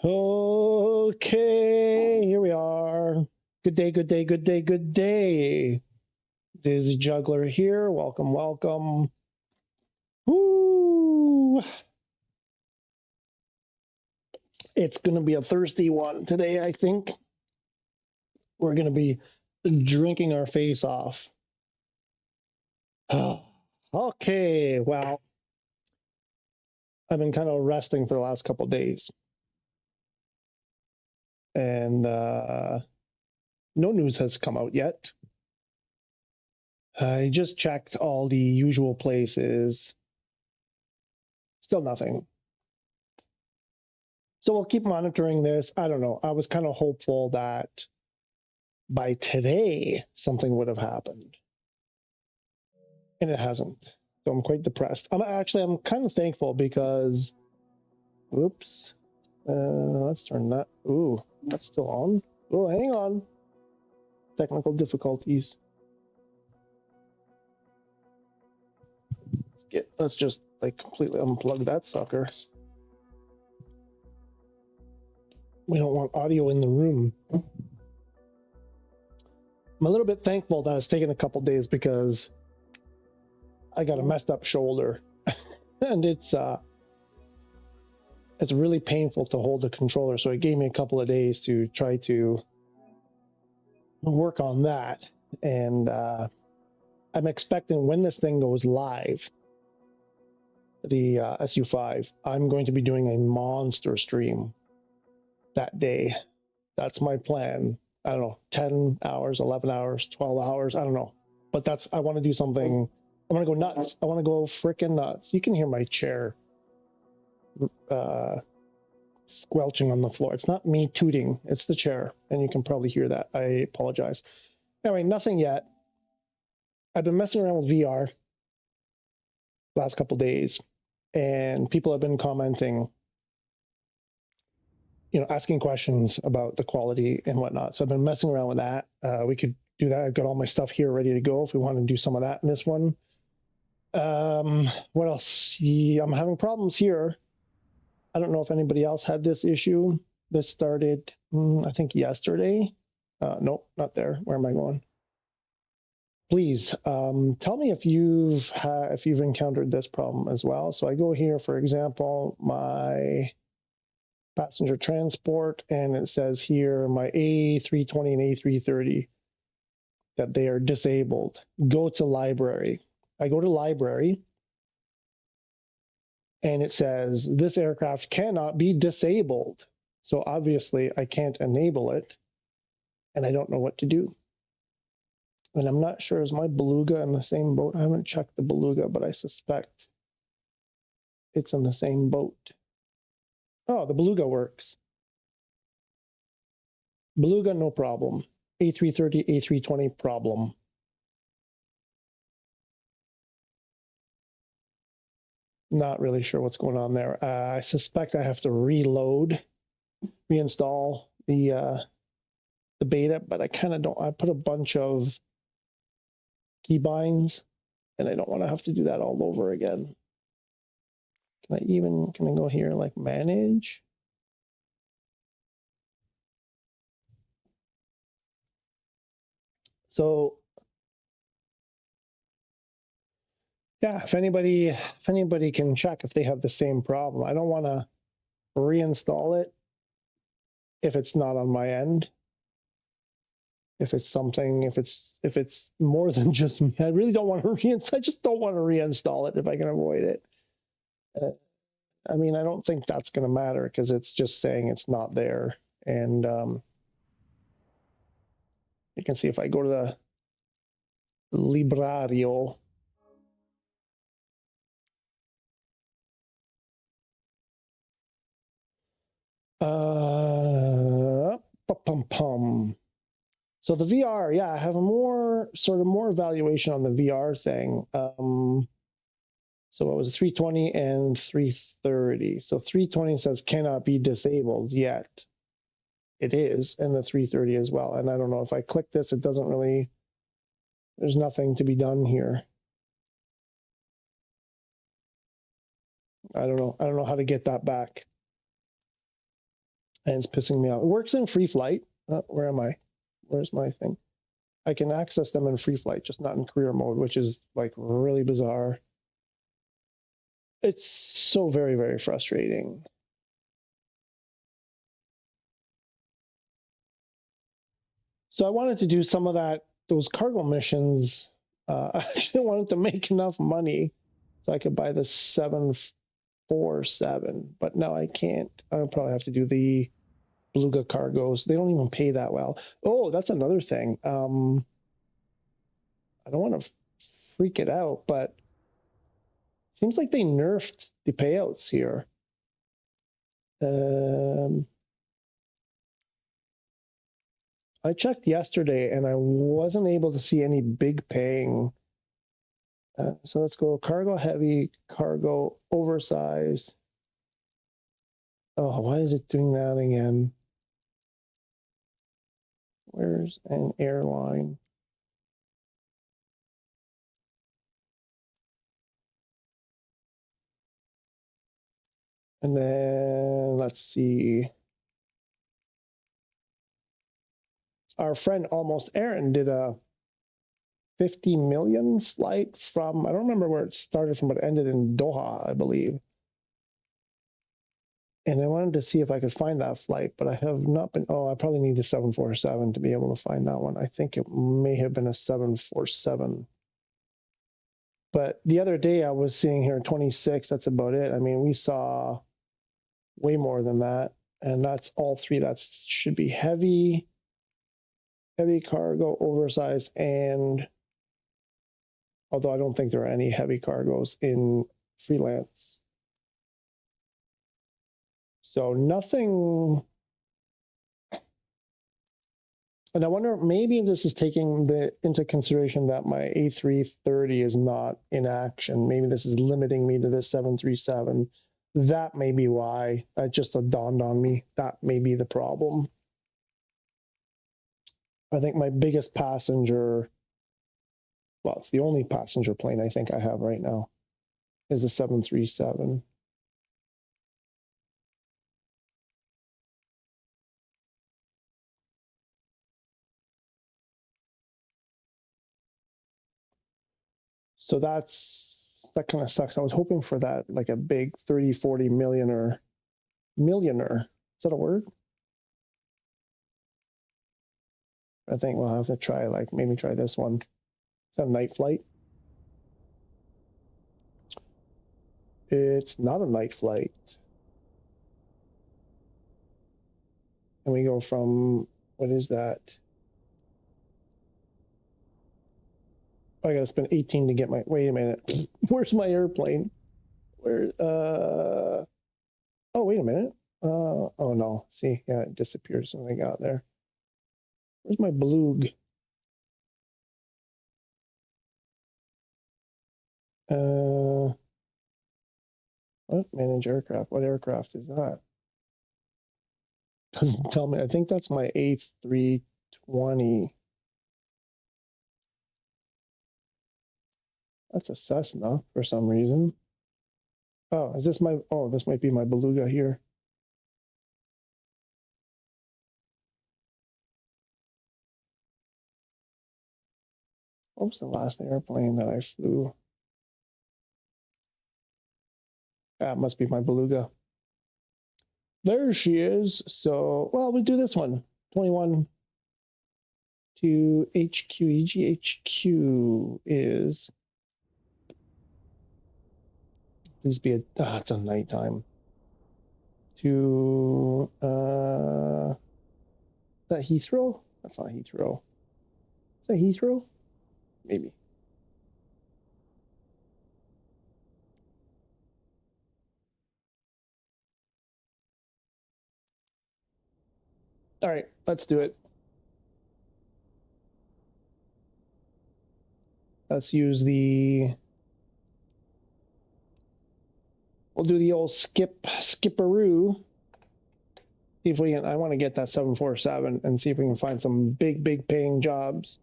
Okay, here we are. Good day, good day, good day, good day. Dizzy Juggler here. Welcome, welcome. Woo! It's going to be a thirsty one today, I think. We're going to be drinking our face off. Okay, well, I've been kind of resting for the last couple of days. And no news has come out yet. I just checked all the usual places. Still nothing. So we'll keep monitoring this. I don't know. I was kind of hopeful that by today something would have happened. And it hasn't. So I'm quite depressed. I'm kind of thankful because, whoops. Let's turn that. Ooh, that's still on. Oh, hang on. Technical difficulties. Let's just like completely unplug that sucker. We don't want audio in the room. I'm a little bit thankful that it's taken a couple days because I got a messed up shoulder and it's really painful to hold the controller. So it gave me a couple of days to try to work on that. And I'm expecting when this thing goes live, the SU5, I'm going to be doing a monster stream that day. That's my plan. I don't know, 10 hours, 11 hours, 12 hours. I don't know. But I want to do something. I want to go nuts. I want to go freaking nuts. You can hear my chair squelching on the floor. It's not me tooting, it's the chair. And you can probably hear that. I apologize. Anyway, nothing yet. I've been messing around with VR last couple days, and people have been commenting, asking questions about the quality and whatnot. So I've been messing around with that. We could do that. I've got all my stuff here ready to go if we want to do some of that in this one. What else? I'm having problems here. I don't know if anybody else had this issue. This started, I think, yesterday. Nope, not there. Where am I going? Please tell me if you've encountered this problem as well. So I go here, for example, my passenger transport, and it says here my A320 and A330 that they are disabled. Go to library. I go to library, and it says this aircraft cannot be disabled. So obviously I can't enable it, and I don't know what to do. And I'm not sure, is my Beluga in the same boat? I haven't checked the Beluga, but I suspect it's in the same boat. Oh, the Beluga works. Beluga, no problem. A330, A320, problem. Not really sure what's going on there. I suspect I have to reinstall the beta, but I kind of don't. I put a bunch of keybinds, and I don't want to have to do that all over again. Can I go here, like manage? So yeah, if anybody can check if they have the same problem. I don't want to reinstall it if it's not on my end. If it's more than just me, I really don't want to reinstall. I just don't want to reinstall it if I can avoid it. I mean, I don't think that's going to matter because it's just saying it's not there. And you can see if I go to the Librario. So the VR, yeah, I have a more evaluation on the VR thing. So what was it, 320 and 330? So 320 says cannot be disabled yet. It is, and the 330 as well. And I don't know if I click this, it doesn't really, there's nothing to be done here. I don't know how to get that back. and it's pissing me off. It works in free flight. Where am I? Where's my thing? I can access them in free flight, just not in career mode, which is like really bizarre. It's so very, very frustrating. So I wanted to do some of those cargo missions. I actually wanted to make enough money so I could buy the 747, but now I can't. I'll probably have to do the Beluga cargos. They don't even pay that well. Oh, that's another thing. I don't want to freak it out, but it seems like they nerfed the payouts here. I checked yesterday and I wasn't able to see any big paying. So let's go cargo heavy, cargo oversized. Oh, why is it doing that again? Where's an airline? And then let's see. Our friend Almost Aaron did a 50 million flight from, I don't remember where it started from, but it ended in Doha, I believe. And I wanted to see if I could find that flight, but I have not been. Oh, I probably need the 747 to be able to find that one. I think it may have been a 747. But the other day I was seeing here 26. That's about it. I mean, we saw way more than that. And that's all three. That should be heavy cargo, oversized, and although I don't think there are any heavy cargoes in freelance. So nothing. And I wonder, maybe if this is taking into consideration that my A330 is not in action. Maybe this is limiting me to the 737. That may be why. It just dawned on me. That may be the problem. I think my biggest passenger, well, it's the only passenger plane I think I have right now, is the 737. So that kind of sucks. I was hoping for that, like a big 30, 40 millionaire. Is that a word? I think we'll have to try, like, maybe try this one. Is that a night flight? It's not a night flight. And we go from, what is that? I gotta spend 18 to get my, wait a minute. Where's my airplane? Where, oh, wait a minute. Oh no, see, yeah, it disappears when I got there. Where's my Beluga? What? Manage aircraft. What aircraft is that? Doesn't tell me. I think that's my A320. That's a Cessna for some reason. Oh, is this my, oh, this might be my Beluga here. What was the last airplane that I flew? That must be my Beluga. There she is. So, well, we do this one. 21 to HQ. HQ is, please be a, it's a nighttime. To, is that Heathrow? That's not Heathrow. Is that Heathrow? Maybe. All right, let's do it. Let's use we'll do the old skipperoo. See if we can, I want to get that 747 and see if we can find some big paying jobs.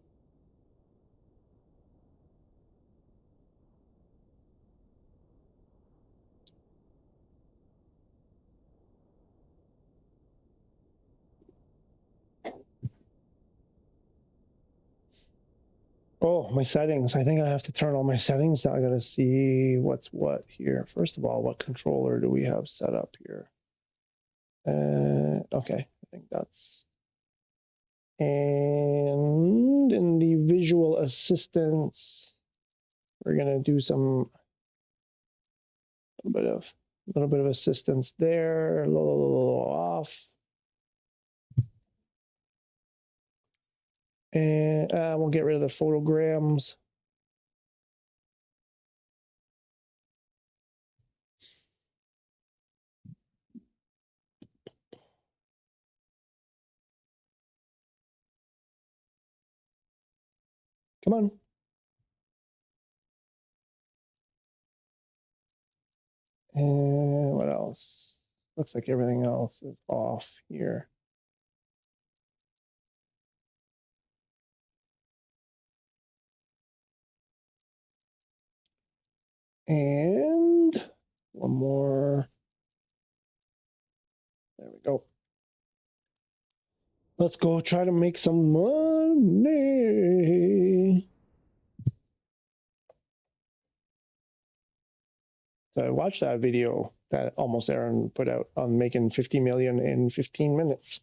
Oh, my settings. I think I have to turn all my settings down. I gotta see what's what here. First of all, what controller do we have set up here? Okay, I think that's. And in the visual assistance, we're gonna do some little bit of assistance there. Off. And we'll get rid of the photograms. Come on. And what else? Looks like everything else is off here. And one more. There we go. Let's go try to make some money. So I watched that video that Almost Aaron put out on making 50 million in 15 minutes.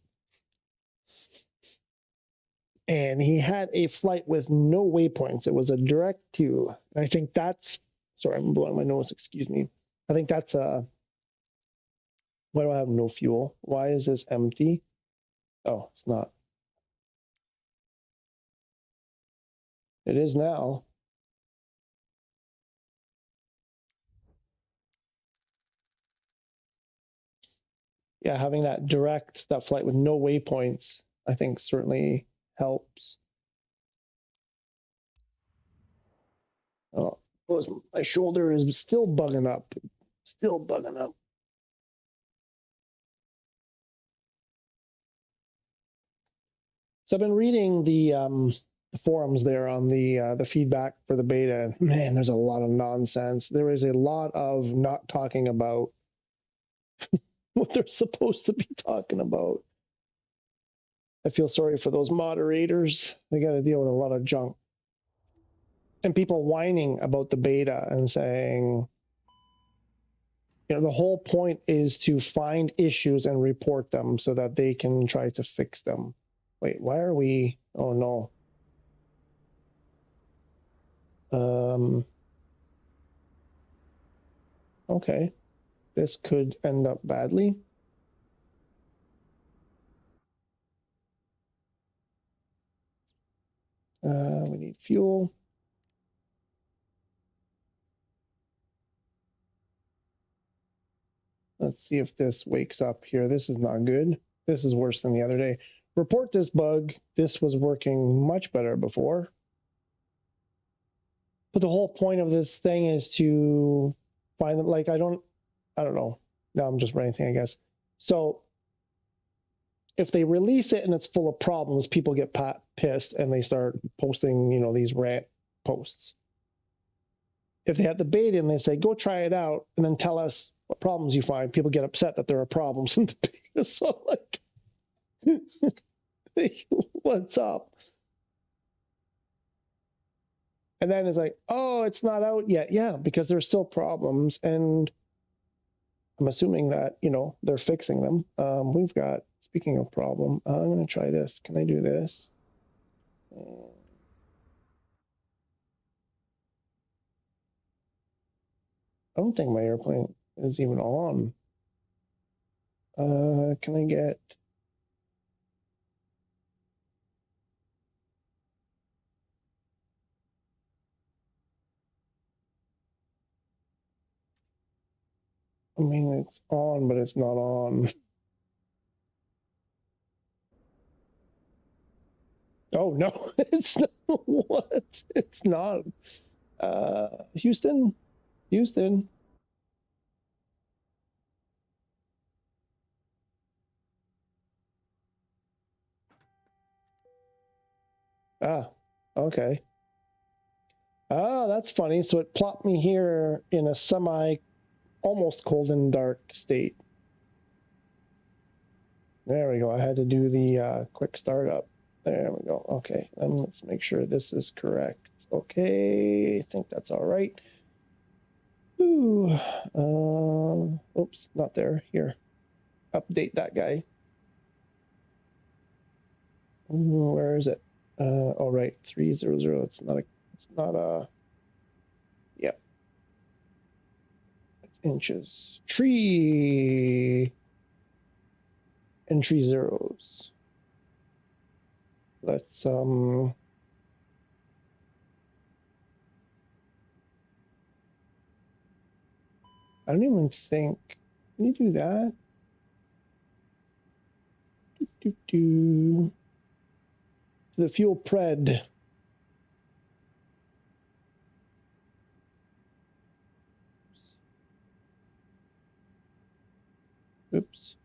And he had a flight with no waypoints. It was a direct to. And I think that's, sorry, I'm blowing my nose, excuse me. I think that's why do I have no fuel? Why is this empty? Oh, it's not. It is now. Yeah, having that flight with no waypoints, I think certainly helps. Oh, my shoulder is still bugging up. Still bugging up. So I've been reading the forums there on the feedback for the beta. Man, there's a lot of nonsense. There is a lot of not talking about what they're supposed to be talking about. I feel sorry for those moderators. They got to deal with a lot of junk. And people whining about the beta and saying, the whole point is to find issues and report them so that they can try to fix them. Wait, why are we? Oh no. Okay, this could end up badly. We need fuel. Let's see if this wakes up here. This is not good. This is worse than the other day. Report this bug. This was working much better before. But the whole point of this thing is to find them. Like, I don't know. Now I'm just ranting, I guess. So if they release it and it's full of problems, people get pissed and they start posting, these rant posts. If they have the beta and they say, go try it out and then tell us what problems you find, people get upset that there are problems in the beta. So like, what's up? And then it's like, oh, it's not out yet. Yeah, because there's still problems. And I'm assuming that, they're fixing them. We've got, speaking of problem, I'm going to try this. Can I do this? I don't think my airplane is even on. Can I get... I mean, it's on, but it's not on. Oh, no, it's not. What? It's not. Houston? Houston? Ah, okay. Ah, that's funny. So it plopped me here in a almost cold and dark state. There we go. I had to do the quick startup. There we go. Okay, and let's make sure this is correct. Okay, I think that's all right. Ooh, oops, not there. Here, update that guy. Where is it? All right, 300. It's not a. Yep, it's inches. Tree and tree zeros. Let's I don't even think. Can you do that? To the fuel pred. Oops.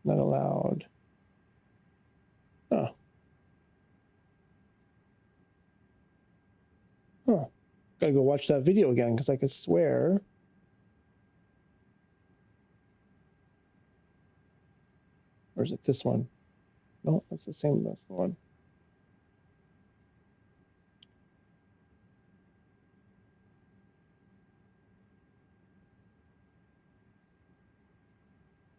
Not allowed. Huh. Huh. Gotta go watch that video again because I could swear. Or is it this one? No, that's the same. That's the one.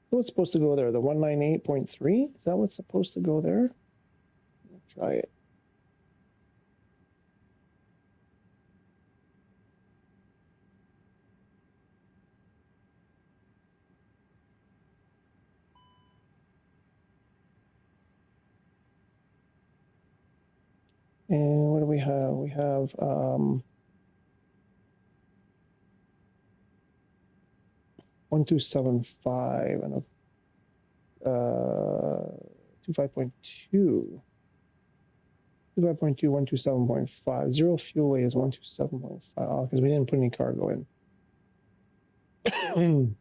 What's supposed to go there? The 198.3? Is that what's supposed to go there? Try it. And what do we have? We have 1275 and a 25.2. 25.2, 127.5. Zero fuel weight is 127.5. Oh, because we didn't put any cargo in.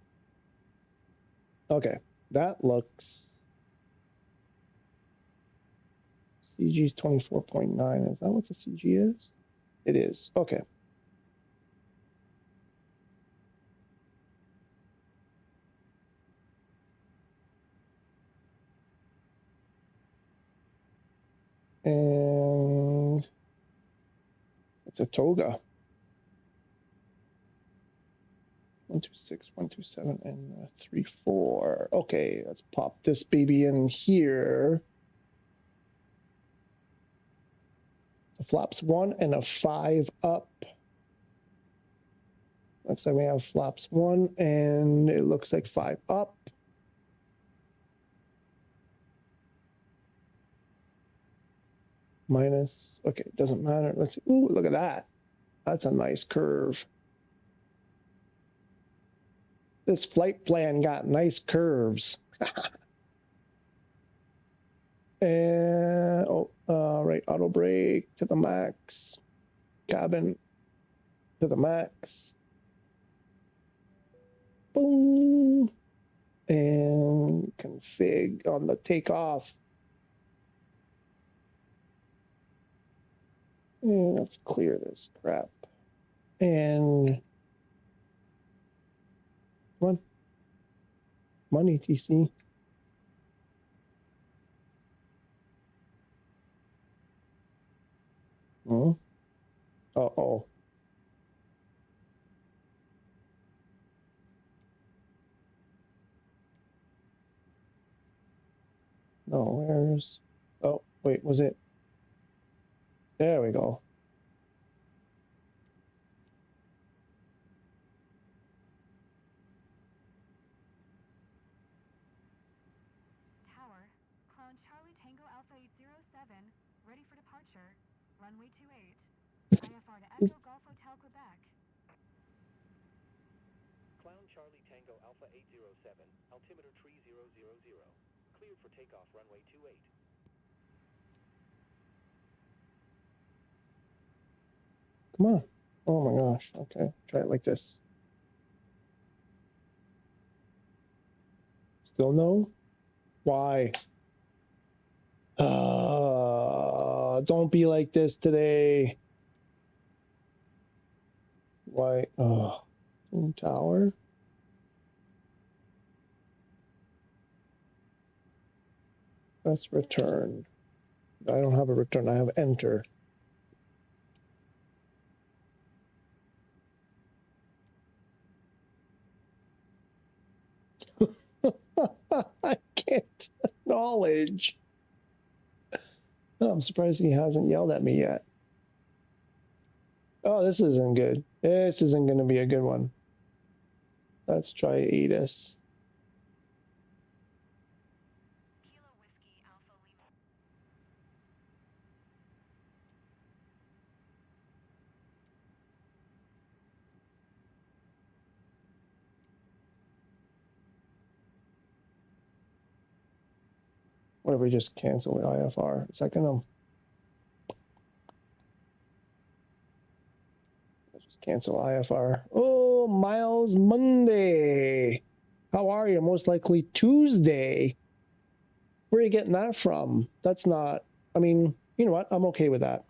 Okay, that looks. CG is 24.9. Is that what the CG is? It is. Okay. And it's a toga. 126, 127, and 34. Okay, let's pop this baby in here. The flaps 1 and a 5 up. Looks like we have flaps 1 and it looks like 5 up. Minus. Okay, it doesn't matter. Let's see. Ooh, look at that. That's a nice curve. This flight plan got nice curves. And right, auto brake to the max, cabin to the max. Boom. And config on the takeoff. And let's clear this crap. And come on. Money, TC. Uh-oh. No, where's... Oh, wait, was it? There we go. Tower, clone Charlie Tango Alpha 807, ready for departure. Runway 28. IFR to Echo Golf Hotel, Quebec. Clown Charlie Tango Alpha 807, altimeter 3000. Cleared for takeoff runway 28. Come on. Oh my gosh. Okay, try it like this. Still no? Why? Don't be like this today. Why? Tower. Press return. I don't have a return, I have enter. I can't acknowledge. Oh, I'm surprised he hasn't yelled at me yet. Oh, this isn't good. This isn't going to be a good one. Let's try ATIS. Kilo Whiskey Alpha Lima. What if we just cancel the IFR? Is that going to... Let's just cancel IFR. Oh, Miles Monday. How are you? Most likely Tuesday. Where are you getting that from? That's not... I mean, you know what? I'm okay with that.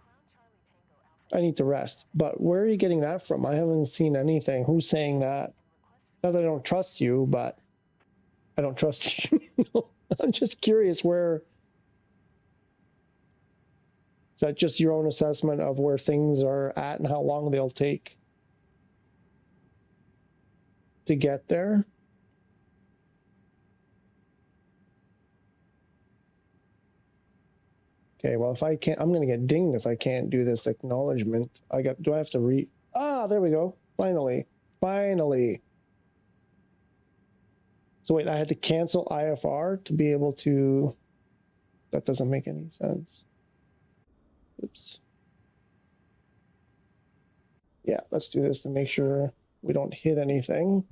I need to rest. But where are you getting that from? I haven't seen anything. Who's saying that? Not that I don't trust you, but I don't trust you. I'm just curious where... Is that just your own assessment of where things are at and how long they'll take to get there? Okay, well, if I can't, I'm going to get dinged if I can't do this acknowledgement. Do I have to there we go. Finally. Finally. So wait, I had to cancel IFR to be able to, that doesn't make any sense. Oops. Yeah, let's do this to make sure we don't hit anything.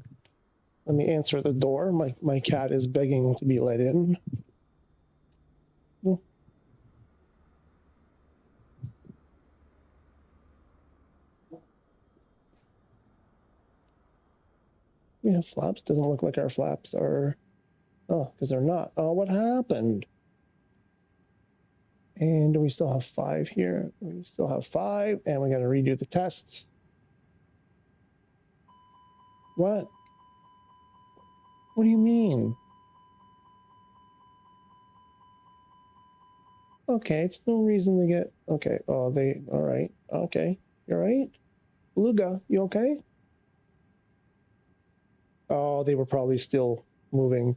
Let me answer the door. My cat is begging to be let in. We have flaps. Doesn't look like our flaps are, oh, because they're not. Oh, what happened? And do we still have 5 here? We still have 5, and we got to redo the test. What? What do you mean? Okay, it's no reason to get, okay, oh, all right, okay, you all right? Luga, you okay? Oh, they were probably still moving.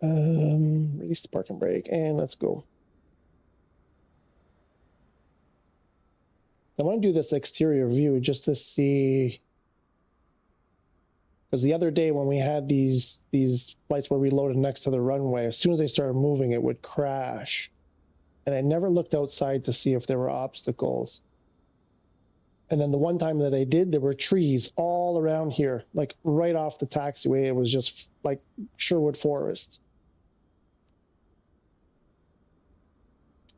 Release the parking brake, and let's go. I want to do this exterior view just to see, because the other day when we had these flights where we loaded next to the runway, as soon as they started moving, it would crash. And I never looked outside to see if there were obstacles. And then the one time that I did, there were trees all around here, like right off the taxiway. It was just like Sherwood Forest.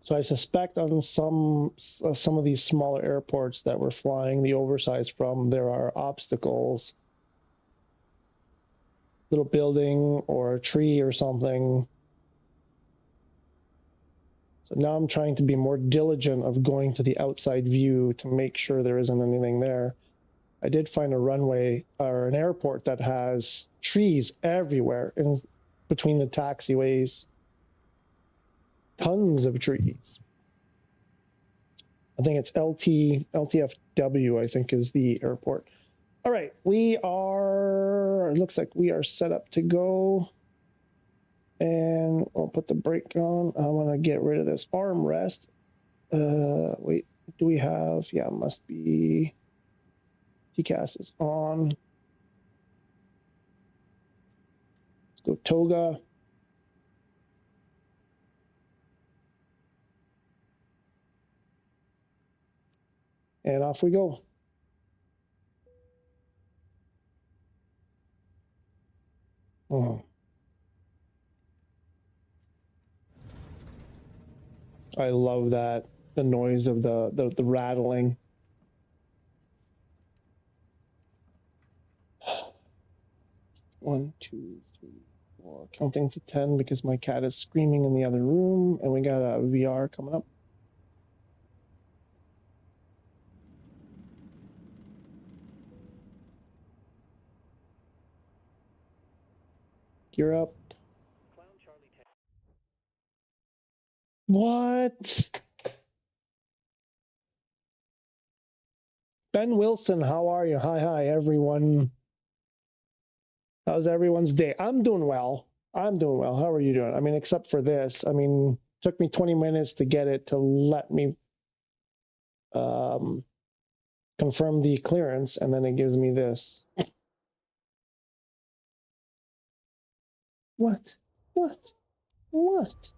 So I suspect on some of these smaller airports that we're flying the oversized from, there are obstacles, little building or a tree or something. So now I'm trying to be more diligent of going to the outside view to make sure there isn't anything there. I did find a runway or an airport that has trees everywhere in between the taxiways. Tons of trees. I think it's LTFW, I think is the airport. All right, it looks like we are set up to go. And I'll put the brake on. I want to get rid of this armrest. Wait, do we have, yeah, must be, TCAS is on. Let's go toga. And off we go. Oh. I love that, the noise of the rattling. One, two, three, four. Counting to 10 because my cat is screaming in the other room, and we got a VR coming up. Gear up. Clown Charlie Tango. What? Ben Wilson, how are you? Hi, everyone. How's everyone's day? I'm doing well. I'm doing well. How are you doing? I mean, except for this. I mean, took me 20 minutes to get it to let me confirm the clearance, and then it gives me this. What? What? What?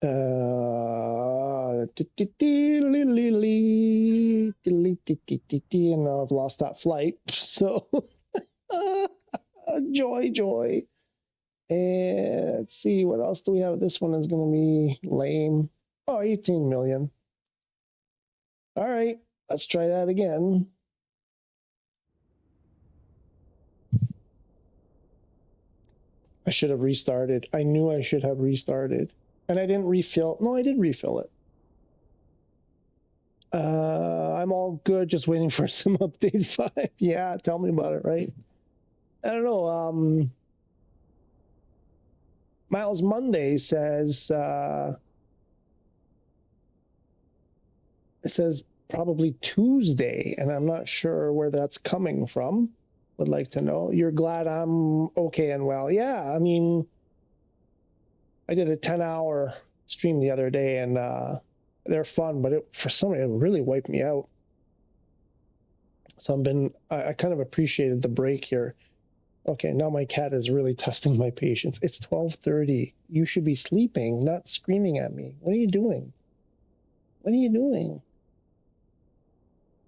And now I've lost that flight. So joy. And let's see, what else do we have? This one is going to be lame. Oh, 18 million. All right, let's try that again. I should have restarted. I knew I should have restarted. And I didn't refill. No, I did refill it. I'm all good, just waiting for some update 5. Yeah, tell me about it, right? I don't know. Miles Monday says it says probably Tuesday, and I'm not sure where that's coming from. Would like to know. You're glad I'm okay and well. Yeah, I mean, I did a 10-hour stream the other day, and they're fun, but for some reason, it really wiped me out. So I kind of appreciated the break here. Okay, now my cat is really testing my patience. It's 12:30. You should be sleeping, not screaming at me. What are you doing? What are you doing?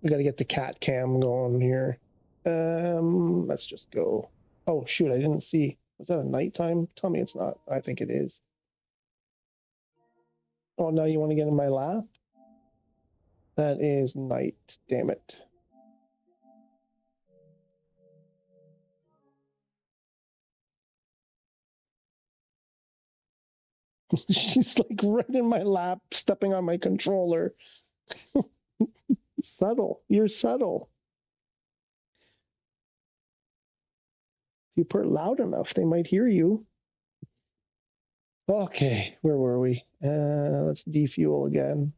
We got to get the cat cam going here. Let's just go. Oh, shoot, I didn't see. Was that a nighttime? Tell me it's not. I think it is. Oh, now you want to get in my lap? That is night. Damn it. She's like right in my lap, stepping on my controller. Subtle. You're subtle. If you purr loud enough, they might hear you. Okay, where were we? Let's defuel again.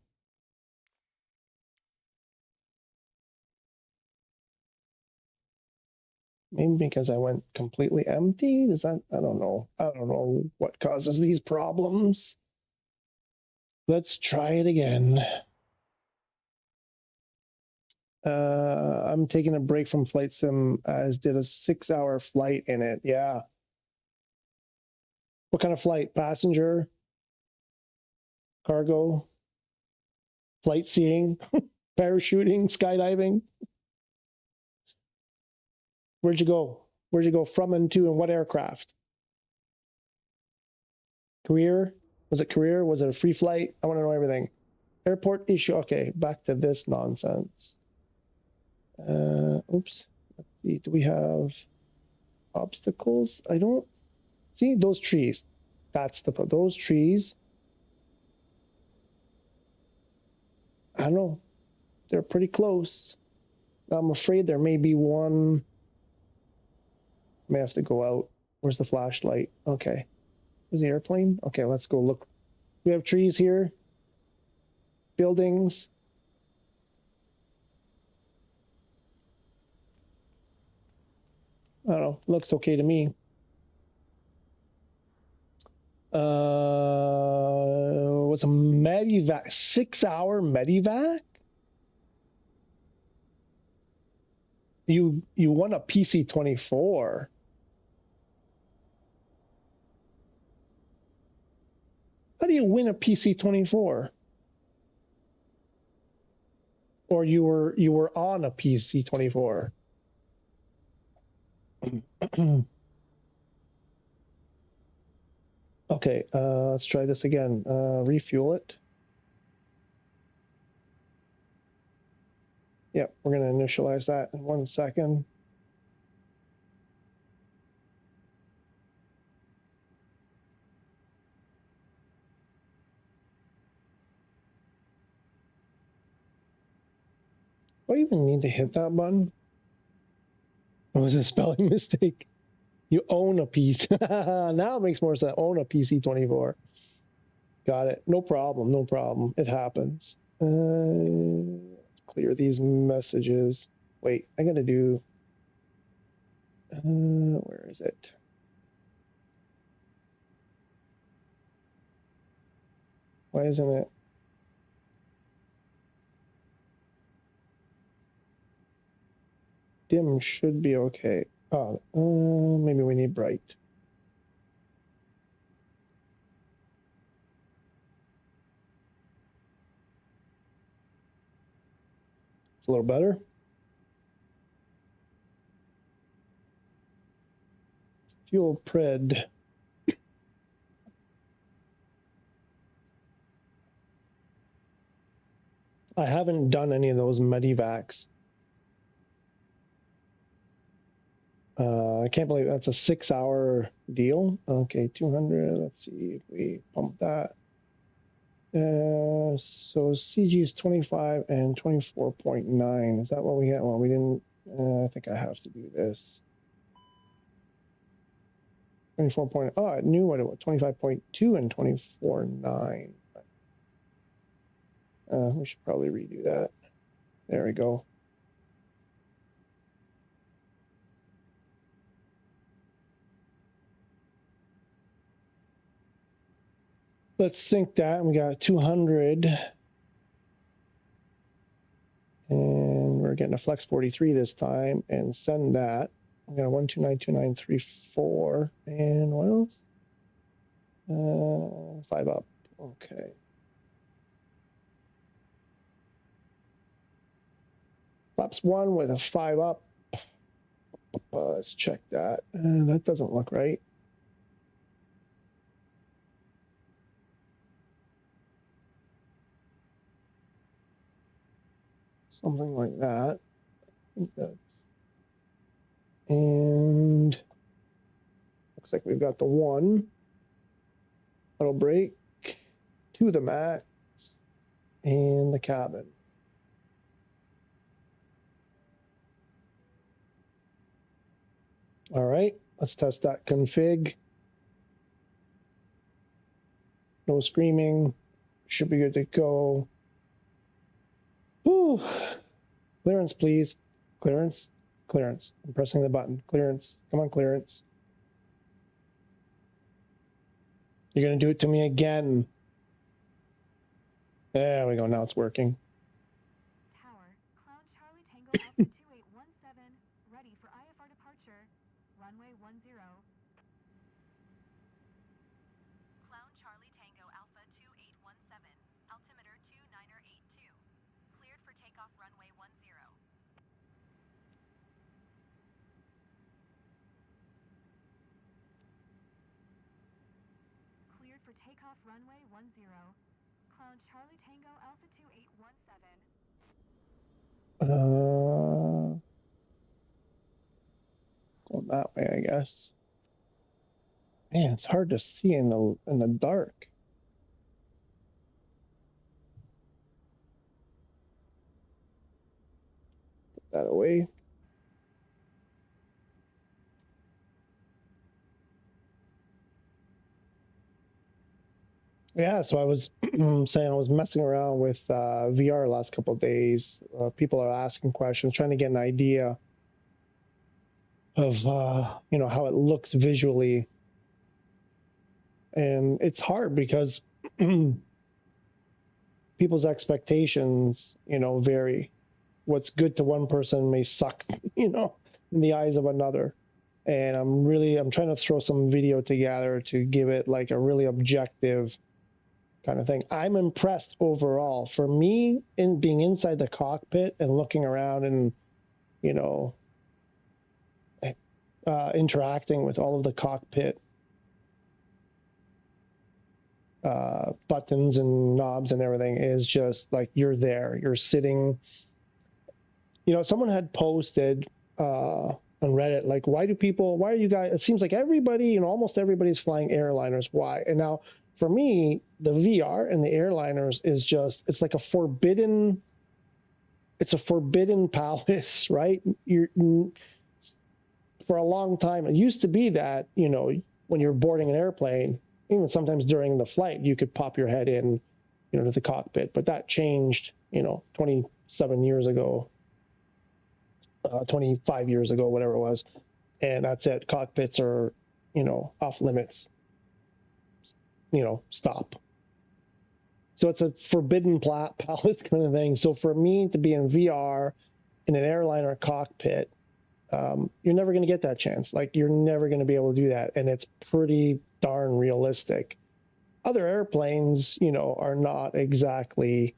Maybe because I went completely empty. Does that? I don't know. I don't know what causes these problems. Let's try it again. I'm taking a break from Flight Sim, as did a 6-hour flight in it. Yeah. What kind of flight? Passenger? Cargo? Flight seeing? Parachuting? Skydiving? Where'd you go? Where'd you go from and to, and what aircraft? Career? Was it career? Was it a free flight? I want to know everything. Airport issue. Okay, back to this nonsense. Oops. Let's see. Do we have obstacles? I don't see those trees. That's those trees. I don't know. They're pretty close. I'm afraid there may be one. I may have to go out. Where's the flashlight? Okay. Where's the airplane? Okay, let's go look. We have trees here. Buildings. I don't know. Looks okay to me. Was a medivac, 6-hour medivac? You won a PC24. How do you win a PC24? Or you were on a PC24? Okay, let's try this again. Refuel it. Yep, we're going to initialize that in 1 second. Do I even need to hit that button? It was a spelling mistake. You own a piece. Now it makes more sense. Own a PC24. Got it. No problem. No problem. It happens. Let's clear these messages. Wait, I gotta do. Where is it? Why isn't it? Dim should be okay. Oh, maybe we need bright. It's a little better. Fuel pred. I haven't done any of those medivacs. I can't believe that's a 6-hour deal. Okay, 200. Let's see if we pump that. So CG is 25 and 24.9. Is that what we had? Well, we didn't. I think I have to do this. 24 point. Oh, I knew what it was. 25.2 and 24.9. We should probably redo that. There we go. Let's sync that. And we got 200. And we're getting a Flex 43 this time. And send that. We got a 1292934. And what else? 5 up. Okay. Flaps 1 with a 5 up. Let's check that. That doesn't look right. Something like that. I think that's. And looks like we've got the 1 auto brake to the max and the cabin. All right, let's test that config. No screaming. Should be good to go. Whew. Clearance, please. Clearance. Clearance. I'm pressing the button. Clearance. Come on, clearance. You're going to do it to me again. There we go. Now it's working. Tower, Clown Charlie Tango Alpha 2817, ready for IFR departure. Runway 10. Clown Charlie Tango Alpha 2817, altimeter 2982. Cleared for takeoff runway 10. Cleared for takeoff runway 10. Clown Charlie Tango Alpha 2817. Going that way, I guess. Man, it's hard to see in the dark. Put that away. Yeah, so I was saying I was messing around with VR last couple of days. People are asking questions, trying to get an idea of you know, how it looks visually, and it's hard because people's expectations, you know, vary. What's good to one person may suck, you know, in the eyes of another. And I'm trying to throw some video together to give it like a really objective kind of thing. I'm impressed overall. For me, in being inside the cockpit and looking around and, you know, interacting with all of the cockpit buttons and knobs and everything is just like you're there. You're sitting. You know, someone had posted on Reddit, like, why are you guys, it seems like everybody, you know, almost everybody's flying airliners. Why? And now for me, the VR and the airliners is just, it's like a forbidden palace, right? for a long time, it used to be that, you know, when you're boarding an airplane, even sometimes during the flight, you could pop your head in, you know, to the cockpit. But that changed, you know, 27 years ago, 25 years ago, whatever it was. And that's it. Cockpits are, you know, off limits. You know, stop. So it's a forbidden palace kind of thing. So for me to be in VR in an airliner cockpit, you're never going to get that chance. Like, you're never going to be able to do that. And it's pretty darn realistic. Other airplanes, you know, are not exactly,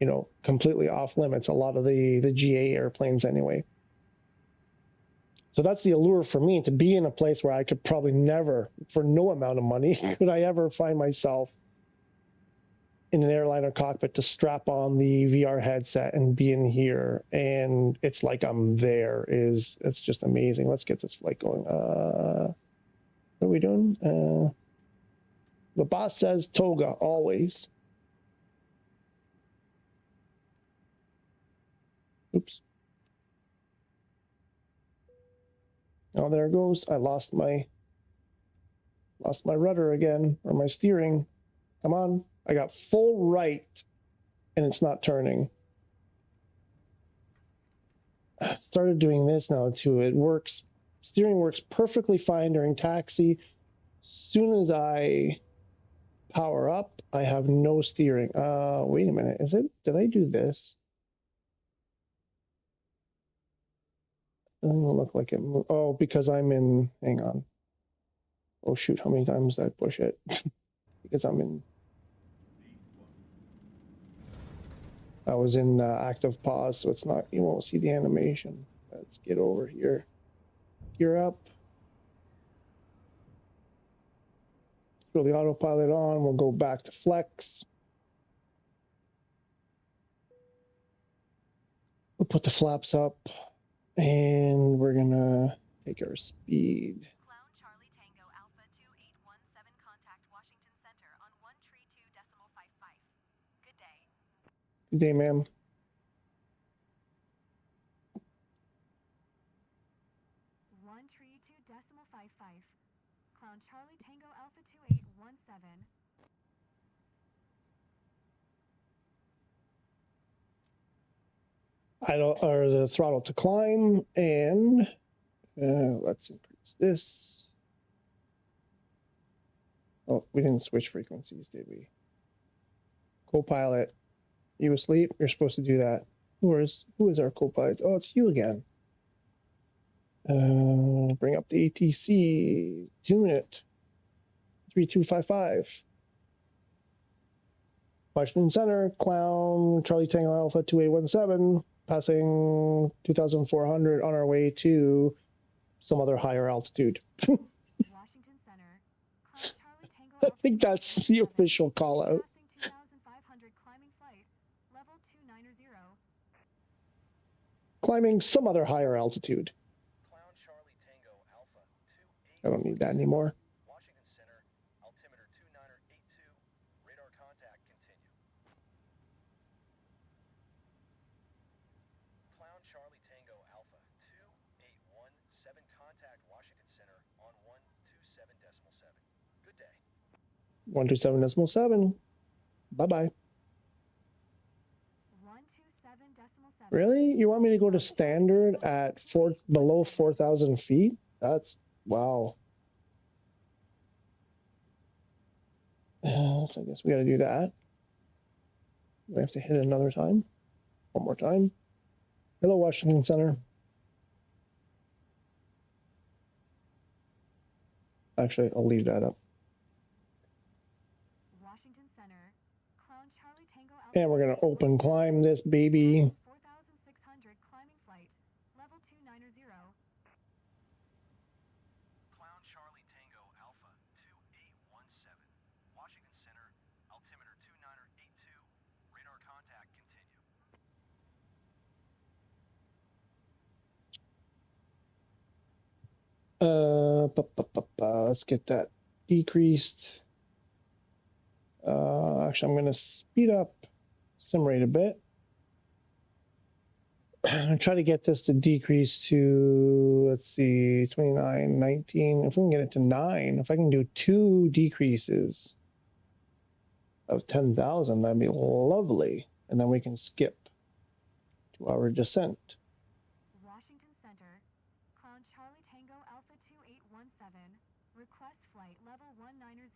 you know, completely off limits. A lot of the GA airplanes anyway. So that's the allure for me, to be in a place where I could probably never, for no amount of money, could I ever find myself in an airliner cockpit to strap on the VR headset and be in here, and it's like I'm there. It's just amazing. Let's get this flight going. What are we doing? The boss says toga always. Oops. Oh, there it goes. I lost my rudder again, or my steering. Come on. I got full right, and it's not turning. Started doing this now too. It works. Steering works perfectly fine during taxi. Soon as I power up, I have no steering. Wait a minute. Did I do this? Doesn't look like it moved. Oh, because I'm in, hang on. Oh shoot, how many times did I push it? Because I was in active pause, so it's not, you won't see the animation. Let's get over here. Gear up. Throw the autopilot on. We'll go back to flex. We'll put the flaps up, and we're gonna take our speed. Clown Charlie Tango Alpha 2817 contact Washington Center on 132.55. Good day. Good day, ma'am. 132.55. Clown Charlie Tango Alpha 2817. Or the throttle to climb, and let's increase this. Oh, we didn't switch frequencies, did we? Co-pilot, you asleep? You're supposed to do that. Who is our co-pilot? Oh, it's you again. Bring up the ATC, tune it. 3255. Washington Center, Clown, Charlie Tango Alpha 2817, passing 2,400 on our way to some other higher altitude. Washington Center, Clown Charlie Tango I Alpha think that's the official call out. passing 2,500 climbing flight, level 290. Climbing some other higher altitude. Clown Charlie Tango Alpha 28. I don't need that anymore. Washington Center, altimeter 2982, radar contact continue. Clown Charlie Tango Alpha 2817, contact Washington Center on 127.7. Good day. 127.7. Bye-bye. 127.7. Really? You want me to go to standard at below 4,000 feet? That's, wow. So I guess we got to do that. We have to hit it another time. One more time. Hello, Washington Center. Actually, I'll leave that up. Washington Center, Clown Charlie Tango Alpha. And we're going to open climb this baby. 4,600 climbing flight, level 290. Clown Charlie Tango Alpha 2817, Washington Center, altimeter 2982, radar contact continue. Let's get that decreased. Actually, I'm going to speed up sim rate a bit. try to get this to decrease to, let's see, 29, 19. If we can get it to 9, if I can do 2 decreases of 10,000, that'd be lovely. And then we can skip to our descent. Washington Center, Clown Charlie Tango Alpha 2817, request flight level 190.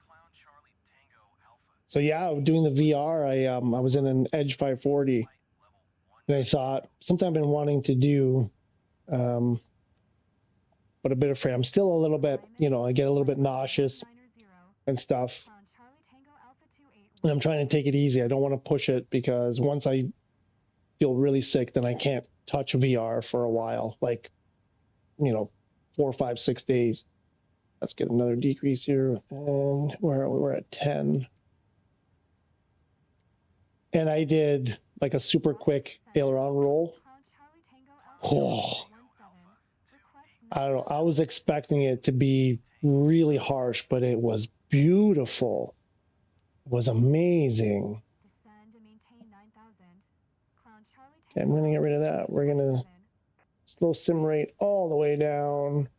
Clown Charlie Tango Alpha. So yeah, doing the VR, I was in an Edge 540, Flight level 1. and I thought something I've been wanting to do, but a bit afraid. I'm still a little bit, you know, I get a little bit nauseous and stuff, Clown Charlie Tango Alpha 2817. and I'm trying to take it easy. I don't want to push it because once I feel really sick, then I can't touch VR for a while, like, you know, 4, 5, 6 days. Let's get another decrease here, and where are we? We're at 10. And I did like a super quick aileron roll. Clown Charlie Tango Alpha Oh, 2817, request I don't know. I was expecting it to be really harsh, but it was beautiful. It was amazing. descend and maintain 9,000. Clown Charlie Okay, I'm going to get rid of that. We're going to slow sim rate all the way down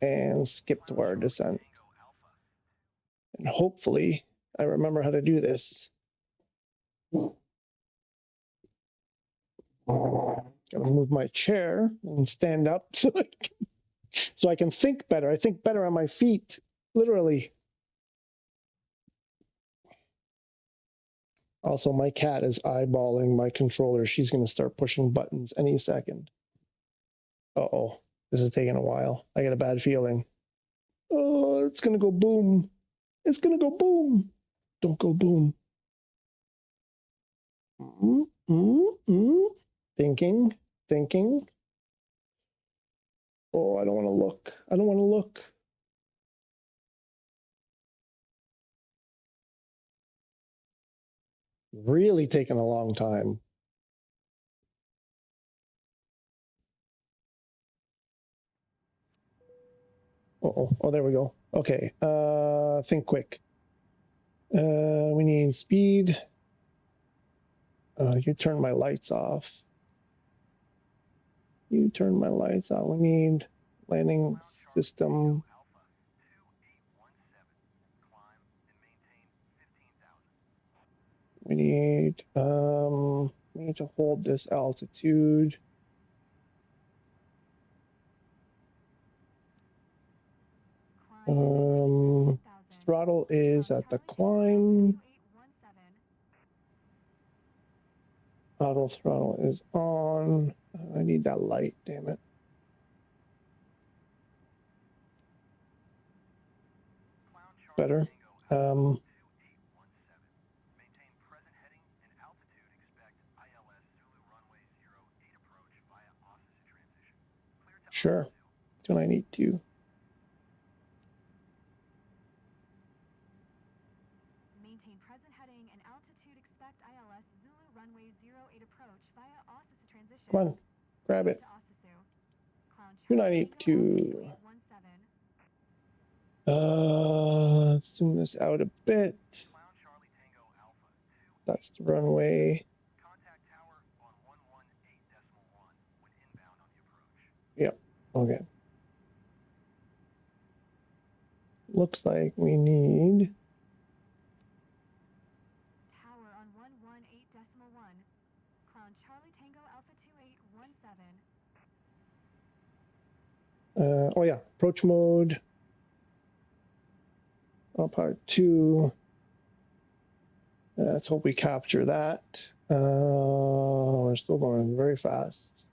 and skip to our descent. Tango Alpha. And hopefully I remember how to do this. Gotta move my chair and stand up so I can think better. I think better on my feet, literally. Also, my cat is eyeballing my controller. She's going to start pushing buttons any second. Uh-oh, this is taking a while. I got a bad feeling. Oh, it's going to go boom. It's going to go boom. Don't go boom. Thinking, thinking. Oh, I don't want to look. I don't want to look. Really taking a long time. Uh-oh. Oh, there we go. Okay. Think quick. We need speed. You turn my lights off. You turn my lights out. We need landing system. Alpha 2817. Climb and maintain 15,000. We need to hold this altitude. Throttle is at the climb. Auto throttle is on. I need that light, damn it. Better. 2817. Maintain present heading and altitude. Expect ILS Zulu runway 08 approach via Austin transition. Clear to Sure. Austin. 292. Maintain present heading and altitude. Expect ILS Zulu runway 08 approach via Austin transition. Come on, grab it. To Osasu. Clown Charlie 292. Tango Alpha 2817. Let's zoom this out a bit. Clown Charlie Tango Alpha 2. That's the runway. Contact tower on 118.1 when inbound on the approach. Yep. Okay. Looks like we need. Tower on 118.1. Clown Charlie Tango Alpha 2817. Oh yeah, approach mode. Part 2. Let's hope we capture that. We're still going very fast.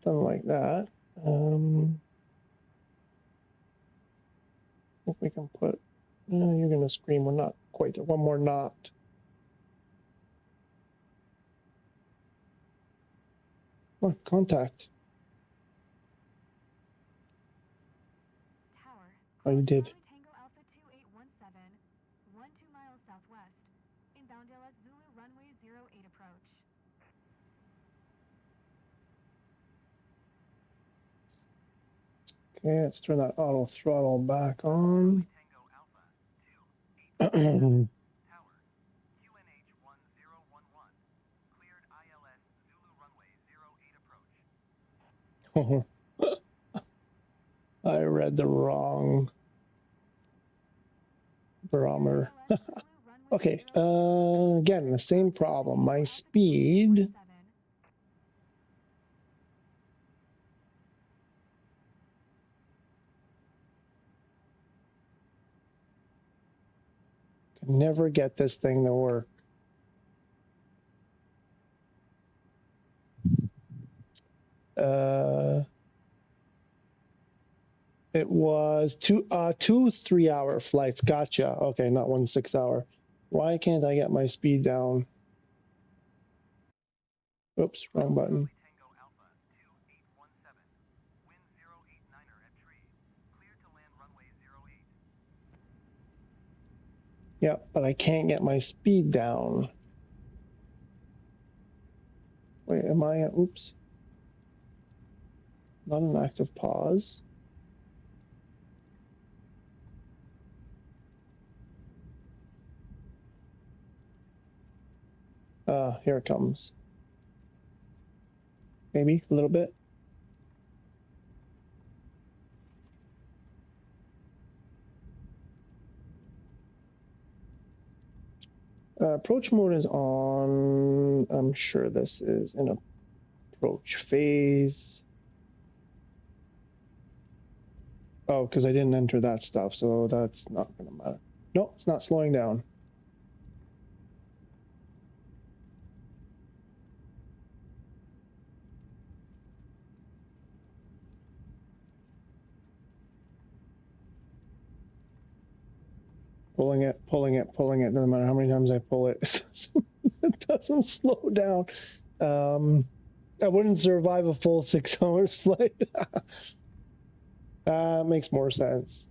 Something like that. I think we can put. You're gonna scream. We're not quite there. One more knot. Oh, contact. Tower. Oh, you did. Charlie Tango Alpha 2817. 12 miles southwest. Inbound LS Zulu runway 08 approach. Okay, let's turn that auto throttle back on. Tango Alpha 281 Tower, QNH1011, cleared ILS Zulu runway 08 approach. I read the wrong barometer. ILS Zulu runway Okay, 08 again, the same problem. My Alpha speed 27. can never get this thing to work. It was two 3-hour flights. Gotcha. Okay, not 1 6-hour. Why can't I get my speed down? Oops, wrong button. Tango Alpha 2817, wind 089er at tree, cleared to land runway 08. Yeah, but I can't get my speed down. Wait, am I? Oops. Not an active pause. Here it comes. Maybe a little bit. Approach mode is on. I'm sure this is an approach phase. Oh, because I didn't enter that stuff, so that's not going to matter. No, it's not slowing down. Pulling it, pulling it, pulling it. Doesn't matter how many times I pull it. It doesn't slow down. I wouldn't survive a full 6 hours flight. Makes more sense.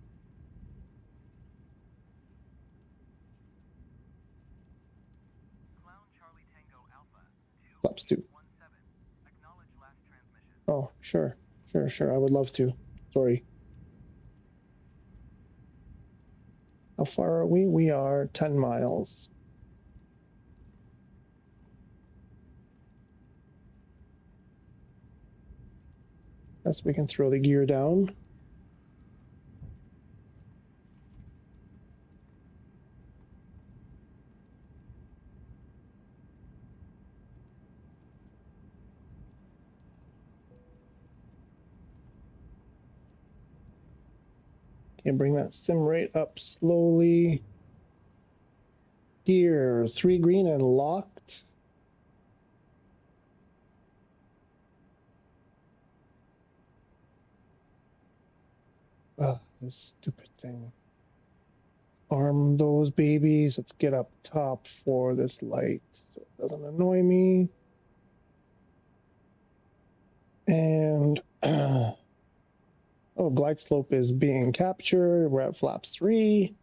Clown Charlie Tango Alpha Flaps 2. 2817, acknowledge last transmission. Oh, sure. Sure. I would love to. Sorry. How far are we? We are 10 miles. Guess we can throw the gear down. Okay, bring that sim rate up slowly. Gear 3 green and locked. This stupid thing. Arm those babies. Let's get up top for this light so it doesn't annoy me. And oh, glide slope is being captured. We're at flaps 3.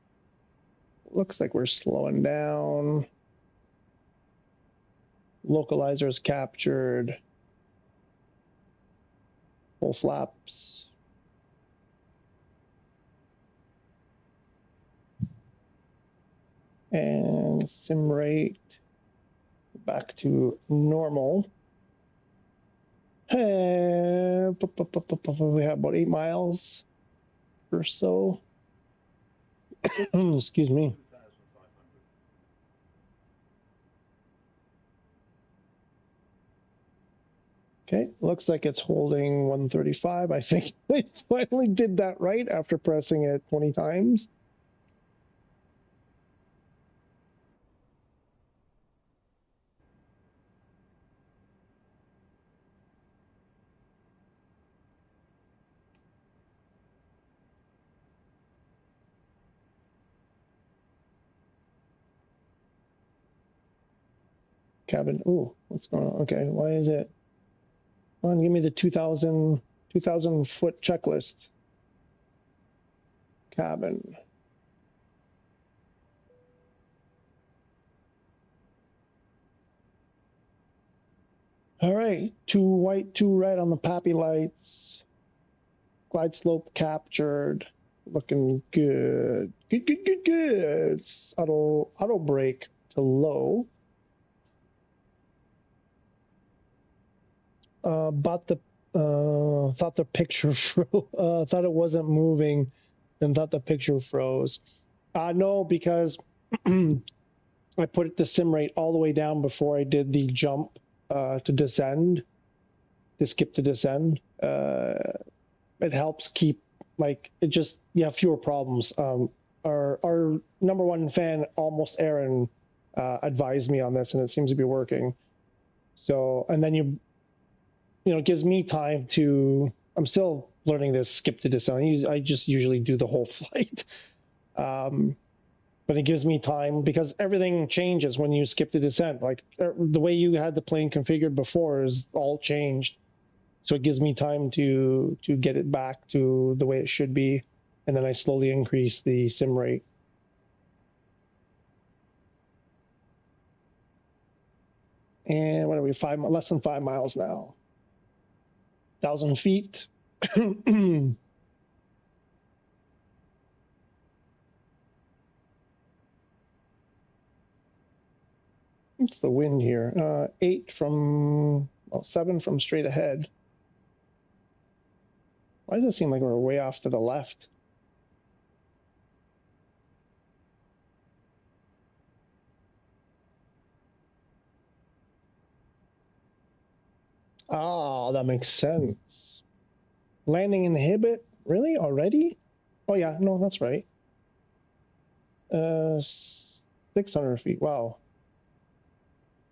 Looks like we're slowing down. Localizers captured. Full flaps. And sim rate back to normal. We have about 8 miles or so. Excuse me. Okay, looks like it's holding 135. I think they finally did that right after pressing it 20 times. Cabin, ooh, what's going on? Okay, why is it? Come on, give me the 2,000 foot checklist. Cabin. All right, 2 white, 2 red on the pappy lights. Glide slope captured. Looking good. Good. Auto brake to low. Thought the picture thought it wasn't moving and thought the picture froze. No, because I put the sim rate all the way down before I did the jump to descend, to skip to descend. It helps keep, like, it just, fewer problems. Our number 1 fan, Almost Aaron, advised me on this, and it seems to be working. So, and then it gives me time to, I'm still learning this skip to descend. I just usually do the whole flight. But it gives me time because everything changes when you skip to descent. Like the way you had the plane configured before is all changed. So it gives me time to get it back to the way it should be. And then I slowly increase the sim rate. And what are we, less than 5 miles now. 1,000 feet. What's the wind here? 8 from, 7 from straight ahead. Why does it seem like we're way off to the left? Oh, that makes sense. Landing inhibit? Really? Already? Oh, yeah. No, that's right. 600 feet. Wow.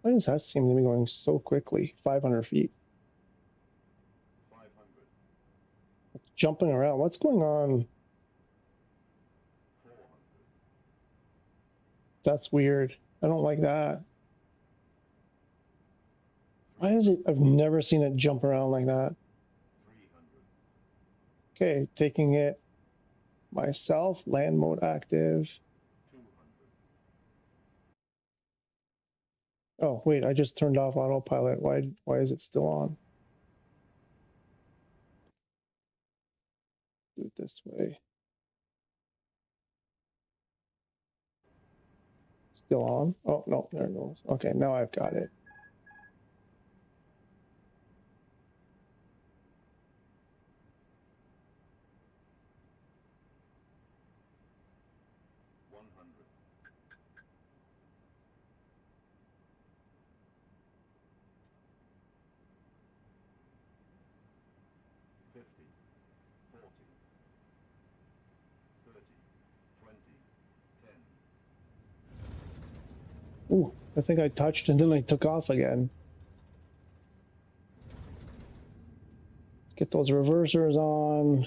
Why does that seem to be going so quickly? 500 feet. 500. Jumping around. What's going on? 400. That's weird. I don't like that. Why is it? I've never seen it jump around like that. 300. Okay, taking it myself. Land mode active. 200. Oh, wait, I just turned off autopilot. Why is it still on? Do it this way. Still on? Oh, no, there it goes. Okay, now I've got it. Ooh, I think I touched and then I took off again. Let's get those reversers on.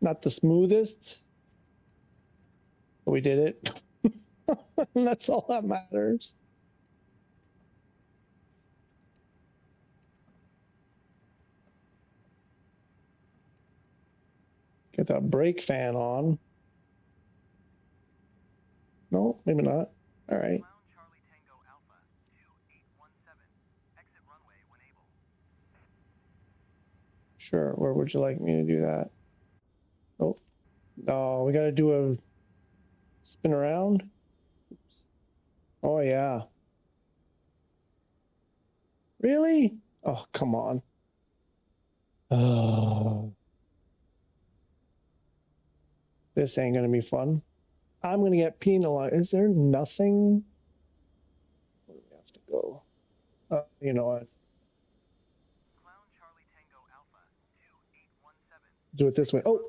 Not the smoothest, but we did it. And that's all that matters. Get that brake fan on. No, maybe not. All right. Clown Charlie Tango Alpha 2817. Exit runway when able. Sure. Where would you like me to do that? Oh, no, we got to do a spin around. Oops. Oh, yeah. Really? Oh, come on. Oh, this ain't going to be fun. I'm going to get penalized. Is there nothing? Where do we have to go? You know what? Clown Charlie Tango Alpha 2817. Do it this way. Oh,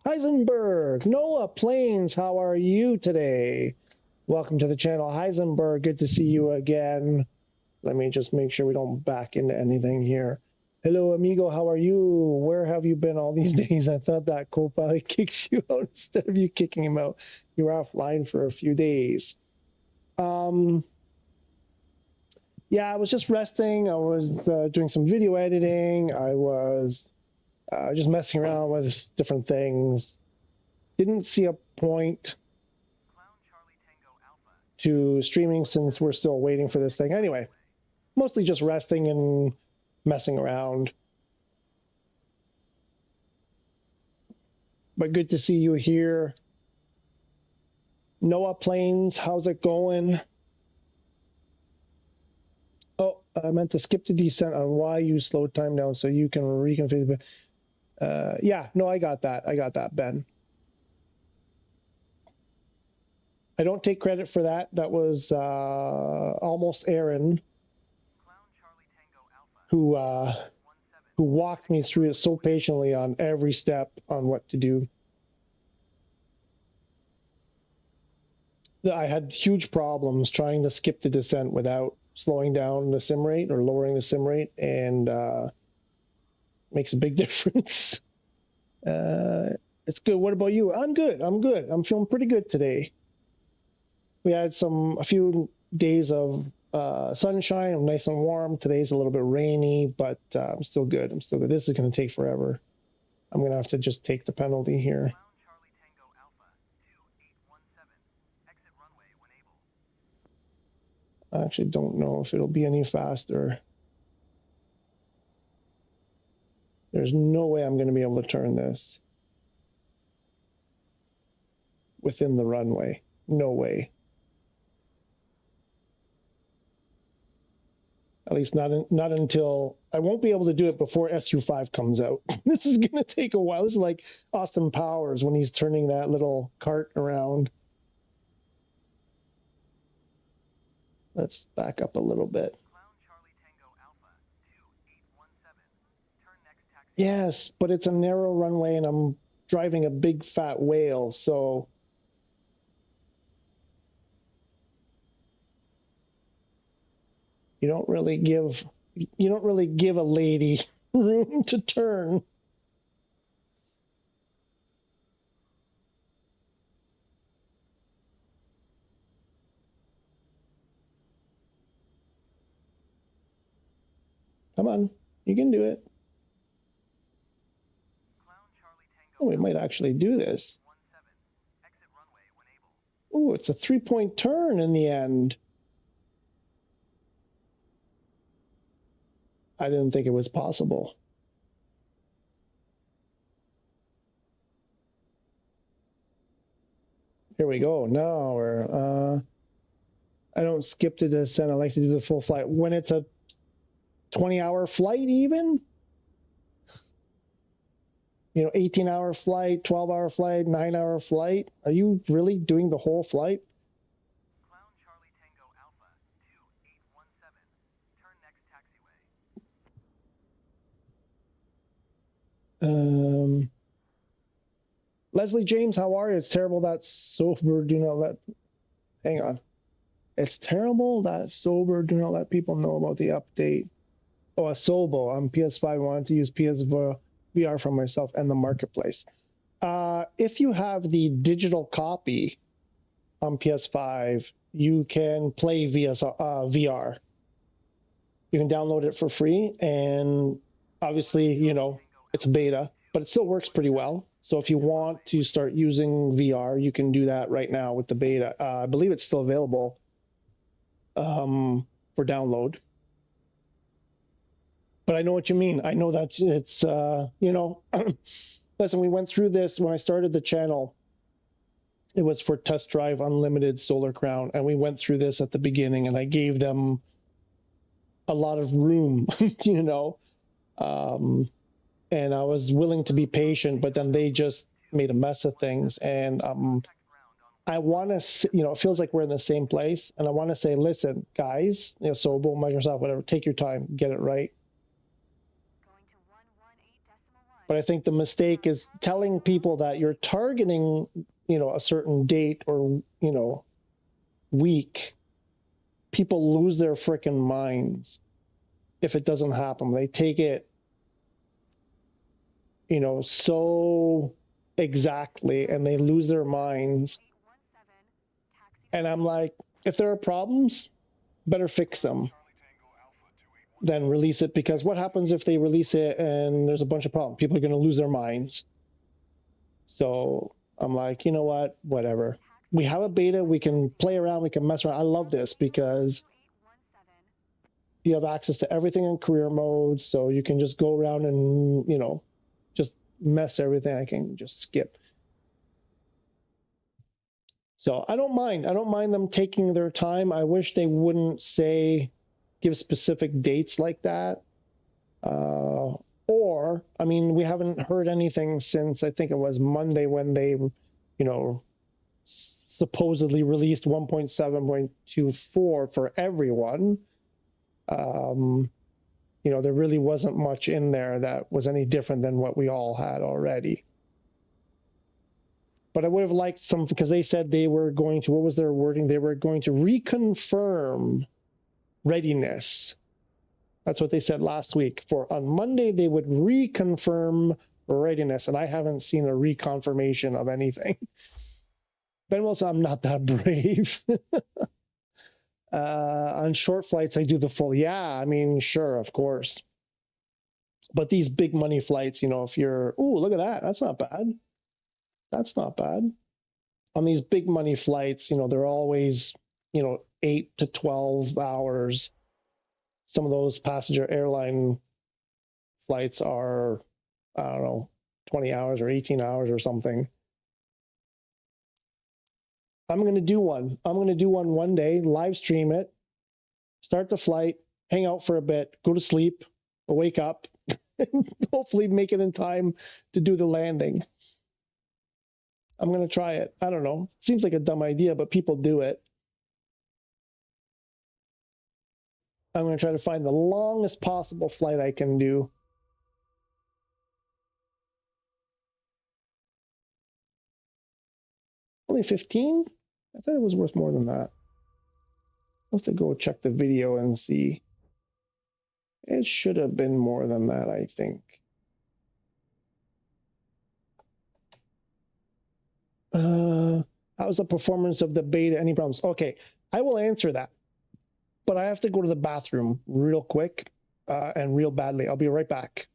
Heisenberg, Noah Plains, how are you today? Welcome to the channel, Heisenberg. Good to see you again. Let me just make sure we don't back into anything here. Hello, amigo. How are you? Where have you been all these days? I thought that co-pilot kicks you out instead of you kicking him out. You were offline for a few days. Yeah, I was just resting. I was doing some video editing. I was just messing around with different things. Didn't see a point to streaming since we're still waiting for this thing. Anyway, mostly just resting and messing around. But good to see you here. Noah Plains, how's it going? Oh, I meant to skip the descent on why you slowed time down so you can reconfigure. Yeah, no, I got that. I got that, Ben. I don't take credit for that. That was almost Aaron who walked me through it so patiently on every step on what to do. I had huge problems trying to skip the descent without slowing down the sim rate or lowering the sim rate, and makes a big difference. It's good. What about you? I'm good. I'm good. I'm feeling pretty good today. We had a few days of sunshine, nice and warm. Today's a little bit rainy, but I'm still good. I'm still good. This is going to take forever. I'm going to have to just take the penalty here. I actually don't know if it'll be any faster. There's no way I'm going to be able to turn this within the runway. No way. At least not until I won't be able to do it before SU5 comes out. This is going to take a while. This is like Austin Powers when he's turning that little cart around. Let's back up a little bit. Yes, but it's a narrow runway and I'm driving a big fat whale, so you don't really give a lady room to turn. Come on, you can do it. Oh, we might actually do this. Oh, it's a 3-point turn in the end. I didn't think it was possible. Here we go. Now we're, I don't skip the descent. I like to do the full flight. When it's a 20-hour flight even, 18-hour flight, 12-hour flight, 9-hour flight. Are you really doing the whole flight? Leslie James, how are you? It's terrible that sober do not let. Hang on. It's terrible that sober do not let people know about the update. Oh, a Sobo on PS5. I wanted to use PSVR for myself and the marketplace. If you have the digital copy on PS5, you can play via VR. You can download it for free, and obviously, it's a beta, but it still works pretty well. So if you want to start using VR, you can do that right now with the beta. I believe it's still available for download. But I know what you mean. I know that it's, listen, we went through this when I started the channel. It was for Test Drive Unlimited Solar Crown, and we went through this at the beginning, and I gave them a lot of room, and I was willing to be patient, but then they just made a mess of things. And I want to, it feels like we're in the same place, and I want to say, listen, guys, Sobo, Microsoft, whatever, take your time, get it right. But I think the mistake is telling people that you're targeting, a certain date or, week. People lose their freaking minds if it doesn't happen. They take it, so exactly, and they lose their minds. And I'm like, if there are problems, better fix them than release it, because what happens if they release it and there's a bunch of problems? People are going to lose their minds. So I'm like, you know what, whatever. we have a beta, we can play around, we can mess around. I love this because you have access to everything in career mode, so you can just go around and, you know, just mess everything. I can just skip. So I don't mind. I don't mind them taking their time. I wish they wouldn't give specific dates like that. Or, I mean, we haven't heard anything since, I think it was Monday when they, you know, supposedly released 1.7.24 for everyone. You know, there really wasn't much in there that was any different than what we all had already. But I would have liked some, because they said they were going to, what was their wording? They were going to reconfirm readiness. That's what they said last week. On Monday, they would reconfirm readiness, and I haven't seen a reconfirmation of anything. Ben Wilson, I'm not that brave. On short flights, I do the full. Yeah, I mean, sure, of course. But these big money flights, you know, if you're, ooh, look at that. That's not bad. That's not bad. On these big money flights, you know, they're always, you know, 8 to 12 hours. Some of those passenger airline flights are, I don't know, 20 hours or 18 hours or something. I'm going to do one. I'm going to do one day, live stream it, start the flight, hang out for a bit, go to sleep, wake up, and hopefully make it in time to do the landing. I'm going to try it. I don't know. Seems like a dumb idea, but people do it. I'm going to try to find the longest possible flight I can do. Only 15? I thought it was worth more than that. I'll have to go check the video and see. It should have been more than that, I think. How's the performance of the beta? Any problems? Okay, I will answer that. But I have to go to the bathroom real quick and real badly. I'll be right back.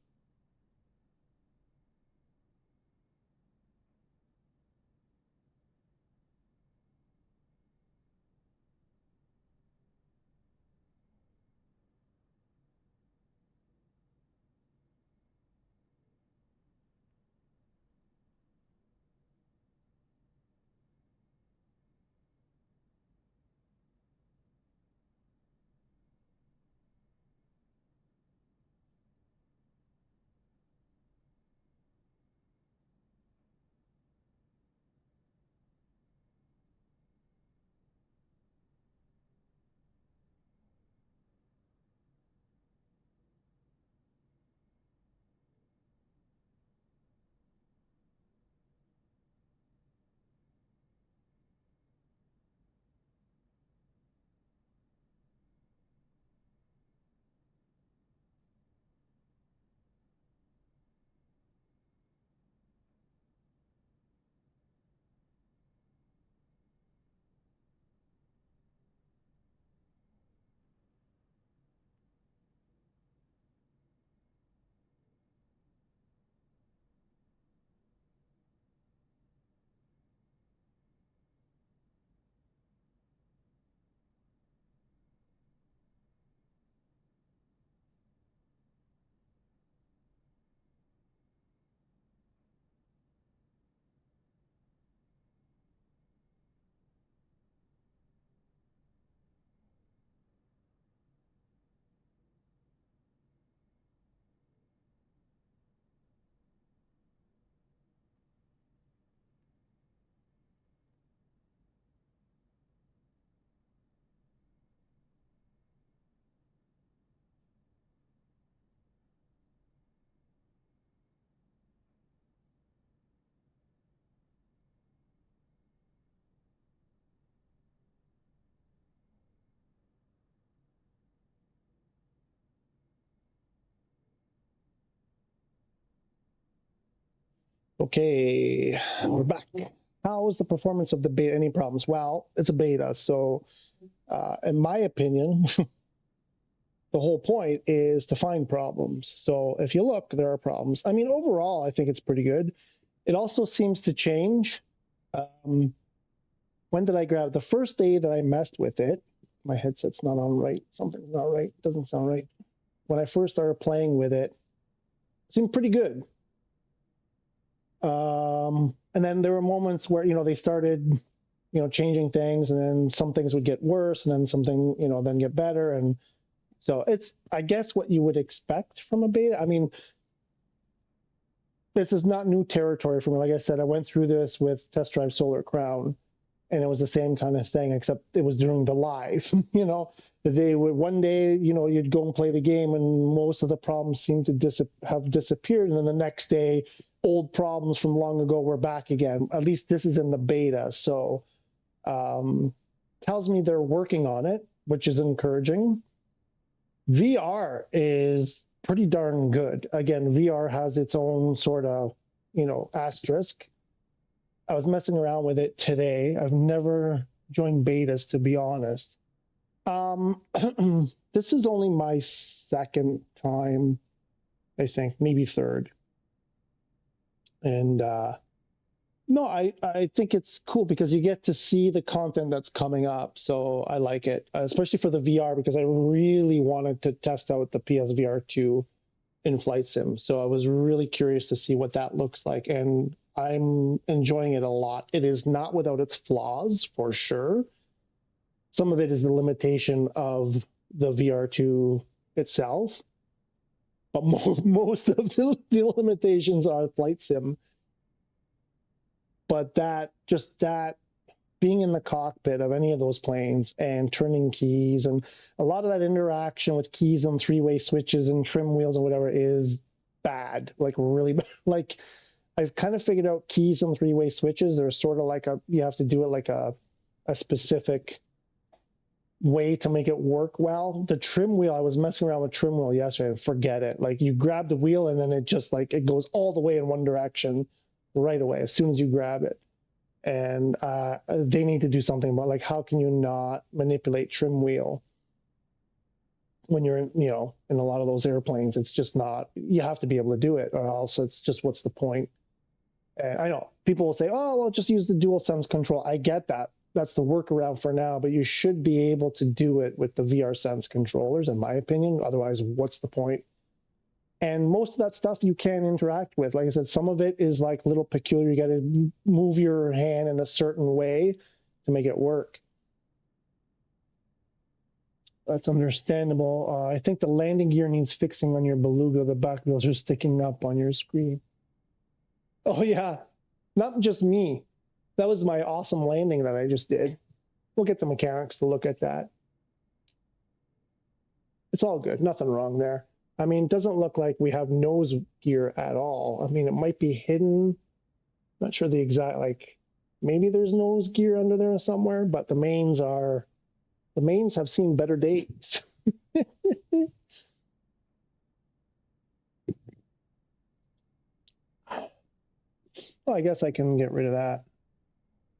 Okay, we're back. How is the performance of the beta? Any problems? Well, it's a beta, so in my opinion, the whole point is to find problems. So if you look, there are problems. I mean, overall, I think it's pretty good. It also seems to change. when did I grab it? The first day that I messed with it, my headset's not on right. Something's not right. Doesn't sound right. When I first started playing with it, it seemed pretty good. And then there were moments where, they started, changing things, and then some things would get worse, and then something, then get better. And so it's, I guess, what you would expect from a beta. I mean, this is not new territory for me. Like I said, I went through this with Test Drive Solar Crown, and it was the same kind of thing, except it was during the live. They would one day, you'd go and play the game, and most of the problems seemed to have disappeared, and then the next day, old problems from long ago were back again. At least this is in the beta, so tells me they're working on it, which is encouraging. VR is pretty darn good. Again, VR has its own sort of, asterisk. I was messing around with it today. I've never joined betas, to be honest. This is only my second time, I think, maybe third. And no, I think it's cool because you get to see the content that's coming up. So I like it, especially for the VR, because I really wanted to test out the PSVR2 in Flight Sim. So I was really curious to see what that looks like. And I'm enjoying it a lot. It is not without its flaws, for sure. Some of it is the limitation of the VR2 itself. But most of the limitations are Flight Sim. But that being in the cockpit of any of those planes and turning keys, and a lot of that interaction with keys and three-way switches and trim wheels and whatever is bad, like really bad. Like, I've kind of figured out keys and three-way switches. They're sort of like you have to do it like a specific way to make it work well. The trim wheel, I was messing around with trim wheel yesterday, and forget it. Like, you grab the wheel and then it just it goes all the way in one direction right away as soon as you grab it. And they need to do something about, like, how can you not manipulate trim wheel when you're in, in a lot of those airplanes? It's just not, you have to be able to do it, or else it's just, what's the point? And I know people will say, oh, well, just use the DualSense control. I get that. That's the workaround for now, but you should be able to do it with the VRSense controllers, in my opinion. Otherwise, what's the point? And most of that stuff you can interact with. Like I said, some of it is like little peculiar. You got to move your hand in a certain way to make it work. That's understandable. I think the landing gear needs fixing on your Beluga. The back wheels are sticking up on your screen. Oh, yeah. Not just me. That was my awesome landing that I just did. We'll get the mechanics to look at that. It's all good. Nothing wrong there. I mean, it doesn't look like we have nose gear at all. I mean, it might be hidden. Not sure the exact, like, maybe there's nose gear under there somewhere, but the mains have seen better days. Well, I guess I can get rid of that.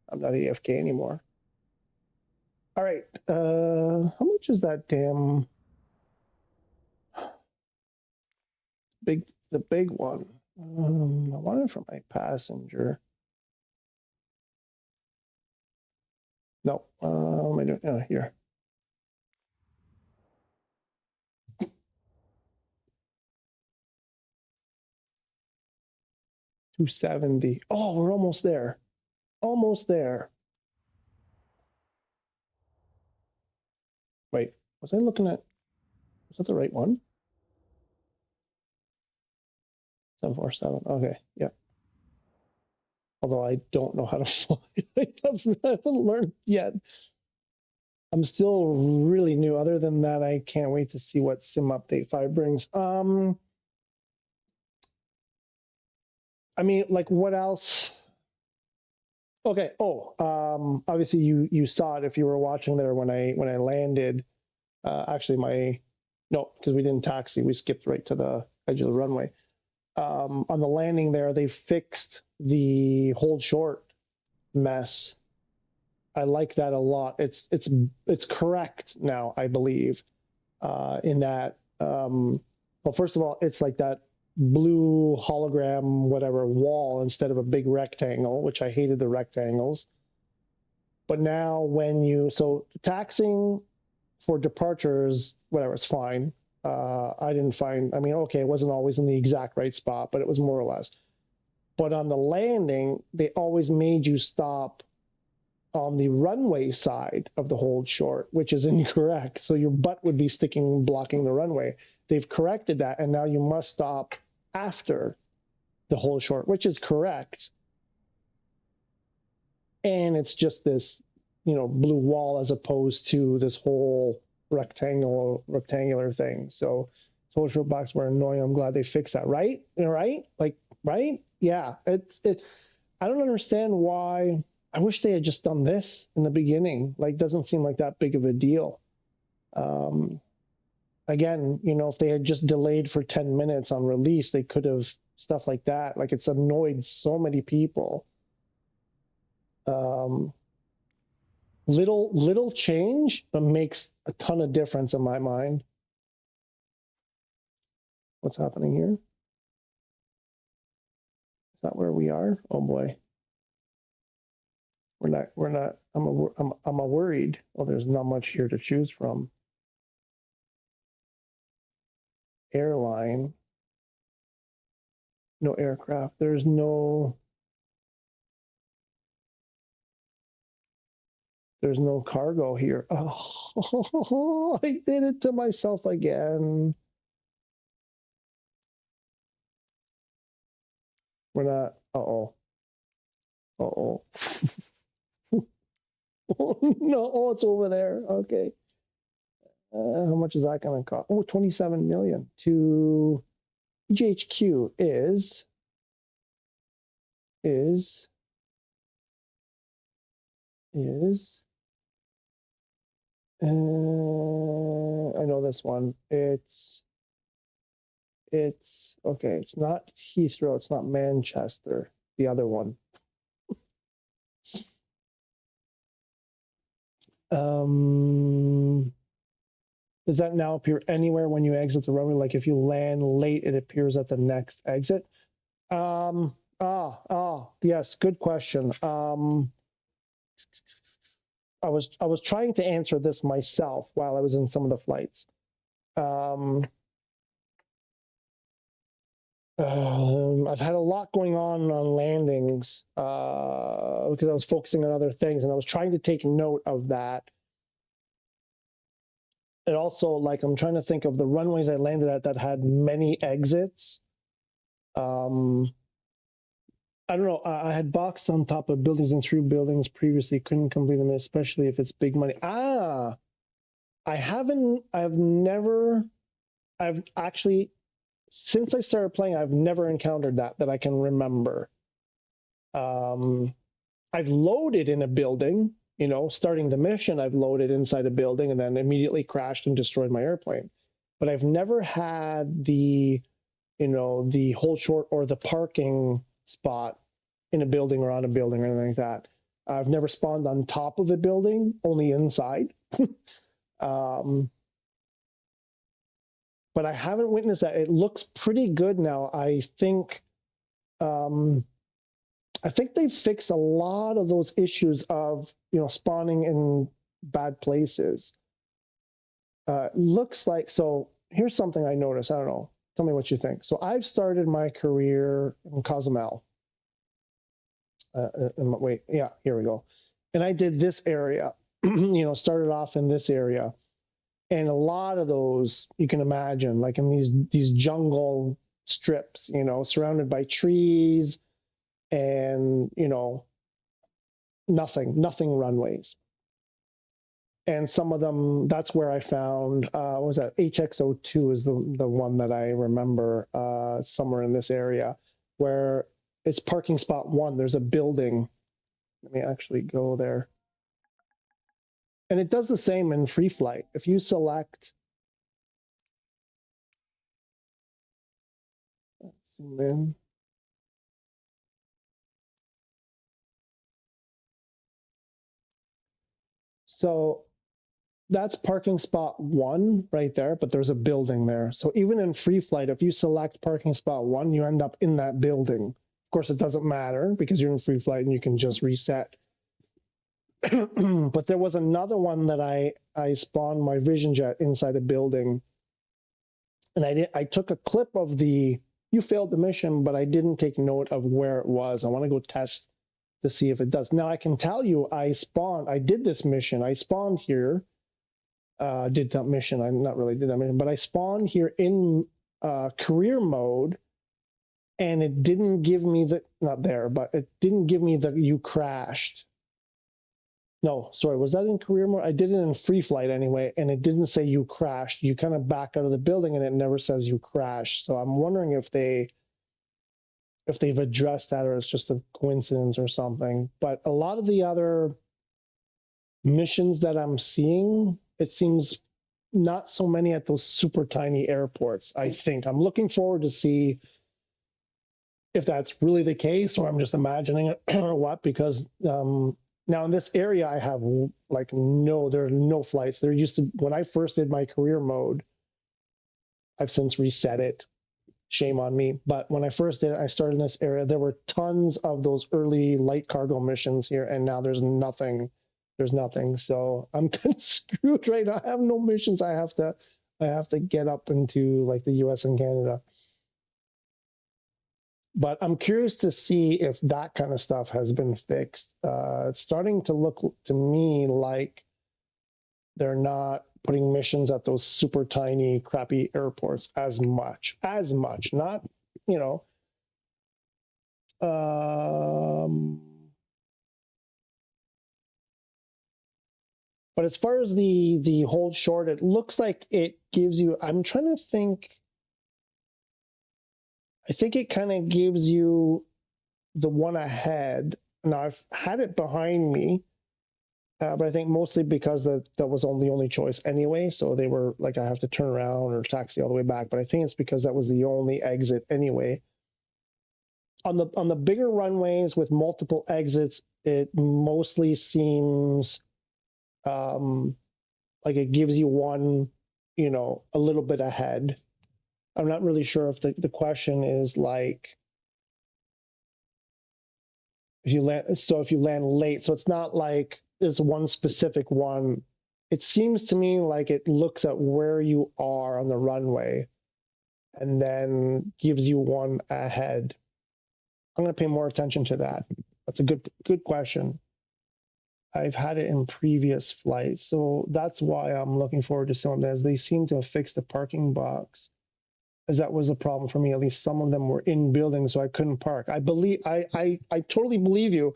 I'm not AFK anymore. All right. How much is that damn the big one? I want it for my passenger. No, what am I doing? Oh, here. $270. Oh, we're almost there. Almost there. Wait, was I looking at, was that the right one? 747. Okay, yeah. Although I don't know how to fly. I haven't learned yet. I'm still really new. Other than that, I can't wait to see what Sim Update 5 brings. I mean, like, what else? Okay. Oh, obviously you saw it if you were watching there when I landed. Actually, no, because we didn't taxi. We skipped right to the edge of the runway. On the landing there, they fixed the hold short mess. I like that a lot. It's correct now, I believe, in that, well, first of all, it's like that blue hologram, whatever, wall instead of a big rectangle, which I hated the rectangles. But now when you, so taxing for departures, whatever, it's fine. I didn't find, I mean, okay, it wasn't always in the exact right spot, but it was more or less. But on the landing, they always made you stop on the runway side of the hold short, which is incorrect. So your butt would be blocking the runway. They've corrected that, and now you must stop after the hold short, which is correct. And it's just this, blue wall as opposed to this whole rectangular thing. So hold short box were annoying. I'm glad they fixed that. Right? Right? Like, right? Yeah. It's. I don't understand why. I wish they had just done this in the beginning. Like, doesn't seem like that big of a deal. Again, if they had just delayed for 10 minutes on release, they could have stuff like that. Like, it's annoyed so many people. Little change, but makes a ton of difference in my mind. What's happening here? Is that where we are? Oh boy. We're not, I'm a worried. Well, there's not much here to choose from. Airline. No aircraft. There's no cargo here. Oh, I did it to myself again. We're not, uh-oh. Uh-oh. Oh, no, oh, it's over there. Okay. How much is that going to cost? Oh, 27 million to GHQ is I know this one. It's okay. It's not Heathrow. It's not Manchester. The other one. Does that now appear anywhere when you exit the runway? Like if you land late, it appears at the next exit. Yes, good question. I was trying to answer this myself while I was in some of the flights. I've had a lot going on landings because I was focusing on other things, and I was trying to take note of that. And also, like, I'm trying to think of the runways I landed at that had many exits. I don't know. I had boxed on top of buildings and through buildings previously. Couldn't complete them, especially if it's big money. I've actually, since I started playing, I've never encountered that I can remember. I've loaded in a building, starting the mission, I've loaded inside a building and then immediately crashed and destroyed my airplane. But I've never had the hold short or the parking spot in a building or on a building or anything like that. I've never spawned on top of a building, only inside. But I haven't witnessed that. It looks pretty good now. I think they've fixed a lot of those issues of spawning in bad places. Looks like, so here's something I noticed. I don't know. Tell me what you think. So I've started my career in Cozumel. Wait, yeah, here we go. And I did this area. Started off in this area. And a lot of those, you can imagine, like in these jungle strips, surrounded by trees and, nothing runways. And some of them, that's where I found, what was that? HX02 is the one that I remember somewhere in this area where it's parking spot 1. There's a building. Let me actually go there. And it does the same in free flight. If you select, let's zoom in. So that's parking spot 1 right there, but there's a building there. So even in free flight, if you select parking spot 1, you end up in that building. Of course, it doesn't matter because you're in free flight and you can just reset. But there was another one that I spawned my vision jet inside a building, and I took a clip of the you failed the mission, but I didn't take note of where it was. I want to go test to see if it does. Now I can tell you I did this mission. I spawned here. Did that mission. I not really did that mission, but I spawned here in career mode, and it didn't give me the not there, but it didn't give me the you crashed. No, sorry, was that in career mode? I did it in free flight anyway, and it didn't say you crashed. You kind of back out of the building, and it never says you crashed. So I'm wondering if they've addressed that, or it's just a coincidence or something. But a lot of the other missions that I'm seeing, it seems not so many at those super tiny airports. I think I'm looking forward to see if that's really the case, or I'm just imagining it, or what. Because now in this area, I have like there are no flights. There used to, when I first did my career mode, I've since reset it. Shame on me. But when I first did it, I started in this area. There were tons of those early light cargo missions here, and now there's nothing. There's nothing. So I'm kind of screwed right now. I have no missions. I have to get up into like the US and Canada. But I'm curious to see if that kind of stuff has been fixed. It's starting to look to me like they're not putting missions at those super tiny, crappy airports as much. Not, you know. But as far as the hold short, it looks like it gives you. I'm trying to think. I think it kind of gives you the one ahead. Now I've had it behind me, but I think mostly because that was the only choice anyway. So they were like, I have to turn around or taxi all the way back. But I think it's because that was the only exit anyway. On the bigger runways with multiple exits, it mostly seems like it gives you one, a little bit ahead. I'm not really sure if the question is like, if you land late, so it's not like there's one specific one. It seems to me like it looks at where you are on the runway and then gives you one ahead. I'm going to pay more attention to that. That's a good question. I've had it in previous flights, so that's why I'm looking forward to some of this. They seem to have fixed the parking box, as that was a problem for me. At least some of them were in buildings, so I couldn't park. I totally believe you.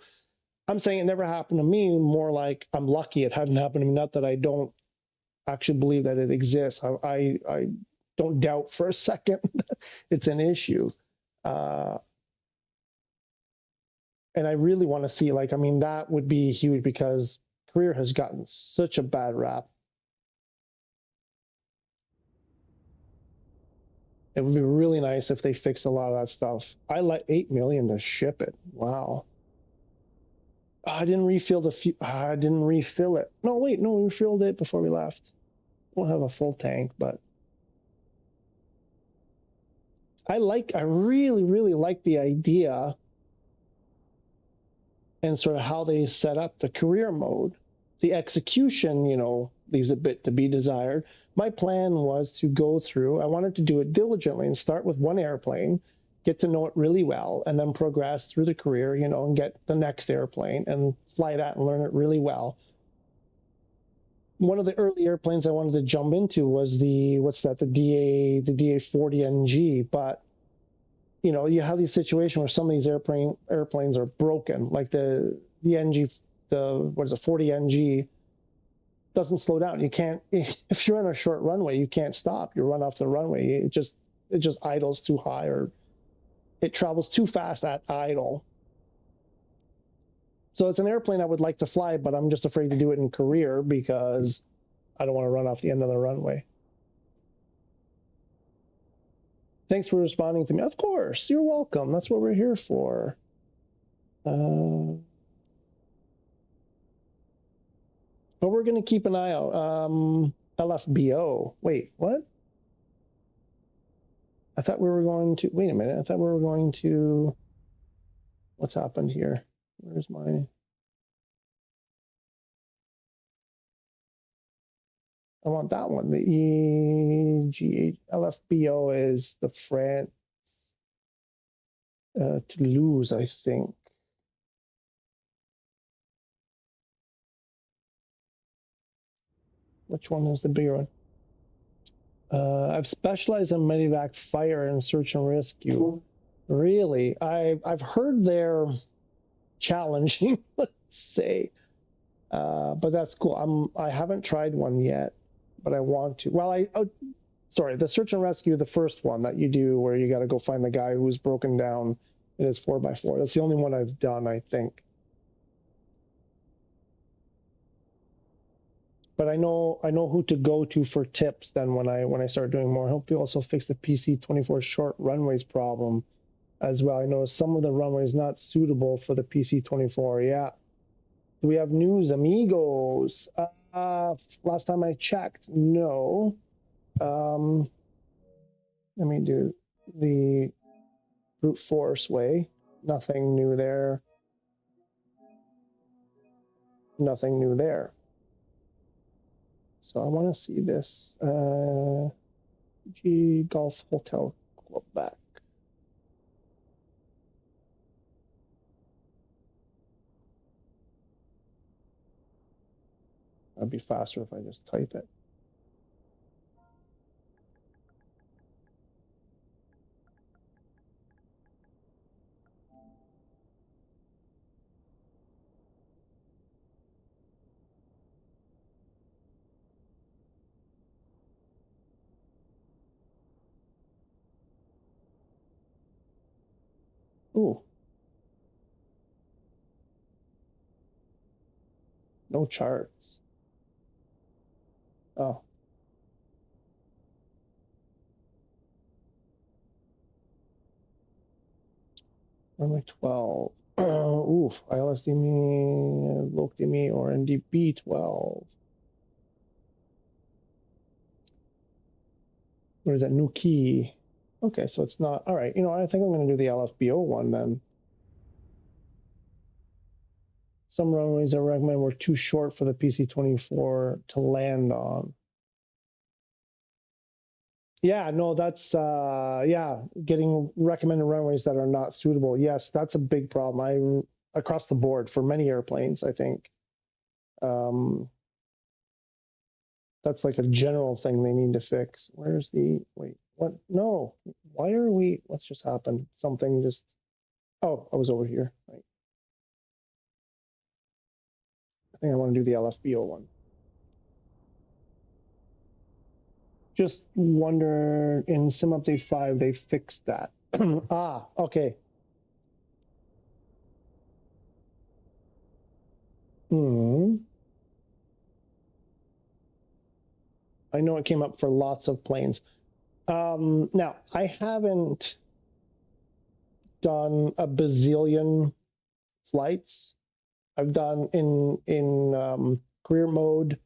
I'm saying it never happened to me. More like I'm lucky it hadn't happened to me. Not that I don't actually believe that it exists. I don't doubt for a second it's an issue. And I really want to see, that would be huge because Korea has gotten such a bad rap. It would be really nice if they fixed a lot of that stuff. I let $8 million to ship it. Wow. I didn't refill I didn't refill it. No, wait, no, we refilled it before we left. Won't have a full tank, but I really, really like the idea and sort of how they set up the career mode. The execution, leaves a bit to be desired. My plan was to go through, I wanted to do it diligently and start with one airplane, get to know it really well, and then progress through the career, and get the next airplane and fly that and learn it really well. One of the early airplanes I wanted to jump into was the DA40NG, but you have these situations where some of these airplanes are broken, like the NG, 40NG doesn't slow down. You can't, if you're on a short runway, you can't stop. You run off the runway. It just idles too high, or it travels too fast at idle. So it's an airplane I would like to fly, but I'm just afraid to do it in career because I don't want to run off the end of the runway. Thanks for responding to me. Of course, you're welcome. That's what we're here for. But we're going to keep an eye out. LFBO. Wait, what? I thought we were going to, wait a minute. I thought we were going to, what's happened here? Where's my, I want that one. The EGH LFBO is the France Toulouse, I think. Which one is the bigger one? I've specialized in medevac fire and search and rescue. Really, I've heard they're challenging, let's say, but that's cool. I haven't tried one yet, but I want to. Well, sorry, the search and rescue, the first one that you do where you got to go find the guy who's broken down in his 4x4. That's the only one I've done, I think. But I know who to go to for tips then when I start doing more. I hope they also fix the PC24 short runways problem as well. I know some of the runways not suitable for the PC24. Yeah. Do we have news, amigos? Last time I checked, no. Let me do the brute force way. Nothing new there. Nothing new there. So I want to see this. G Golf Hotel Quebec. That'd be faster if I just type it. Ooh. No charts. Oh. Runway 12. Oof. ILSDME, LOCDME, or NDB 12. What is that? New key. Okay, so it's not. All right. You know, I think I'm going to do the LFBO one then. Some runways I recommend were too short for the PC24 to land on. Yeah, no, that's yeah, getting recommended runways that are not suitable. Yes, that's a big problem. Across the board for many airplanes, I think. That's like a general thing they need to fix. Where's the wait? What? No. Why are we? What's just happened? Something just. Oh, I was over here. Right. I think I want to do the LFBO one. Just wonder in Sim Update 5 they fixed that. Ah, okay. I know it came up for lots of planes. Now, I haven't done a bazillion flights. I've done in career mode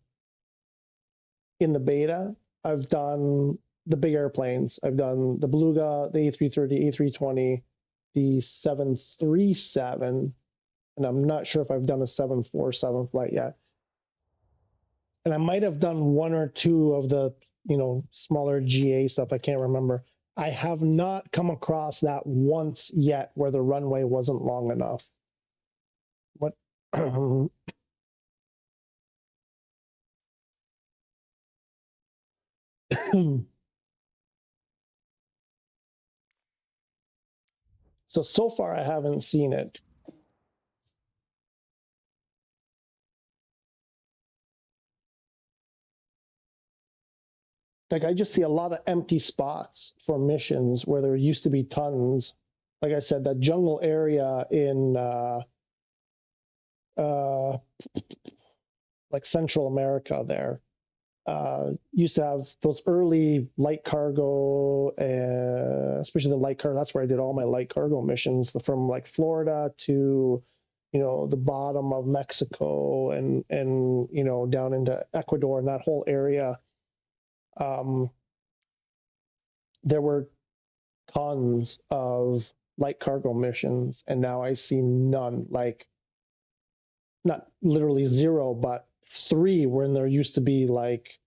in the beta. I've done the big airplanes. I've done the Beluga, the A330, A320, the 737, and I'm not sure if I've done a 747 flight yet. And I might have done one or two of the, you know, smaller GA stuff. I can't remember. I have not come across that once yet where the runway wasn't long enough. What? So far I haven't seen it. Like I just see a lot of empty spots for missions where there used to be tons. Like I said, that jungle area in like Central America there used to have those early light cargo, especially the light cargo. That's where I did all my light cargo missions from like Florida to, you know, the bottom of Mexico and you know, down into Ecuador and that whole area. There were tons of light cargo missions, and now I see none. Like, not literally zero, but 3 when there used to be like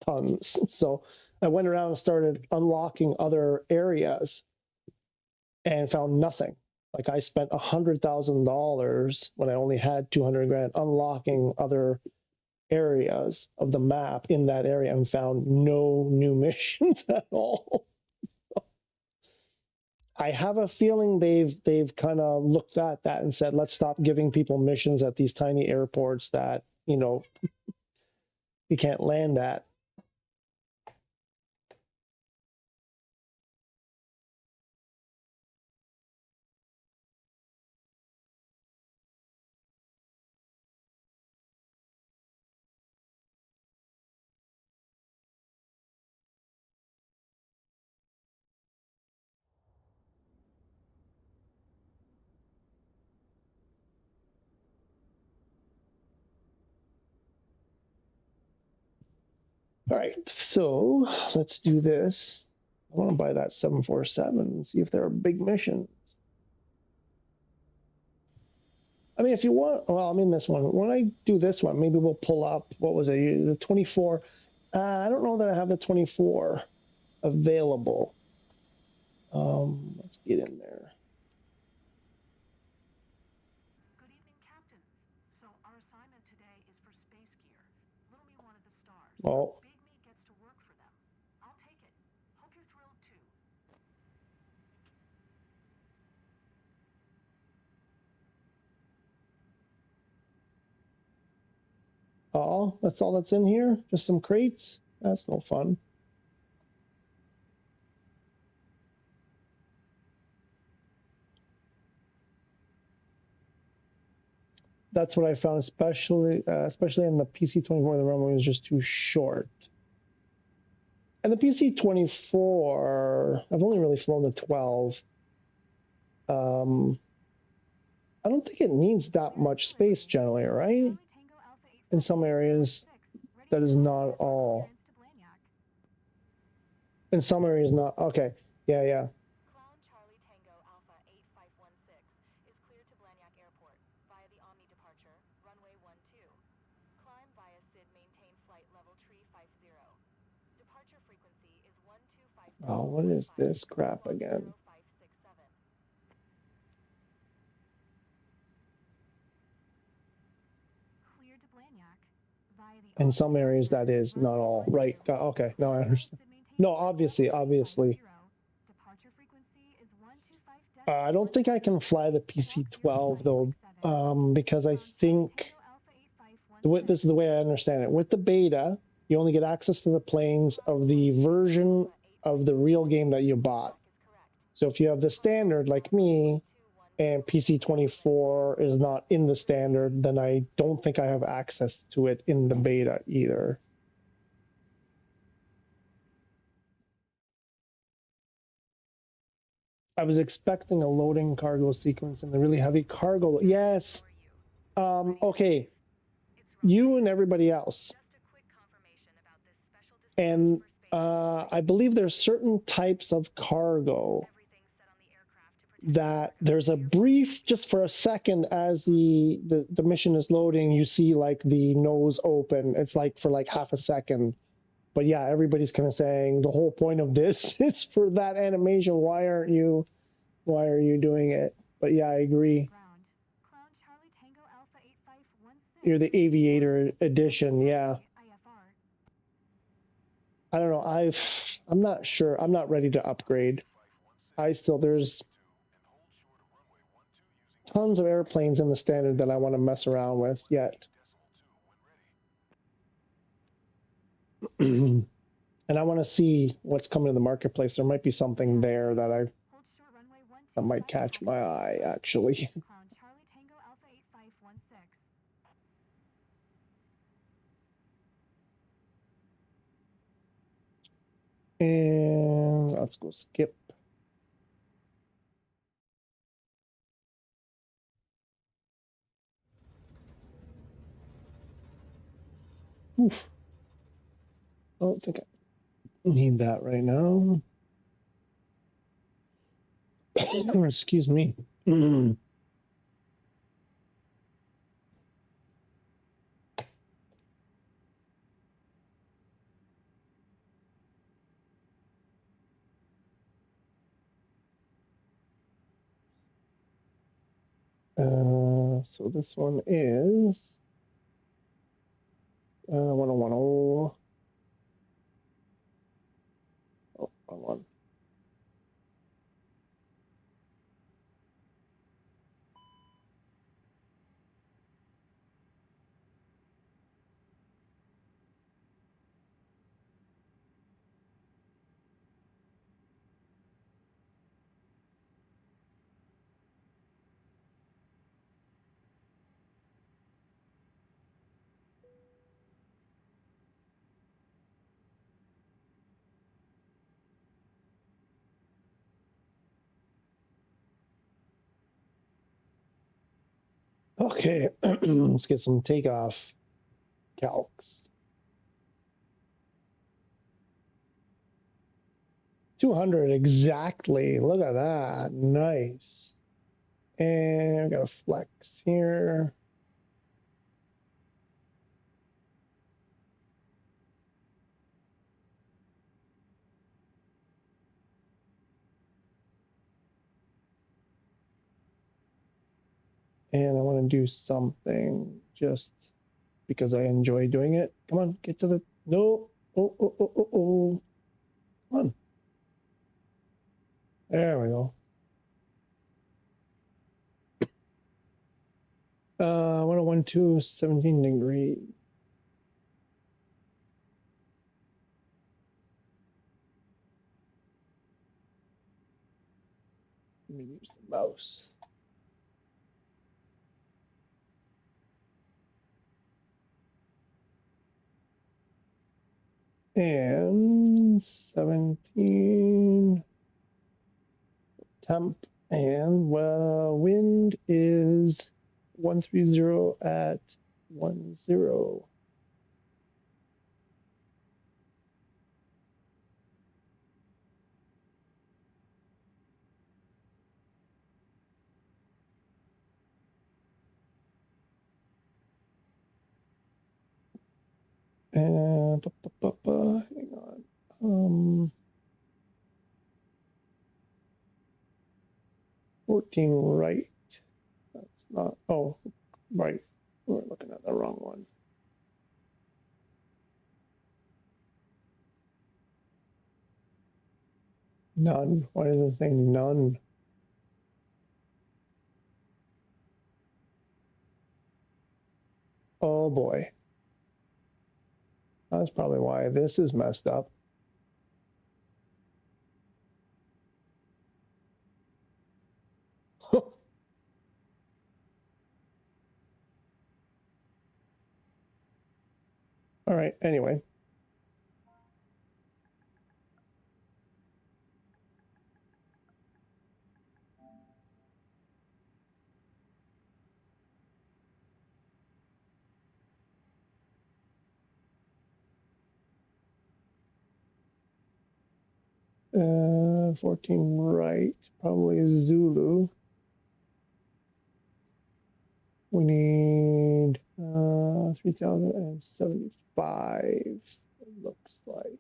tons. So I went around and started unlocking other areas and found nothing. Like I spent $100,000 when I only had 200 grand unlocking other areas of the map in that area and found no new missions at all. I have a feeling they've kind of looked at that and said, let's stop giving people missions at these tiny airports that, you know, you can't land at. All right, so let's do this. I want to buy that 747 and see if there are big missions. I mean, if you want, well, I'm in this one. When I do this one, maybe we'll pull up, what was it, the 24. I don't know that I have the 24 available. Let's get in there. Good evening, Captain. So our assignment today is for space gear. Little me wanted the stars. Well, Big me gets to work for them. I'll take it. Hope you're thrilled too. oh, that's all that's in here? Just some crates? That's no fun. That's what I found, especially in the PC24. The runway was just too short. And the PC24, I've only really flown the 12. I don't think it needs that much space generally, right? In some areas, that is not all. In some areas, not. Okay, yeah. Clown Charlie Tango Alpha 8516 is cleared to Blagnac Airport via the Omni departure, runway 12. Climb via SID maintain flight level tree 50. Departure frequency is 1250. Oh, what is this crap again? Cleared to Blagnac via the In some areas, that is not all. Right, okay, now I understand. No, obviously. Departure frequency is 125. I don't think I can fly the PC-12 though, because I think this is the way I understand it. With the beta, you only get access to the planes of the version of the real game that you bought. So if you have the standard like me and PC-24 is not in the standard, then I don't think I have access to it in the beta either. I was expecting a loading cargo sequence in the really heavy cargo. Yes. Okay. You and everybody else. And I believe there's certain types of cargo that there's a brief, just for a second, as the mission is loading, you see like the nose open. It's like for like half a second. But yeah, everybody's kind of saying the whole point of this is for that animation. Why are you doing it? But yeah, I agree. You're the aviator edition, yeah. I don't know. I'm not sure. I'm not ready to upgrade. There's tons of airplanes in the standard that I want to mess around with yet. And I want to see what's coming to the marketplace. There might be something there that might catch my eye, actually. And let's go skip. Oof. I don't think I need that right now. Excuse me. So this one is 1010. Oh, wrong one. Okay, let's get some takeoff calcs. 200 exactly. Look at that. Nice. And we got a flex here. And I want to do something just because I enjoy doing it. Come on, get to the, no. Oh. Come on. There we go. 1012, 17 degrees. Let me use the mouse. And 17 temp, and wind is 130 at 10. And hang on. 14 right. That's not, oh, right. We're looking at the wrong one. None. Why does it say none? Oh boy. That's probably why this is messed up. All right, anyway. Uh, 14 right, probably Zulu. We need 3075, it looks like.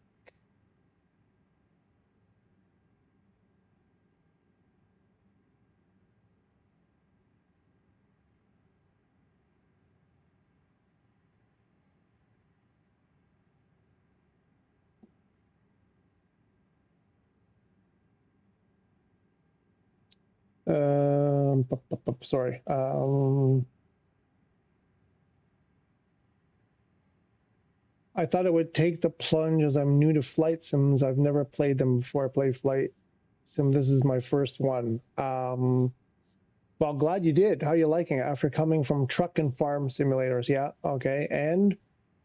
Sorry. I thought it would take the plunge as I'm new to flight sims. I've never played them before I played flight sim. This is my first one. Well, glad you did. How are you liking it after coming from truck and farm simulators? Yeah, okay. And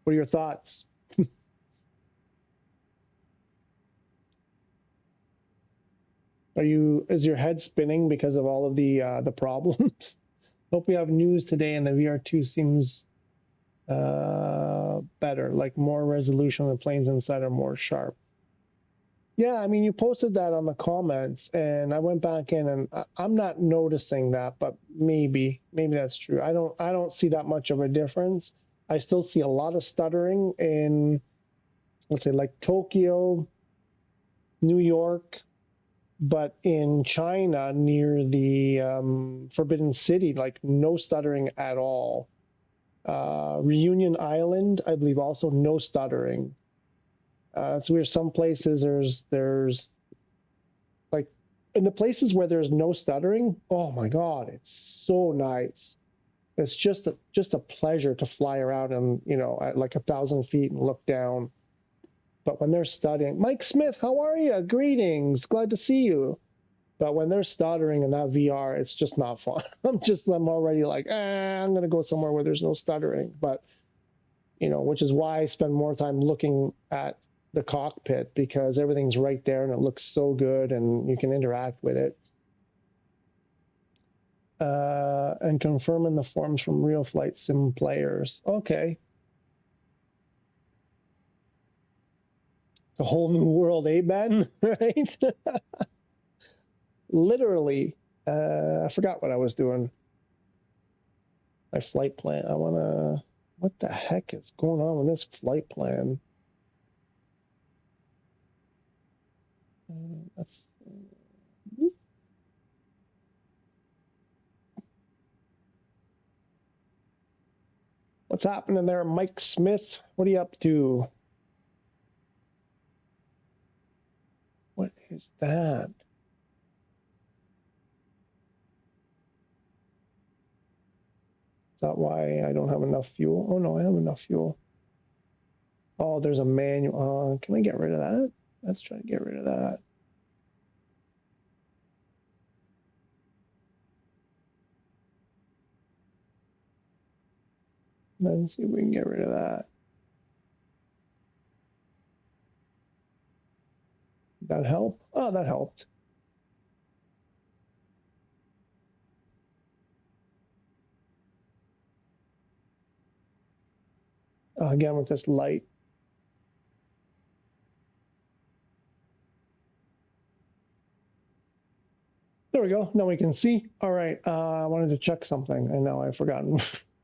what are your thoughts? Is your head spinning because of all of the problems? Hope we have news today, and the VR2 seems better, like more resolution. The planes inside are more sharp. Yeah, I mean, you posted that on the comments, and I went back in, and I'm not noticing that, but maybe that's true. I don't see that much of a difference. I still see a lot of stuttering in, let's say, like Tokyo, New York, But in China, near the Forbidden City, like no stuttering at all. Reunion Island, I believe, also no stuttering. It's weird. Some places there's like in the places where there's no stuttering. Oh my God, it's so nice. It's just a pleasure to fly around and at like 1,000 feet and look down. But when they're stuttering, Mike Smith, how are you? Greetings, glad to see you. But when they're stuttering in that VR, it's just not fun. I'm already like, I'm gonna go somewhere where there's no stuttering. But which is why I spend more time looking at the cockpit, because everything's right there and it looks so good and you can interact with it. And confirming the forms from real flight sim players. Okay. It's a whole new world, eh, Ben? Right? Literally. I forgot what I was doing. My flight plan. What the heck is going on with this flight plan? That's what's happening there, Mike Smith? What are you up to? What is that? Is that why I don't have enough fuel? Oh no, I have enough fuel. Oh, there's a manual. Can I get rid of that? Let's try to get rid of that. Let's see if we can get rid of that. That help? Oh, that helped. Again with this light. There we go. Now we can see. All right. I wanted to check something, and now I've forgotten.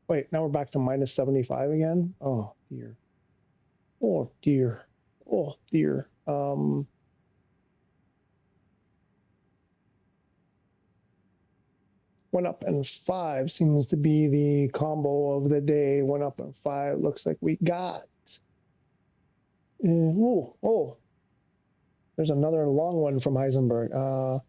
Wait, now we're back to minus 75 again. Oh dear. Oh dear. Oh dear. One up and 5 seems to be the combo of the day. 1 up and 5 looks like we got. Oh, there's another long one from Heisenberg.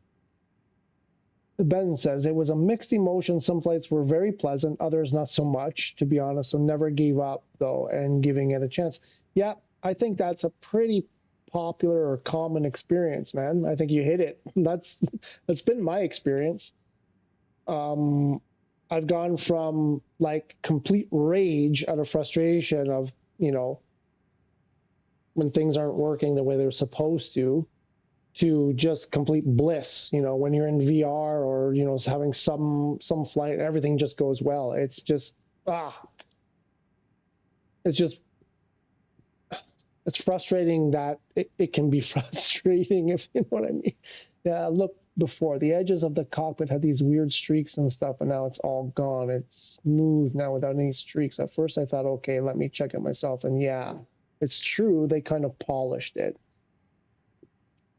Ben says it was a mixed emotion. Some flights were very pleasant, others not so much, to be honest. So never gave up though, and giving it a chance. Yeah, I think that's a pretty popular or common experience, man. I think you hit it. That's been my experience. I've gone from like complete rage out of frustration of when things aren't working the way they're supposed to just complete bliss, when you're in VR or, having some flight, everything just goes well. It's just, it's frustrating that it can be frustrating, if you know what I mean. Yeah, look, before the edges of the cockpit had these weird streaks and stuff, and now it's all gone. It's smooth now without any streaks. At first I thought, okay, let me check it myself. And yeah, it's true. They kind of polished it.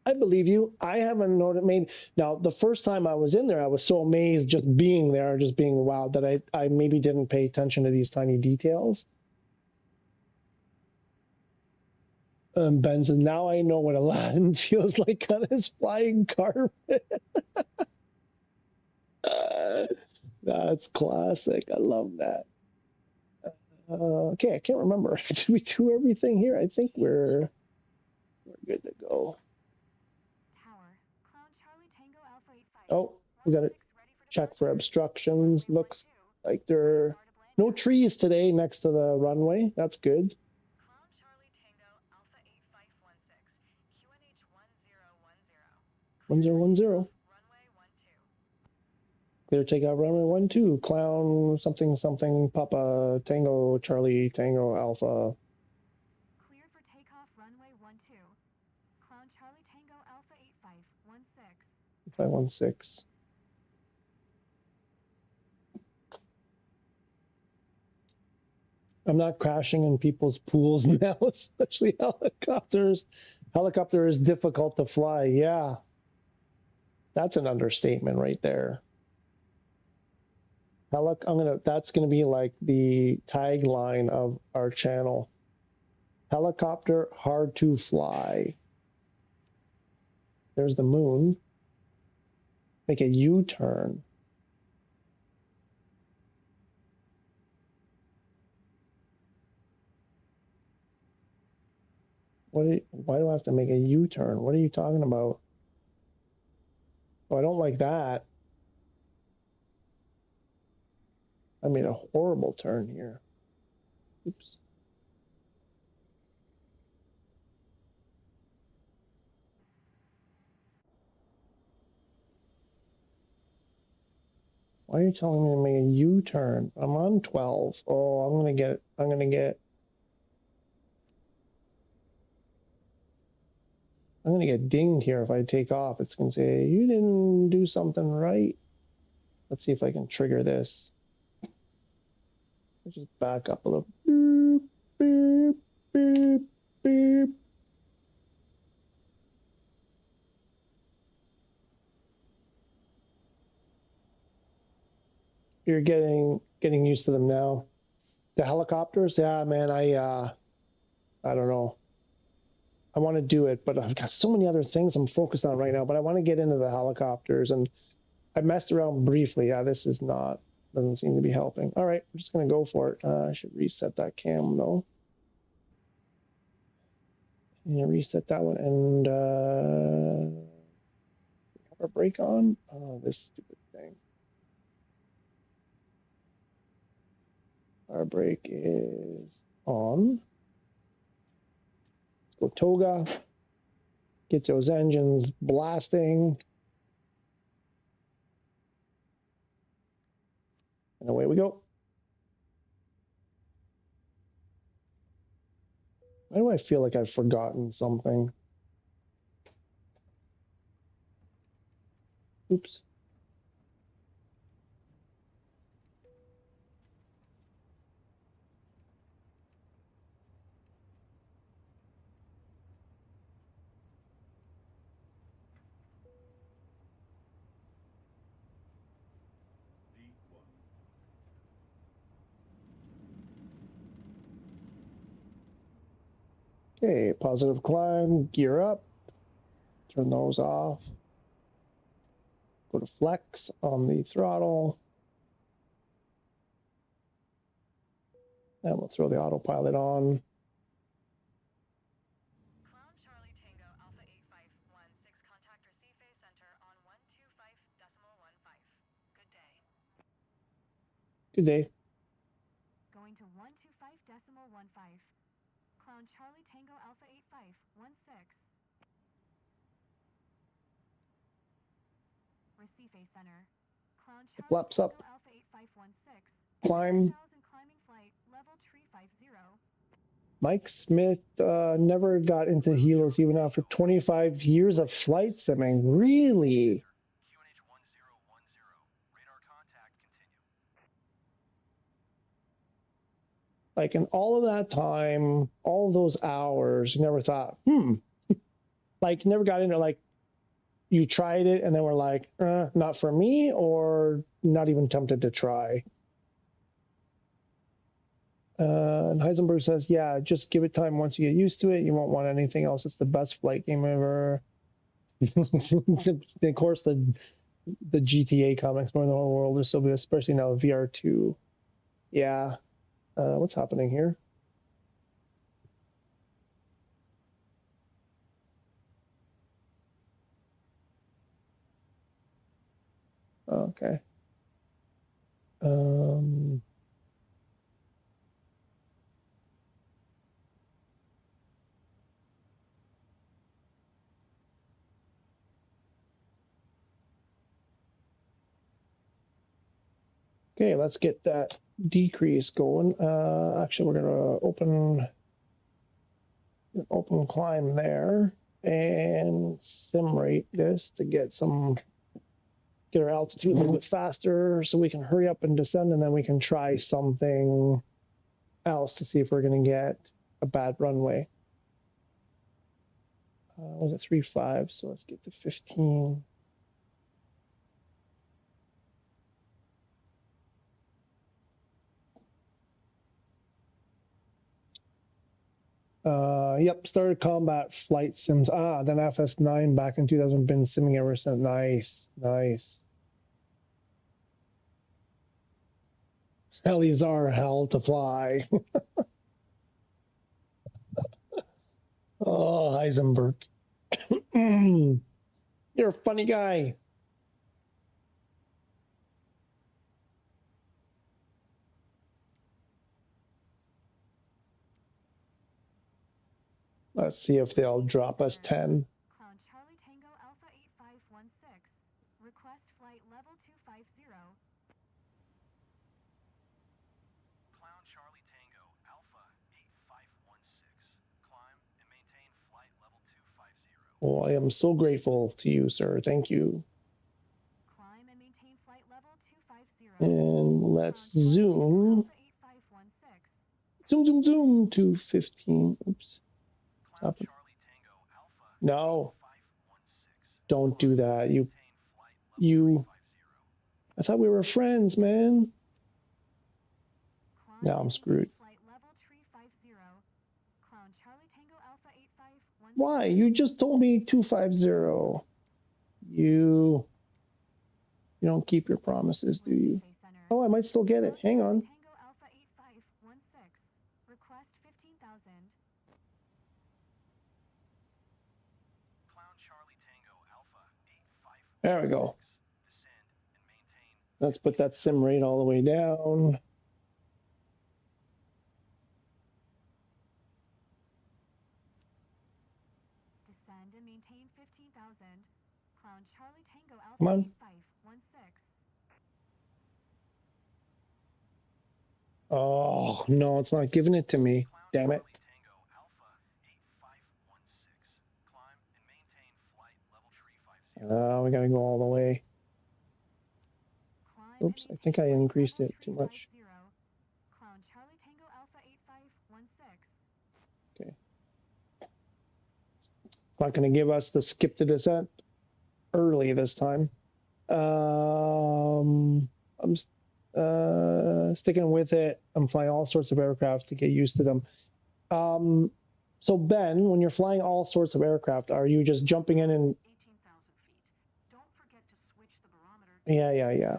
I believe you. I haven't noticed. Now, the first time I was in there, I was so amazed just being there, just being wowed, that I maybe didn't pay attention to these tiny details. Ben says, now I know what Aladdin feels like on his flying carpet. That's classic. I love that. Okay, I can't remember. Did we do everything here? I think we're good to go. Oh, we got to check for obstructions. Looks like there are no trees today next to the runway. That's good. 1010. Clear takeoff runway 12. Clown something something Papa Tango Charlie Tango Alpha. Clear for takeoff runway 12. Clown Charlie Tango Alpha 8516. 516. I'm not crashing in people's pools now, especially helicopters. Helicopter is difficult to fly. Yeah. That's an understatement right there. That's gonna be like the tagline of our channel. Helicopter hard to fly. There's the moon. Make a U-turn. Why do I have to make a U-turn? What are you talking about? Oh, I don't like that. I made a horrible turn here. Oops. Why are you telling me to make a U-turn? I'm on 12. Oh, I'm gonna get dinged here if I take off. It's gonna say you didn't do something right. Let's see if I can trigger this. Let's just back up a little. Boop, boop, boop, boop. You're getting used to them now. The helicopters, yeah, man. I don't know. I want to do it, but I've got so many other things I'm focused on right now. But I want to get into the helicopters, and I messed around briefly. Yeah, this is not, doesn't seem to be helping. All right, I'm just gonna go for it. I should reset that cam though. Yeah, reset that one, and have our brake on. Oh, this stupid thing. Our brake is on. Let's go Toga. Get those engines blasting. And away we go. Why do I feel like I've forgotten something? Oops. Okay, positive climb, gear up, turn those off. Go to flex on the throttle. And we'll throw the autopilot on. Clown Charlie Tango Alpha 8516, contact Recife Center on 125.15. Good day. Good day. Going to 125.15. Clown Charlie Tango Alpha 8516. Recife Center. Clown Charlie Flaps Tango up. Alpha 8516. Climb. 10,000 climbing flight, level 350. Mike Smith never got into helos even after 25 years of flight simming. Really? QNH 1010. Radar contact continue. Like in all of that time, all of those hours, you never thought, like never got into like, you tried it and then were like, not for me, or not even tempted to try. And Heisenberg says, yeah, just give it time. Once you get used to it, you won't want anything else. It's the best flight game ever. Of course, the GTA comics more than the whole world is so good, especially now VR2. Yeah. What's happening here? Okay. Okay, let's get that decrease going. Actually, we're gonna open climb there and sim rate this to get our altitude a little bit faster so we can hurry up and descend, and then we can try something else to see if we're going to get a bad runway. Was it 3.5? So let's get to 15. Yep, started combat flight sims. Then FS9 back in 2000, been simming ever since. Nice, nice. Helis are hell to fly. Oh, Heisenberg. You're a funny guy. Let's see if they'll drop us 10. Clown Charlie Tango Alpha 8516. Request flight level 250. Clown Charlie Tango Alpha 8516. Climb and maintain flight level 250. Well, I am so grateful to you, sir. Thank you. Climb and maintain flight level 250. And let's zoom. Alpha 8516. Zoom, zoom, zoom to 15. Oops. Clown Charlie Tango Alpha No. 8516. Don't do that. Maintain flight level You. 350. I thought we were friends, man. Climb Now I'm and screwed. maintain flight level 350. Clown Charlie Tango Alpha 8516. Why? You just told me 250. You don't keep your promises, do you? Oh, I might still get it. Hang on. Tango Alpha 8516. Request 15,000. Clown Charlie Tango Alpha 8516. There we go. Descend and maintain. Let's put that sim rate all the way down. Descend and maintain 15,000. Clown Charlie Tango Come Alpha on. 8516. Oh, no, it's not giving it to me. Damn it. Charlie Tango Alpha 8516. Climb and maintain flight level 350. We gotta go all the way. Climb Oops, and I think I maintain increased flight it too level much. 350. Clown Charlie Tango Alpha 8516. Okay. It's not gonna give us the skip to descent early this time. I'm sticking with it. I'm flying all sorts of aircraft to get used to them. So Ben, when you're flying all sorts of aircraft, are you just jumping in and 18,000 feet. Don't forget to switch the barometer. yeah.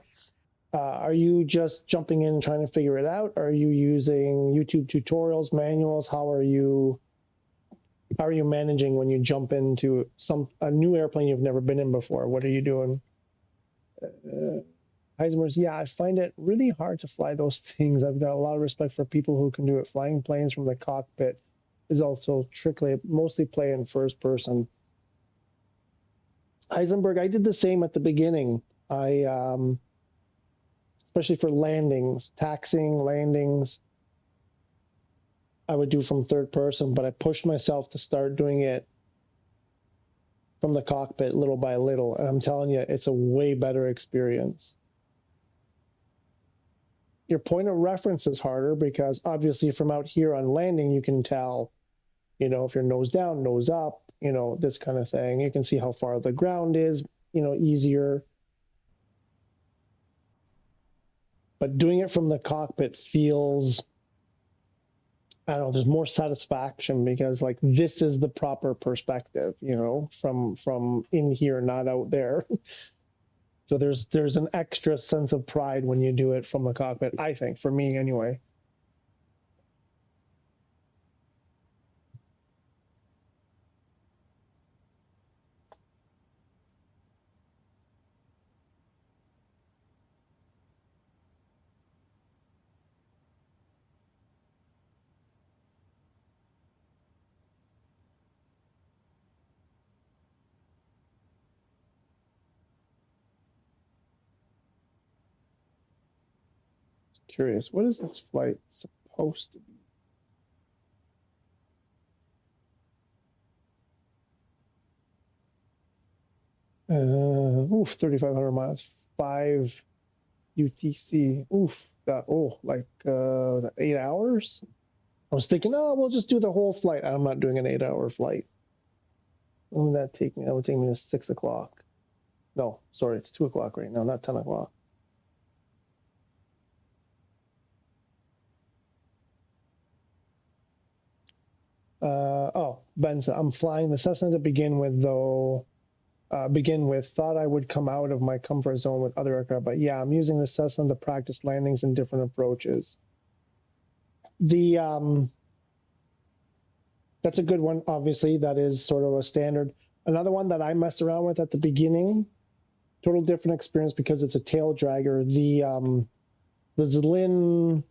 Are you just jumping in and trying to figure it out? Are you using YouTube tutorials, manuals? How are you managing when you jump into a new airplane you've never been in before? What are you doing? Heisenberg's, yeah, I find it really hard to fly those things. I've got a lot of respect for people who can do it. Flying planes from the cockpit is also tricky, mostly play in first person. Heisenberg, I did the same at the beginning. Especially for landings, taxiing, landings, I would do from third person, but I pushed myself to start doing it from the cockpit little by little. And I'm telling you, it's a way better experience. Your point of reference is harder because obviously from out here on landing, you can tell, if you're nose down, nose up, this kind of thing. You can see how far the ground is, easier. But doing it from the cockpit feels, I don't know, there's more satisfaction because like this is the proper perspective, from in here, not out there. So there's an extra sense of pride when you do it from the cockpit, I think, for me anyway. Curious, what is this flight supposed to be? 3,500 miles, 5 UTC. Like 8 hours? I was thinking, we'll just do the whole flight. I'm not doing an 8-hour flight. When would that take me? That would take me to 6 o'clock. No, sorry, it's 2 o'clock right now, not 10 o'clock. Oh, Ben said, I'm flying the Cessna to begin with, though. Thought I would come out of my comfort zone with other aircraft, but yeah, I'm using the Cessna to practice landings and different approaches. That's a good one. Obviously, that is sort of a standard. Another one that I messed around with at the beginning, total different experience because it's a tail dragger. The Zlin,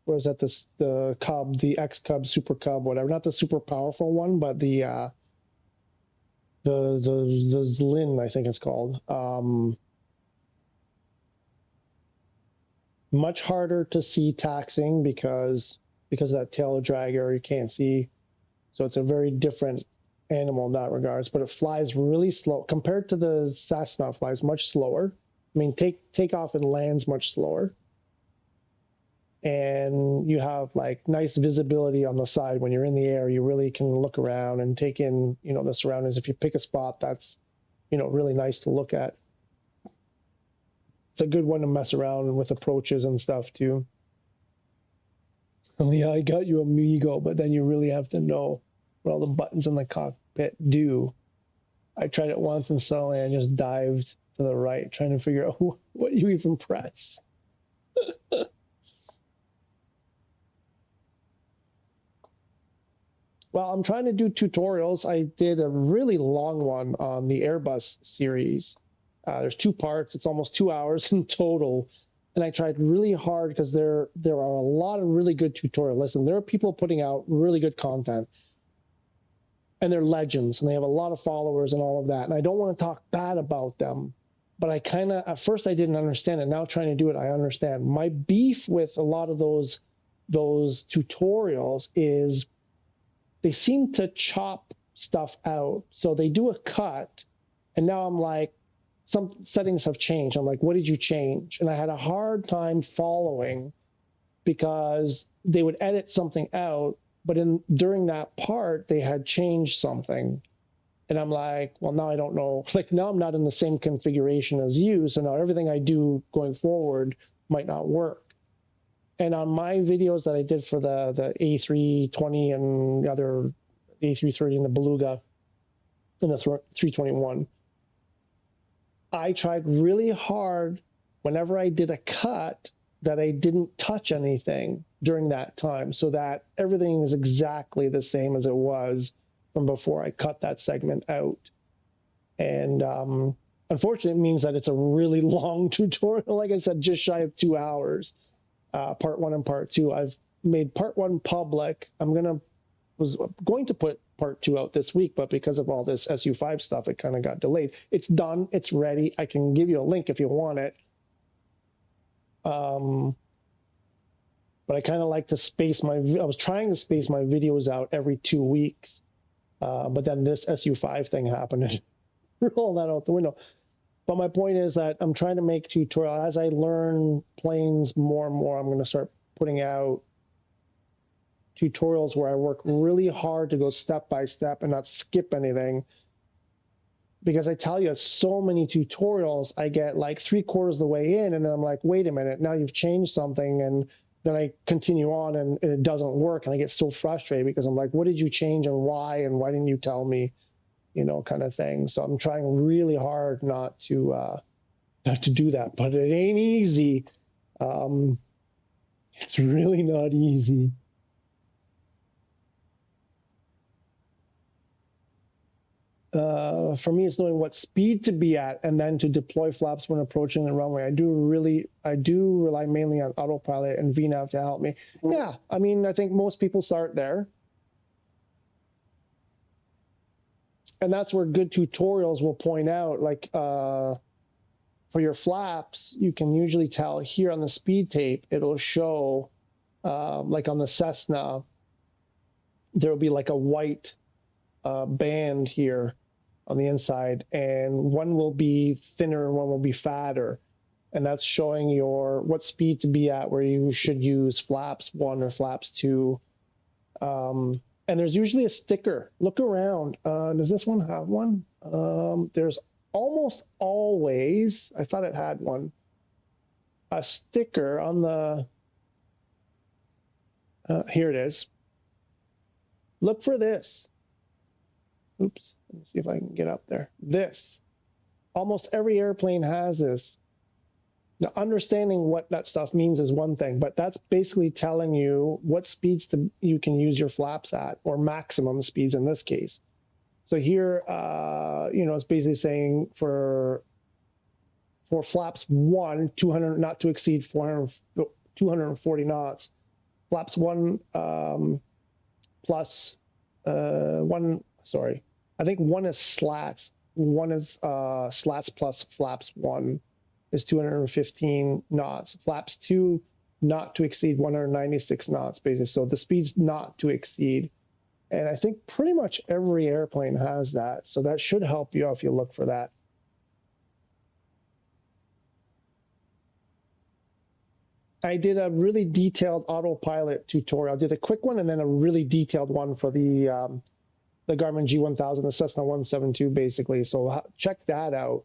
what is that? The Cub, the X Cub, Super Cub, whatever. Not the super powerful one, but the Zlin, I think it's called. Much harder to see taxing because of that tail dragger, you can't see. So it's a very different animal in that regards, but it flies really slow compared to the Cessna. Flies much slower. I mean, take off and lands much slower. And you have like nice visibility on the side. When you're in the air, you really can look around and take in, the surroundings. If you pick a spot that's, really nice to look at. It's a good one to mess around with approaches and stuff too. Yeah, I got you, amigo, but then you really have to know what all the buttons in the cockpit do. I tried it once and suddenly I just dived to the right, trying to figure out what you even press. Well, I'm trying to do tutorials. I did a really long one on the Airbus series. There's 2 parts. It's almost 2 hours in total. And I tried really hard because there are a lot of really good tutorials. Listen, there are people putting out really good content. And they're legends. And they have a lot of followers and all of that. And I don't want to talk bad about them. But I kind of, at first I didn't understand it. Now trying to do it, I understand. My beef with a lot of those tutorials is they seem to chop stuff out. So they do a cut, and now I'm like, some settings have changed. I'm like, what did you change? And I had a hard time following because they would edit something out, but during that part, they had changed something. And I'm like, well, now I don't know. Like, now I'm not in the same configuration as you, so now everything I do going forward might not work. And on my videos that I did for the A320 and the other A330 and the Beluga and the 321, I tried really hard whenever I did a cut that I didn't touch anything during that time so that everything is exactly the same as it was from before I cut that segment out. And unfortunately, it means that it's a really long tutorial. Like I said, just shy of 2 hours. Part 1 and part 2. I've made part 1 public. Was going to put part 2 out this week, but because of all this SU5 stuff, it kind of got delayed. It's done. It's ready. I can give you a link if you want it. But I kind of like to I was trying to space my videos out every 2 weeks. But then this SU5 thing happened and roll that out the window. But my point is that I'm trying to make tutorials. As I learn planes more and more, I'm going to start putting out tutorials where I work really hard to go step by step and not skip anything. Because I tell you, so many tutorials, I get like 3/4 of the way in, and then I'm like, wait a minute, now you've changed something. And then I continue on and it doesn't work. And I get so frustrated because I'm like, what did you change and why didn't you tell me? Kind of thing. So I'm trying really hard not to do that, but it ain't easy. It's really not easy. For me, it's knowing what speed to be at and then to deploy flaps when approaching the runway. I do rely mainly on autopilot and VNAV to help me. Yeah, I mean, I think most people start there. And that's where good tutorials will point out, like for your flaps, you can usually tell here on the speed tape, it'll show, like on the Cessna, there'll be like a white band here on the inside, and one will be thinner and one will be fatter. And that's showing what speed to be at, where you should use flaps 1 or flaps 2. And there's usually a sticker. Look around. Does this one have one? There's almost always, I thought it had one, a sticker on the, here it is. Look for this. Oops, let me see if I can get up there. This. Almost every airplane has this. Now, understanding what that stuff means is one thing, but that's basically telling you what speeds you can use your flaps at, or maximum speeds in this case. So here, it's basically saying for flaps 1, 200, not to exceed 240 knots. Flaps 1 plus 1, sorry. I think 1 is slats. 1 is slats plus flaps 1 is 215 knots. Flaps 2, not to exceed 196 knots, basically. So the speed's not to exceed. And I think pretty much every airplane has that. So that should help you out if you look for that. I did a really detailed autopilot tutorial. I did a quick one and then a really detailed one for the Garmin G1000, the Cessna 172, basically. So check that out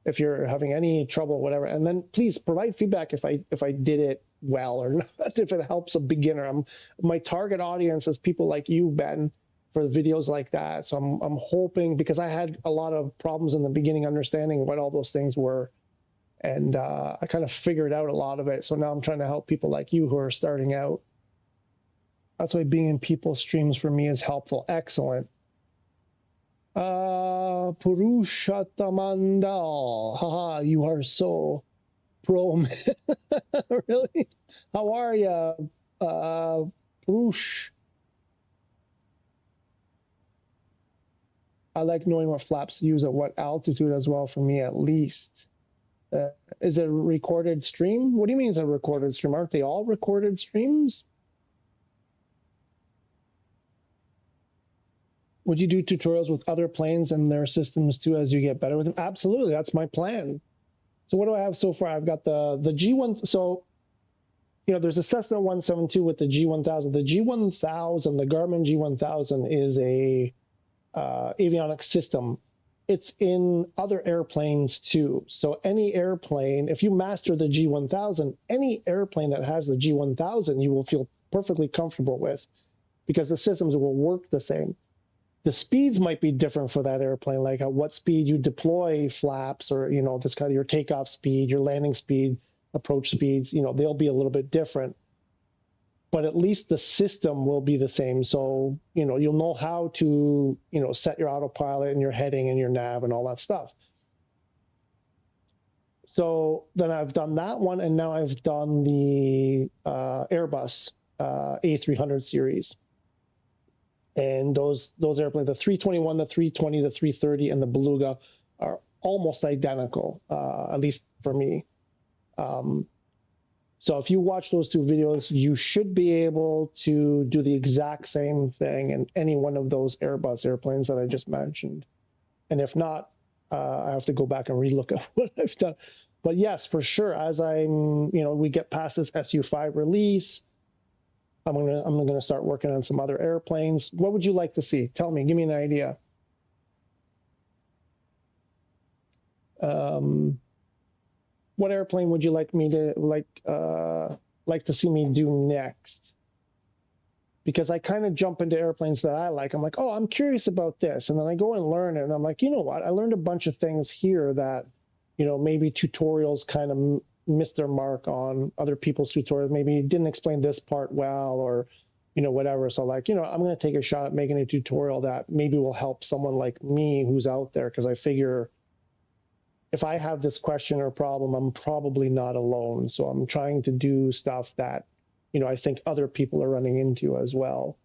if you're having any trouble, whatever. And then please provide feedback if I did it well or not, if it helps a beginner. My target audience is people like you, Ben, for the videos like that. So I'm hoping, because I had a lot of problems in the beginning understanding what all those things were. And I kind of figured out a lot of it. So now I'm trying to help people like you who are starting out. That's why being in people's streams for me is helpful. Excellent. Purushatamandal. Haha, you are so pro. Really? How are you, Purush? I like knowing what flaps to use at what altitude as well, for me at least. Is it a recorded stream? What do you mean it's a recorded stream? Aren't they all recorded streams? Would you do tutorials with other planes and their systems too as you get better with them? Absolutely, that's my plan. So what do I have so far? I've got the G1. So, there's a Cessna 172 with the G1000. The G1000, the Garmin G1000 is a avionics system. It's in other airplanes too. So any airplane, if you master the G1000, any airplane that has the G1000, you will feel perfectly comfortable with, because the systems will work the same. The speeds might be different for that airplane, like at what speed you deploy flaps, or, this kind of your takeoff speed, your landing speed, approach speeds, they'll be a little bit different. But at least the system will be the same. So, you'll know how to, set your autopilot and your heading and your nav and all that stuff. So then I've done that one, and now I've done the Airbus A300 series. And those airplanes, the 321, the 320, the 330, and the Beluga are almost identical, at least for me. So if you watch those two videos, you should be able to do the exact same thing in any one of those Airbus airplanes that I just mentioned. And if not, I have to go back and relook at what I've done. But yes, for sure, as we get past this SU5 release, I'm gonna start working on some other airplanes. What would you like to see? Tell me, give me an idea. What airplane would you like me to like to see me do next? Because I kind of jump into airplanes that I like. I'm like, oh, I'm curious about this, and then I go and learn it, and I'm like, you know what? I learned a bunch of things here that, maybe tutorials kind of missed their mark on other people's tutorials. Maybe didn't explain this part well, or whatever. So like, I'm going to take a shot at making a tutorial that maybe will help someone like me who's out there, because I figure if I have this question or problem, I'm probably not alone. So I'm trying to do stuff that, I think other people are running into as well.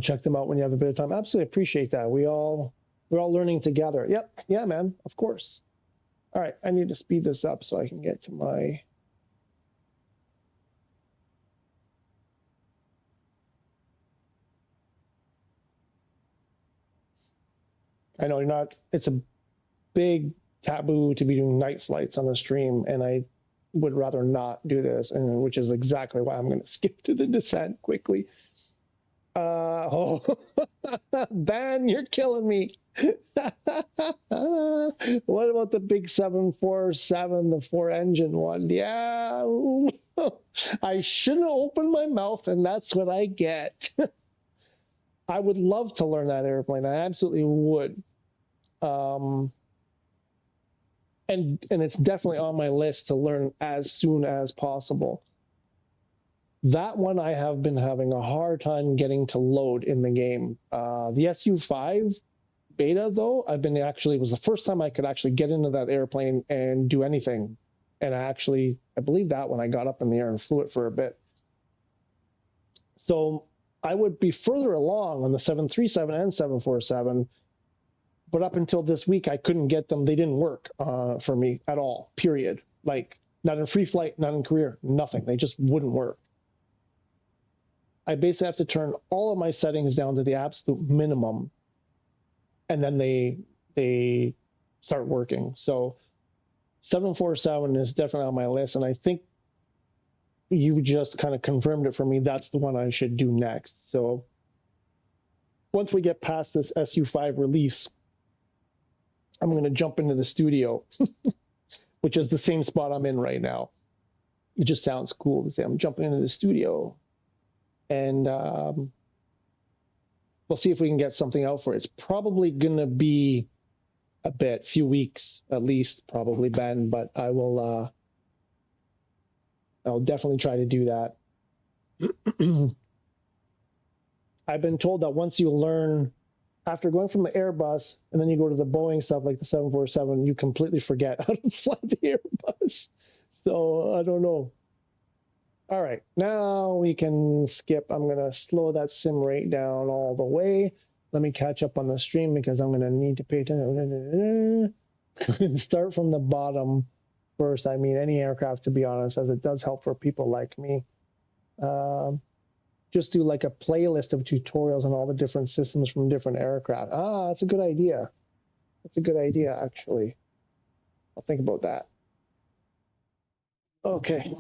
Check them out when you have a bit of time. Absolutely appreciate that. We're all learning together. Yep. Yeah, man. Of course. All right. I need to speed this up so I can get to my. I know you're not, it's a big taboo to be doing night flights on the stream, and I would rather not do this, and which is exactly why I'm going to skip to the descent quickly. Ben, you're killing me. What about the big 747, the 4-engine one? Yeah. I shouldn't open my mouth, and that's what I get. I would love to learn that airplane. I absolutely would. And it's definitely on my list to learn as soon as possible. That one I have been having a hard time getting to load in the game. The SU5 beta, though, it was the first time I could actually get into that airplane and do anything. And I believe that when I got up in the air and flew it for a bit. So I would be further along on the 737 and 747, but up until this week, I couldn't get them. They didn't work for me at all, period. Like, not in free flight, not in career, nothing. They just wouldn't work. I basically have to turn all of my settings down to the absolute minimum, and then they start working. So 747 is definitely on my list, and I think you just kind of confirmed it for me. That's the one I should do next. So once we get past this SU5 release, I'm going to jump into the studio, which is the same spot I'm in right now. It just sounds cool to say I'm jumping into the studio, and we'll see if we can get something out for it. It's probably going to be a few weeks at least, probably, Ben, but I'll definitely try to do that. I've been told that once you learn, after going from the Airbus and then you go to the Boeing stuff like the 747, you completely forget how to fly the Airbus. So I don't know. All right, now we can skip. I'm going to slow that sim rate down all the way. Let me catch up on the stream because I'm going to need to pay attention. Start from the bottom first. I mean, any aircraft, to be honest, as it does help for people like me. Just do like a playlist of tutorials on all the different systems from different aircraft. That's a good idea. That's a good idea, actually. I'll think about that. Okay.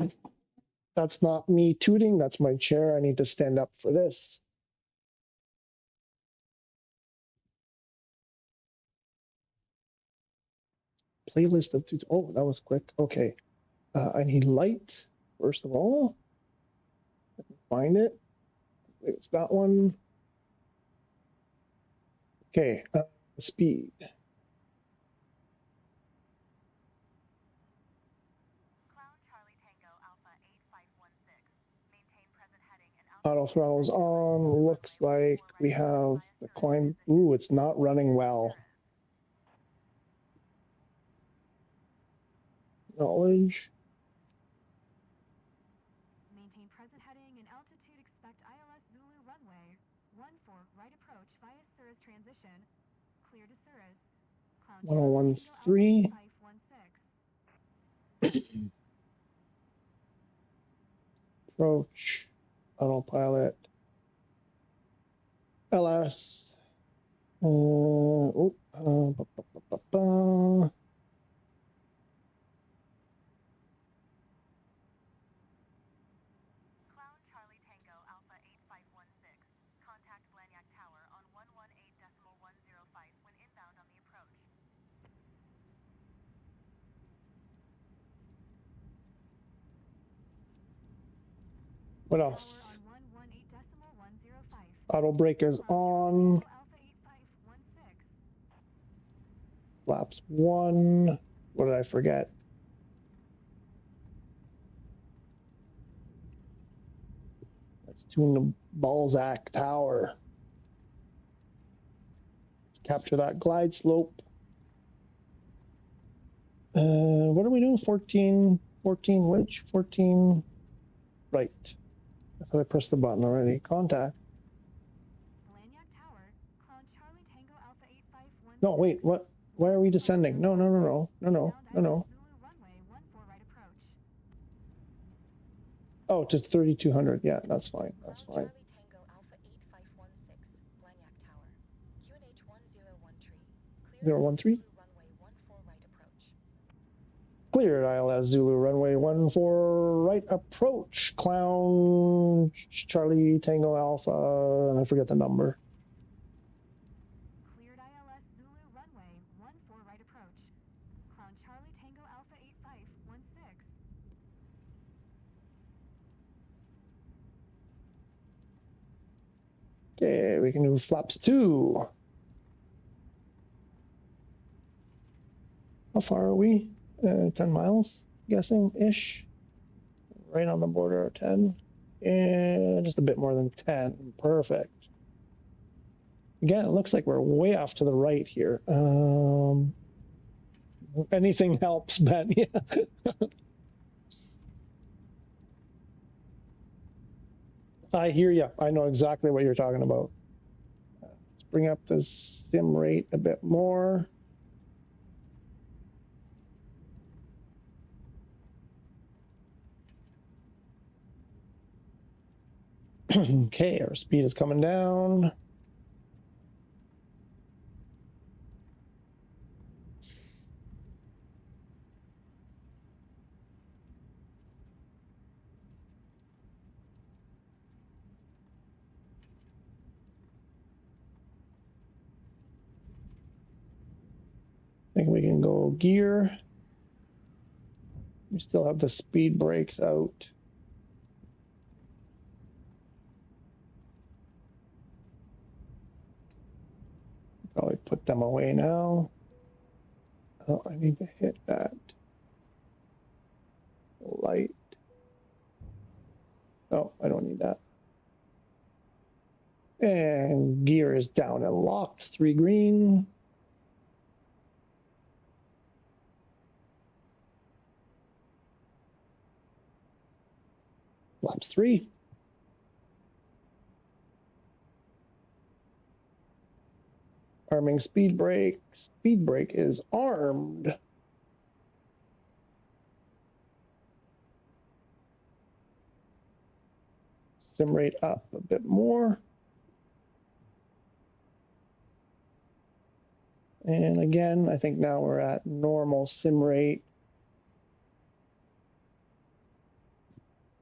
That's not me tooting. That's my chair. I need to stand up for this. Playlist of tutorials. Oh, that was quick. Okay. I need light, first of all. Find it. It's that one. Okay. Speed. Auto throttle's on. Looks like we have the climb. Ooh, it's not running well. Knowledge. Maintain present heading and altitude. Expect ILS Zulu runway 14 right approach via Cirrus transition. Clear to Cirrus. Cloud 1013. 516. Approach. Autopilot. LS. Ba, ba, ba, ba. What else? Auto brake is on. Flaps 1. What did I forget? Let's tune the Balzac Tower. Capture that glide slope. What are we doing? 14 which? 14 right. I thought I pressed the button already. Contact. No, wait, what? Why are we descending? No. Oh, to 3,200. Yeah, that's fine. That's fine. Zero 13. Cleared ILS Zulu runway 14 right approach. Clown Charlie Tango Alpha, and I forget the number. Cleared ILS Zulu runway 14 right approach. Cloud Charlie Tango Alpha 8516. Okay, we can do flaps 2. How far are we? 10 miles, guessing-ish. Right on the border of 10. And just a bit more than 10. Perfect. Again, it looks like we're way off to the right here. Anything helps, Ben. Yeah. I hear you. I know exactly what you're talking about. Let's bring up the sim rate a bit more. Okay, our speed is coming down. I think we can go gear. We still have the speed brakes out. Probably put them away now. Oh, I need to hit that light. Oh, I don't need that. And gear is down and locked. 3 green. Laps 3. Arming speed brake. Speed brake is armed. Sim rate up a bit more. And again, I think now we're at normal sim rate.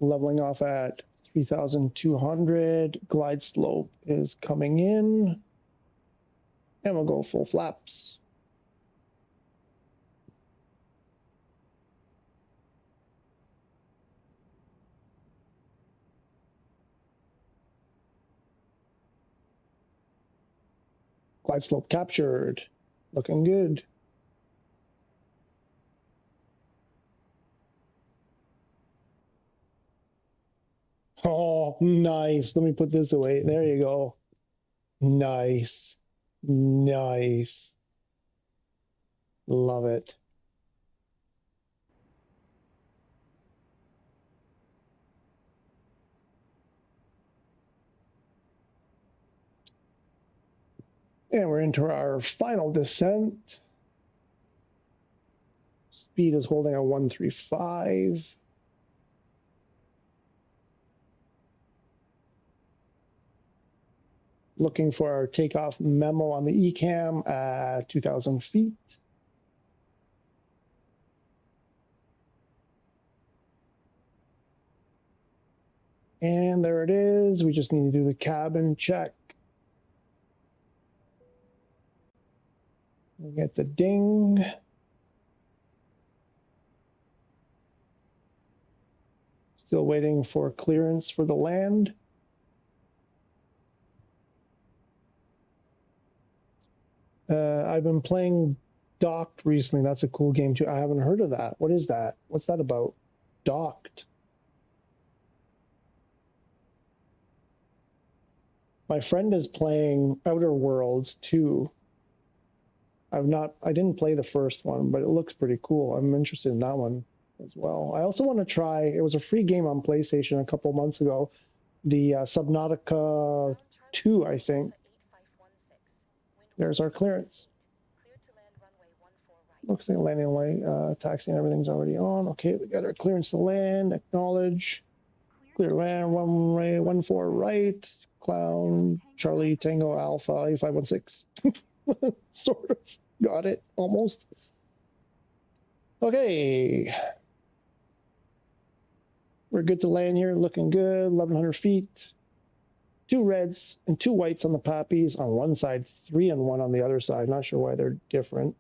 Leveling off at 3,200. Glide slope is coming in. And we'll go full flaps. Glide slope captured. Looking good. Oh, nice. Let me put this away. There you go. Nice. Nice. Love it. And we're into our final descent. Speed is holding at 135. Looking for our takeoff memo on the ECAM at 2,000 feet. And there it is. We just need to do the cabin check. We get the ding. Still waiting for clearance for the land. I've been playing Docked recently. That's a cool game too. I haven't heard of that. What is that? What's that about? Docked. My friend is playing Outer Worlds 2. I didn't play the first one, but it looks pretty cool. I'm interested in that one as well. I also want to try, it was a free game on PlayStation a couple months ago, the Subnautica 2, I think. There's our clearance. Looks like landing light, taxi and everything's already on. Okay, we got our clearance to land, acknowledge. Clear land, runway 14 right, Clown, Charlie, Tango, Alpha, A516. Sort of got it, almost. Okay. We're good to land here, looking good, 1,100 feet. 2 reds and 2 whites on the poppies on one side, 3 and 1 on the other side. Not sure why they're different.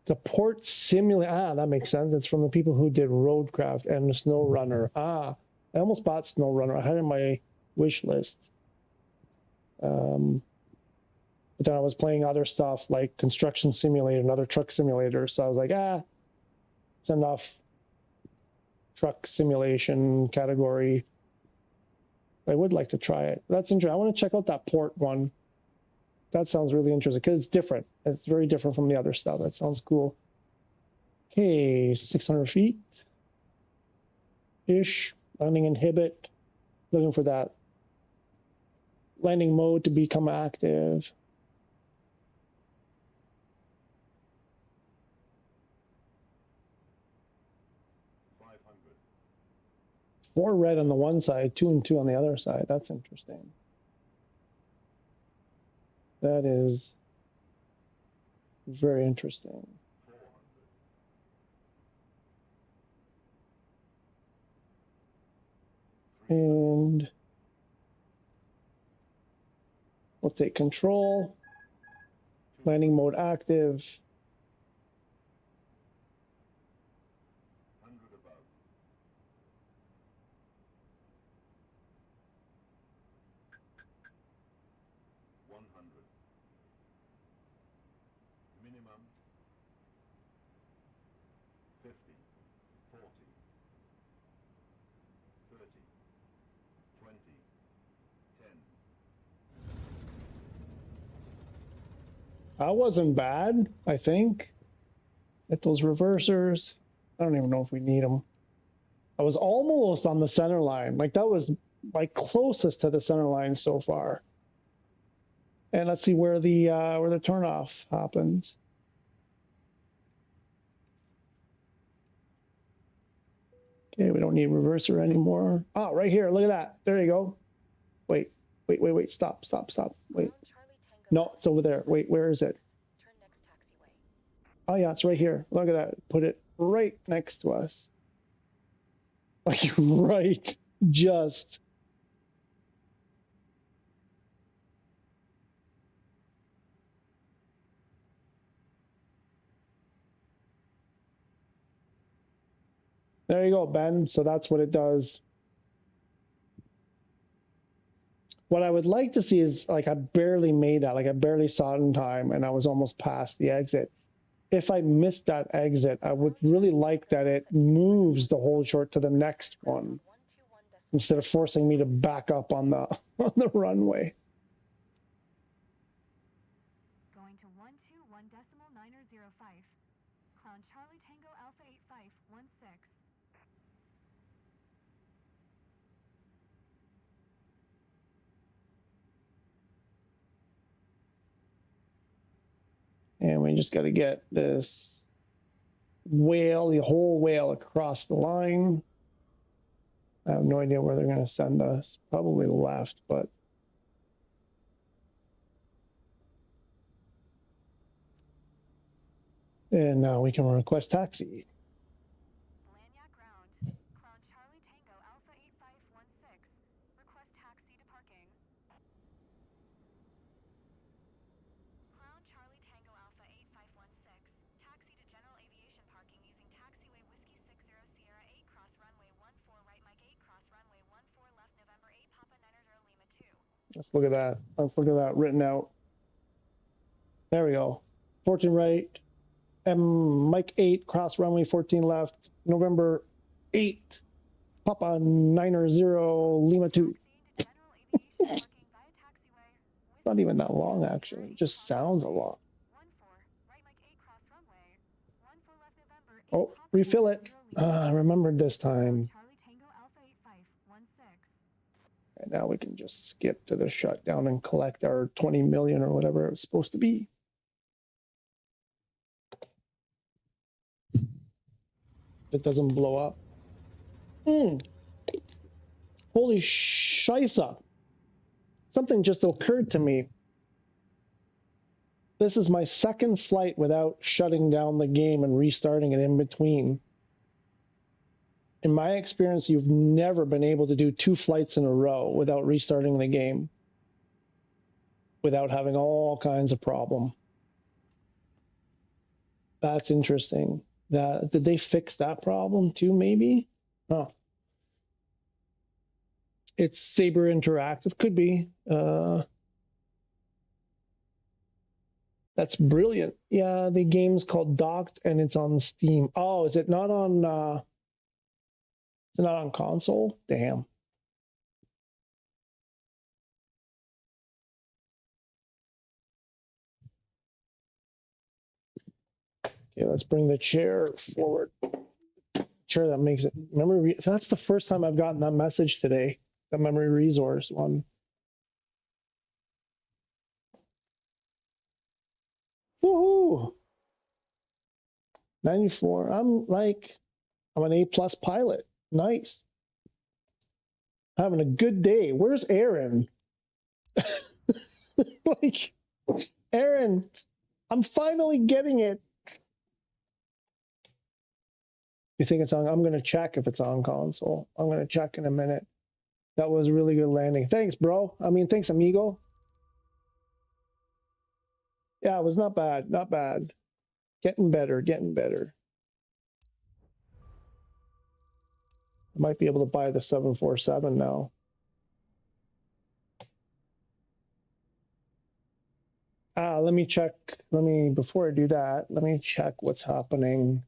The port simulator. Ah, that makes sense. It's from the people who did Roadcraft and SnowRunner. Ah, I almost bought SnowRunner. I had it in my wish list. But then I was playing other stuff like Construction Simulator and other truck simulators. So I was like, it's enough truck simulation category. I would like to try it. That's interesting. I want to check out that port one. That sounds really interesting because it's different. It's very different from the other stuff. That sounds cool. Okay, 600 feet-ish. Landing inhibit. Looking for that landing mode to become active. More red on the one side, 2 and 2 on the other side. That's interesting. That is very interesting. And we'll take control. Landing mode active. 100 above. 100. Minimum 50, 40, 30, 20, 10. That wasn't bad, I think. Get those reversers. I don't even know if we need them. I was almost on the center line. Like that was my closest to the center line so far. And let's see where the turnoff happens. Okay, we don't need reverser anymore. Oh, right here. Look at that. There you go. Wait. Stop. Wait. No, it's over there. Wait, where is it? Turn next taxiway. Oh yeah, it's right here. Look at that. Put it right next to us. Like right, just. There you go, Ben. So that's what it does. What I would like to see is, like, I barely made that. Like, I barely saw it in time, and I was almost past the exit. If I missed that exit, I would really like that it moves the hold short to the next one instead of forcing me to back up on the on the runway. Going to 121.905. Clown Charlie Tango Alpha 8516. And we just got to get this whale, the whole whale across the line. I have no idea where they're going to send us. Probably left, but. And now we can request taxi. Blagnac ground. Clown Charlie Tango Alpha 8516. Request taxi to parking. Clown Charlie Tango Alpha 8516. Taxi to general aviation parking using taxiway Whiskey 60 Sierra 8 cross runway 14 right Mike 8 cross runway 14 left November 8 Papa 90 Lima 2. Let's look at that. Let's look at that written out. There we go. 14 right. Mike 8, cross runway 14 left. November 8. Papa 90 Lima 2. Taxiing to general aviation parking via taxiway. Not even that long, actually. It just sounds a lot. 14 right Mike 8 cross runway. 14 left November 8 Oh, Papa refill 90 it. Lima I remembered this time. Charlie Tango Alpha 8516. And now we can just skip to the shutdown and collect our 20 million or whatever it's supposed to be. It doesn't blow up. Holy shisa. Something just occurred to me. This is my second flight without shutting down the game and restarting it in between. In my experience, you've never been able to do 2 flights in a row without restarting the game, without having all kinds of problem. That's interesting. Did they fix that problem too, maybe? Oh, it's Saber Interactive. Could be. That's brilliant. Yeah, the game's called Docked and it's on Steam. Oh, is it not on console? Damn. Okay, let's bring the chair forward. Chair that makes it memory. That's the first time I've gotten that message today. The memory resource one. Woohoo! 94. I'm an A+ pilot. Nice. Having a good day. Where's Aaron? Like, Aaron, I'm finally getting it. You think it's on? I'm going to check if it's on console. I'm going to check in a minute. That was a really good landing. Thanks, bro. I mean, thanks, amigo. Yeah, it was not bad. Not bad. Getting better. Getting better. I might be able to buy the 747 now. Let me check. Before I do that, let me check what's happening.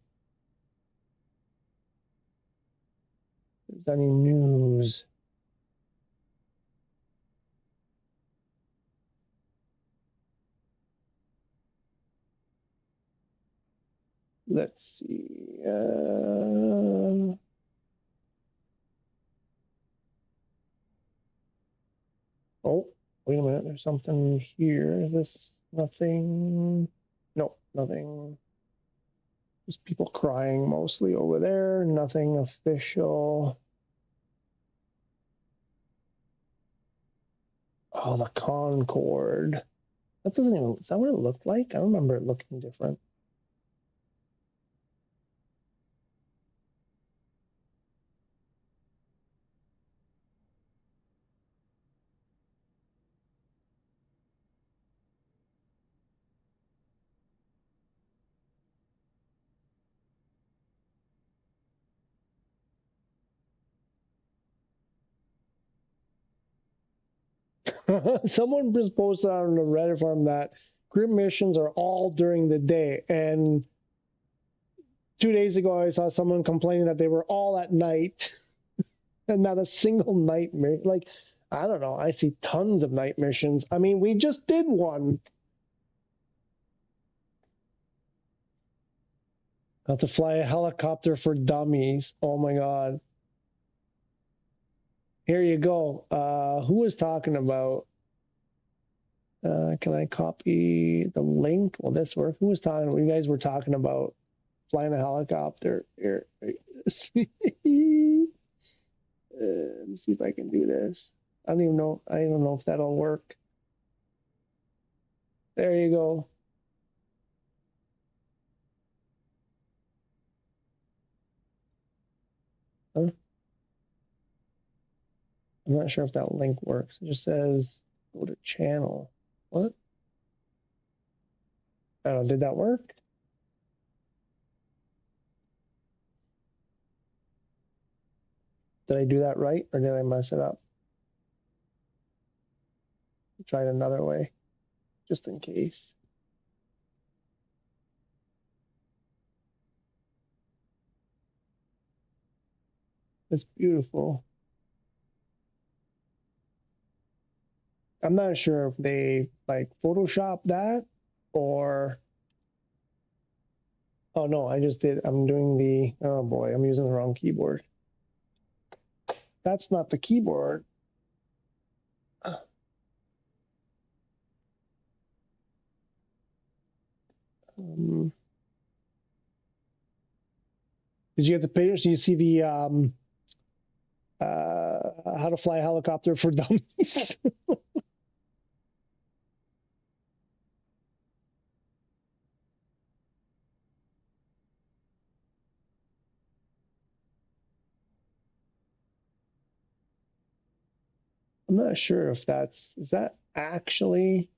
If there's any news. Let's see. Oh, wait a minute. There's something here. Is this nothing? No, nothing. Just people crying mostly over there. Nothing official. Oh, the Concorde. That doesn't even, is that what it looked like? I remember it looking different. Someone just posted on the Reddit forum that group missions are all during the day. And 2 days ago, I saw someone complaining that they were all at night and not a single night mission. Like, I don't know. I see tons of night missions. I mean, we just did one. How to fly a helicopter for dummies. Oh my God. Here you go. Who was talking about? Can I copy the link? Will this work? Who was talking? You guys were talking about flying a helicopter. Here. Let me see if I can do this. I don't even know. I don't know if that'll work. There you go. Huh? I'm not sure if that link works. It just says go to channel. What? I don't know. Did that work? Did I do that right or did I mess it up? Try it another way, just in case. It's beautiful. I'm not sure if they like Photoshop that or, oh no, I just did. I'm doing the, oh boy, I'm using the wrong keyboard. That's not the keyboard. Did you get the picture? Do you see the how to fly a helicopter for dummies? I'm not sure if is that actually?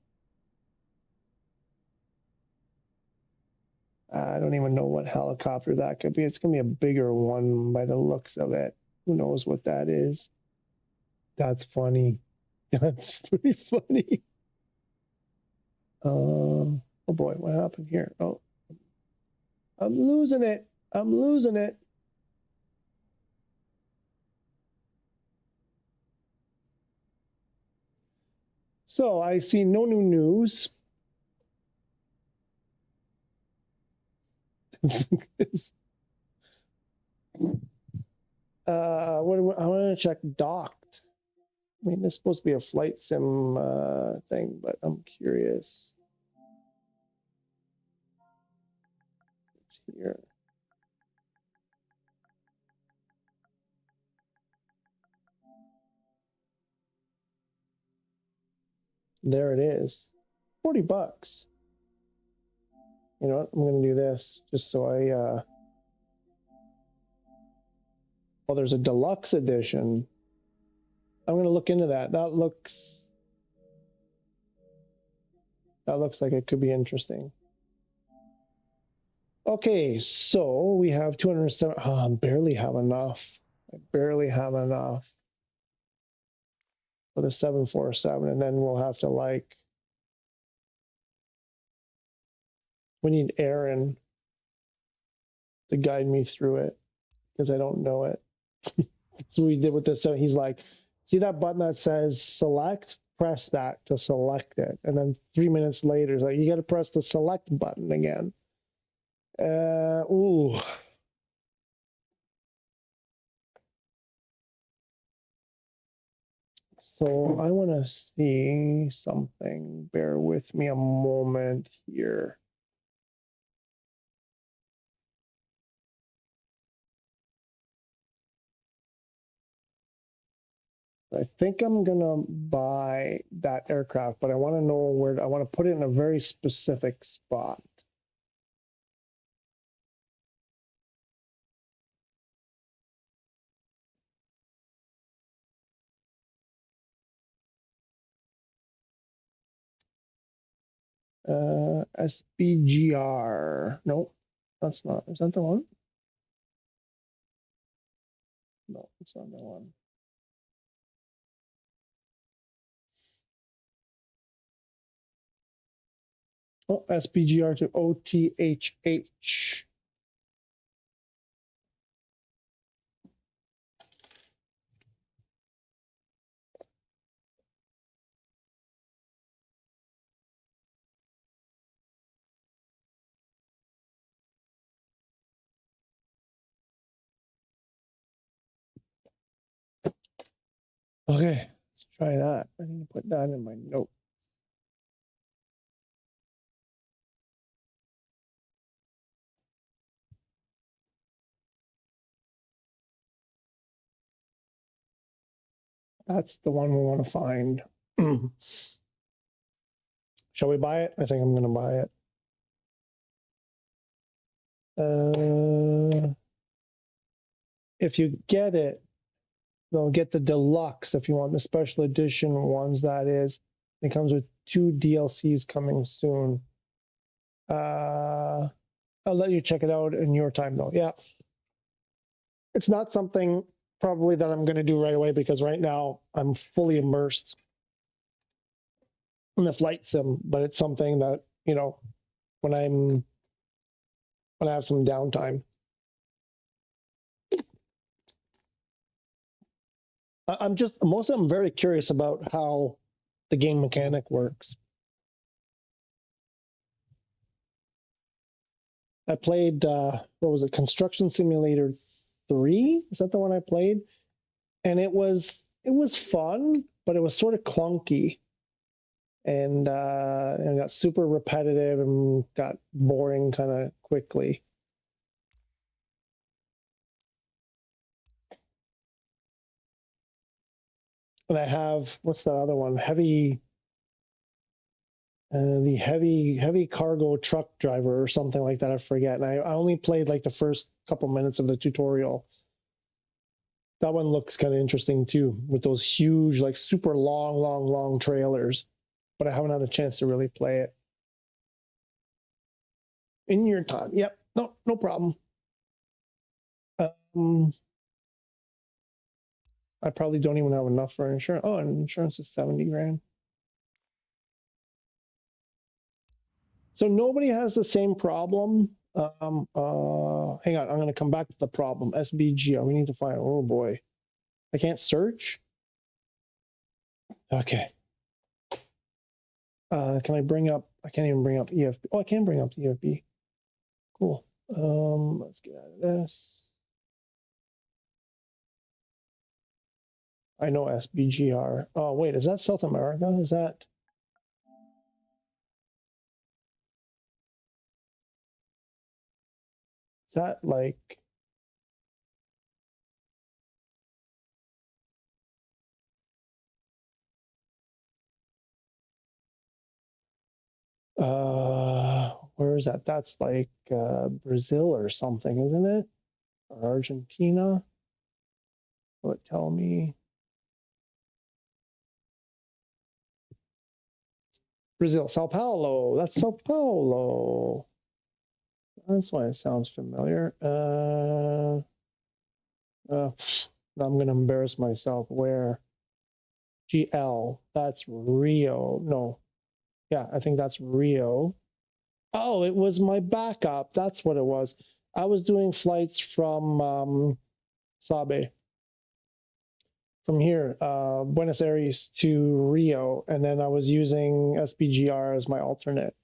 I don't even know what helicopter that could be. It's going to be a bigger one by the looks of it. Who knows what that is? That's funny. That's pretty funny. Oh boy, what happened here? Oh, I'm losing it. I'm losing it. So I see no new news. I want to check docked. I mean, this is supposed to be a flight sim thing, but I'm curious. It's here. There it is. 40 bucks. You know what? I'm going to do this just so I, well, there's a deluxe edition. I'm going to look into that. That looks like it could be interesting. Okay, so we have 207. Oh, I barely have enough. I barely have enough for the 747, and then we'll have to like, we need Aaron to guide me through it because I don't know it. So we did with this. So he's like, see that button that says select? Press that to select it. And then 3 minutes later, it's like, you got to press the select button again. Ooh. So I want to see something. Bear with me a moment here. I think I'm going to buy that aircraft, but I want to know where, I want to put it in a very specific spot. SBGR. Nope, that's not. Is that the one? No, it's not the one. Oh, SBGR to OTHH. Okay, let's try that. I need to put that in my note. That's the one we want to find. Shall we buy it? I think I'm going to buy it. If you get it, they'll get the deluxe if you want the special edition ones, that is. It comes with 2 DLCs coming soon. I'll let you check it out in your time, though. Yeah. It's not something probably that I'm going to do right away because right now I'm fully immersed in the flight sim, but it's something that, you know, when I have some downtime. I'm very curious about how the game mechanic works. I played, what was it, Construction Simulator 3? Is that the one I played? And it was fun, but it was sort of clunky. And it got super repetitive and got boring kind of quickly. And I have, what's that other one? The heavy cargo truck driver or something like that. I forget. And I only played like the first couple minutes of the tutorial. That one looks kind of interesting too, with those huge, like super long trailers. But I haven't had a chance to really play it. In your time. Yep. No, no problem. I probably don't even have enough for insurance. Oh, and insurance is 70 grand. So nobody has the same problem. Hang on, I'm going to come back to the problem. SBG, we need to find, oh boy. I can't search? Okay. Can I bring up, I can't even bring up EFB. Oh, I can bring up EFB. Cool. Let's get out of this. I know SBGR. Oh, wait, is that South America? Is that like, where is that? That's like Brazil or something, isn't it? Or Argentina? What tell me? Brazil, Sao Paulo. That's Sao Paulo. That's why it sounds familiar. I'm going to embarrass myself. Where? GL. That's Rio. No. Yeah, I think that's Rio. Oh, it was my backup. That's what it was. I was doing flights from Sabe, from here, Buenos Aires to Rio, and then I was using SBGR as my alternate.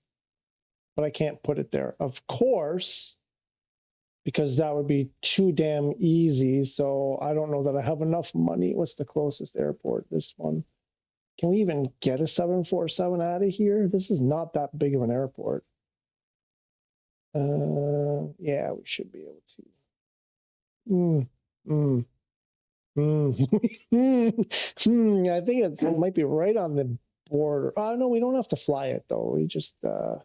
But I can't put it there, of course, because that would be too damn easy. So I don't know that I have enough money. What's the closest airport? This one. Can we even get a 747 out of here? This is not that big of an airport. Yeah, we should be able to. I think it might be right on the border. Oh, no, we don't have to fly it, though. We just, well,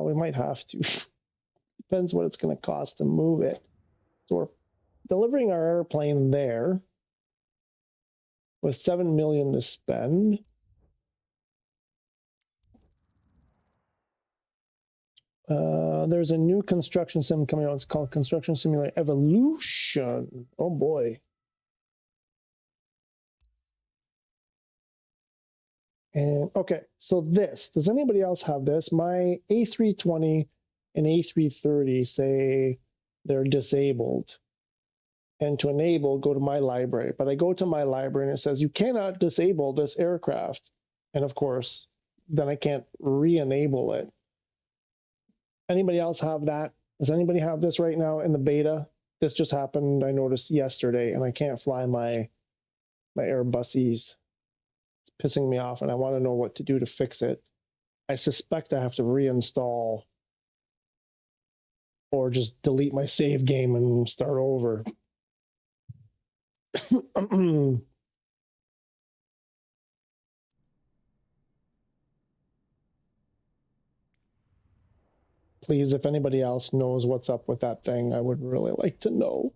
we might have to. Depends what it's going to cost to move it. So we're delivering our airplane there with $7 million to spend. There's a new construction sim coming out. It's called Construction Simulator Evolution. Oh boy. And okay, so this, does anybody else have this? My A320 and A330 say they're disabled. And to enable, go to my library. But I go to my library and it says, you cannot disable this aircraft. And of course, then I can't re-enable it. Anybody else have that? Does anybody have this right now in the beta? This just happened, I noticed yesterday, and I can't fly my Airbuses. It's pissing me off, and I want to know what to do to fix it. I suspect I have to reinstall or just delete my save game and start over. Please, if anybody else knows what's up with that thing, I would really like to know.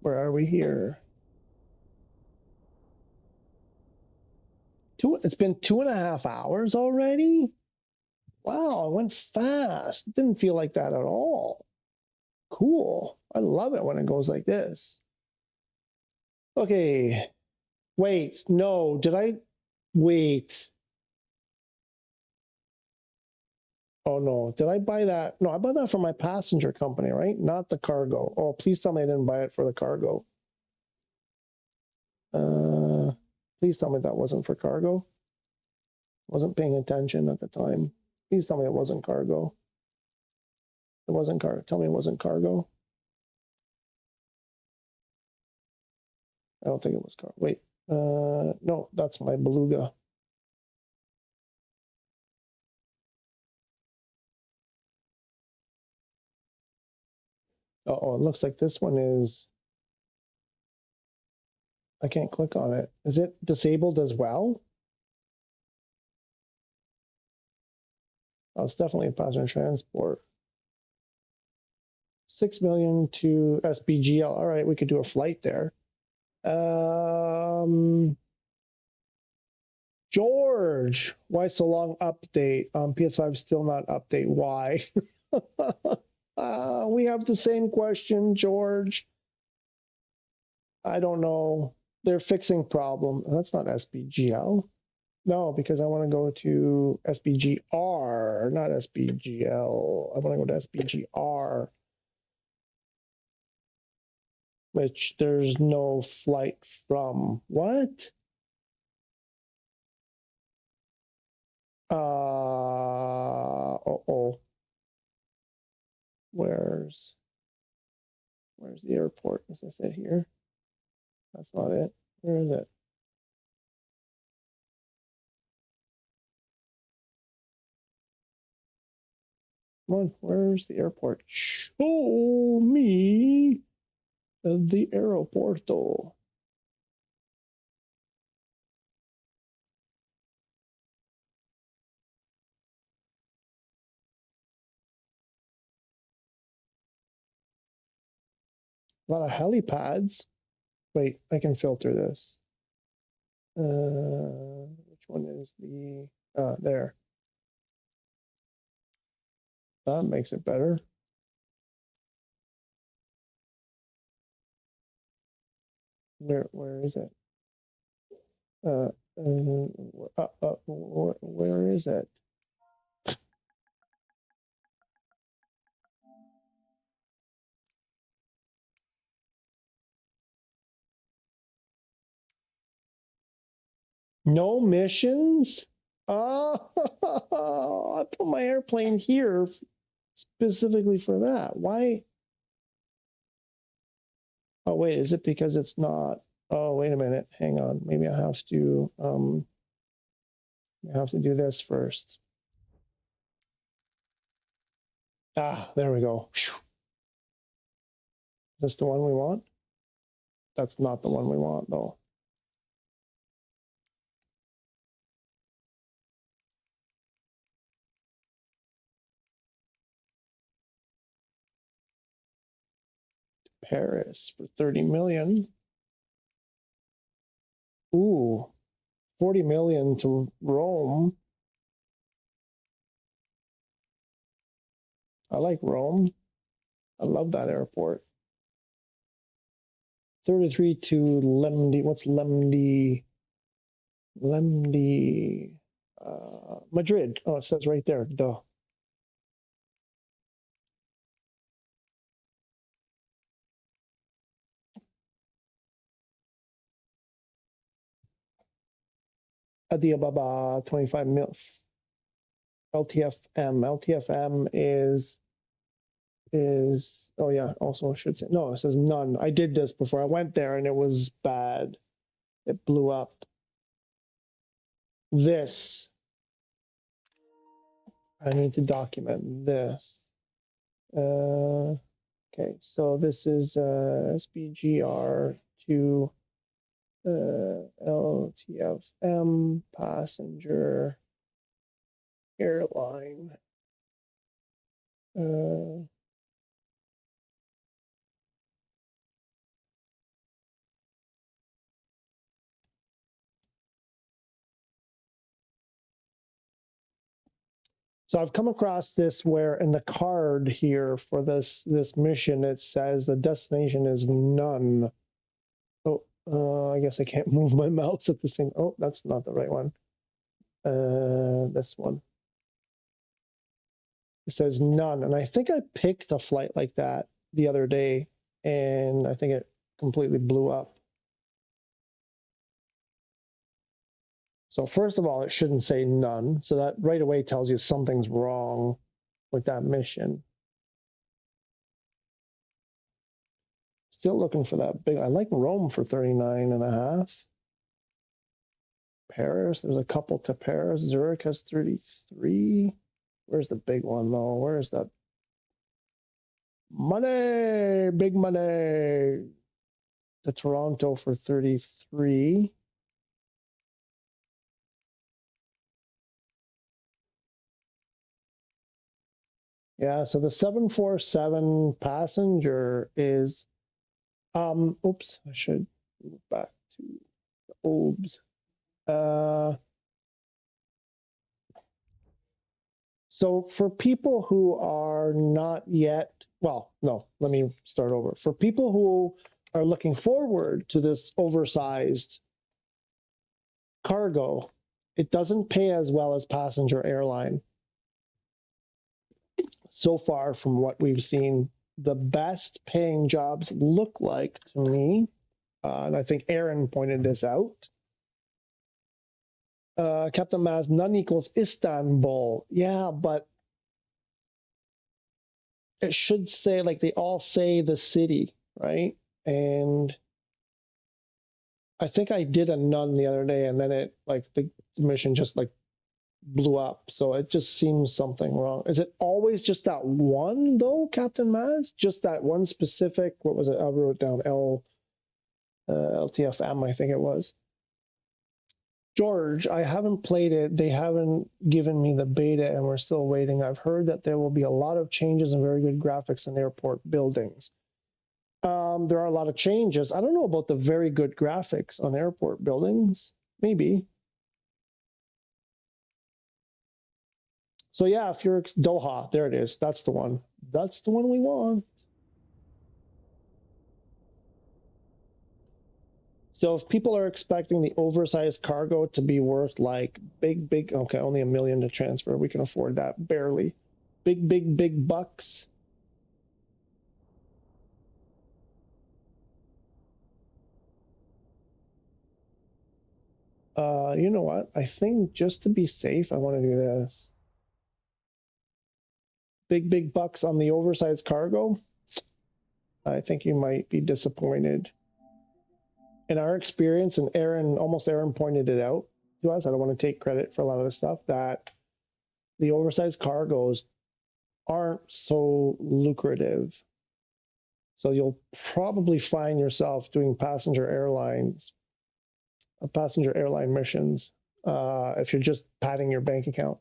Where are we here? It's been 2.5 hours already? Wow, it went fast. It didn't feel like that at all. Cool. I love it when it goes like this. Okay. Wait, no, did I wait? Oh no, did I buy that? No, I bought that for my passenger company, right? Not the cargo. Oh, please tell me I didn't buy it for the cargo. Please tell me that wasn't for cargo. Wasn't paying attention at the time. Please tell me it wasn't cargo. It wasn't cargo. Tell me it wasn't cargo. I don't think it was cargo. Wait, no, that's my Beluga. Uh-oh, it looks like this one is, I can't click on it. Is it disabled as well? Oh, it's definitely a passenger transport. 6 million to SBGL. All right, we could do a flight there. George, why so long update? PS5 still not update. Why? We have the same question, George. I don't know. They're fixing problem. That's not SBGL. No, because I want to go to SBGR, not SBGL. I want to go to SBGR, which there's no flight from. What? Uh-oh. Where's the airport? Is this it here? That's not it. Where is it? Come on, where's the airport? Show me the aeroporto. A lot of helipads. Wait, I can filter this. Which one is the, there. That makes it better. Where is it? Where is it? No missions? Oh, I put my airplane here specifically for that. Why? Oh, wait, is it because it's not? Oh, wait a minute. Hang on. Maybe I have to do this first. Ah, there we go. Whew. Is this the one we want? That's not the one we want, though. Paris for 30 million. Ooh, 40 million to Rome. I like Rome. I love that airport. 33 to Lemdi. What's Lemdi? Lemdi. Madrid. Oh, it says right there. Duh. Adia Baba, 25 mil. LTFM. LTFM is oh yeah, also I should say no, it says none. I did this before. I went there and it was bad. It blew up. This. I need to document this. Okay, so this is SBGR2 LTFM passenger airline. So I've come across this where in the card here for this mission, it says the destination is none. Oh, I guess I can't move my mouse at the same. Oh, that's not the right one. This one. It says none, and I think I picked a flight like that the other day, and I think it completely blew up. So first of all, it shouldn't say none. So that right away tells you something's wrong with that mission. Still looking for that big. I like Rome for 39 and a half. Paris, there's a couple to Paris. Zurich has 33. Where's the big one though? Where's that? Money, big money. To Toronto for 33. Yeah, so the 747 passenger is, oops, I should move back to the OBS. So for people who are not yet, well, no, let me start over. For people who are looking forward to this oversized cargo, it doesn't pay as well as passenger airline. So far from what we've seen, the best paying jobs look like to me, and I think Aaron pointed this out. Captain Maz, none equals Istanbul. Yeah, but it should say, like, they all say the city, right? And I think I did a none the other day, and then it, like, the mission just, like, blew up. So it just seems something wrong. Is it always just that one, though, Captain Maz? Just that one specific, what was it? I wrote it down, LTFM, I think it was. George, I haven't played it. They haven't given me the beta, and we're still waiting. I've heard that there will be a lot of changes and very good graphics in airport buildings. There are a lot of changes. I don't know about the very good graphics on airport buildings. Maybe. So yeah, if you're Doha, there it is. That's the one. That's the one we want. So if people are expecting the oversized cargo to be worth like big, okay, only $1 million to transfer. We can afford that, barely. Big bucks. You know what? I think just to be safe, I want to do this. Big bucks on the oversized cargo. I think you might be disappointed. In our experience, and Aaron pointed it out to us, I don't want to take credit for a lot of this stuff, that the oversized cargoes aren't so lucrative. So you'll probably find yourself doing passenger airline missions if you're just padding your bank account.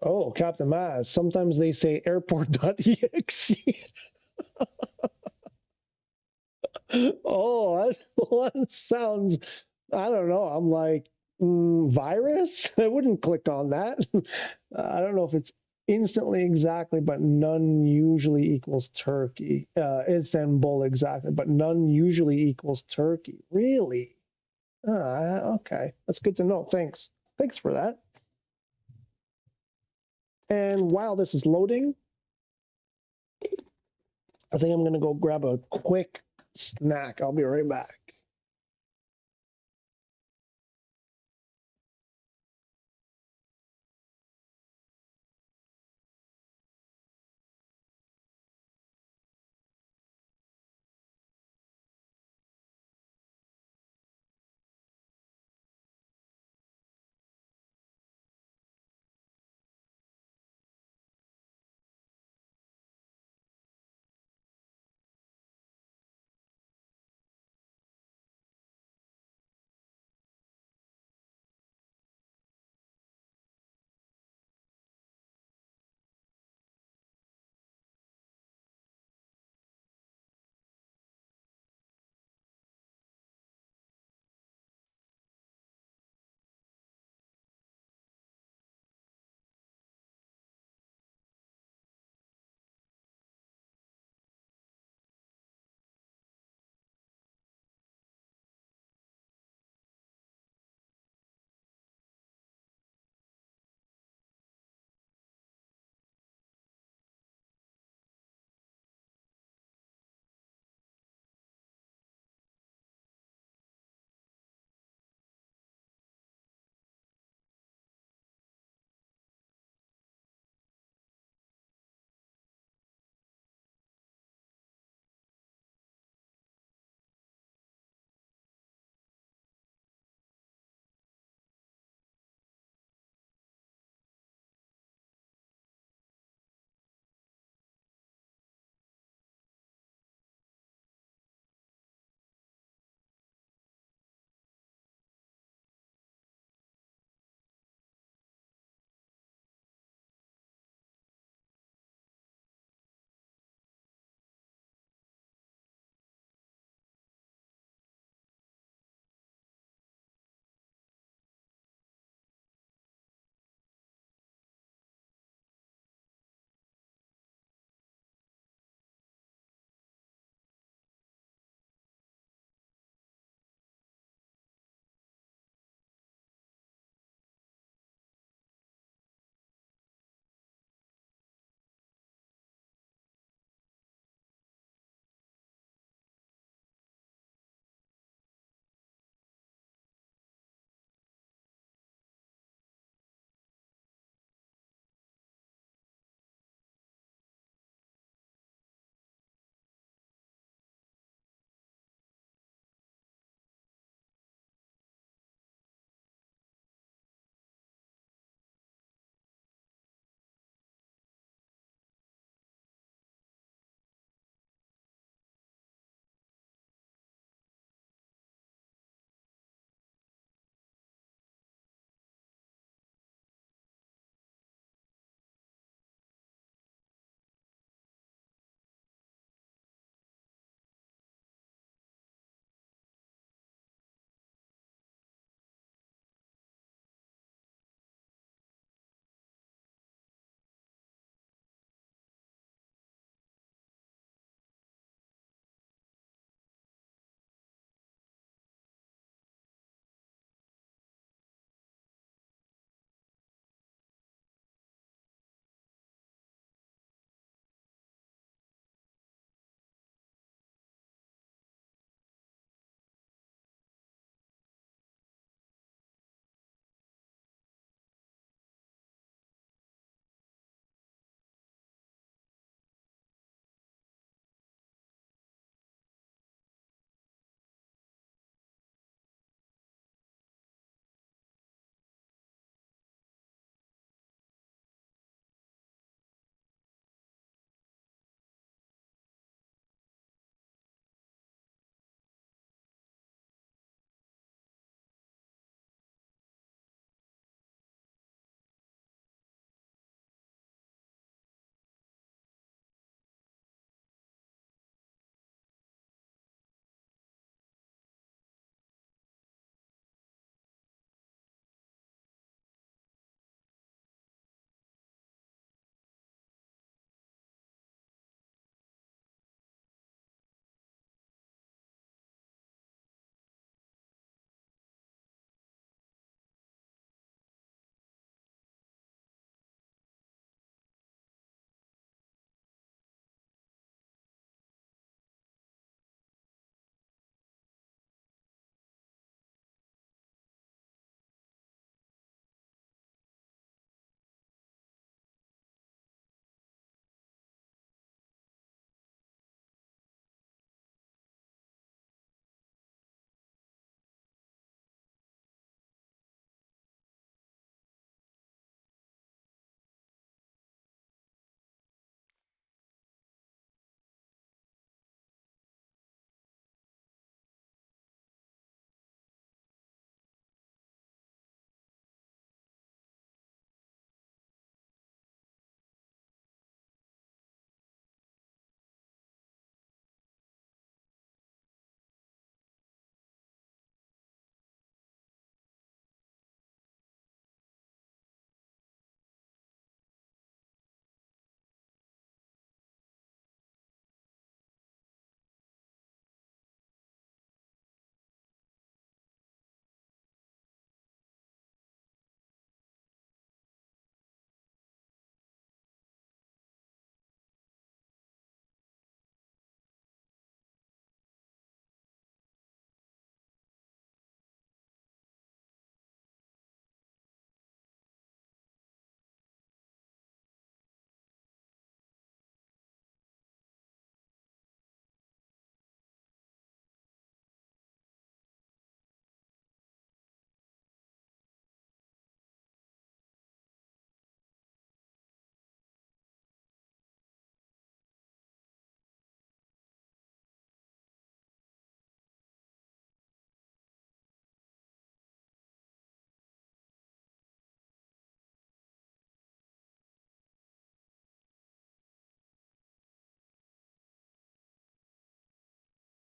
Oh, Captain Maz, sometimes they say airport.exe. Oh, that one sounds, I don't know. I'm like, virus? I wouldn't click on that. I don't know if it's instantly exactly, but none usually equals Turkey. Istanbul exactly, but none usually equals Turkey. Really? Okay. That's good to know. Thanks. Thanks for that. And while this is loading, I think I'm going to go grab a quick snack. I'll be right back.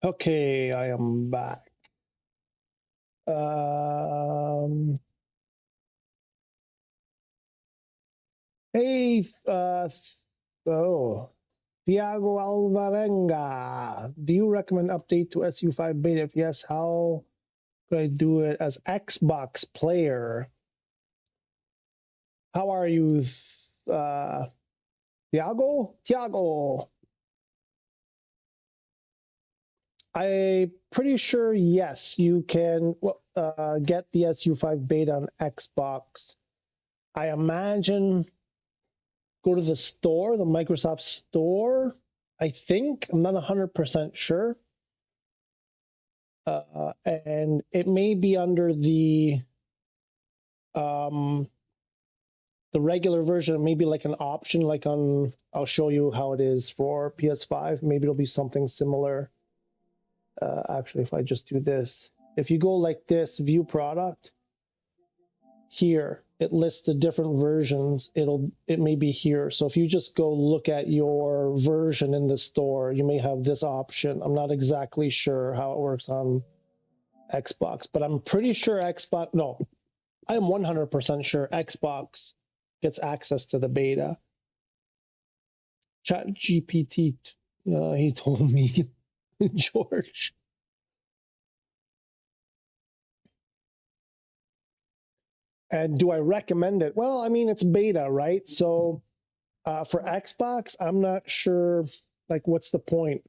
Okay, I am back. Hey, Thiago Alvarenga, do you recommend update to SU5 beta? If yes, how could I do it as Xbox player? How are you, Thiago? Thiago. I'm pretty sure, yes, you can get the SU5 beta on Xbox. I imagine go to the store, the Microsoft Store, I think. I'm not 100% sure. And it may be under the regular version, maybe like an option, like on, I'll show you how it is for PS5. Maybe it'll be something similar. Actually, if I just do this, if you go like this, view product, here, it lists the different versions. It may be here. So if you just go look at your version in the store, you may have this option. I'm not exactly sure how it works on Xbox, but I'm pretty sure I am 100% sure Xbox gets access to the beta. Chat GPT, he told me, George. And do I recommend it? Well, I mean, it's beta, right? So for Xbox, I'm not sure, like, what's the point?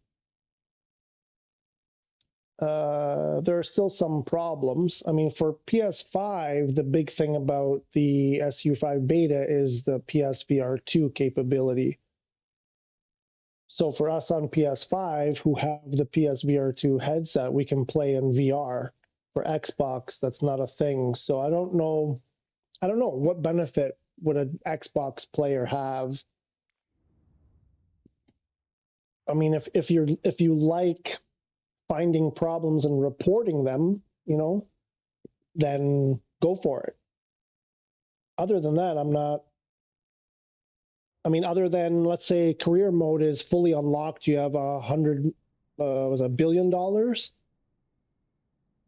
There are still some problems. I mean, for PS5, the big thing about the SU5 beta is the PSVR2 capability. So for us on PS5 who have the PSVR2 headset, we can play in VR. For Xbox, that's not a thing. So I don't know what benefit would an Xbox player have. I mean, if you like finding problems and reporting them, then go for it. Other than that, other than, let's say, career mode is fully unlocked, you have $1 billion.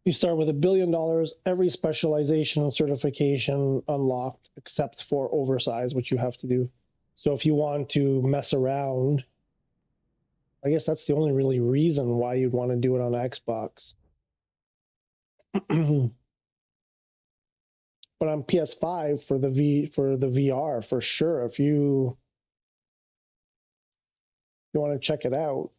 You start with $1 billion, every specialization and certification unlocked, except for oversize, which you have to do. So if you want to mess around, I guess that's the only really reason why you'd want to do it on Xbox. But on PS5 for the VR, for sure, if you want to check it out.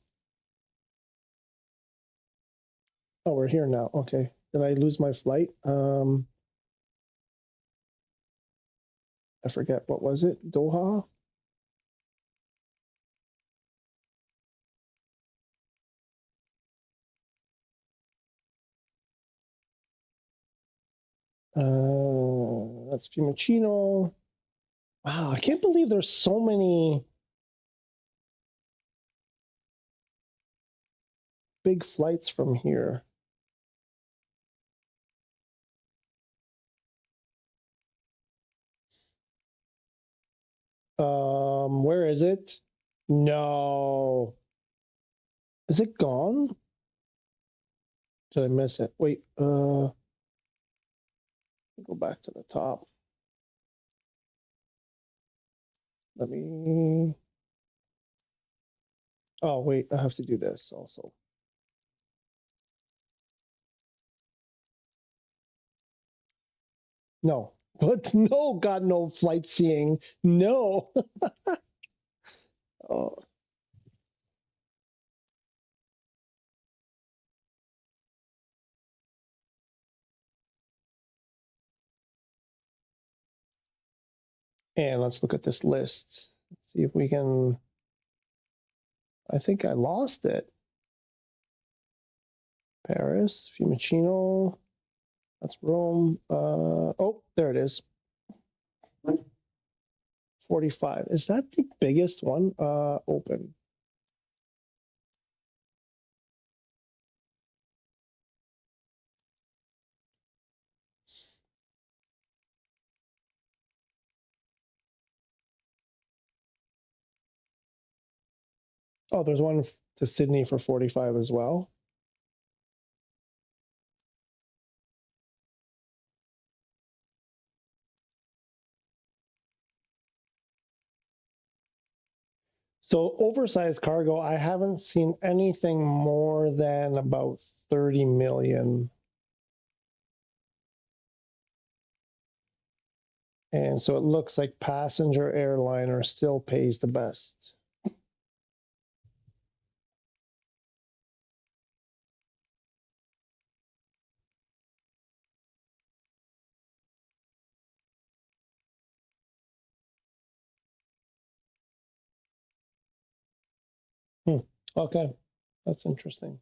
Oh, we're here now. Okay. Did I lose my flight? I forget. What was it? Doha? That's Fiumicino. Wow, I can't believe there's so many big flights from here. Where is it? No. Is it gone? Did I miss it? Wait, go back to the top. Let me. Oh, wait, I have to do this also. No. What? No, God, no flight seeing. No. Oh. And let's look at this list. Let's see if we can. I think I lost it. Paris, Fiumicino. That's Rome. Oh, there it is. 45. Is that the biggest one? Open. Oh, there's one to Sydney for 45 as well. So oversized cargo, I haven't seen anything more than about 30 million. And so it looks like passenger airliner still pays the best. Okay, that's interesting.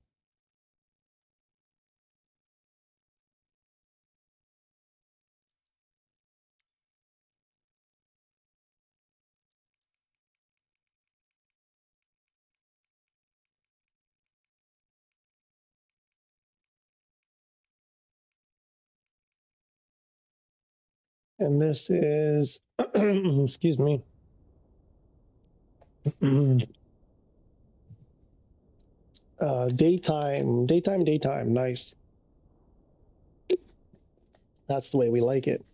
And this is, excuse me. Daytime. Nice. That's the way we like it.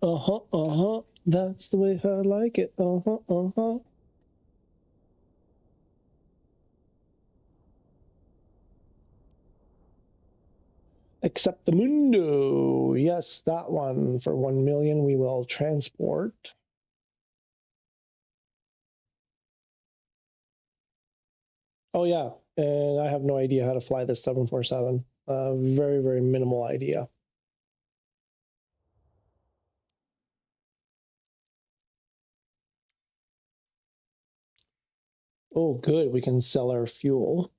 That's the way I like it. Accept the mundo. Yes, that one for 1 million we will transport. Oh yeah, and I have no idea how to fly this 747. Very, very minimal idea. Oh, good. We can sell our fuel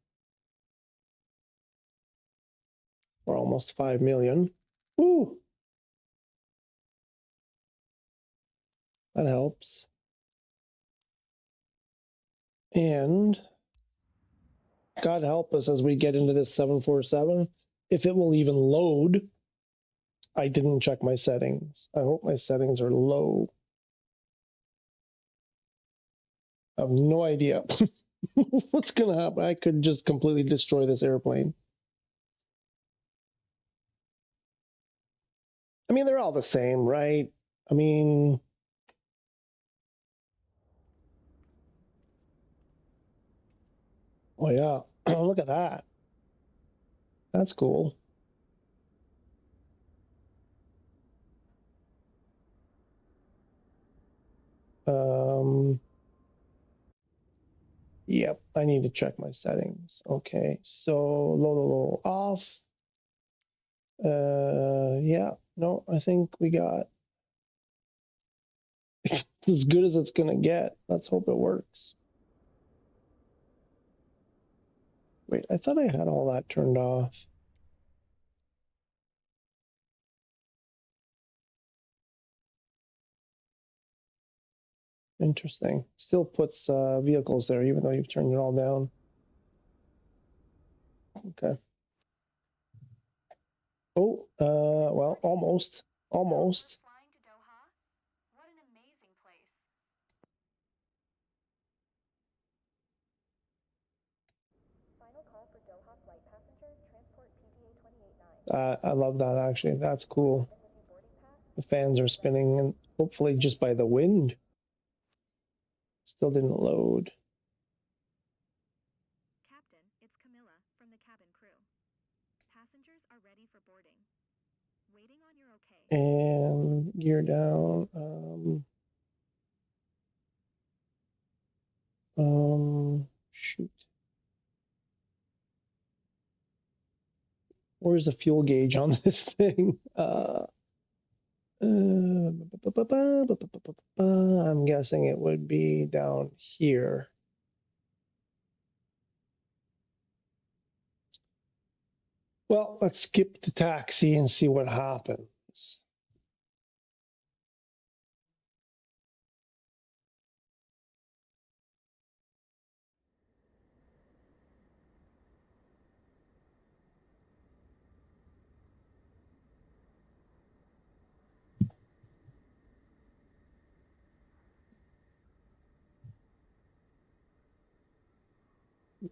for almost 5 million. Ooh, that helps. And God help us as we get into this 747, if it will even load. I didn't check my settings. I hope my settings are low. I have no idea what's going to happen. I could just completely destroy this airplane. I mean, they're all the same, right? I mean, oh yeah, look at that. That's cool. Yep, I need to check my settings. Okay, so low off. Yeah, no, I think we got as good as it's gonna get. Let's hope it works. Wait, I thought I had all that turned off. Interesting. Still puts vehicles there even though you've turned it all down. Okay. Oh, well, almost. Almost. Flying to Doha? What an amazing place. Final call for Doha flight passengers, transport PDA 289. I love that actually. That's cool. And with your boarding pass, The fans are spinning and hopefully just by the wind. Still didn't load. Captain, it's Camilla from the cabin crew. Passengers are ready for boarding. Waiting on your okay. And gear down. Shoot. Where's the fuel gauge on this thing? I'm guessing it would be down here. Well, let's skip the taxi and see what happens.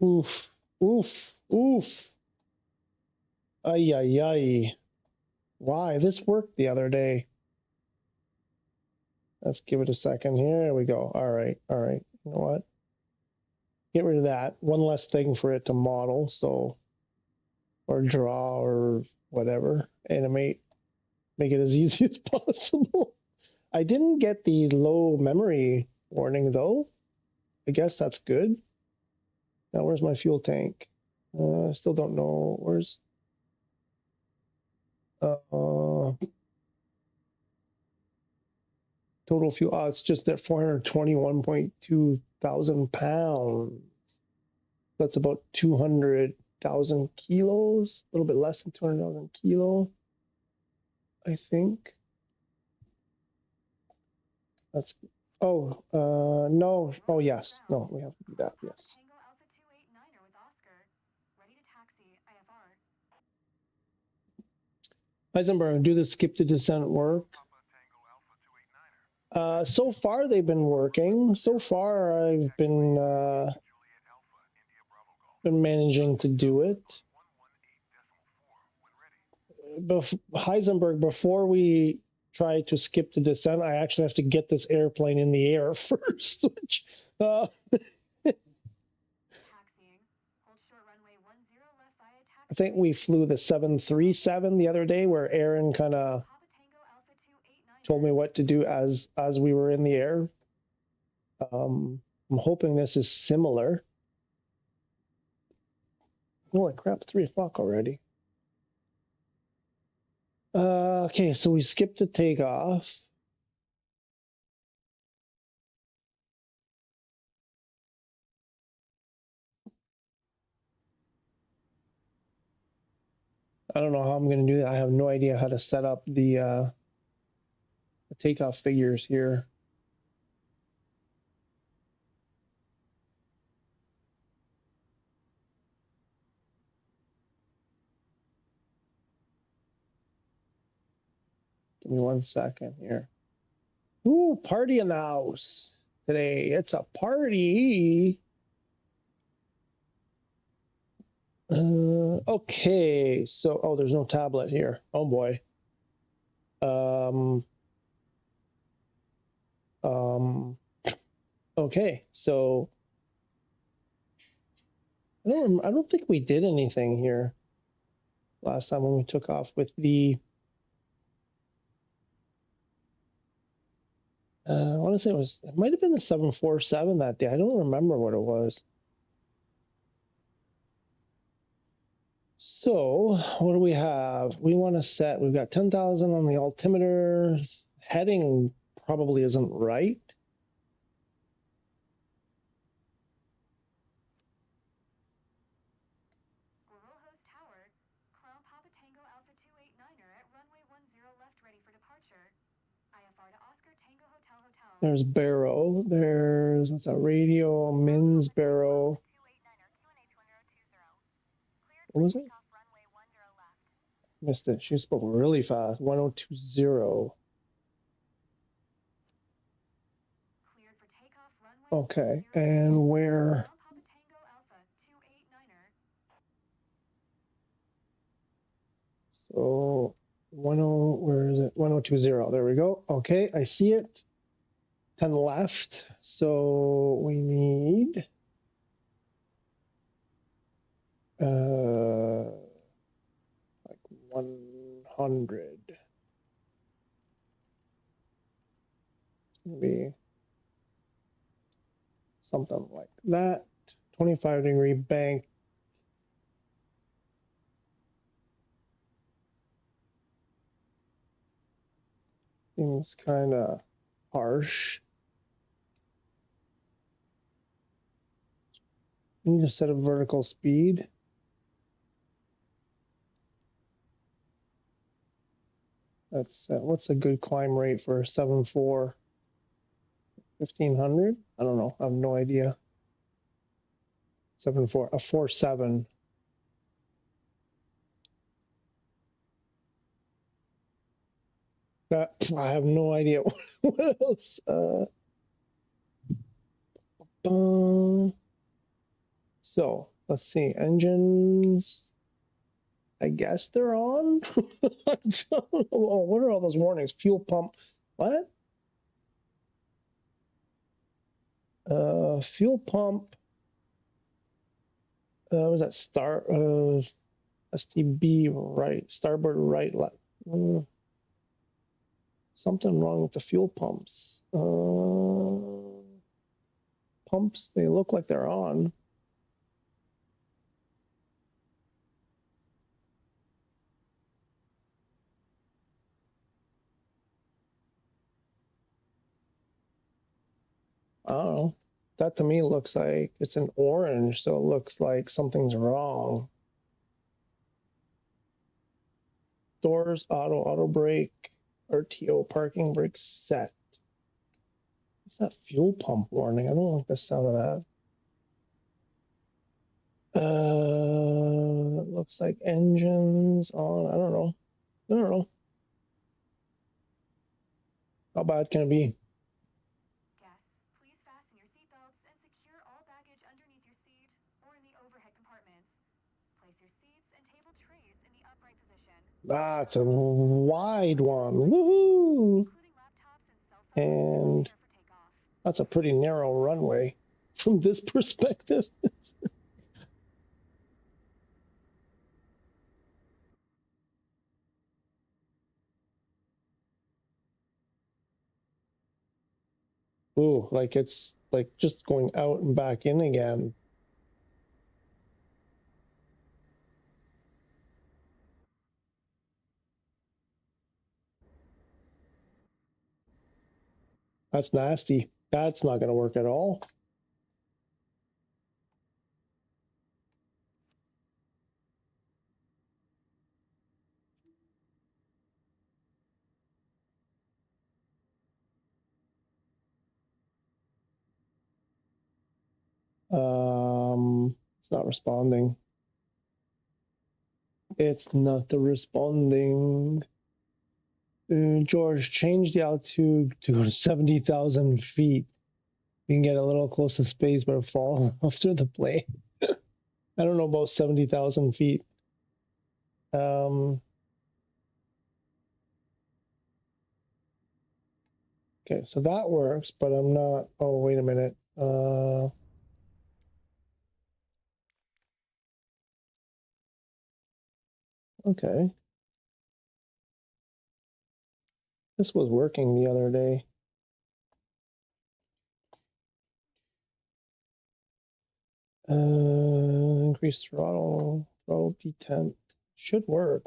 Oof, oof, oof. Ay, ay, ay. Why? This worked the other day. Let's give it a second. Here we go. All right, all right. you know what? Get rid of that. One less thing for it to model, so, or draw or whatever, animate, make it as easy as possible. I didn't get the low memory warning though. I guess that's good. Now where's my fuel tank? I still don't know. Where's total fuel? Oh, it's just at 421.2 thousand pounds. That's about 200,000 kilos, a little bit less than 200,000 kilo, I think. That's, oh, no, oh yes, no, we have to do that, yes. Tango Alpha 289er with Oscar. Ready to taxi, IFR. Heisenberg, do the skip to descent work? So far they've been working. So far I've been managing to do it. Heisenberg, before we try to skip the descent, I actually have to get this airplane in the air first, which I think we flew the 737 the other day where Aaron kind of told me what to do as we were in the air. I'm hoping this is similar. Holy crap, 3 o'clock already. Okay, so we skipped the takeoff. I don't know how I'm going to do that. I have no idea how to set up the takeoff figures here. Give me 1 second here. Ooh, party in the house today. It's a party. Okay, so, oh, there's no tablet here. Oh boy. Okay, so I don't think we did anything here last time when we took off with the I want to say it might have been the 747 that day. I don't remember what it was. So what do we have? We want to set, we've got 10,000 on the altimeter. Heading probably isn't right. Tower, Clown Papa Tango Alpha 289er at runway 10 left, ready for departure. IFR to Oscar Tango Hotel Hotel. There's Barrow. There's, what's that, radio, Min's Barrow. What was it? Missed it. She spoke really fast. 1020. Okay, and where? So 10, where is it? 1020. There we go. Okay, I see it. 10 left. So we need like 100. Maybe something like that. 25-degree bank. Seems kind of harsh. You need to set a vertical speed. That's what's a good climb rate for a 7.4? 1500? I don't know. I have no idea. 7.4, a 4.7. That I have no idea what else. So let's see. Engines. I guess they're on. I don't know. Oh, what are all those warnings? Fuel pump. What? Fuel pump. Was that STB right, starboard right, left. Something wrong with the fuel pumps. Pumps, they look like they're on. I don't know. That to me looks like it's an orange, so it looks like something's wrong. Doors, auto brake, RTO parking brake set. What's that fuel pump warning? I don't like the sound of that. It looks like engines on. I don't know. I don't know. How bad can it be? Guests, please fasten your seatbelts and secure all baggage underneath your seat or in the overhead compartments. Place your seats and table trays in the upright position. That's a wide one. Woohoo! Including laptops and cell phones, And prepare for takeoff. that's a pretty narrow runway from this perspective. Ooh, like it's like just going out and back in again. That's nasty. That's not going to work at all. It's not responding. It's not responding. George, change the altitude to go to 70,000 feet. You can get a little close to space, but fall after the plane. I don't know about 70,000 feet. Okay, so that works, but I'm not. Oh, wait a minute. Okay. This was working the other day. Increase throttle detent. Should work.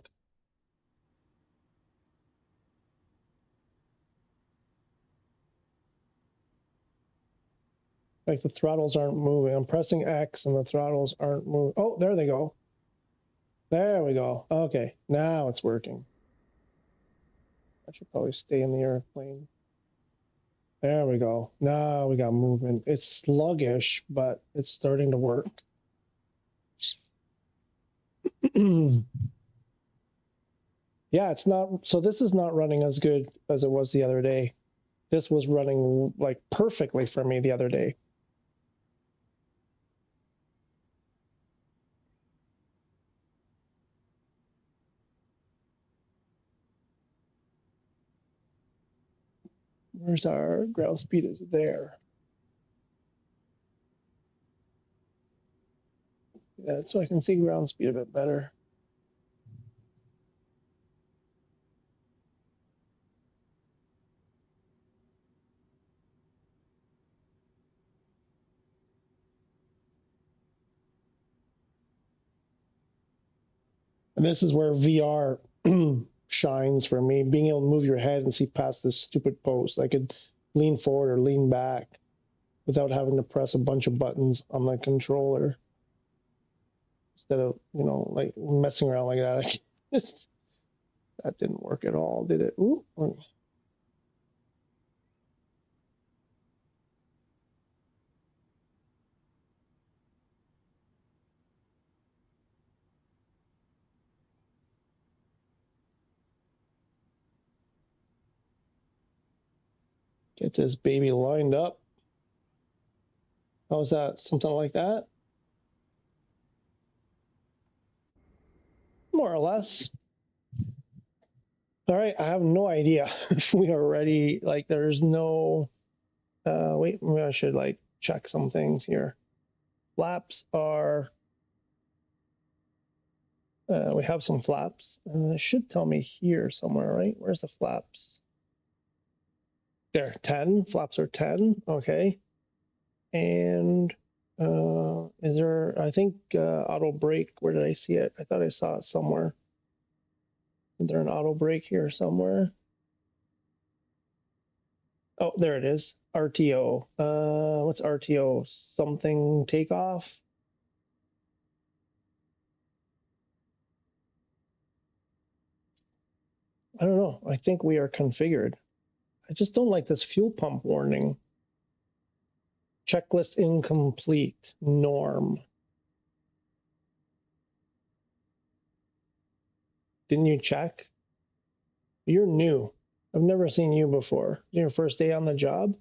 Like the throttles aren't moving. I'm pressing X and the throttles aren't moving. Oh, there they go. There we go. Okay, now it's working. I should probably stay in the airplane. There we go. Now we got movement. It's sluggish, but it's starting to work. Yeah, it's not. So this is not running as good as it was the other day. This was running like perfectly for me the other day. Where's our ground speed? Is there? Yeah, so I can see ground speed a bit better. And this is where VR shines for me, being able to move your head and see past this stupid post. I could lean forward or lean back without having to press a bunch of buttons on the controller. Instead of, like messing around like that. That didn't work at all, did it? Ooh. Get this baby lined up. How's that? Something like that? More or less. All right, I have no idea if we are ready. Like, there's no. Wait, maybe I should like check some things here. Flaps are, we have some flaps. It should tell me here somewhere, right? Where's the flaps? There, 10. Flaps are 10. Okay. And is there, I think auto brake, where did I see it? I thought I saw it somewhere. Is there an auto brake here somewhere? Oh, there it is. RTO. What's RTO? Something takeoff? I don't know. I think we are configured. I just don't like this fuel pump warning. Checklist incomplete. Norm. Didn't you check? You're new. I've never seen you before. Your first day on the job?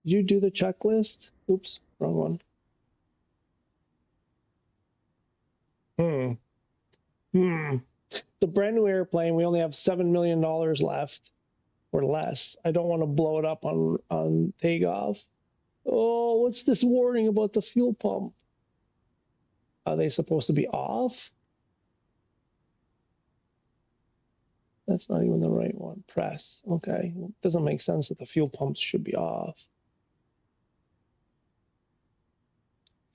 Did you do the checklist? Oops, wrong one. The brand new airplane, we only have $7 million left or less. I don't want to blow it up on takeoff. Oh, what's this warning about the fuel pump? Are they supposed to be off? That's not even the right one. Press. Okay. It doesn't make sense that the fuel pumps should be off.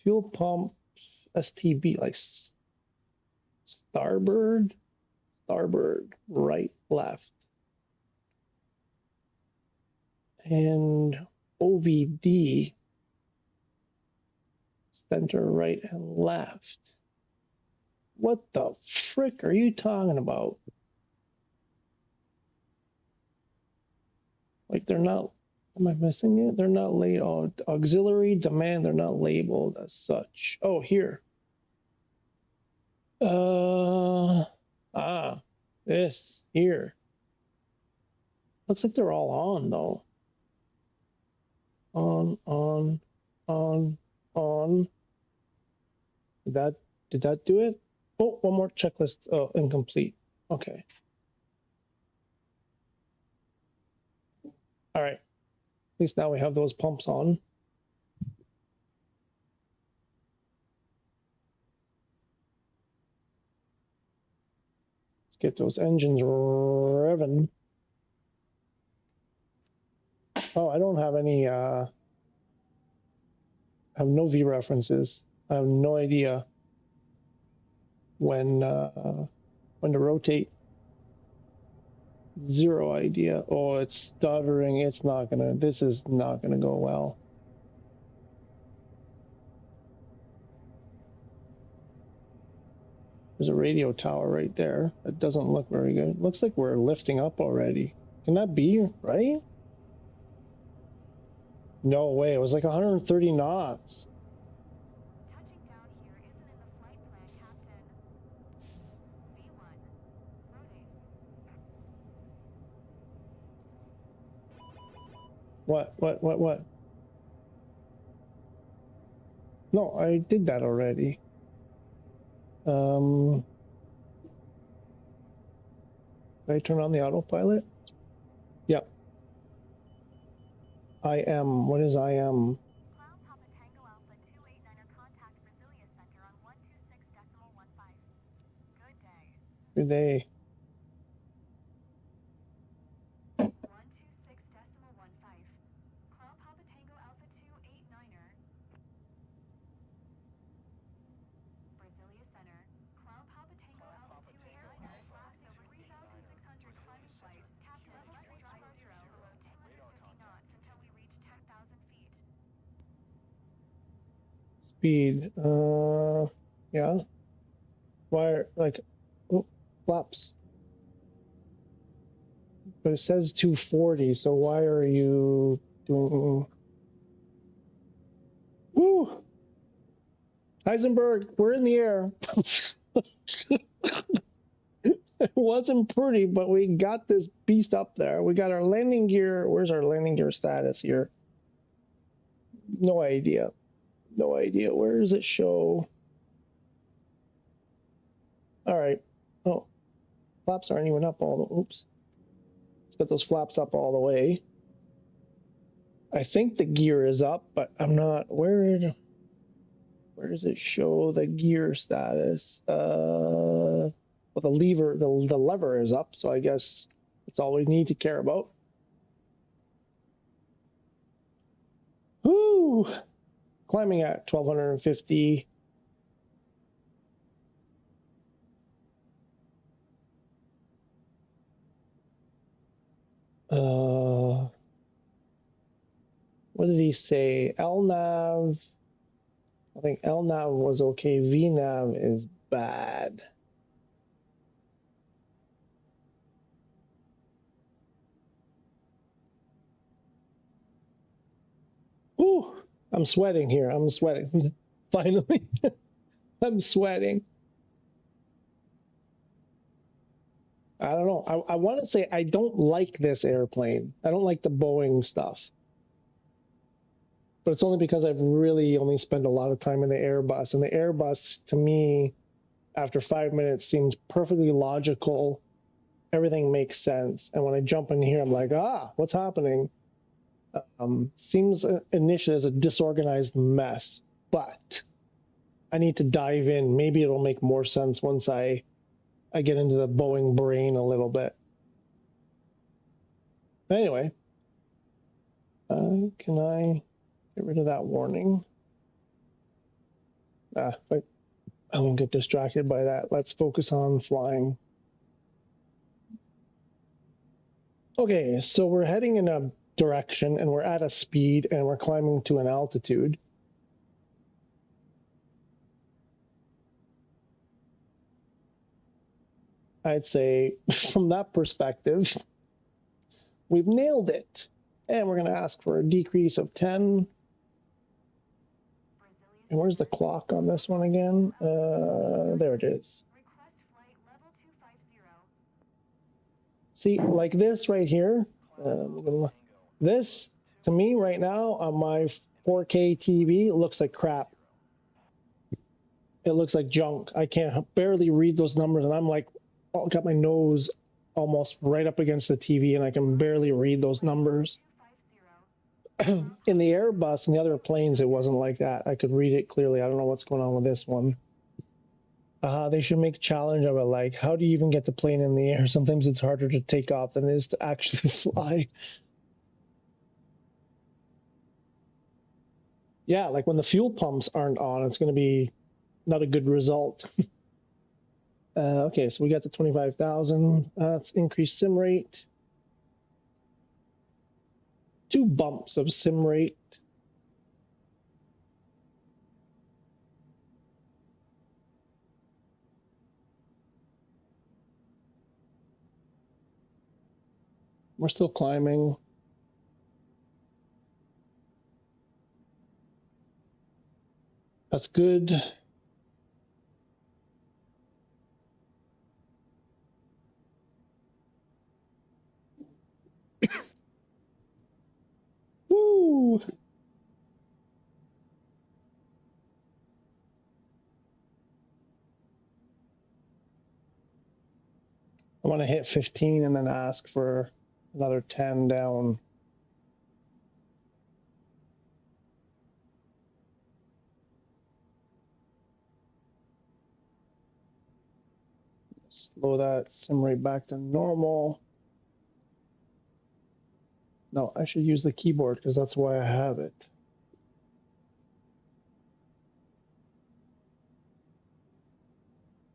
Fuel pump STB, like starboard, right, left. And OVD, center, right, and left. What the frick are you talking about? Like they're not, am I missing it? They're not labeled. Oh, auxiliary demand, they're not labeled as such. Oh, here. This, here. Looks like they're all on though. On. Did that do it? Oh, one more checklist. Oh, incomplete. Okay. All right. At least now we have those pumps on. Let's get those engines revving. Oh, I don't have any, I have no V references. I have no idea when to rotate. Zero idea. Oh, it's stuttering. It's not gonna, this is not gonna go well. There's a radio tower right there. It doesn't look very good. Looks like we're lifting up already. Can that be right? No way. It was like 130 knots. Touching down here isn't in the flight plan, Captain. V1. Rotate. What? No, I did that already. Did I turn on the autopilot? Yep. IM. What is IM? Cloud Papa Tango Alpha 289er contact Brasilia Center on 126.15. Good day. Good day. 126.15. Cloud Papa Tango Alpha 289er. Brasilia Center. Cloud Papa Tango Alpha 289er flaps over 3,600 climbing flight. Captain, let's drive 0 below 250 knots until we reach 10,000 feet. Speed. Yeah. Why, like, oh, flaps. But it says 240, so why are you doing... Woo! Heisenberg, we're in the air. It wasn't pretty, but we got this beast up there. We got our landing gear. Where's our landing gear status here? No idea. No idea. Where does it show? All right. Oh, flaps aren't even up all the... Oops. Let's get those flaps up all the way. I think the gear is up, but I'm not. Where does it show the gear status? Well, the lever is up, so I guess that's all we need to care about. Woo! Climbing at 1250. What did he say? LNAV. I think LNAV was okay. VNAV is bad. Ooh, I'm sweating here. I'm sweating. Finally, I'm sweating. I don't know. I want to say I don't like this airplane. I don't like the Boeing stuff. But it's only because I've really only spent a lot of time in the Airbus. And the Airbus, to me, after 5 minutes, seems perfectly logical. Everything makes sense. And when I jump in here, I'm like, what's happening? Seems initially as a disorganized mess. But I need to dive in. Maybe it'll make more sense once I get into the Boeing brain a little bit. Anyway, can I get rid of that warning? But I won't get distracted by that. Let's focus on flying. Okay, so we're heading in a direction and we're at a speed and we're climbing to an altitude. I'd say from that perspective, we've nailed it. And we're going to ask for a decrease of 10. And where's the clock on this one again? There it is. See, like this right here, this, to me right now on my 4K TV, it looks like crap. It looks like junk. I can't barely read those numbers, and I'm like, got my nose almost right up against the TV, and I can barely read those numbers. In the Airbus and the other planes, it wasn't like that. I could read it clearly. I don't know what's going on with this one. They should make a challenge of it, like, how do you even get the plane in the air? Sometimes it's harder to take off than it is to actually fly. Yeah, like when the fuel pumps aren't on, it's going to be not a good result. Okay, so we got to 25,000. Let's increase sim rate. 2 bumps of sim rate. We're still climbing. That's good. Woo! I want to hit 15 and then ask for another 10 down. Slow that sim rate back to normal. No, I should use the keyboard because that's why I have it.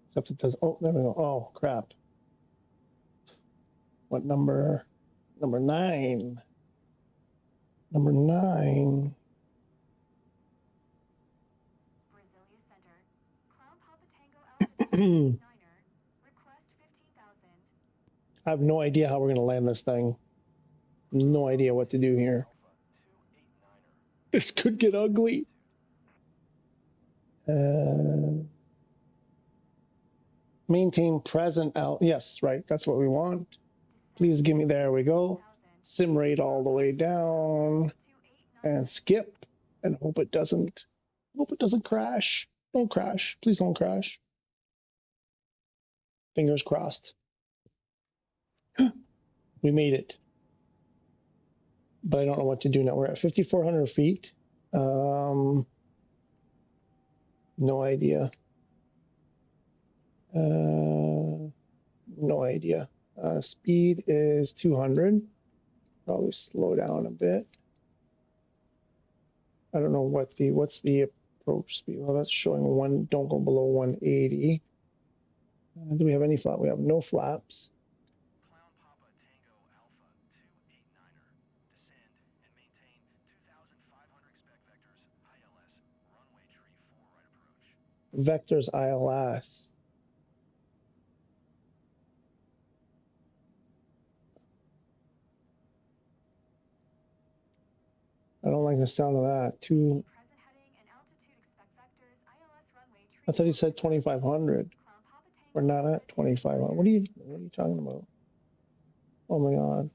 Except it does, oh, there we go. Oh, crap. What number? Number 9. Number 9. I have no idea how we're going to land this thing. No idea what to do here. This could get ugly. Maintain present out. Yes, right. That's what we want. Please give me. There we go. Sim rate all the way down. And skip. And hope it doesn't. Hope it doesn't crash. Don't crash. Please don't crash. Fingers crossed. We made it. but I don't know what to do now. We're at 5,400 feet. No idea. No idea. Speed is 200. Probably slow down a bit. I don't know what's the approach speed. Well, that's showing one. Don't go below 180. Do we have any flap? We have no flaps. Clown Papa Tango Alpha 289er. Descend and maintain 2,500 spec vectors ILS runway tree 4 right approach. Vectors ILS. I don't like the sound of that. Too. Present heading and altitude expect vectors ILS runway tree. I thought he said 2,500. Clown Papa Tango We're not Alpha at 2,500. What are you talking about? Oh my God.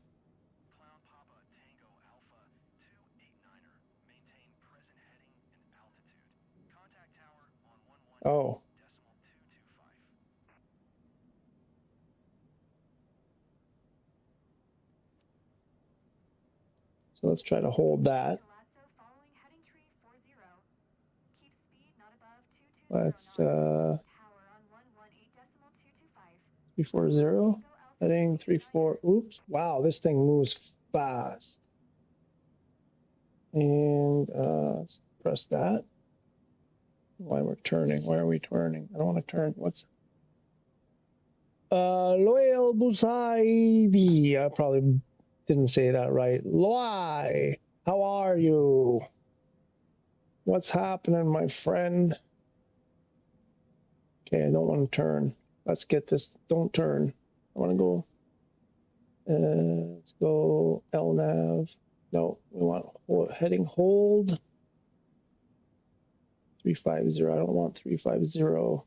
Clown Papa Tango Alpha 289er. Maintain present heading and altitude. Contact tower on 118.225. Oh. So let's try to hold that. Following heading tree 40. Keep speed not above 220 Let's knots. Tower on 118.225. 340. Heading 34. Oops. Wow, this thing moves fast. And let's press that. Why we're turning? Why are we turning? I don't want to turn. What's Loyal Busaidi? I probably didn't say that right. Loy, how are you? What's happening, my friend? Okay, I don't want to turn. Let's get this. Don't turn. I want to go. Let's go LNAV. No, we want heading hold. 350. I don't want 350.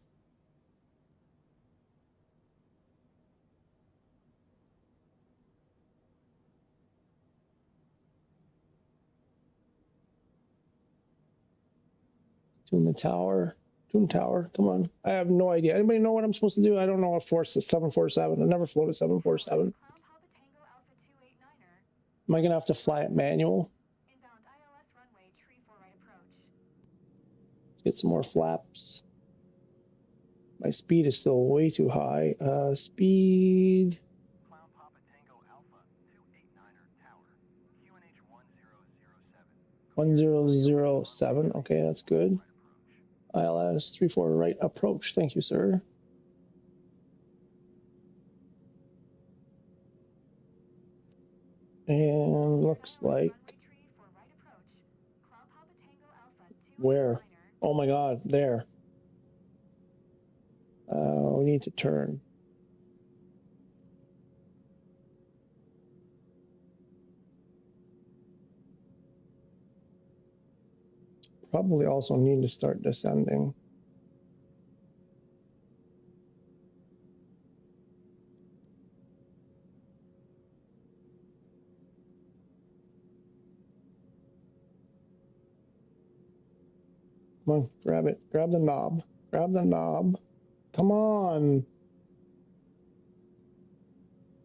Tune the tower. Tune tower. Come on. I have no idea. Anybody know what I'm supposed to do? I don't know what force is 747. I've never flown a 747. Am I gonna have to fly it manual? Inbound ILS runway tree 4 right approach. Let's get some more flaps. My speed is still way too high. Speed. Clown Papa Tango Alpha 289er tower. QNH 1007. 1007. Okay, that's good. ILS 34 right approach. Thank you, sir. And looks like where? Oh my God, there. We need to turn. Probably also need to start descending. Come on, grab it. Grab the knob. Grab the knob. Come on.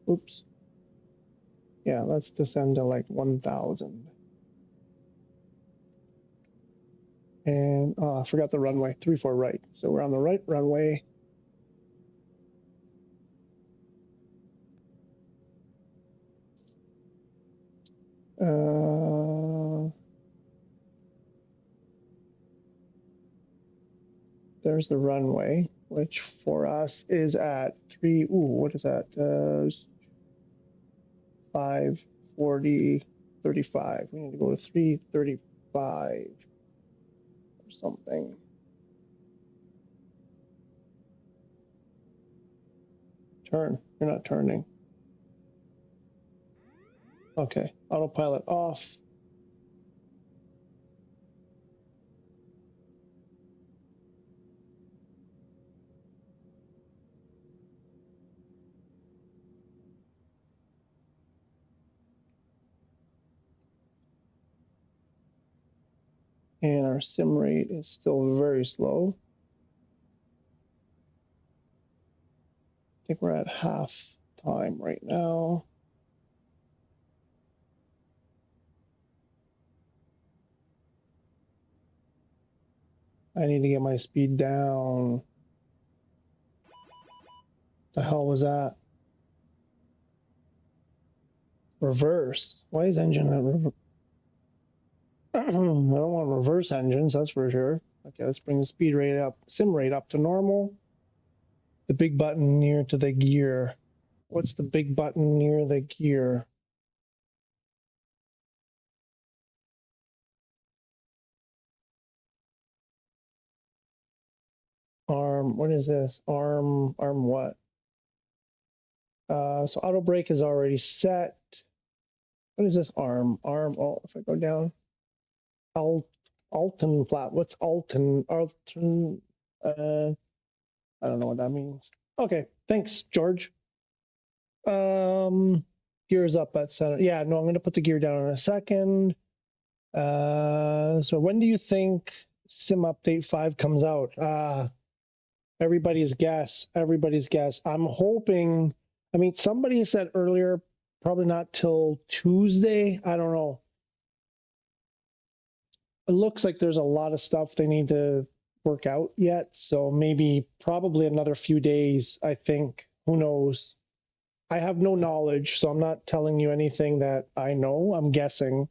Oops. Yeah, let's descend to like 1,000. And I forgot the runway. 34 right. So we're on the right runway. There's the runway, which for us is at 3. Ooh, what is that? 540, 35. We need to go to 335 or something. Turn. You're not turning. Okay. Autopilot off. And our sim rate is still very slow. I think we're at half time right now. I need to get my speed down. The hell was that? Reverse. Why is engine at reverse? I don't want reverse engines, that's for sure. Okay, let's bring the speed rate up, sim rate up to normal. The big button near to the gear. What's the big button near the gear? Arm, what is this? Arm what? So auto brake is already set. What is this arm? Oh, if I go down. Alton flat. What's Alton? I don't know what that means. Okay, thanks, George. Gears up at center. Yeah, no, I'm going to put the gear down in a second. So when do you think Sim Update 5 comes out? Everybody's guess. Everybody's guess. I'm hoping. I mean, somebody said earlier, probably not till Tuesday. I don't know. It looks like there's a lot of stuff they need to work out yet. So maybe probably another few days, I think. Who knows? I have no knowledge, so I'm not telling you anything that I know. I'm guessing.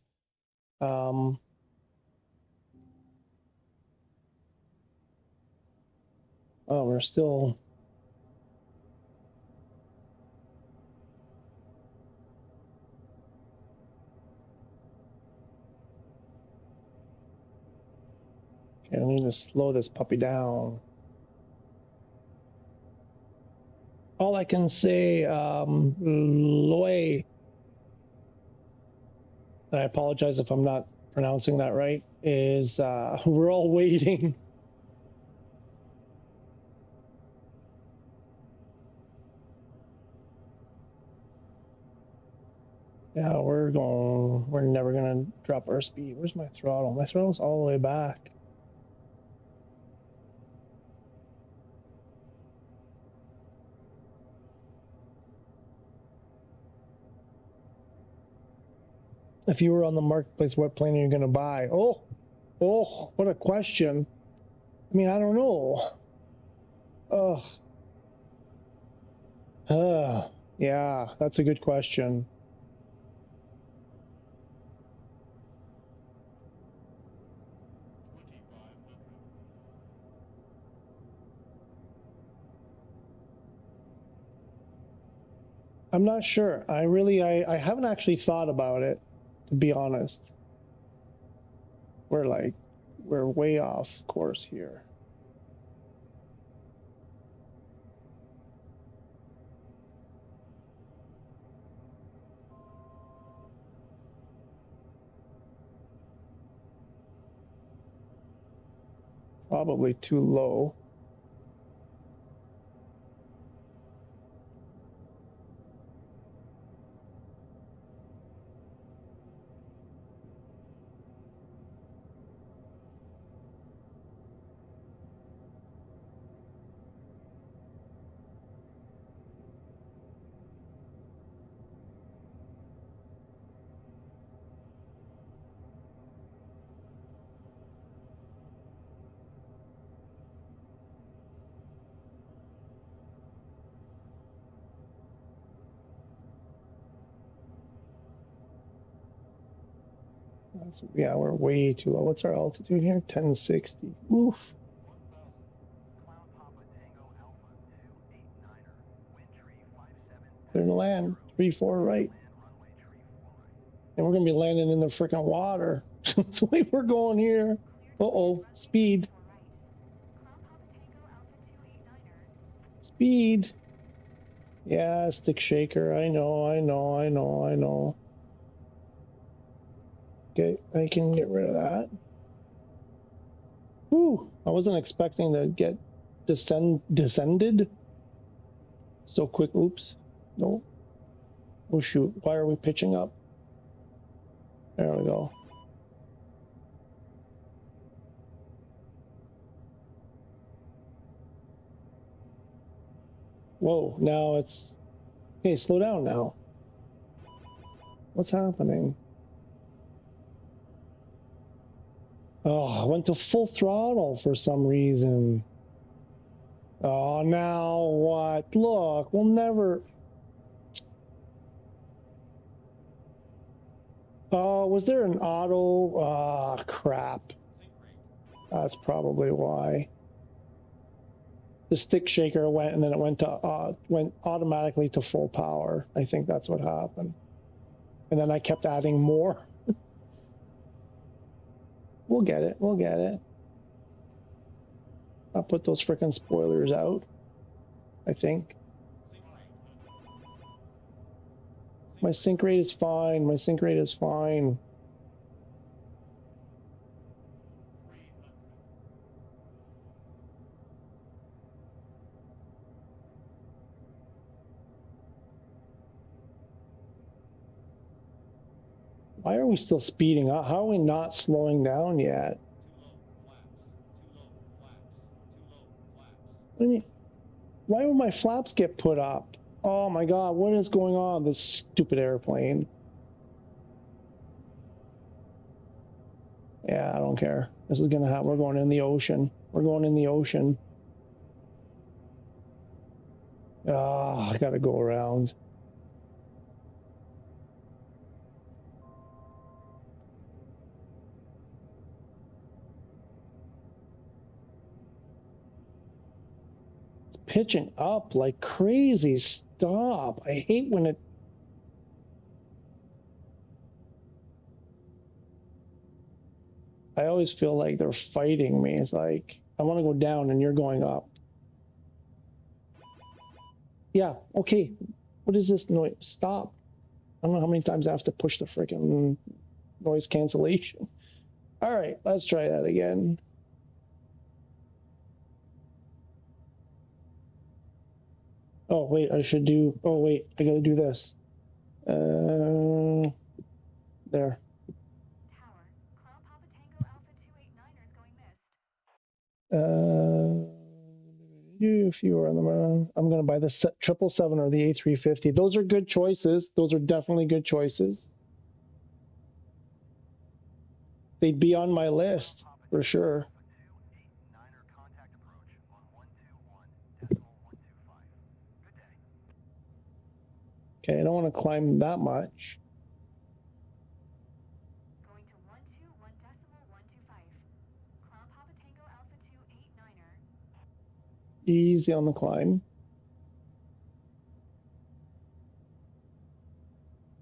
Oh, we're still. Okay, I need to slow this puppy down. All I can say, Loy, and I apologize if I'm not pronouncing that right, is we're all waiting. Yeah, we're never gonna drop our speed. Where's my throttle? My throttle's all the way back. If you were on the marketplace, what plane are you gonna buy? Oh, what a question. I mean, I don't know. Yeah, that's a good question. I'm not sure. I haven't actually thought about it, to be honest. We're way off course here. Probably too low. Yeah, we're way too low. What's our altitude here? 1060. Oof. Clear to land. 3-4 right. And we're gonna be landing in the freaking water. The way we're going here. Uh-oh, speed. Speed. Yeah, stick shaker. I know. Okay, I can get rid of that. Whew, I wasn't expecting to get descended so quick. Oops. No. Oh shoot, why are we pitching up? There we go. Whoa, now it's... Hey, slow down now. What's happening? Oh, I went to full throttle for some reason. Oh, now what? Look, we'll never... Oh, was there an auto? Ah, crap. That's probably why. The stick shaker went and then it went automatically to full power. I think that's what happened. And then I kept adding more. We'll get it. We'll get it. I'll put those frickin' spoilers out, I think. My sync rate is fine. My sync rate is fine. Why are we still speeding up? How are we not slowing down yet? Why would my flaps get put up? Oh my god, what is going on? This stupid airplane. Yeah, I don't care. This is gonna happen. We're going in the ocean. We're going in the ocean. Ah, I gotta go around. Pitching up like crazy. Stop. I hate when it... I always feel like they're fighting me. It's like, I want to go down and you're going up. Yeah, okay. What is this noise? Stop. I don't know how many times I have to push the freaking noise cancellation. All right, let's try that again. Oh, wait, I should do... Oh, wait, I gotta do this. There. Tower, Cloud Papa Tango Alpha 289er is going missed. If you were on the... I'm gonna buy the 777 or the A350. Those are good choices. Those are definitely good choices. They'd be on my list, for sure. Okay, I don't want to climb that much. Going to 121.125. Cloud Papa Tango Alpha 289er. Easy on the climb.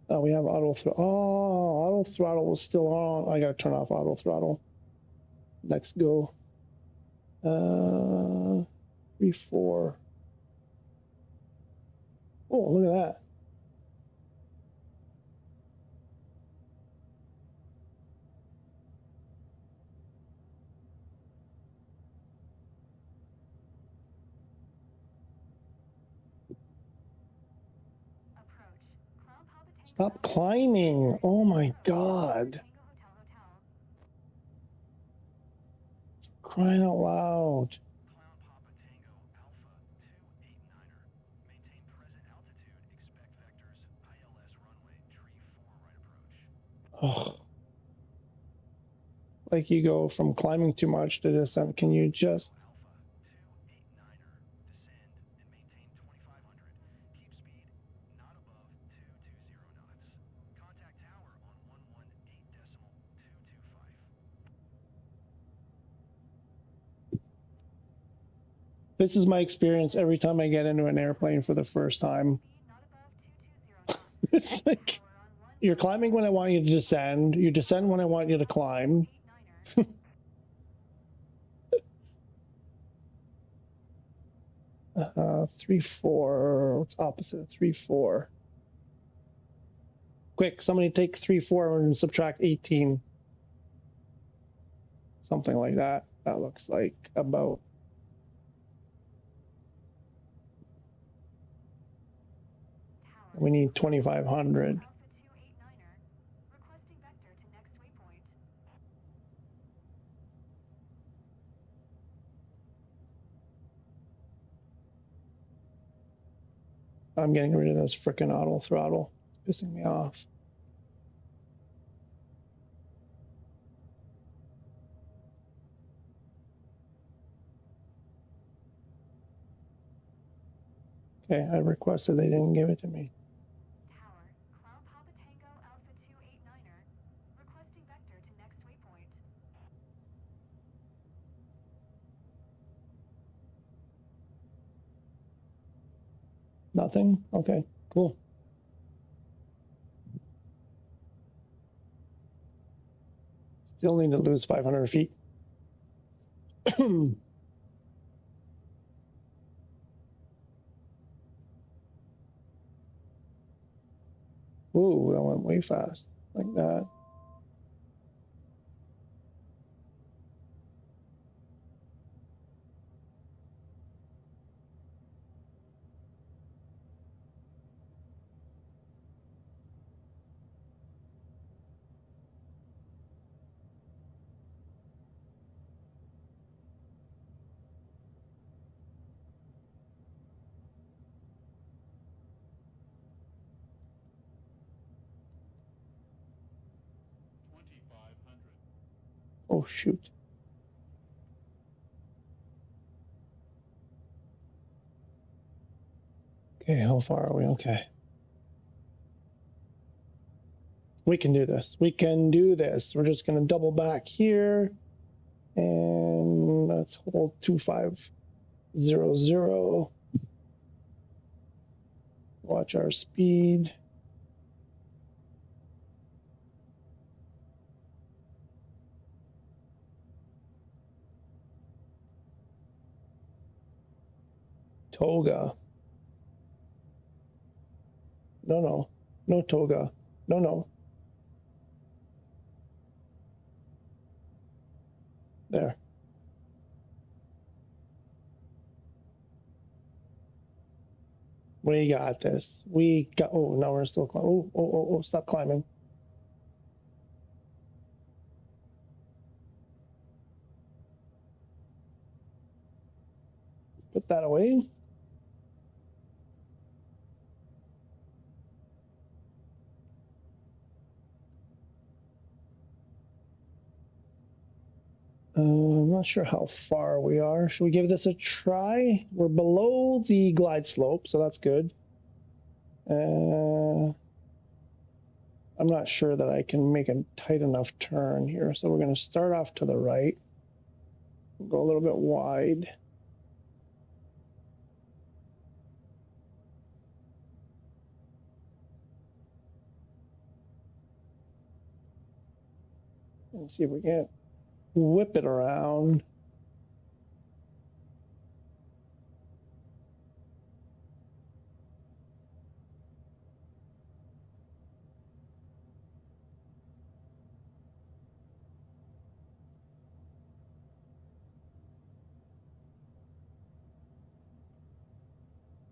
Oh, we have auto throttle. Oh, auto throttle was still on. I gotta turn off auto throttle. Next go. 3, 4. Oh, look at that. Stop climbing. Oh my God. Crying out loud. Oh. Like you go from climbing too much to descent. Can you just... This is my experience every time I get into an airplane for the first time. It's like, you're climbing when I want you to descend. You descend when I want you to climb. 3, 4. What's opposite of 3, 4? Quick, somebody take 3, 4 and subtract 18. Something like that. That looks like about... We need 2,500. I'm getting rid of this frickin' auto throttle. It's pissing me off. Okay, I requested, they didn't give it to me. Tower, Cloud Papa Tango Alpha 289er, requesting vector to next waypoint. Nothing? Okay, cool. Still need to lose 500 feet. Ooh, that went way fast. Like that. Oh, shoot. Okay, how far are we? Okay. We can do this. We can do this. We're just going to double back here. And let's hold 2500. Watch our speed. Toga. No, no. No toga. No, no. There. We got this. We got, oh, now we're still climbing. Oh, stop climbing. Put that away. I'm not sure how far we are. Should we give this a try? We're below the glide slope, so that's good. I'm not sure that I can make a tight enough turn here, so we're going to start off to the right. Go a little bit wide. And see if we can't whip it around.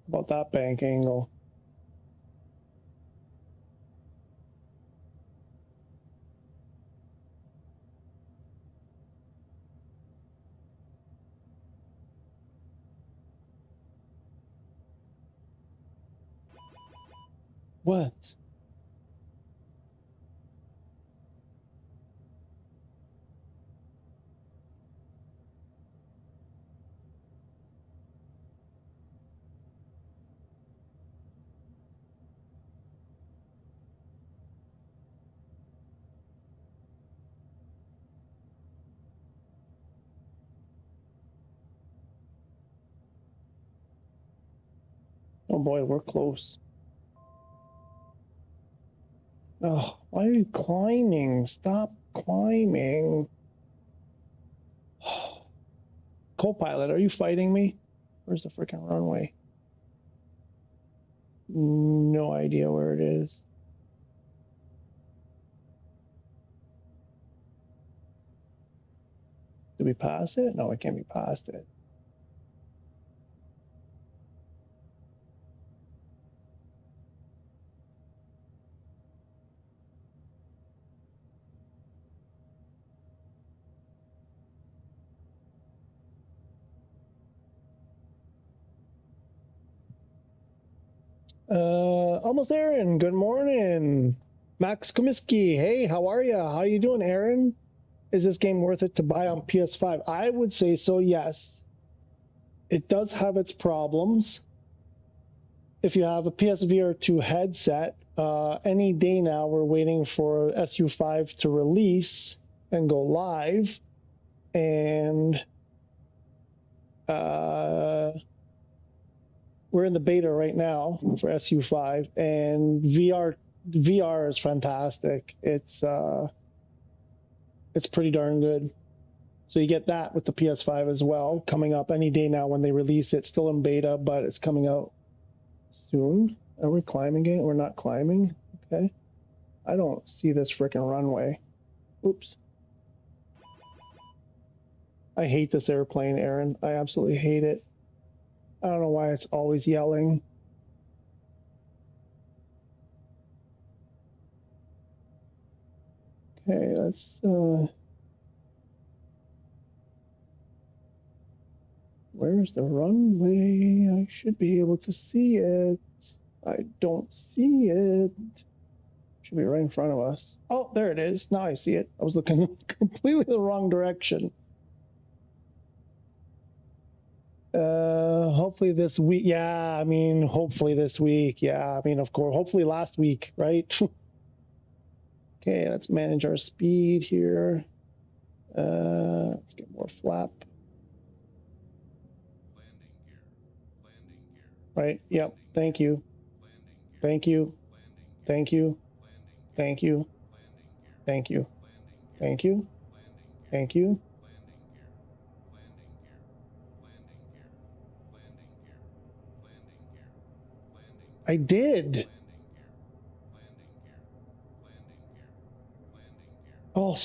About that bank angle. What? Oh boy, we're close. Oh, why are you climbing? Stop climbing. Co-pilot, are you fighting me? Where's the freaking runway? No idea where it is. Did we pass it? No, it can't be past it. Almost Aaron, good morning. Max Komisky, hey, how are you? How are you doing, Aaron? Is this game worth it to buy on PS5? I would say so, yes. It does have its problems. if you have a PSVR2 headset, any day now we're waiting for SU5 to release and go live, and we're in the beta right now for SU5, and VR is fantastic. It's pretty darn good. So you get that with the PS5 as well, coming up any day now when they release it. Still in beta, but it's coming out soon. Are we climbing it? We're not climbing. Okay. I don't see this freaking runway. Oops. I hate this airplane, Aaron. I absolutely hate it. I don't know why it's always yelling. Okay, let's where's the runway? I should be able to see it. I don't see it. Should be right in front of us. Oh, there it is. Now I see it. I was looking completely the wrong direction. Hopefully this week. Yeah, I mean, hopefully this week. Yeah, I mean, of course, hopefully last week, right? Okay, let's manage our speed here. Let's get more flap. Right, yep, thank you. Thank you. Thank you. Thank you. Thank you. Thank you. Thank you. I did. Oh,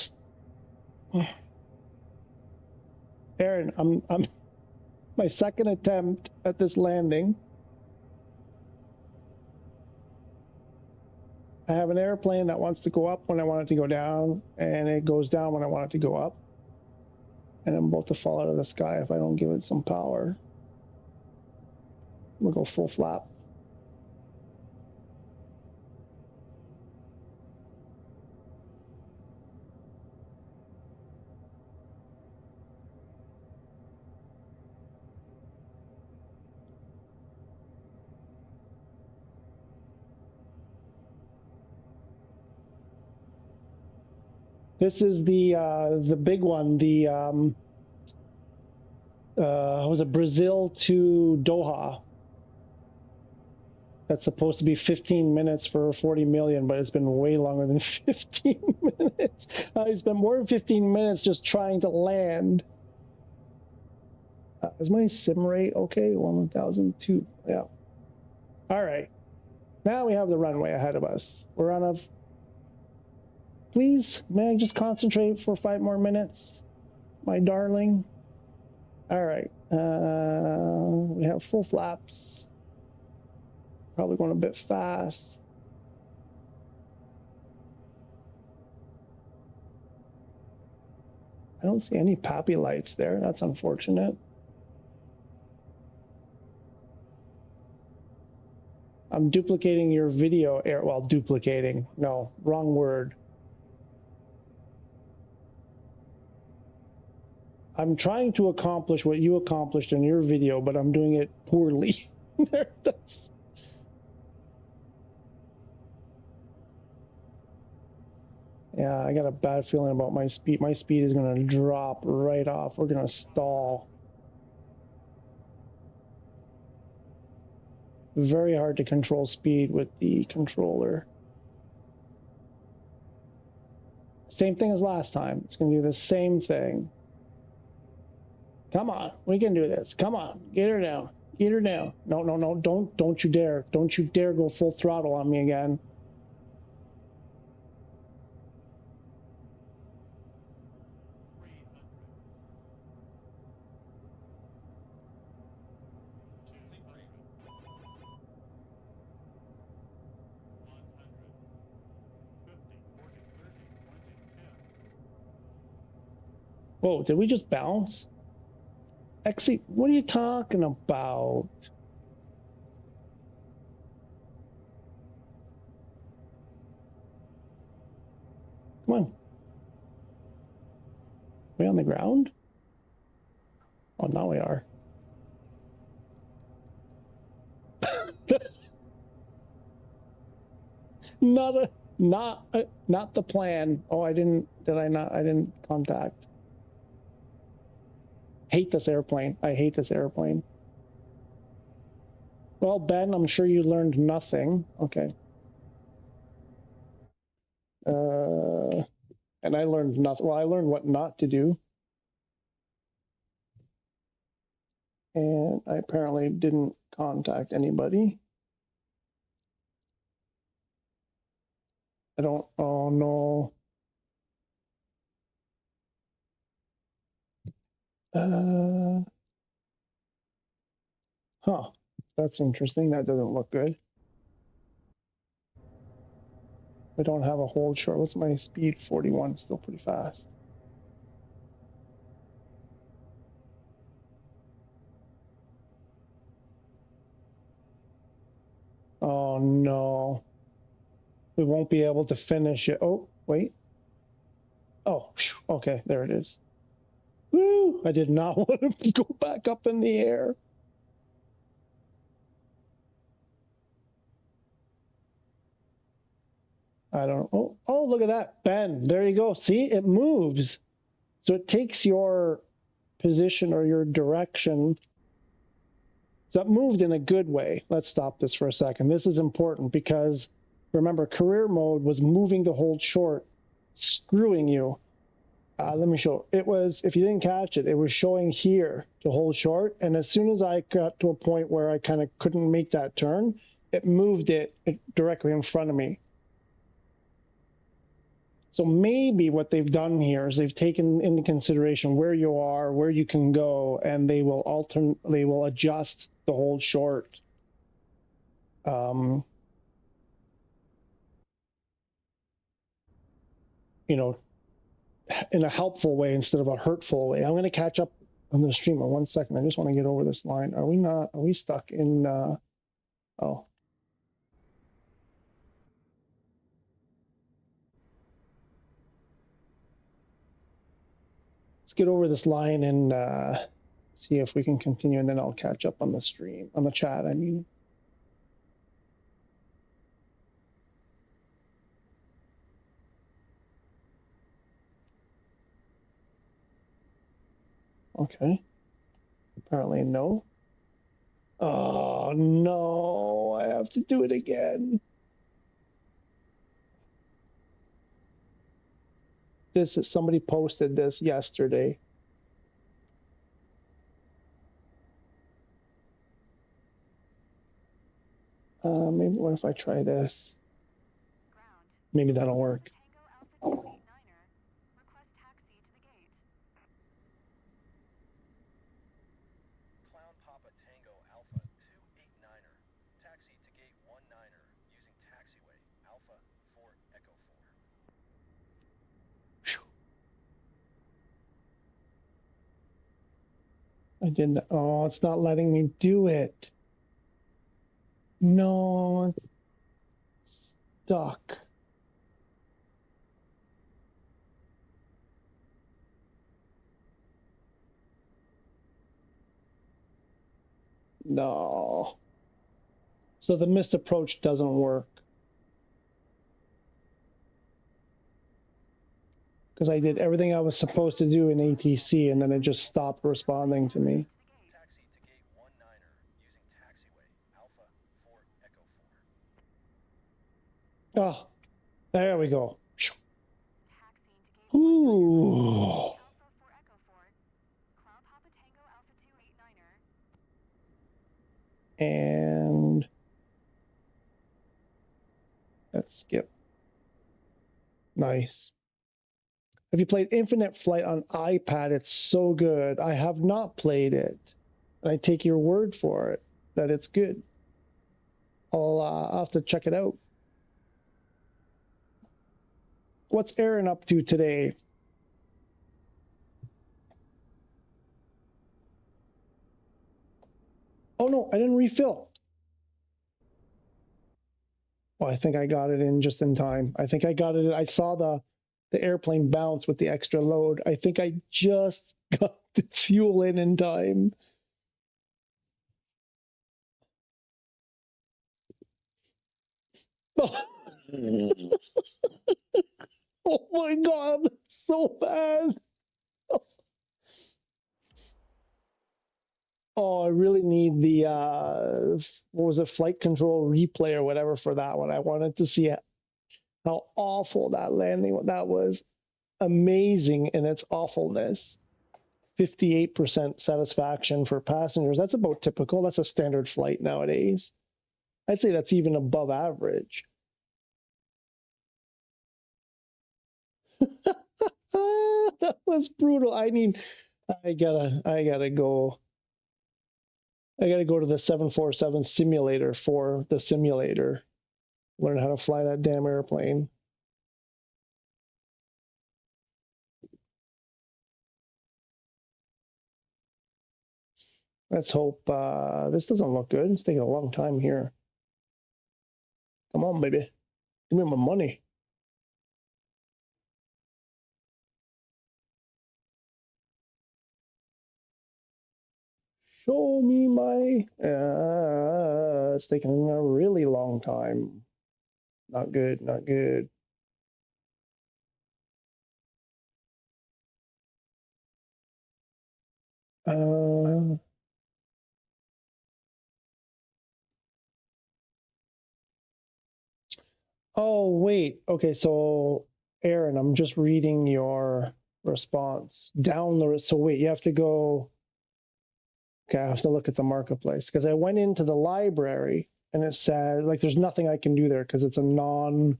Aaron, I'm my second attempt at this landing. I have an airplane that wants to go up when I want it to go down, and it goes down when I want it to go up. And I'm about to fall out of the sky if I don't give it some power. We'll go full flap. This is the big one, the was it Brazil to Doha? That's supposed to be 15 minutes for 40 million, but it's been way longer than 15 minutes. I spent more than 15 minutes just trying to land. Is my sim rate okay? 1,002. Yeah. All right. Now we have the runway ahead of us. We're on a. Please, may I just concentrate for 5 more minutes, my darling? All right. We have full flaps. Probably going a bit fast. I don't see any PAPI lights there. That's unfortunate. I'm duplicating your video, well, duplicating. No, wrong word. I'm trying to accomplish what you accomplished in your video, but I'm doing it poorly. Yeah, I got a bad feeling about my speed. My speed is going to drop right off. We're going to stall. Very hard to control speed with the controller. Same thing as last time. It's going to do the same thing. Come on, we can do this. Come on, get her down. Get her down. No, no, no, don't you dare. Don't you dare go full throttle on me again. Whoa, did we just bounce? Exit, what are you talking about? Come on. Are we on the ground? Oh, now we are. Not the plan. Oh, I didn't contact. Hate this airplane. I hate this airplane. Well, Ben, I'm sure you learned nothing. Okay. And I learned nothing. Well, I learned what not to do. And I apparently didn't contact anybody. Oh no. Huh. That's interesting. That doesn't look good. I don't have a hold short. What's my speed? 41. Still pretty fast. Oh no. We won't be able to finish it. Oh, wait. Oh, okay. There it is. Woo! I did not want to go back up in the air. I don't know. Oh, look at that. Ben, there you go. See, it moves. So it takes your position or your direction. So it moved in a good way. Let's stop this for a second. This is important because remember, career mode was moving the hold short, screwing you. Let me show. It was, if you didn't catch it, it was showing here to hold short. And as soon as I got to a point where I kind of couldn't make that turn, it moved it directly in front of me. So maybe what they've done here is they've taken into consideration where you are, where you can go, and they will adjust the hold short. You know, in a helpful way instead of a hurtful way. I'm going to catch up on the stream in 1 second. I just want to get over this line. Are we stuck in, oh. Let's get over this line and see if we can continue, and then I'll catch up on the stream, on the chat, I mean. Okay. Apparently no. Oh, no. I have to do it again. Somebody posted this yesterday. Maybe what if I try this? Maybe that'll work. Clown Papa Tango Alpha 289er. Taxi to gate 19er using taxiway Alpha 4 Echo 4. I did that. Oh, it's not letting me do it. No, it's stuck. No. So the missed approach doesn't work. Because I did everything I was supposed to do in ATC, and then it just stopped responding to me. Taxi to gate 19er using taxiway Alpha 4 Echo 4. Oh, there we go. Ooh. And let's skip. Nice. Have you played Infinite Flight on iPad? It's so good. I have not played it. And I take your word for it that it's good. I'll have to check it out. What's Aaron up to today? Oh no, I didn't refill. Oh, I think I got it in just in time. I think I got it. I saw the airplane bounce with the extra load. I think I just got the fuel in time. Oh. Oh my god, so bad. Oh, I really need the what was it, flight control replay or whatever for that one. I wanted to see how awful that landing. That was amazing in its awfulness. 58% satisfaction for passengers. That's about typical. That's a standard flight nowadays. I'd say that's even above average. That was brutal. I gotta go. I gotta go to the 747 simulator for the simulator. Learn how to fly that damn airplane. Let's hope this doesn't look good. It's taking a long time here. Come on, baby. Give me my money. Show me my... it's taking a really long time. Not good, not good. Oh, wait. Okay, so Aaron, I'm just reading your response. Down the... So wait, you have to go... Okay, I have to look at the marketplace because I went into the library and it says, like, there's nothing I can do there because it's a non...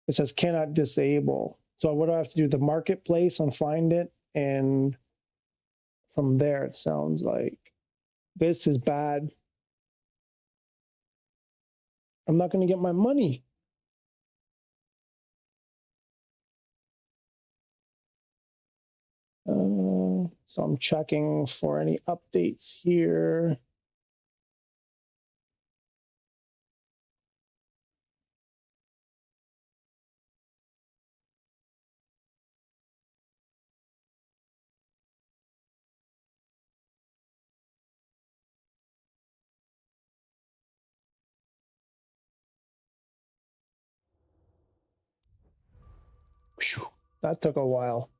It says cannot disable. So what do I have to do? The marketplace and find it, and from there it sounds like this is bad. I'm not going to get my money. So I'm checking for any updates here. Whew, that took a while.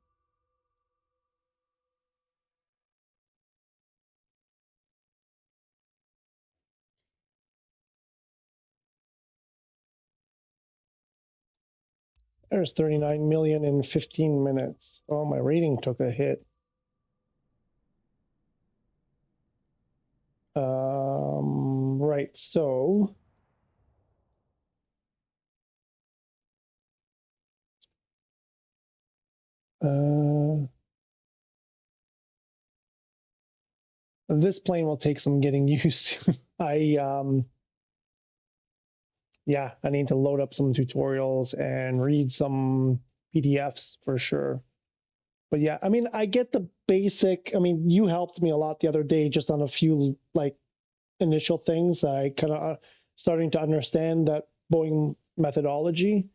There's 39 million in 15 minutes. Oh, my rating took a hit. Right, so this plane will take some getting used to. Yeah, I need to load up some tutorials and read some PDFs for sure. But yeah, I mean, I get the basic. I mean, you helped me a lot the other day just on a few like initial things. I kind of starting to understand that Boeing methodology.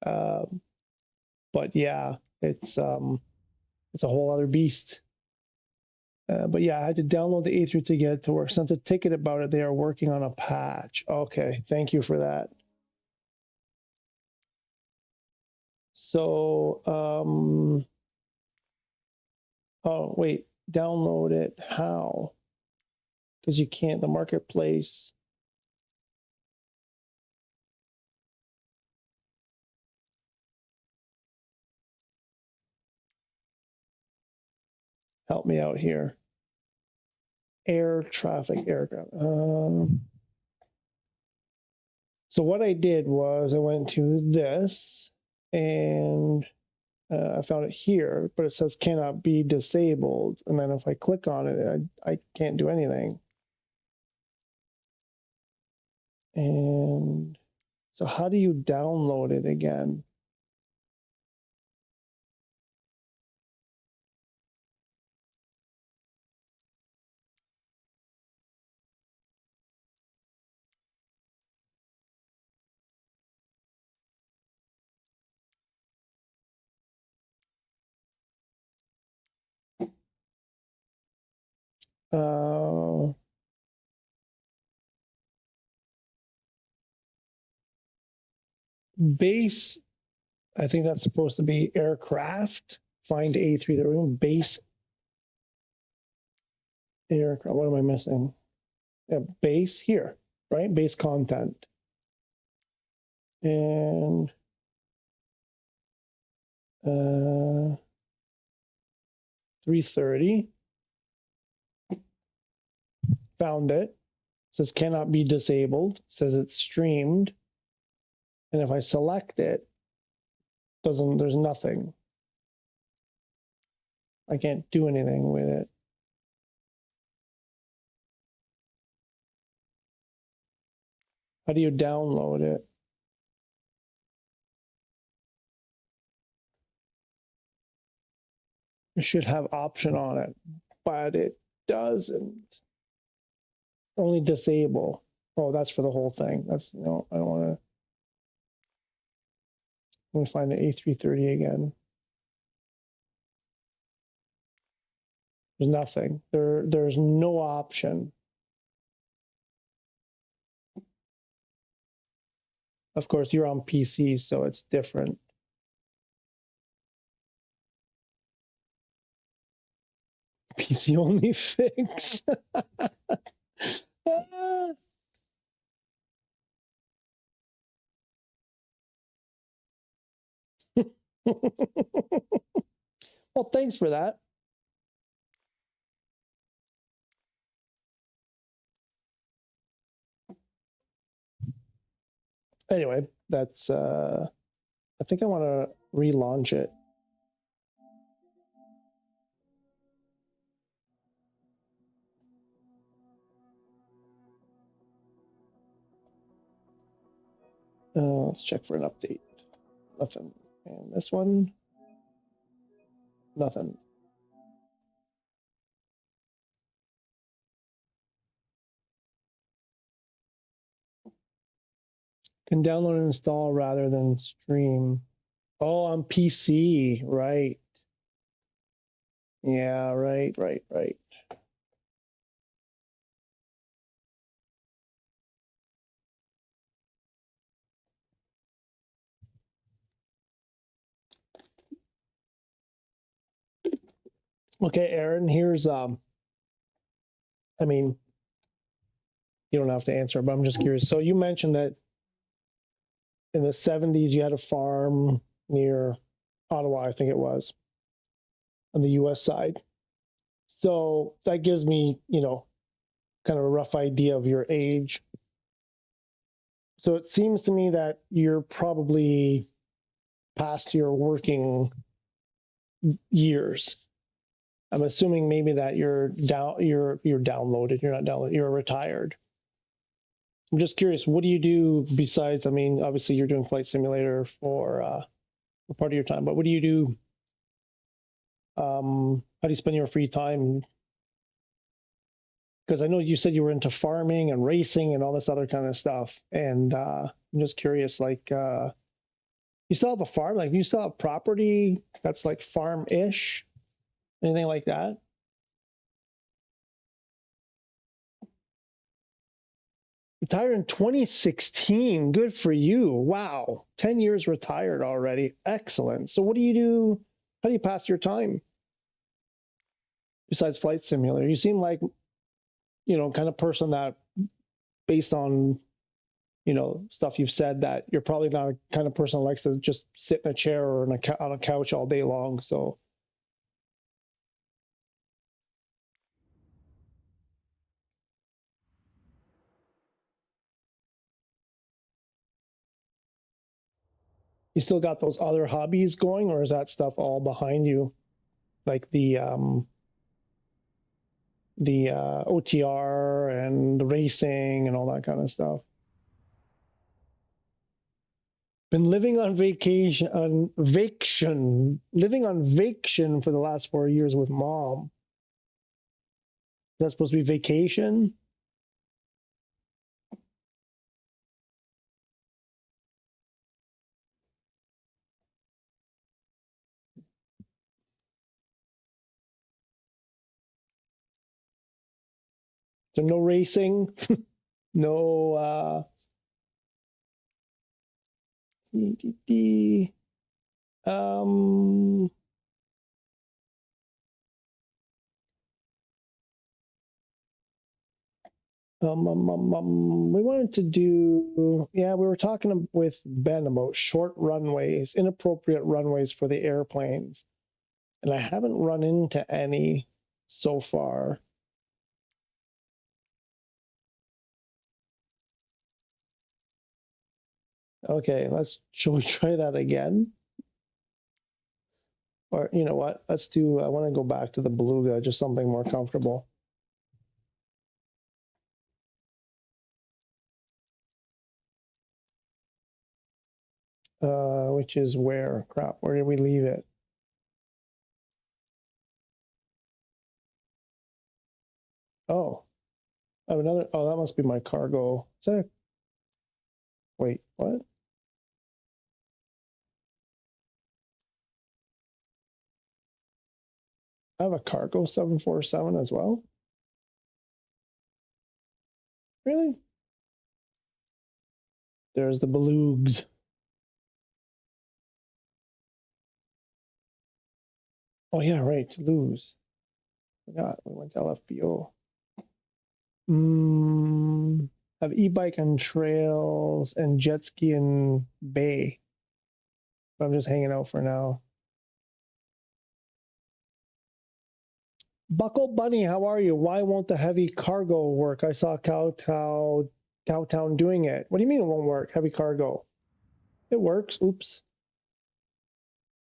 But yeah, it's a whole other beast. But yeah, I had to download the A3 to get it to work. Sent a ticket about it. They are working on a patch. Okay, thank you for that. So, oh wait, download it. How? Because you can't. The marketplace. Help me out here. Air traffic aircraft. So what I did was I went to this and I found it here, but it says cannot be disabled. And then if I click on it, I can't do anything. And so how do you download it again? Uh, base, I think that's supposed to be aircraft. Find A3, the room, base aircraft. What am I missing? Yeah, base here, right? Base content. And 330. Found it. Says cannot be disabled. Says it's streamed. And if I select it, there's nothing. I can't do anything with it. How do you download it? It should have option on it, but it doesn't. Only disable. Oh, that's for the whole thing. That's no, I don't want to. Let me find the A330 again. There's nothing. There's no option. Of course, you're on PC, so it's different. PC only fix. Well, thanks for that. Anyway, that's I think I want to relaunch it. Let's check for an update. Nothing. And this one, nothing. Can download and install rather than stream. Oh, on PC, right. Yeah, right. Okay, Aaron, here's I mean, you don't have to answer, but I'm just curious. So you mentioned that in the 70s you had a farm near Ottawa, I think it was, on the US side. So that gives me, kind of a rough idea of your age. So it seems to me that you're probably past your working years. I'm assuming maybe that you're downloaded, you're not downloaded, you're retired. I'm just curious, what do you do besides, I mean, obviously you're doing Flight Simulator for part of your time, but what do you do? How do you spend your free time? Because I know you said you were into farming and racing and all this other kind of stuff. And I'm just curious, like, you still have a farm? Like, you still have property that's like farm-ish? Anything like that? Retired in 2016. Good for you. Wow. 10 years retired already. Excellent. So what do you do? How do you pass your time besides Flight Simulator? You seem like, kind of person that, based on, stuff you've said, that you're probably not a kind of person that likes to just sit in a chair or on a couch all day long. So you still got those other hobbies going, or is that stuff all behind you? Like the OTR and the racing and all that kind of stuff. Been living on vacation for the last 4 years with mom. That's supposed to be vacation? So no racing, no EDT. We wanted to do, yeah, we were talking with Ben about short runways, inappropriate runways for the airplanes. And I haven't run into any so far. Okay, shall we try that again? Or you know what? Let's do, I want to go back to the Beluga, just something more comfortable. Which is where? Crap, where did we leave it? Oh, I have another, oh, that must be my cargo. Is that wait, what? I have a cargo 747 as well? Really? There's the Belugs. Oh yeah, right, Toulouse. Forgot, we went to LFBO. Have e-bike and trails and jet ski in Bay. But I'm just hanging out for now. Buckle Bunny, how are you? Why won't the heavy cargo work? I saw Cowtown doing it. What do you mean it won't work? Heavy cargo. It works. Oops.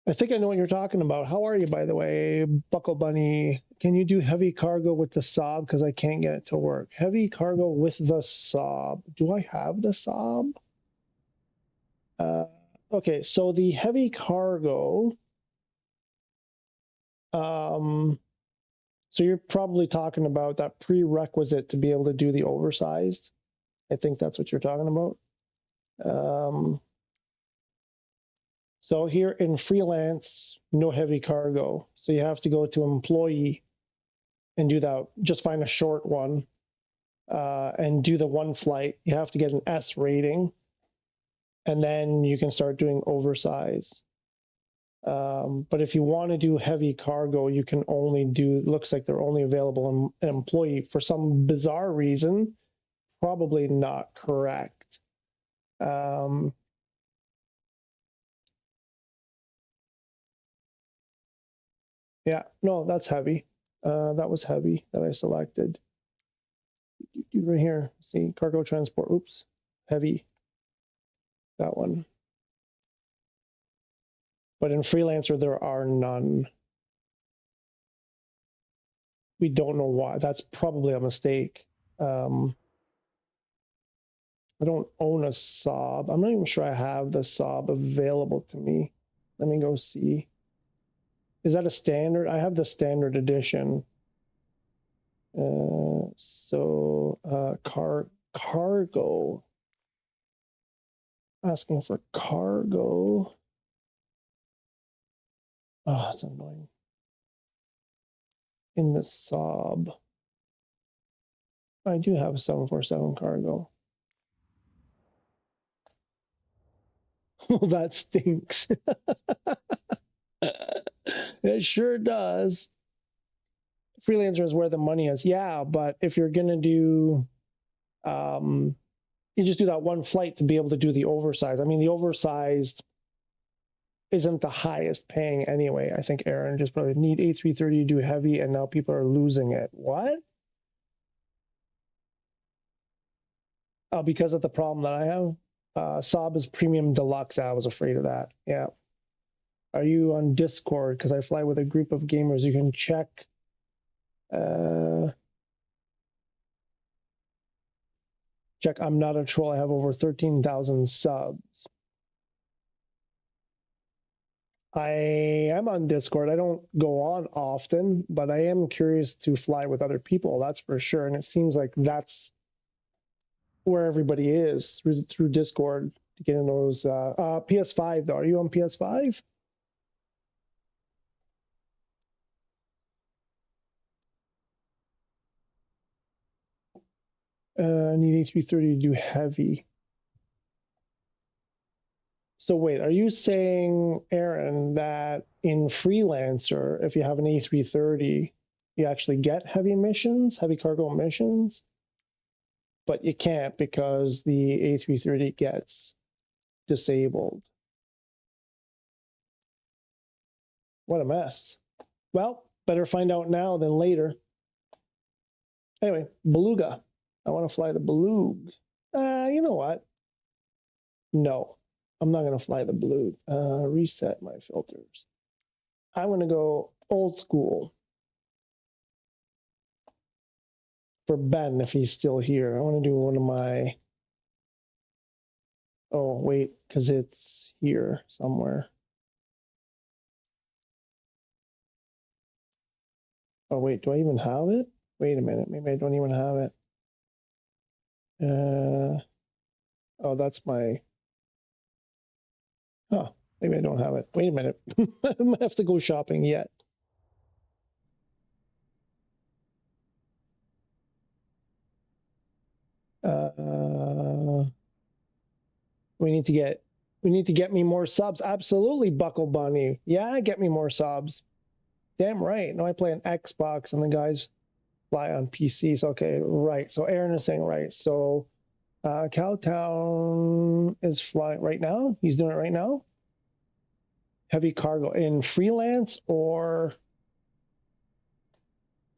I think I know what you're talking about. How are you, by the way, Buckle Bunny? Can you do heavy cargo with the Saab? Because I can't get it to work. Heavy cargo with the Saab. Do I have the Saab? Okay, so the heavy cargo. So you're probably talking about that prerequisite to be able to do the oversized. I think that's what you're talking about. So here in freelance, no heavy cargo. So you have to go to employee and do that. Just find a short one and do the one flight. You have to get an S rating, and then you can start doing oversize. But if you want to do heavy cargo, you can only do, looks like they're only available in an employee for some bizarre reason, probably not correct. Yeah, no, that's heavy. That was heavy that I selected. Right here, see, cargo transport, oops, heavy, that one. But in Freelancer, there are none. We don't know why. That's probably a mistake. I don't own a Saab. I'm not even sure I have the Saab available to me. Let me go see. Is that a standard? I have the standard edition. Cargo. Asking for cargo. Oh, it's annoying. In the Saab. I do have a 747 cargo. That stinks. It sure does. Freelancer is where the money is. Yeah, but if you're going to do, you just do that one flight to be able to do the oversized. I mean, the oversized isn't the highest paying anyway. I think Aaron just probably need A330 to do heavy, and now people are losing it. What? Because of the problem that I have. Saab is premium deluxe. I was afraid of that. Yeah. Are you on Discord? Because I fly with a group of gamers. You can check. Check. I'm not a troll. I have over 13,000 subs. I am on Discord. I don't go on often, but I am curious to fly with other people. That's for sure. And it seems like that's where everybody is through Discord to get in those. PS5 though. Are you on PS5? I need A330 to do heavy. So wait, are you saying, Aaron, that in Freelancer, if you have an A330, you actually get heavy missions, heavy cargo missions, but you can't because the A330 gets disabled? What a mess. Well, better find out now than later. Anyway, Beluga. I want to fly the Beluga. You know what? No, I'm not going to fly the Beluga. Reset my filters. I'm going to go old school for Ben if he's still here. I want to do one of my... Oh, wait, because it's here somewhere. Oh, wait, do I even have it? Wait a minute, maybe I don't even have it. Oh, that's my... Huh, maybe I don't have it. Wait a minute. I might have to go shopping yet. We need to get me more subs. Absolutely, Buckle Bunny. Yeah, get me more subs. Damn right. No, I play on Xbox and the guys fly on PCs. Okay, right. So Aaron is saying right. So Cowtown is flying right now. He's doing it right now. Heavy cargo in freelance, or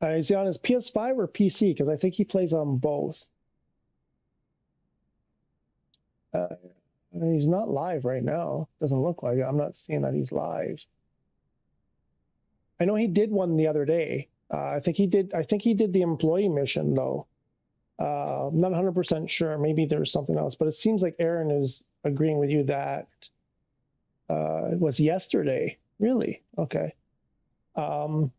is he on his PS5 or PC? Because I think he plays on both. He's not live right now. Doesn't look like it. I'm not seeing that he's live. I know he did one the other day. I think he did the employee mission though. I'm not 100% sure. Maybe there's something else, but it seems like Aaron is agreeing with you that it was yesterday. Really? Okay. Yeah,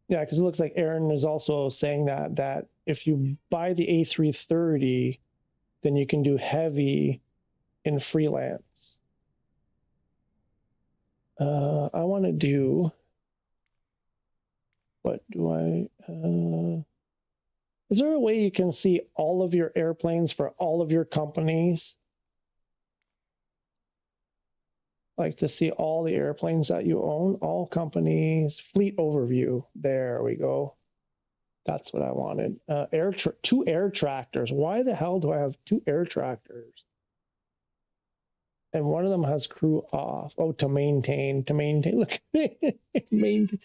because it looks like Aaron is also saying that if you buy the A330, then you can do heavy in freelance. I want to do, what do I, is there a way you can see all of your airplanes for all of your companies? Like to see all the airplanes that you own, all companies, fleet overview. There we go. That's what I wanted. Two air tractors. Why the hell do I have two air tractors? And one of them has crew off. Oh, to maintain. Look, maintain.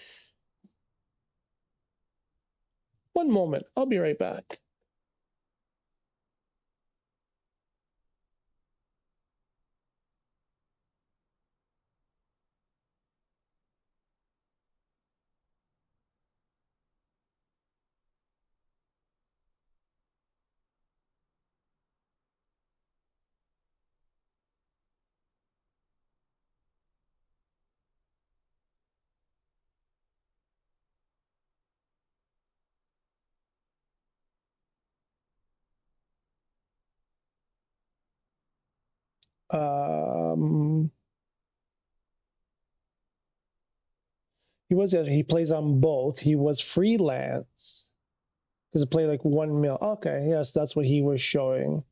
One moment. I'll be right back. He plays on both. He was freelance because it played like 1 mil. Okay, yes, that's what he was showing.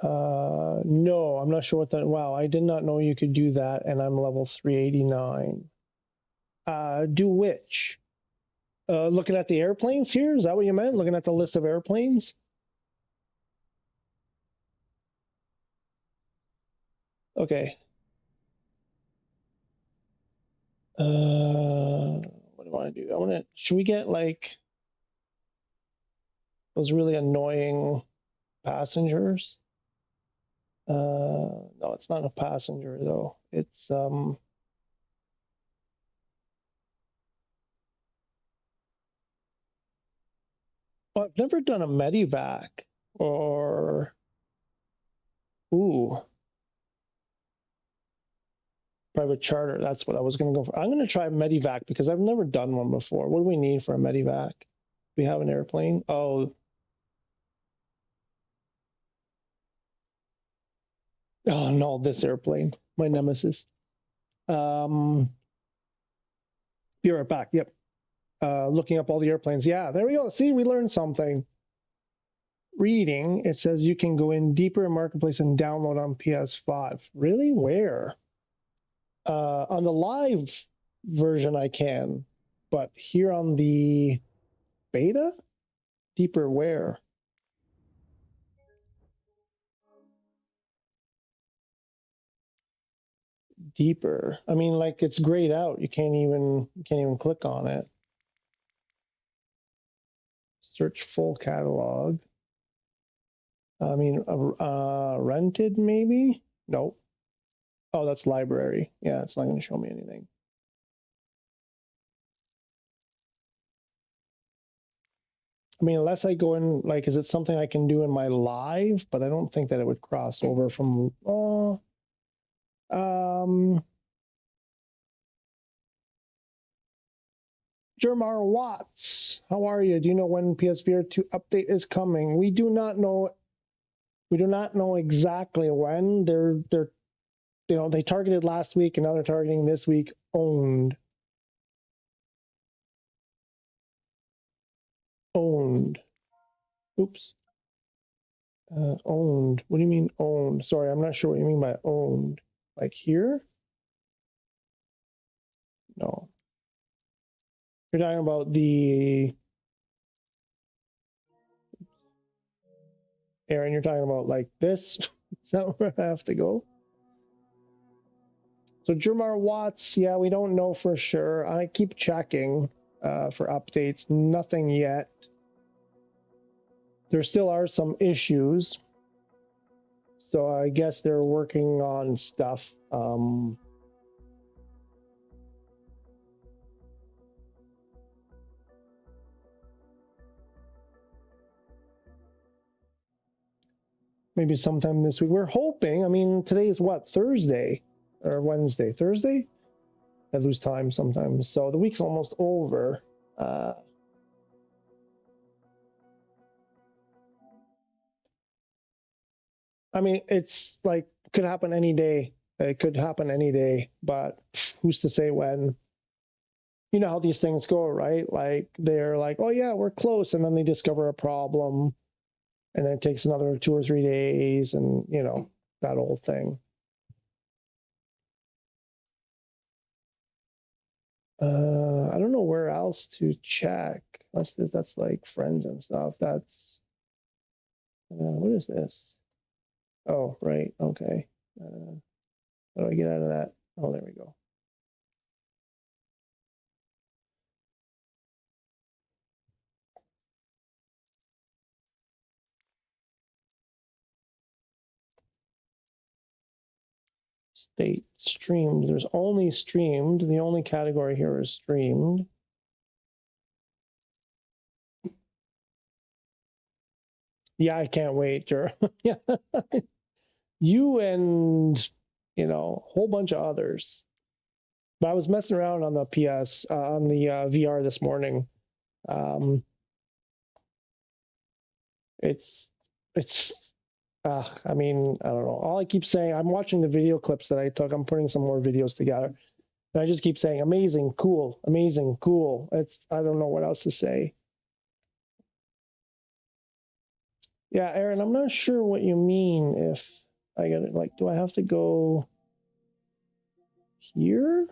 No, I'm not sure what that. Wow, I did not know you could do that, and I'm level 389. Do which? Looking at the airplanes here? Is that what you meant? Looking at the list of airplanes? Okay. What do I want to do? I want to. Should we get like those really annoying passengers? No, it's not a passenger though. It's Oh, I've never done a medivac or private charter. That's what I was going to go for. I'm going to try medivac because I've never done one before. What do we need for a medivac? We have an airplane. Oh, no, this airplane, my nemesis. Be right back. Yep. Looking up all the airplanes. Yeah, there we go. See, we learned something. reading, it says you can go in deeper in Marketplace and download on PS5. Really? Where? On the live version I can, but here on the beta? Deeper where? Deeper. I mean, like, it's grayed out. You can't even click on it. Search full catalog. I mean, rented maybe? Nope. Oh, that's library. Yeah, it's not going to show me anything. I mean, unless I go in, like, is it something I can do in my live? But I don't think that it would cross over from, Jermar Watts, how are you? Do you know when PSVR2 update is coming? We do not know. We do not know exactly when. They're they targeted last week and now they're targeting this week. Owned. Oops. Owned. What do you mean owned? Sorry, I'm not sure what you mean by owned. Like here? No. You're talking about the Aaron, you're talking about like this? Is that where I have to go? So Jermar Watts, yeah, we don't know for sure. I keep checking for updates. Nothing yet. There still are some issues. So I guess they're working on stuff. Maybe sometime this week. We're hoping. I mean, today is what? Thursday or Wednesday? Thursday? I lose time sometimes. So the week's almost over. I mean, it's like could happen any day. It could happen any day, but who's to say when? You know how these things go, right? Like they're like, oh yeah, we're close, and then they discover a problem, and then it takes another 2 or 3 days, and you know that old thing. I don't know where else to check. That's like friends and stuff. That's what is this? Oh, right. Okay. How do I get out of that? Oh, there we go. State streamed. There's only streamed. The only category here is streamed. Yeah, I can't wait, Jer. Yeah, you and a whole bunch of others. But I was messing around on the PS on the VR this morning. It's I mean, I don't know. All I keep saying, I'm watching the video clips that I took. I'm putting some more videos together. And I just keep saying, amazing, cool, amazing, cool. I don't know what else to say. Yeah, Aaron, I'm not sure what you mean if I got it. Like, do I have to go here?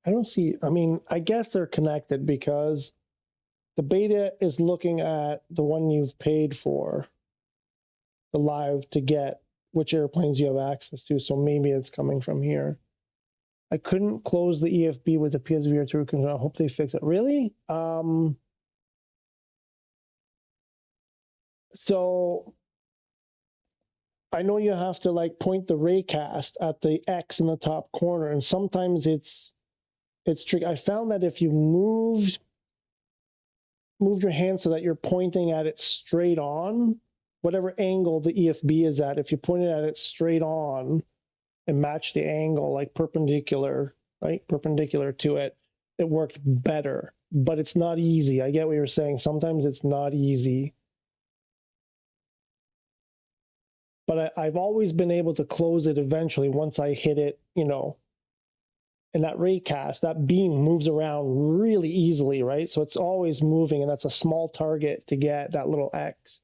I don't see, I mean, I guess they're connected because the beta is looking at the one you've paid for, the live, to get which airplanes you have access to. So maybe it's coming from here. I couldn't close the EFB with the PSVR2 control. I hope they fix it. Really? So I know you have to like point the raycast at the X in the top corner, and sometimes it's tricky. I found that if you moved your hand so that you're pointing at it straight on, whatever angle the EFB is at, if you point it at it straight on and match the angle like perpendicular, right? Perpendicular to it, it worked better. But it's not easy. I get what you're saying. Sometimes it's not easy. but I've always been able to close it eventually once I hit it, you know. And that raycast, that beam moves around really easily, right? So it's always moving, and that's a small target to get that little X.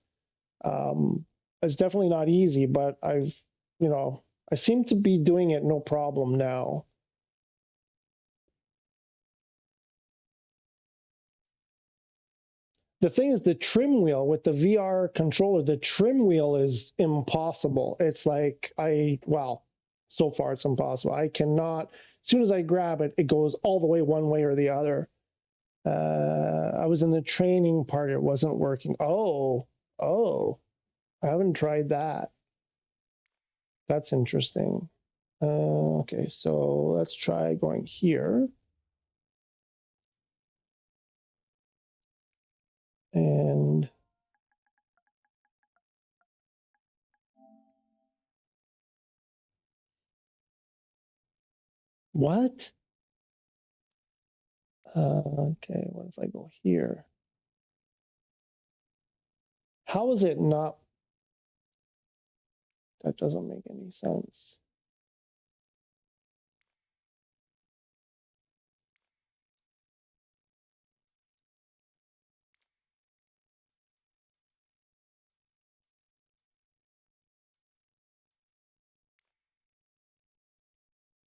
It's definitely not easy, but I've, you know, I seem to be doing it no problem now. The thing is, the trim wheel with the VR controller, the trim wheel is impossible. It's like, well, so far it's impossible. I cannot, as soon as I grab it, it goes all the way one way or the other. I was in the training part, it wasn't working. Oh, I haven't tried that. That's interesting. Okay, so let's try going here. And what? Okay, what if I go here? How is it not? That doesn't make any sense.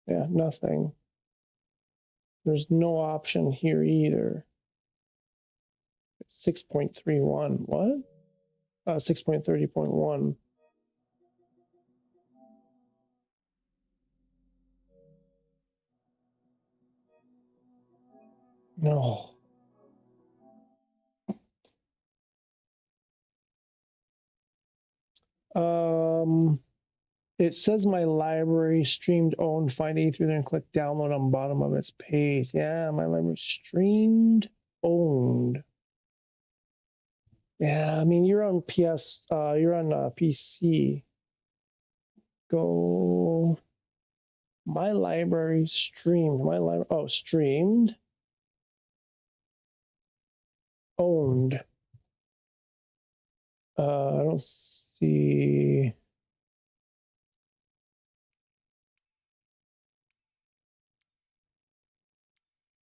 Yeah, nothing. There's no option here either. 6.31, what? 6.30.1. No. It says my library streamed owned. Find E3 there and click download on bottom of its page. Yeah, my library streamed owned. Yeah, I mean you're on you're on PC. Go. My library streamed. My library. Oh, streamed. Owned. I don't see.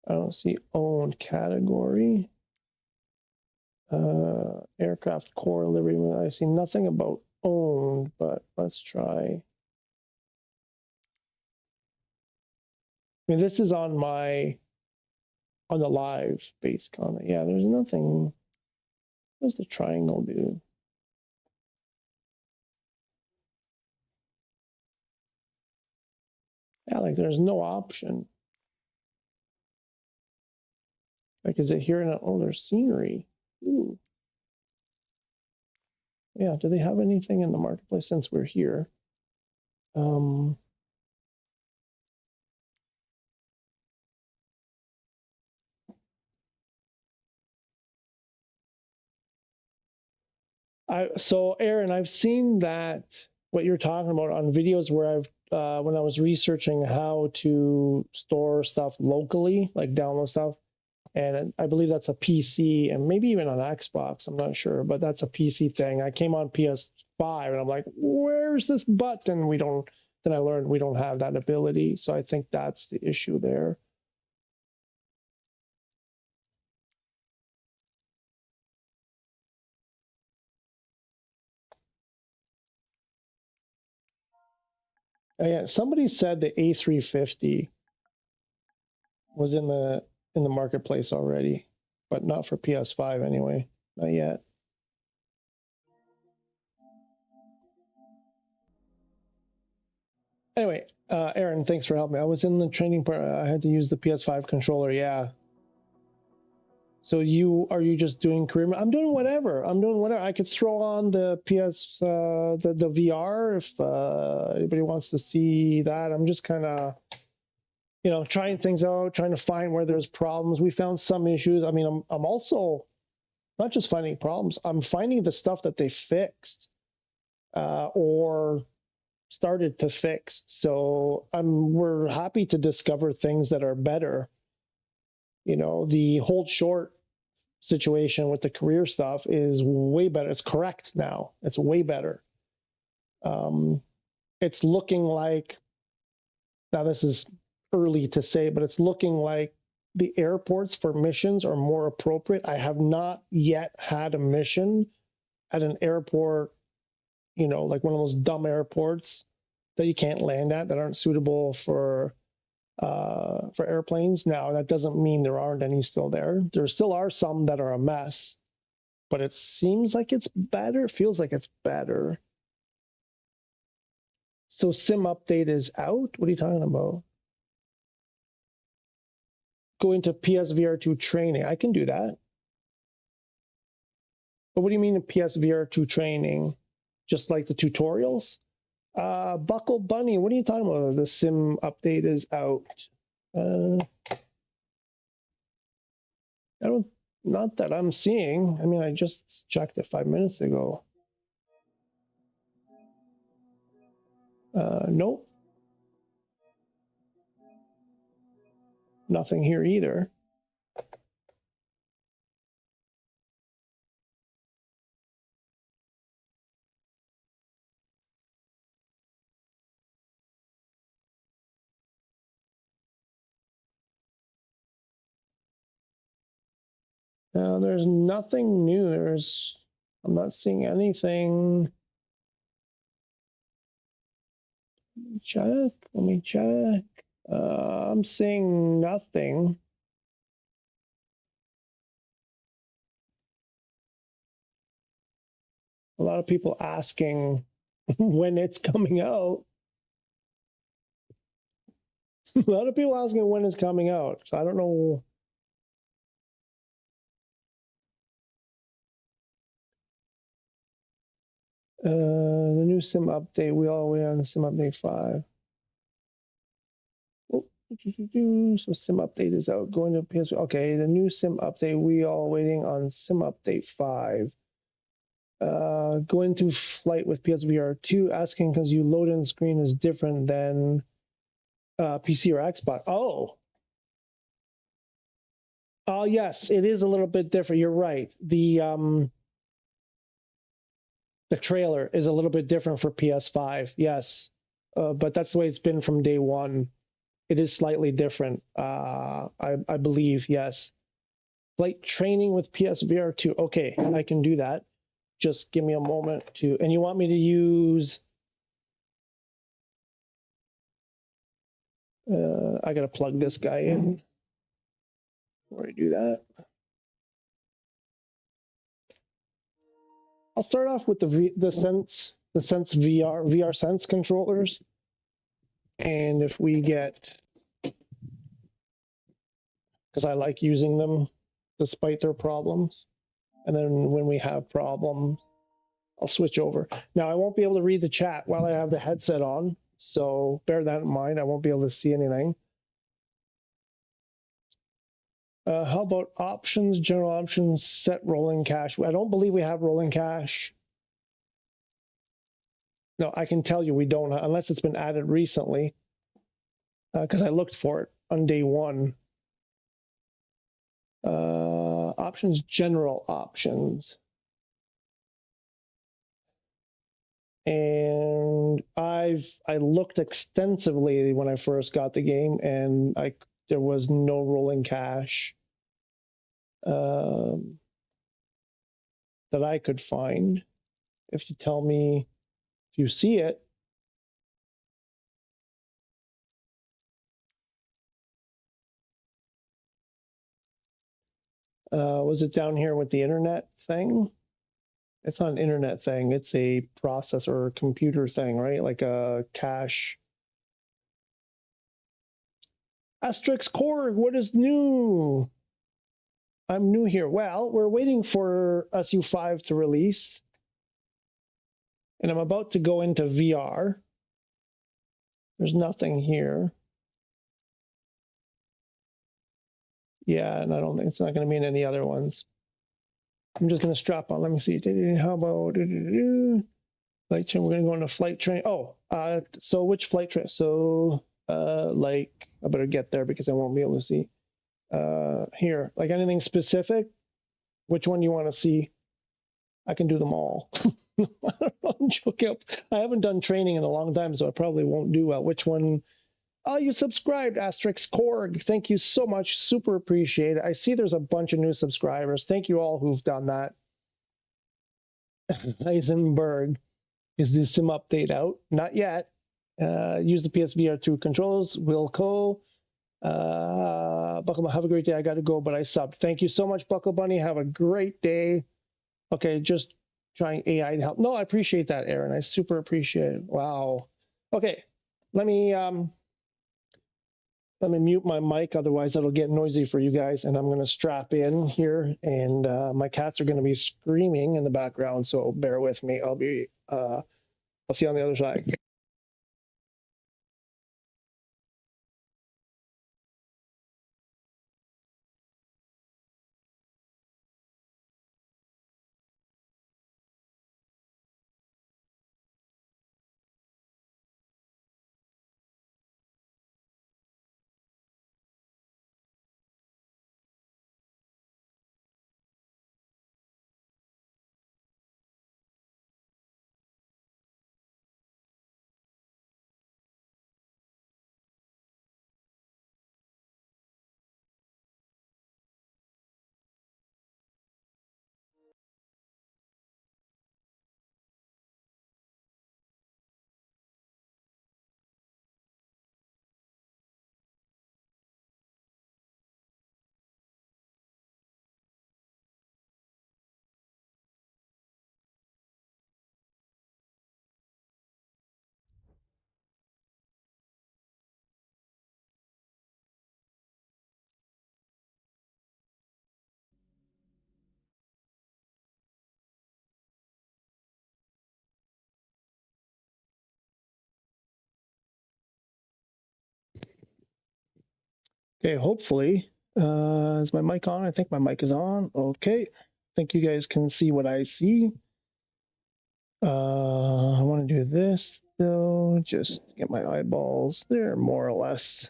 I don't see owned category. Aircraft core livery. I see nothing about owned, but let's try. I mean, this is on the live base comment. Yeah, there's nothing. What's the triangle do? Yeah, like there's no option. Like, is it here in oh, there's scenery? Ooh. Yeah, do they have anything in the marketplace since we're here? So Aaron, I've seen that what you're talking about on videos where I've when I was researching how to store stuff locally, like download stuff, and I believe that's a PC and maybe even on Xbox. I'm not sure, but that's a PC thing. I came on PS5 and I'm like, where's this button? We don't. Then I learned we don't have that ability. So I think that's the issue there. Yeah, somebody said the A350 was in the marketplace already, but not for PS5 anyway. Not yet. Anyway, Aaron, thanks for helping me. I was in the training part. I had to use the PS5 controller. Yeah. So are you just doing career? I'm doing whatever. I could throw on the the VR if anybody wants to see that. I'm just kind of, you know, trying things out, trying to find where there's problems. We found some issues. I mean, I'm also not just finding problems. I'm finding the stuff that they fixed or started to fix. So we're happy to discover things that are better. You know, the hold short situation with the career stuff is way better. It's correct now. It's way better. It's looking like, now this is early to say, but it's looking like the airports for missions are more appropriate. I have not yet had a mission at an airport, you know, like one of those dumb airports that you can't land at, that aren't suitable for airplanes. Now, that doesn't mean there aren't any still there. There still are some that are a mess, but it seems like it's better. Feels like it's better. So sim update is out? What are you talking about? Go into PSVR2 training. I can do that. But what do you mean in PSVR2 training? Just like the tutorials? Buckle Bunny, what are you talking about? The sim update is out. Not that I'm seeing. I mean, I just checked it 5 minutes ago. Nope. Nothing here either. There's nothing new. I'm not seeing anything. Let me check. I'm seeing nothing. A lot of people asking when it's coming out. A lot of people asking when it's coming out. So I don't know. The new sim update. We all wait on the sim update 5. Oh, so sim update is out. Going to PS. Okay, the new sim update. We all waiting on sim update 5. Going to flight with PSVR2. Asking because you load in screen is different than PC or Xbox. Oh, yes, it is a little bit different. You're right. The trailer is a little bit different for PS5. Yes, but that's the way it's been from day one. It is slightly different. I believe, yes. Flight training with PSVR2. Okay, I can do that. Just give me a moment to. And you want me to use? I gotta plug this guy in before I do that. I'll start off with the Sense VR Sense controllers, and if we get, because I like using them despite their problems, and then when we have problems, I'll switch over. Now I won't be able to read the chat while I have the headset on, so bear that in mind. I won't be able to see anything. How about options, general options, set rolling cache? I don't believe we have rolling cache. No, I can tell you we don't, unless it's been added recently, because I looked for it on day one. Options, general options. And I looked extensively when I first got the game, and there was no rolling cache that I could find. If you tell me if you see it. Was it down here with the internet thing? It's not an internet thing. It's a processor or computer thing, right? Like a cache. Asterix Korg, what is new? I'm new here. Well, we're waiting for SU5 to release. And I'm about to go into VR. There's nothing here. Yeah, and I don't think it's not going to be in any other ones. I'm just going to strap on. Let me see. How about flight train? We're going to go into flight train. Oh, so which flight train? So, like, I better get there because I won't be able to see. Here, like anything specific? Which one do you want to see? I can do them all. I'm joking. I haven't done training in a long time, so I probably won't do well. Which one? Oh, you subscribed, Asterix Korg. Thank you so much. Super appreciate it. I see there's a bunch of new subscribers. Thank you all who've done that. Heisenberg, is the sim update out? Not yet. Use the PSVR2 controls. Wilco. Buckle, have a great day. I got to go, but I subbed. Thank you so much, Buckle Bunny. Have a great day. Okay, just trying AI to help. No, I appreciate that, Aaron. I super appreciate it. Wow. Okay, let me mute my mic, otherwise it'll get noisy for you guys. And I'm going to strap in here, and my cats are going to be screaming in the background, so bear with me. I'll see you on the other side. Okay, hopefully, is my mic on? I think my mic is on. Okay, I think you guys can see what I see. I want to do this though, just get my eyeballs. They're more or less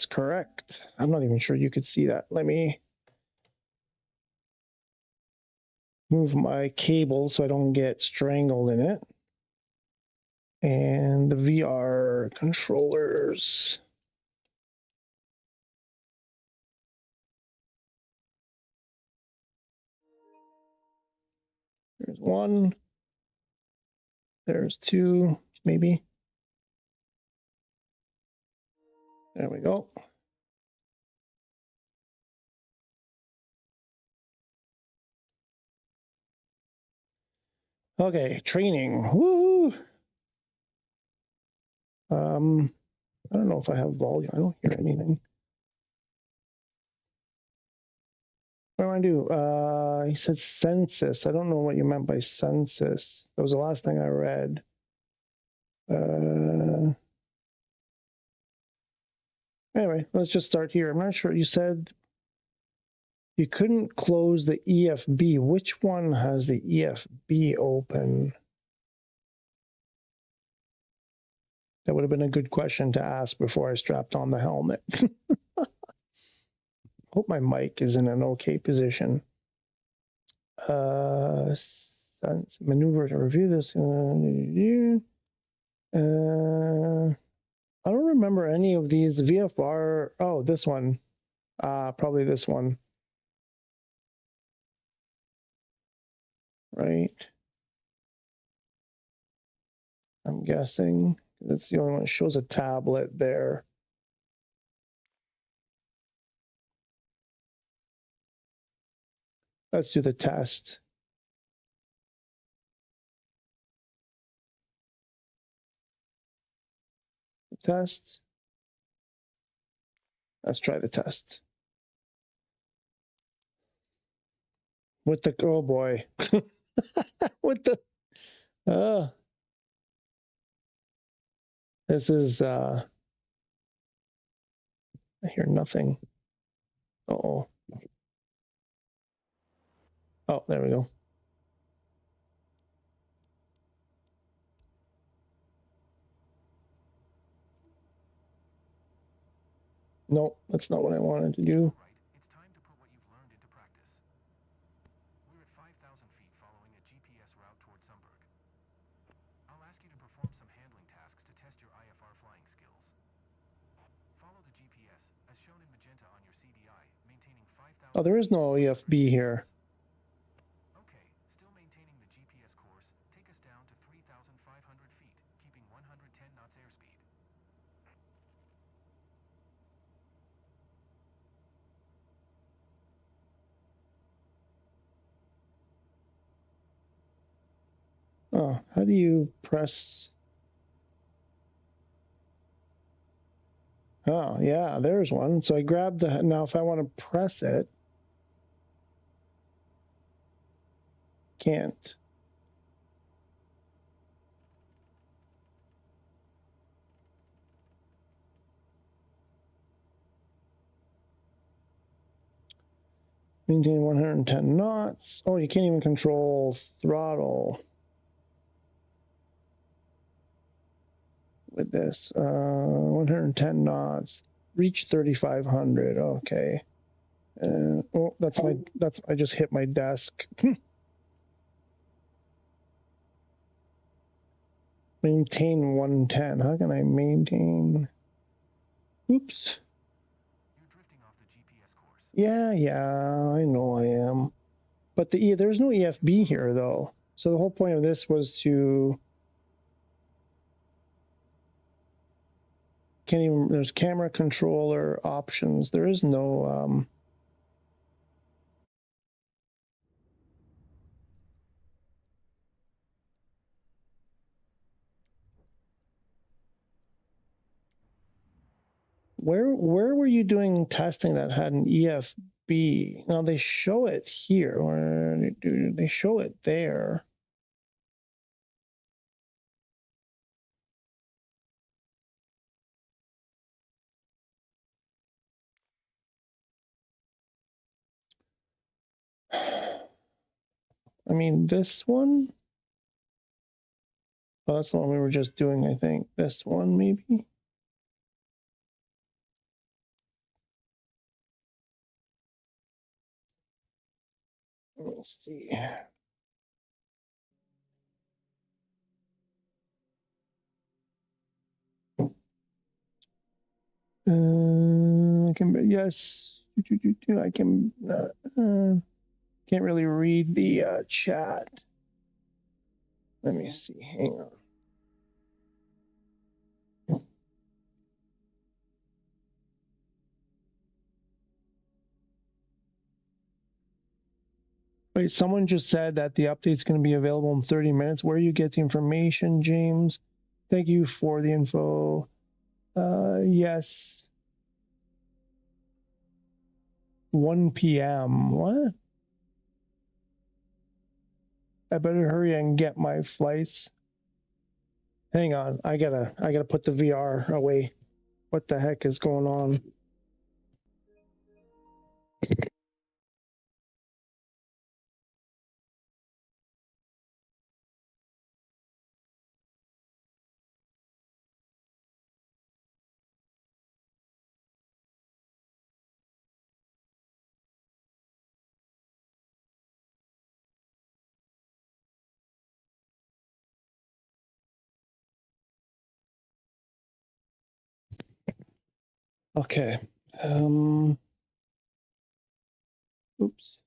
correct. I'm not even sure you could see that. Let me move my cable so I don't get strangled in it. And the VR controllers. There's one. There's two, maybe. There we go. Okay, training. Woo! I don't know if I have volume. I don't hear anything. What do I do? He said census. I don't know what you meant by census. That was the last thing I read. Anyway, let's just start here. I'm not sure. You said you couldn't close the EFB. Which one has the EFB open? That would have been a good question to ask before I strapped on the helmet. Hope my mic is in an okay position. Maneuver to review this. I don't remember any of these VFR. Oh, this one. Probably this one. Right. I'm guessing. That's the only one that shows a tablet there. Let's do the test. Test. Let's try the test. With the, oh boy. With the, this is, I hear nothing. Uh-oh. Oh, there we go. No, that's not what I wanted to do. Right, it's time to put what you've learned into practice. We're at 5,000 As shown in magenta on your CDI, maintaining 5,000 Oh, there is no EFB here. Okay, still maintaining the GPS course. Take us down to 3,500 feet, keeping 110 knots airspeed. Oh, how do you press? Oh, yeah, there's one. So I grabbed the, now if I want to press it, can't. Maintain 110 knots. Oh, you can't even control throttle with this. 110 knots. Reach 3,500. Okay. Oh, I just hit my desk. Maintain 110. How can I maintain? Oops. You're drifting off the GPS course. Yeah, I know I am. But there's no EFB here though. So the whole point of this was to there's camera controller options. There is no where were you doing testing that had an EFB? Now they show it here, or do they show it there? I mean, this one? Oh, that's the one we were just doing, I think. This one, maybe? Let's see. I can, yes. I can, can't really read the chat. Let me see, hang on. Wait, someone just said that the update's going to be available in 30 minutes. Where you get the information, James? Thank you for the info. Yes. 1 p.m. What? I better hurry and get my flights. Hang on, I gotta put the VR away. What the heck is going on? Okay. Oops.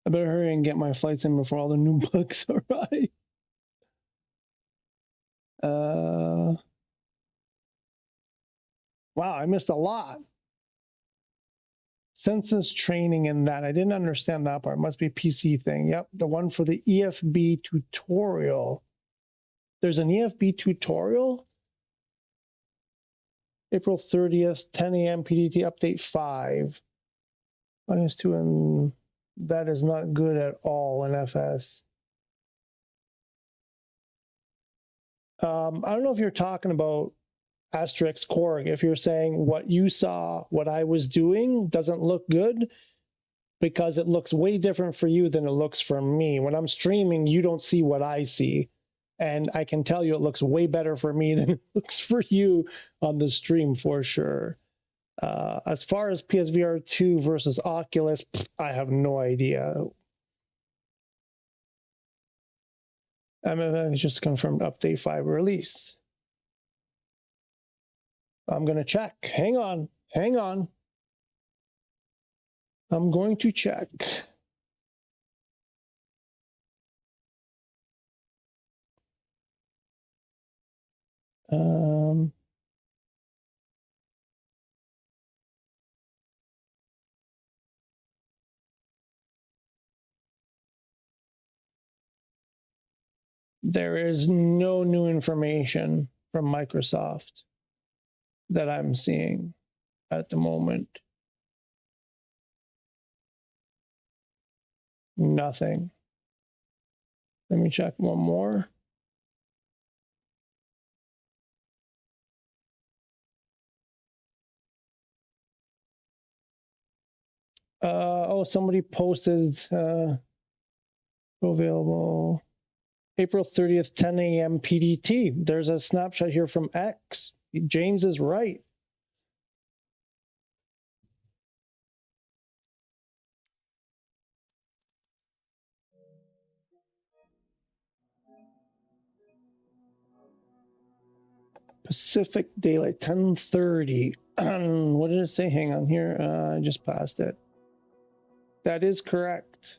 I better hurry and get my flights in before all the new bugs arrive. Wow, I missed a lot. Census training and that. I didn't understand that part. Must be a PC thing. Yep, the one for the EFB tutorial. There's an EFB tutorial? April 30th, 10 a.m. PDT update 5. -2, and that is not good at all in FS. I don't know if you're talking about Asterix Korg. If you're saying what you saw, what I was doing doesn't look good, because it looks way different for you than it looks for me. When I'm streaming, you don't see what I see. And I can tell you it looks way better for me than it looks for you on the stream for sure. As far as PSVR2 versus Oculus, I have no idea. MSFS just confirmed update 5 release. I'm going to check. Hang on. Hang on. I'm going to check. There is no new information from Microsoft that I'm seeing at the moment. Nothing. Let me check one more. Oh, somebody posted available April 30th, 10 a.m. PDT. There's a snapshot here from X. James is right. Pacific Daylight, 10:30. What did it say? Hang on here. I just passed it. That is correct.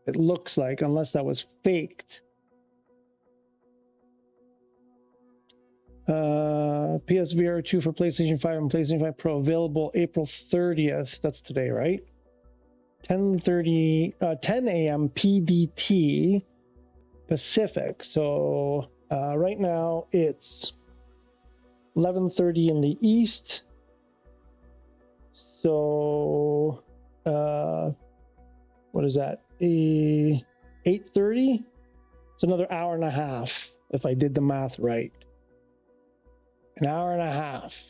It looks like, unless that was faked. PSVR2 for PlayStation 5 and PlayStation 5 Pro available April 30th. That's today, right? 10 a.m. PDT Pacific. So right now it's 11:30 in the East. So what is that? 8:30? It's another hour and a half if I did the math right. An hour and a half.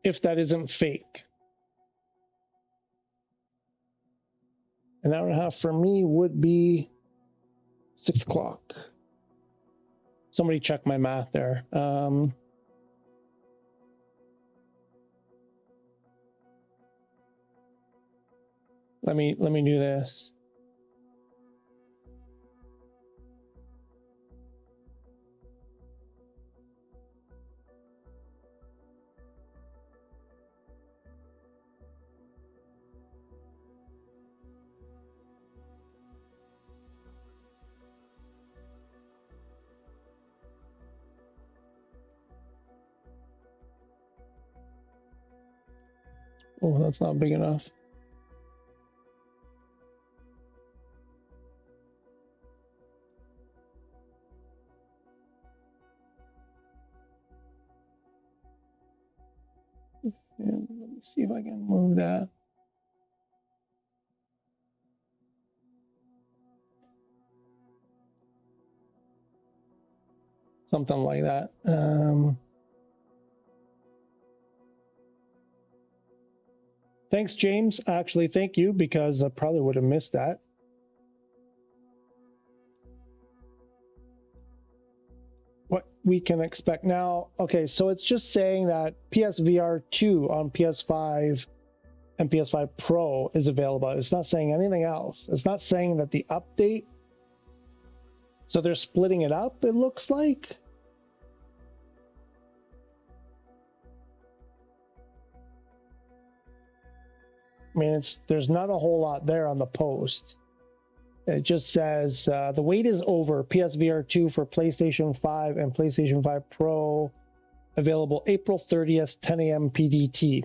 If that isn't fake. An hour and a half for me would be 6 o'clock. Somebody check my math there. Let me do this. Oh, that's not big enough. And let me see if I can move that. Something like that. Thanks, James. Actually, thank you, because I probably would have missed that. What we can expect now. Okay, so it's just saying that PSVR2 on PS5 and PS5 Pro is available. It's not saying anything else. It's not saying that the update. So they're splitting it up, it looks like. I mean, there's not a whole lot there on the post. It just says the wait is over. PSVR2 for PlayStation 5 and PlayStation 5 Pro available April 30th, 10 a.m. PDT.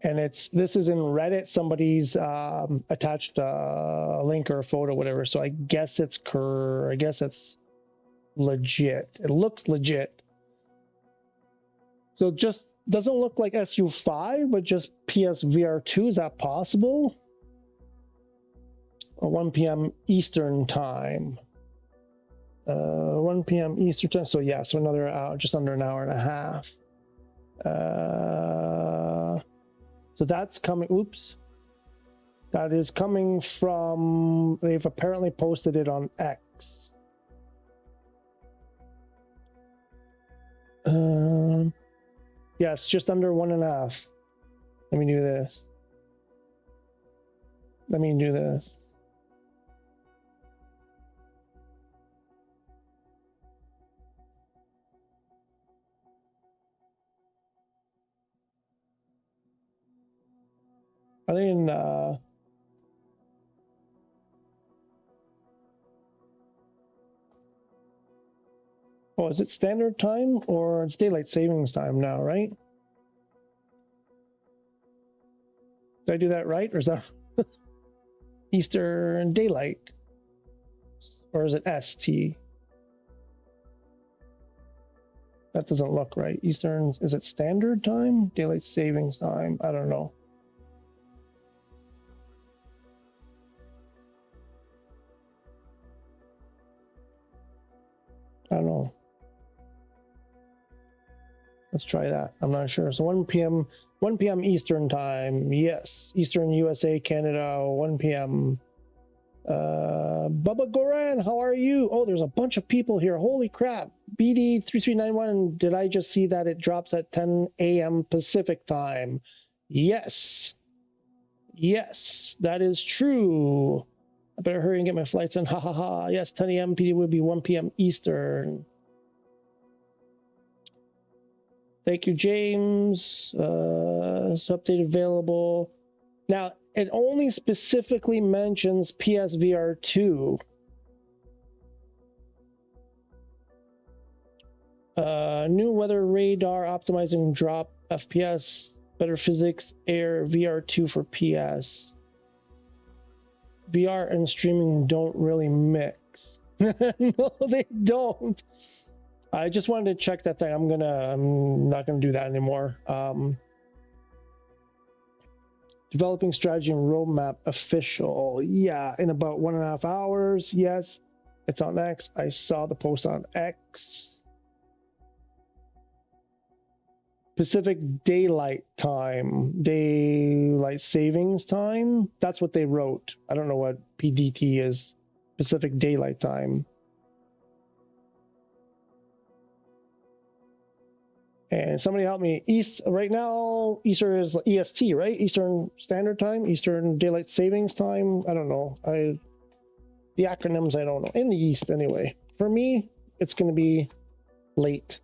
And this is in Reddit. Somebody's attached a link or a photo, whatever. So I guess it's legit. It looks legit. So it just doesn't look like SU5, but just PSVR2. Is that possible? 1 p.m. Eastern time. 1 p.m. Eastern time. So yeah, so another hour, just under an hour and a half. So that's coming. Oops. That is coming from. They've apparently posted it on X. Yes, just under 1.5. Let me do this. Let me do this. Are they in oh, is it standard time or it's daylight savings time now, right? Did I do that right, or is that Eastern Daylight? Or is it ST? That doesn't look right. Eastern, is it standard time? Daylight savings time? I don't know. I don't know. Let's try that. I'm not sure. So 1 p.m. Eastern time. Yes. Eastern USA, Canada, 1 p.m. Bubba Goran, how are you? Oh, there's a bunch of people here. Holy crap. BD3391, did I just see that it drops at 10 a.m. Pacific time? Yes. Yes, that is true. I better hurry and get my flights in. Ha ha ha. Yes, 10 a.m. PD would be 1 p.m. Eastern. Thank you, James. It's update available. Now, it only specifically mentions PSVR2. New weather radar optimizing drop FPS, better physics, air, VR2 for PS. VR and streaming don't really mix. No, they don't. I just wanted to check that thing. I'm not gonna do that anymore. Developing strategy and roadmap official. Yeah, in about 1.5 hours. Yes, it's on X. I saw the post on X. Pacific Daylight Time, Daylight Savings Time. That's what they wrote. I don't know what PDT is. Pacific Daylight Time. And somebody help me. East right now. Eastern is EST, right? Eastern Standard Time, Eastern Daylight Savings Time. I don't know. The acronyms I don't know. In the East, anyway. For me, it's going to be late.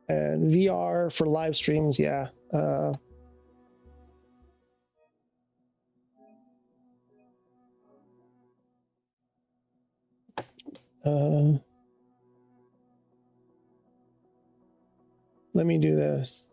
And VR for live streams, yeah. Let me do this.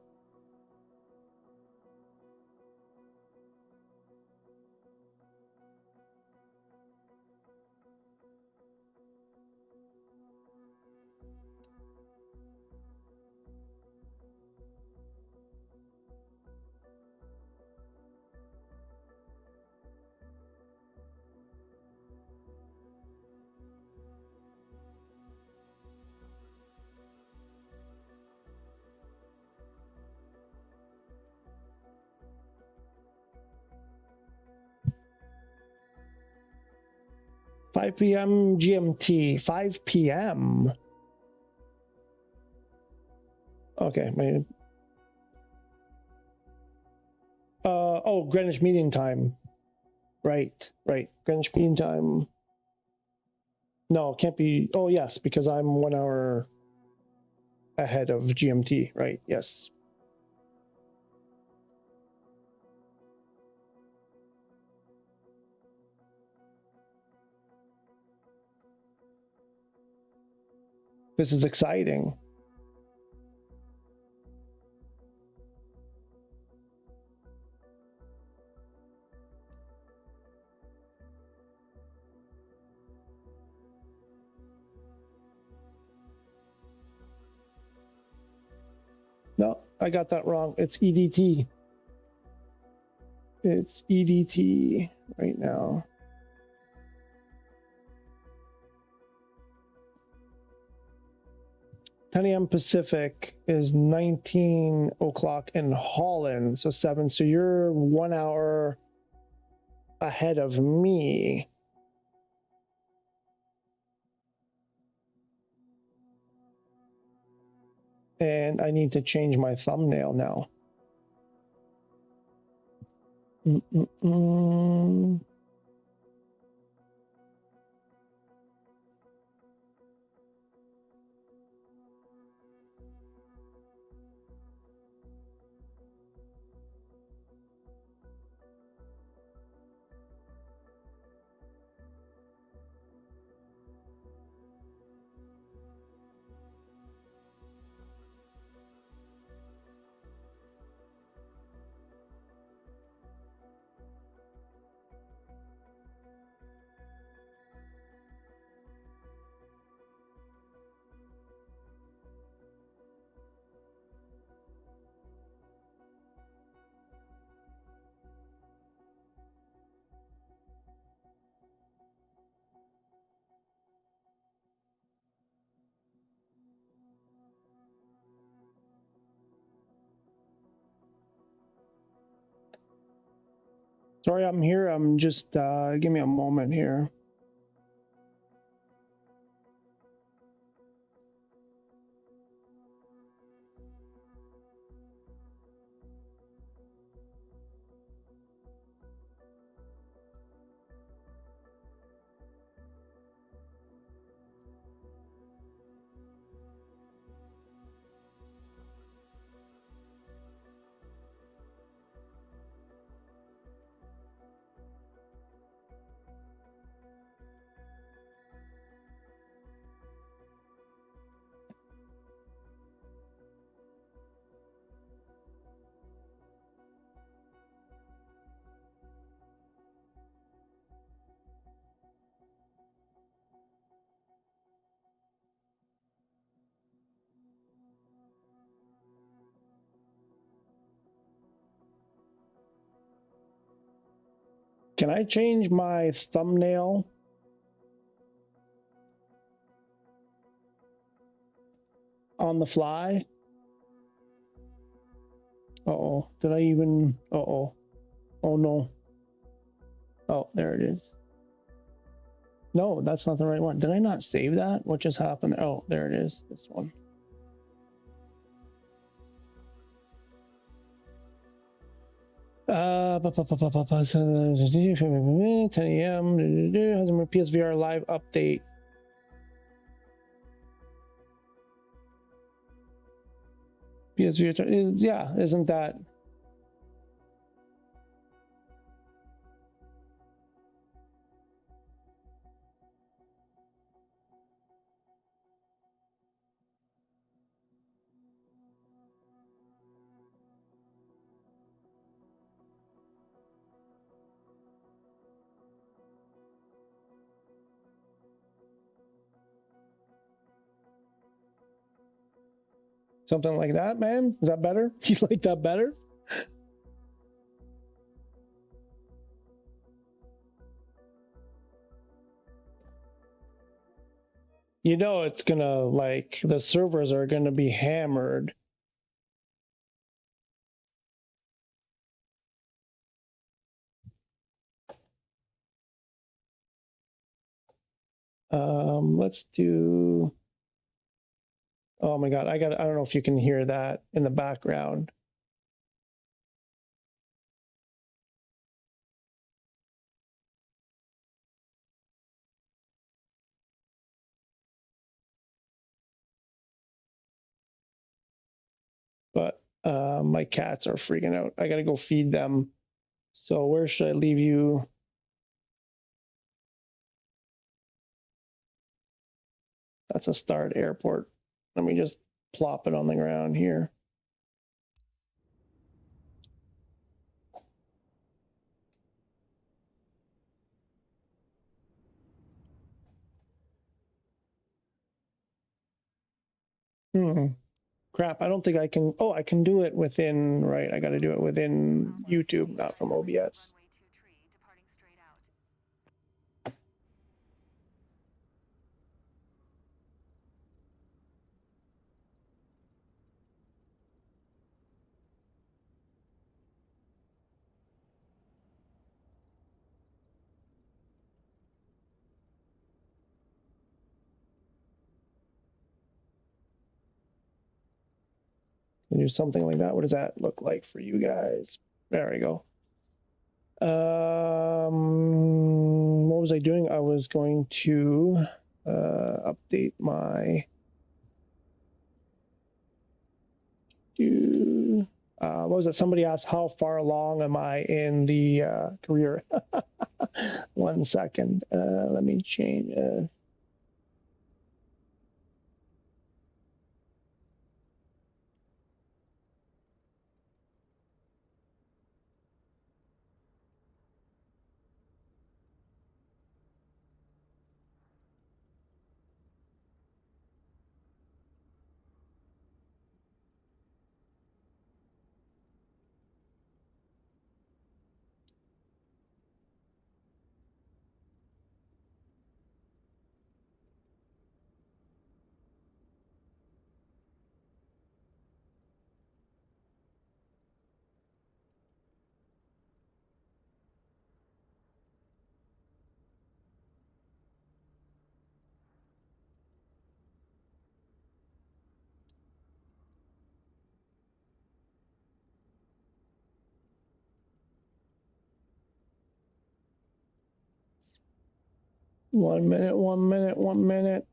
$5 p.m. GMT. 5 p.m. Okay. Oh, Greenwich Mean Time. Right. Greenwich Mean Time. No, it can't be. Oh, yes, because I'm 1 hour ahead of GMT. Right. Yes. This is exciting. No, I got that wrong. It's EDT. It's EDT right now. $10 a.m. Pacific is 19 o'clock in Holland, so 7. So you're 1 hour ahead of me. And I need to change my thumbnail now. Mm-mm-mm. Sorry, I'm here. I'm just, give me a moment here. Can I change my thumbnail on the fly? Uh-oh. Did I even? Uh-oh. Oh, no. Oh, there it is. No, that's not the right one. Did I not save that? What just happened? Oh, there it is. This one. Uh, 10 a.m. PSVR live update. PSVR2 is, yeah, isn't that? Something like that, man? Is that better? You like that better? You know it's gonna, like, the servers are gonna be hammered. Let's do. Oh my God, I don't know if you can hear that in the background. But my cats are freaking out. I gotta go feed them. So where should I leave you? That's a start airport. Let me just plop it on the ground here. Crap, I don't think I can. Oh, I can do it within, right. I got to do it within YouTube, not from OBS. Do something like that. What does that look like for you guys? There we go. What was I doing? I was going to update my what was it? Somebody asked how far along am I in the career? 1 second. Let me change. 1 minute, 1 minute, 1 minute.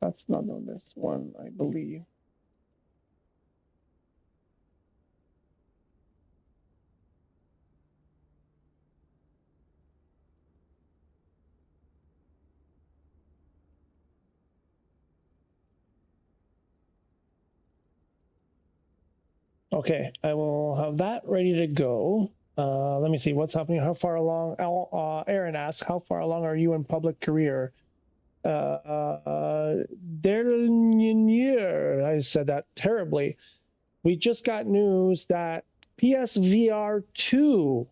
That's not on this one, I believe. Okay, I will have that ready to go. Let me see what's happening. How far along? Aaron asks, how far along are you in public career? Dernier, I said that terribly. We just got news that PSVR2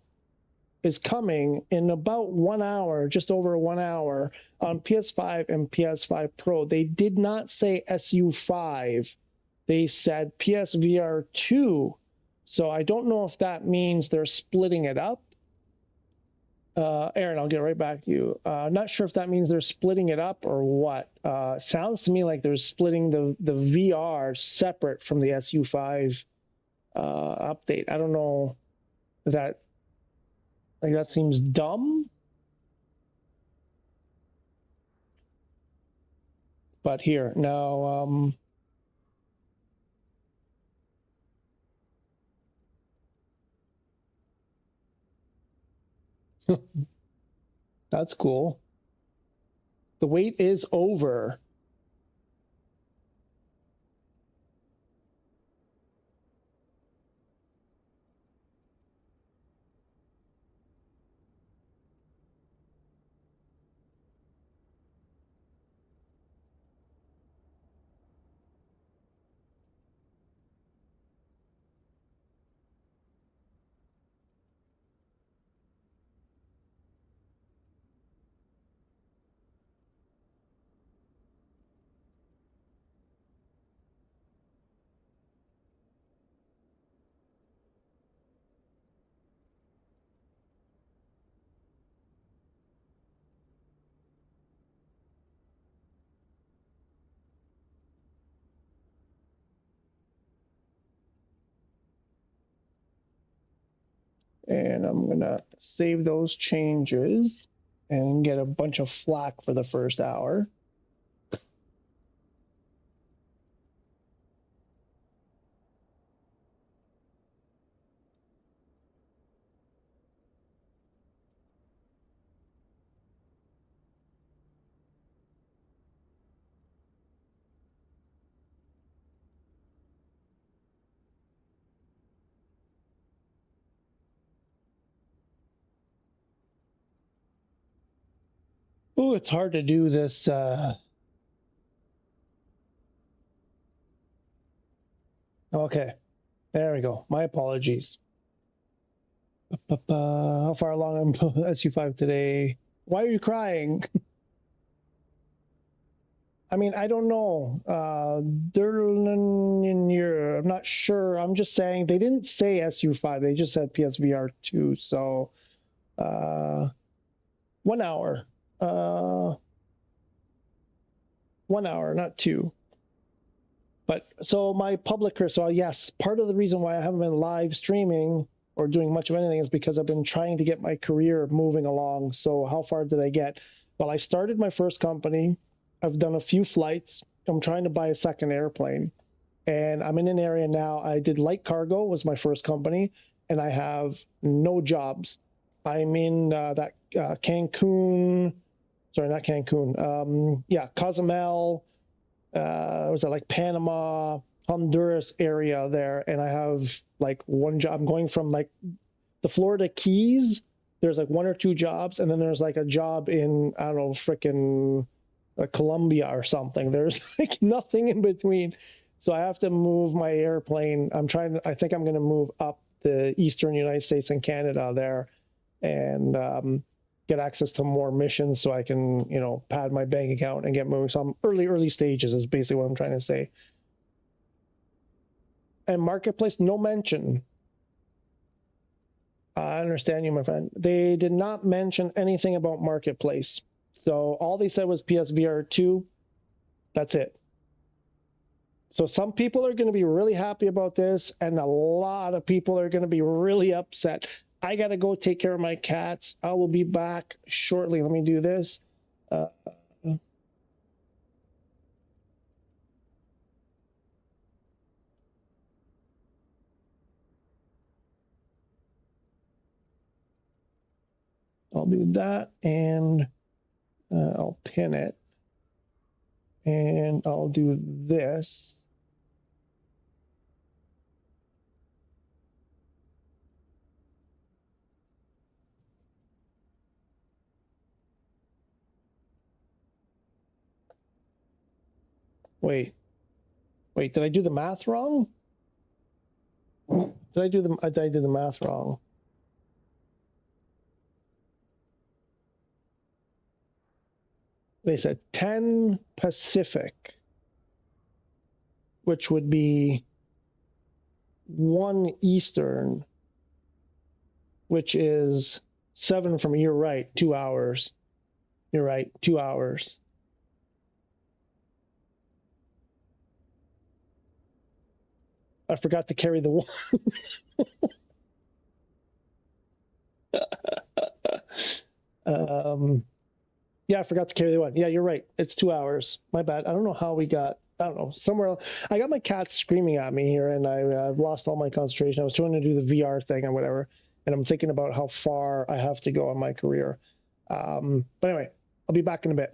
is coming in about 1 hour, just over 1 hour on PS5 and PS5 Pro. They did not say SU5. They said PSVR2. So I don't know if that means they're splitting it up. Aaron, I'll get right back to you. Not sure if that means they're splitting it up or what. Sounds to me like they're splitting the VR separate from the SU5 update. I don't know if that seems dumb. But here now, that's cool. The wait is over. And I'm gonna save those changes and get a bunch of flack for the first hour. Oh, it's hard to do this. Okay, there we go. My apologies. How far along am SU5 today? Why are you crying? I mean, I don't know. I'm not sure. I'm just saying they didn't say SU5. They just said PSVR2. So 1 hour. 1 hour, not 2. But so my public career, so yes, part of the reason why I haven't been live streaming or doing much of anything is because I've been trying to get my career moving along. So how far did I get? Well, I started my first company. I've done a few flights. I'm trying to buy a second airplane. And I'm in an area now. I did light cargo was my first company, and I have no jobs. I'm in that Cancun, sorry, not Cancun. Yeah, Cozumel, was that like Panama, Honduras area there, and I have like one job. I'm going from like the Florida Keys. There's like one or two jobs, and then there's like a job in I don't know, frickin' Colombia or something. There's like nothing in between. So I have to move my airplane. I think I'm going to move up the eastern United States and Canada there, and get access to more missions so I can, pad my bank account and get moving. So I'm early stages is basically what I'm trying to say. And marketplace, no mention. I understand you, my friend. They did not mention anything about marketplace. So all they said was PSVR2. That's it. So some people are going to be really happy about this, and a lot of people are going to be really upset. I got to go take care of my cats. I will be back shortly. Let me do this. I'll do that, and I'll pin it, and I'll do this. Wait, did I do the math wrong? Did I do the math wrong? They said 10 Pacific, which would be 1 Eastern, which is 7 from, you're right, 2 hours. You're right, 2 hours. I forgot to carry the one. Yeah, I forgot to carry the one. Yeah, you're right. It's 2 hours. My bad. I don't know how we got, I don't know, somewhere else. I got my cat screaming at me here, and I've lost all my concentration. I was trying to do the VR thing or whatever, and I'm thinking about how far I have to go in my career. But anyway, I'll be back in a bit.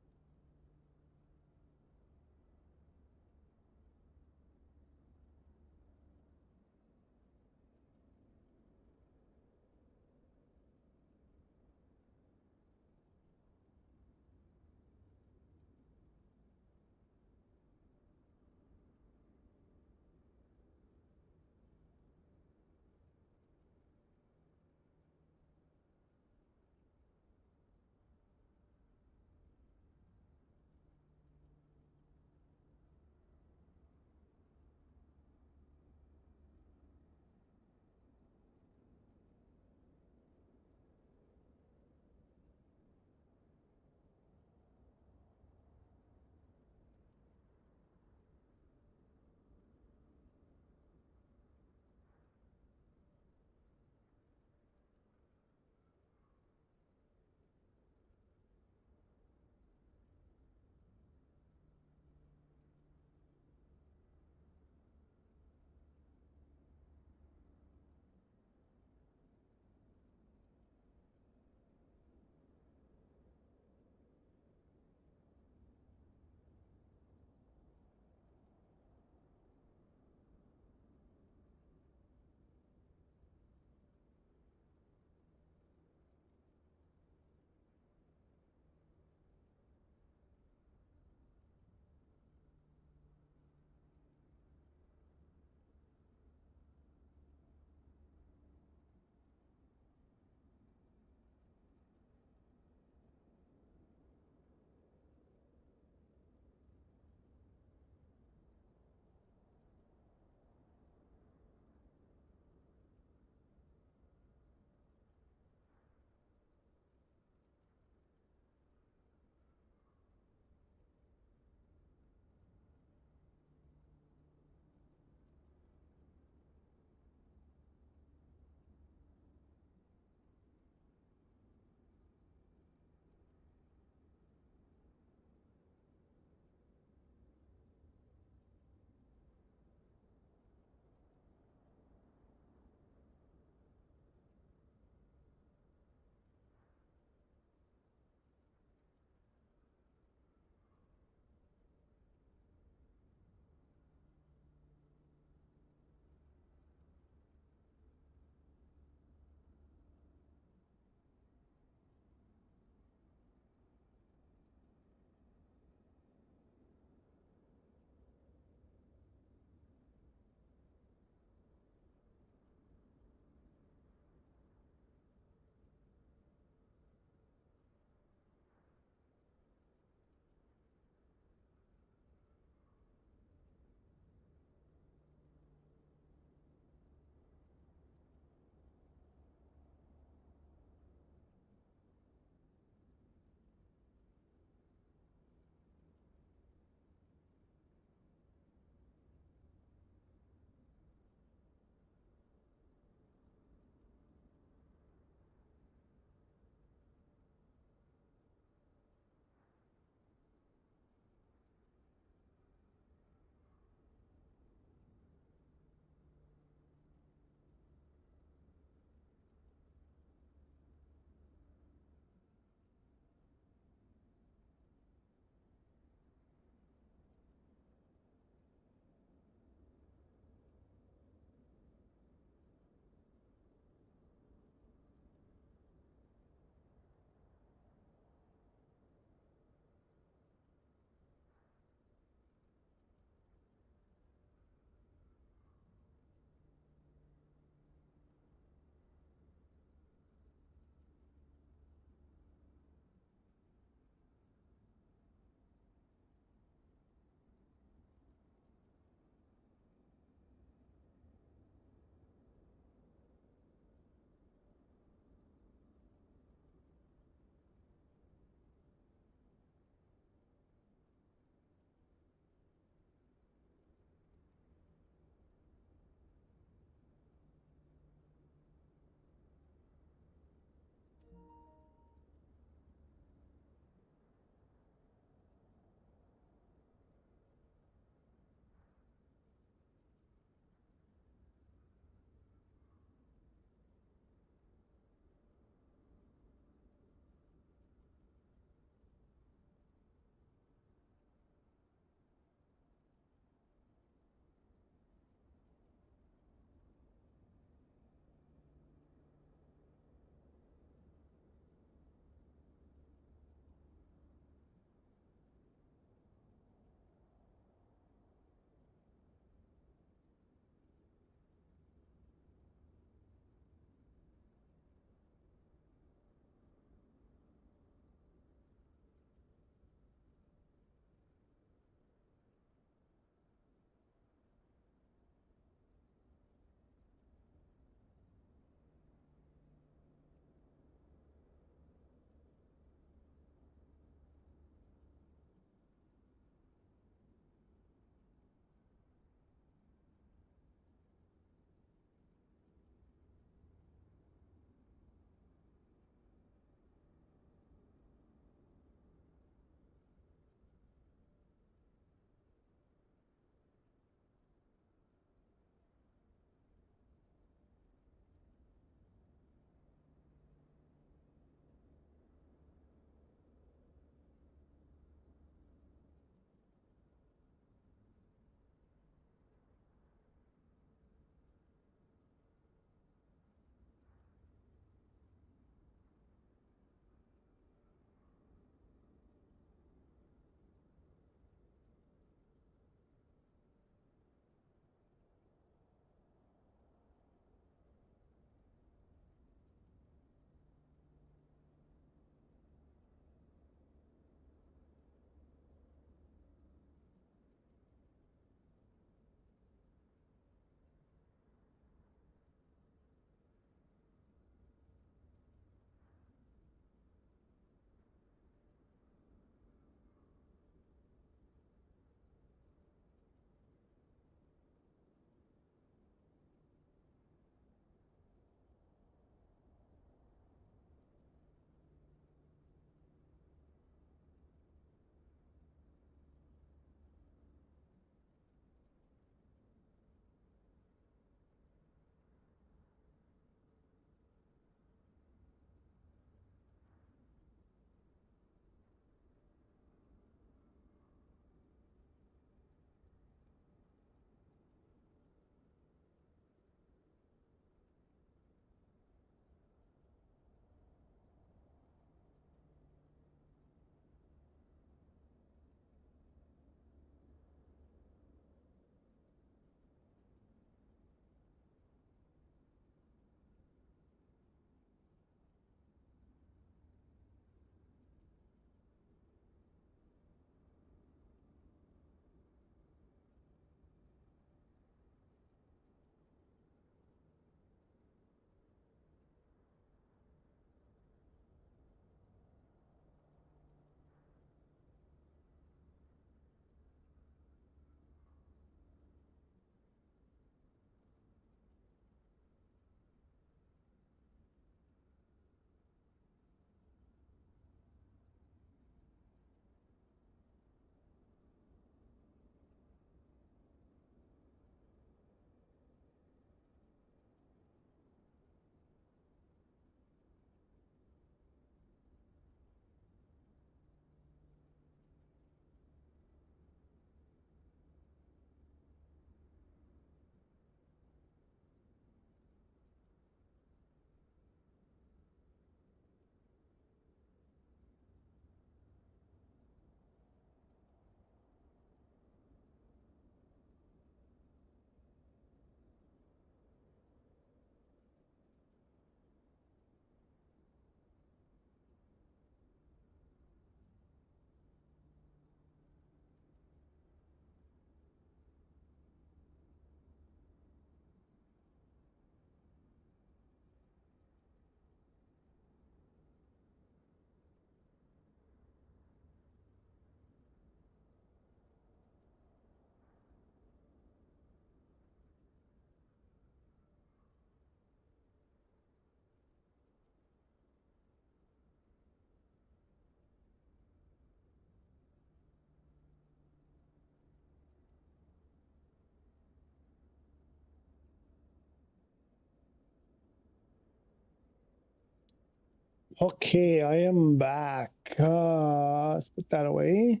Okay, I am back. Let's put that away.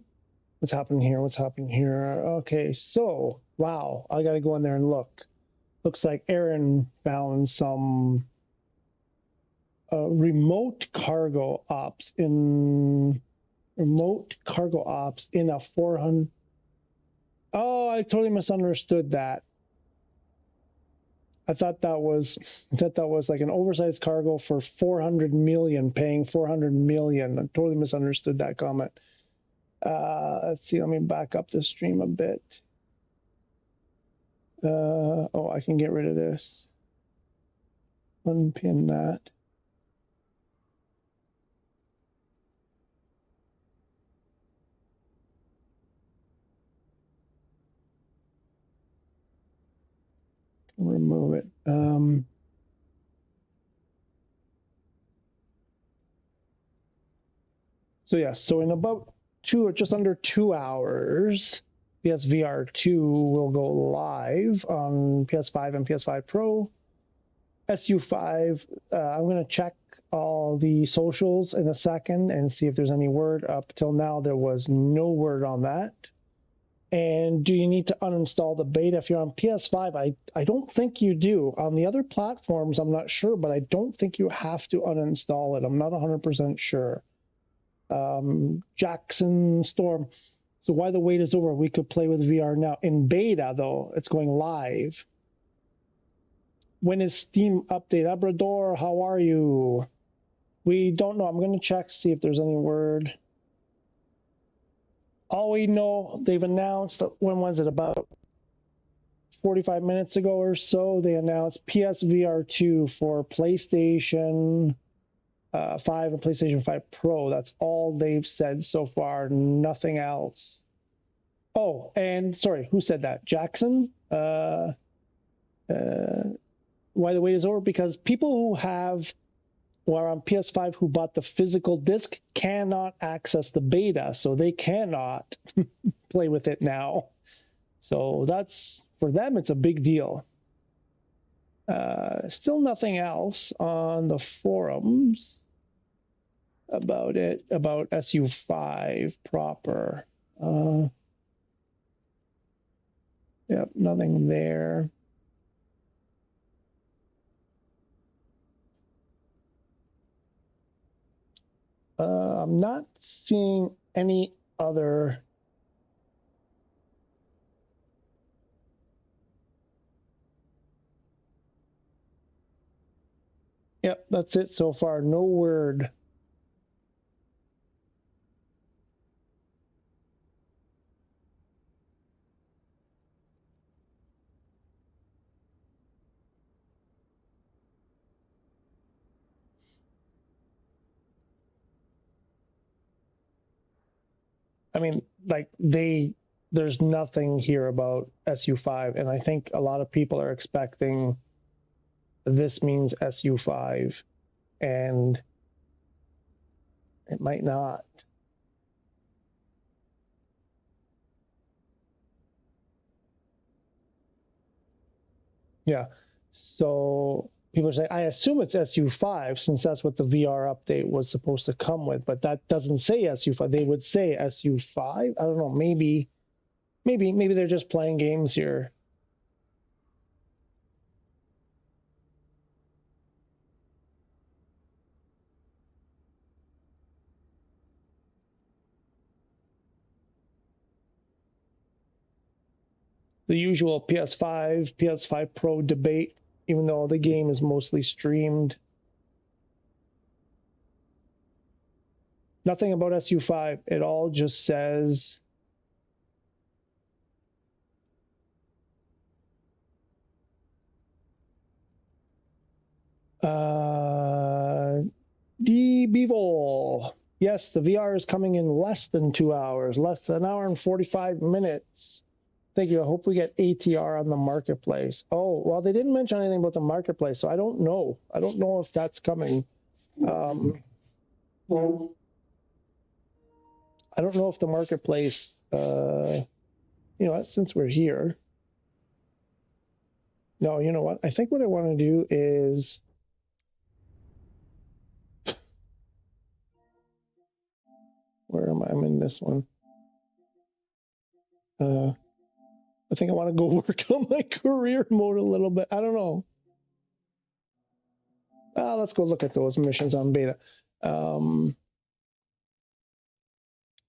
What's happening here? What's happening here? Okay, so, wow, I gotta go in there and look. Looks like Aaron found some remote cargo ops in a 400. Oh, I totally misunderstood that. I thought that was like an oversized cargo for 400 million, paying 400 million. I totally misunderstood that comment. Let's see, let me back up the stream a bit. Oh, I can get rid of this. Unpin that. Remove it. So yeah, so in about just under 2 hours, PSVR2 will go live on PS5 and PS5 Pro. SU5, I'm going to check all the socials in a second and see if there's any word. Up till now, there was no word on that. And do you need to uninstall the beta? If you're on PS5, I don't think you do. On the other platforms, I'm not sure, but I don't think you have to uninstall it. I'm not 100% sure. Jackson Storm. So why the wait is over? We could play with VR now. In beta, though, it's going live. When is Steam update? Abrador, how are you? We don't know. I'm going to check, see if there's any word. All we know, they've announced, when was it, about 45 minutes ago or so, they announced PSVR2 for PlayStation 5 and PlayStation 5 Pro. That's all they've said so far, nothing else. Oh, and sorry, who said that? Jackson? Why the wait is over? Because people who are on PS5 who bought the physical disc cannot access the beta, so they cannot play with it now. So that's, for them, it's a big deal. Still nothing else on the forums about it, about SU5 proper. Yep, nothing there. I'm not seeing any other. Yep, that's it so far. No word. I mean, like there's nothing here about SU5, and I think a lot of people are expecting this means SU5, and it might not. Yeah. So people are saying, I assume it's SU5 since that's what the VR update was supposed to come with, but that doesn't say SU5. They would say SU5. I don't know. Maybe they're just playing games here. The usual PS5 Pro debate, even though the game is mostly streamed. Nothing about SU5. It all just says DBevil. Yes, the VR is coming in less than 2 hours, less than an hour and 45 minutes. Thank you. I hope we get ATR on the marketplace. Oh, well, they didn't mention anything about the marketplace, so I don't know. I don't know if that's coming. I don't know if the marketplace, you know what, since we're here. No, you know what? I think what I want to do is Where am I? I'm in this one. I think I want to go work on my career mode a little bit. I don't know. Let's go look at those missions on beta.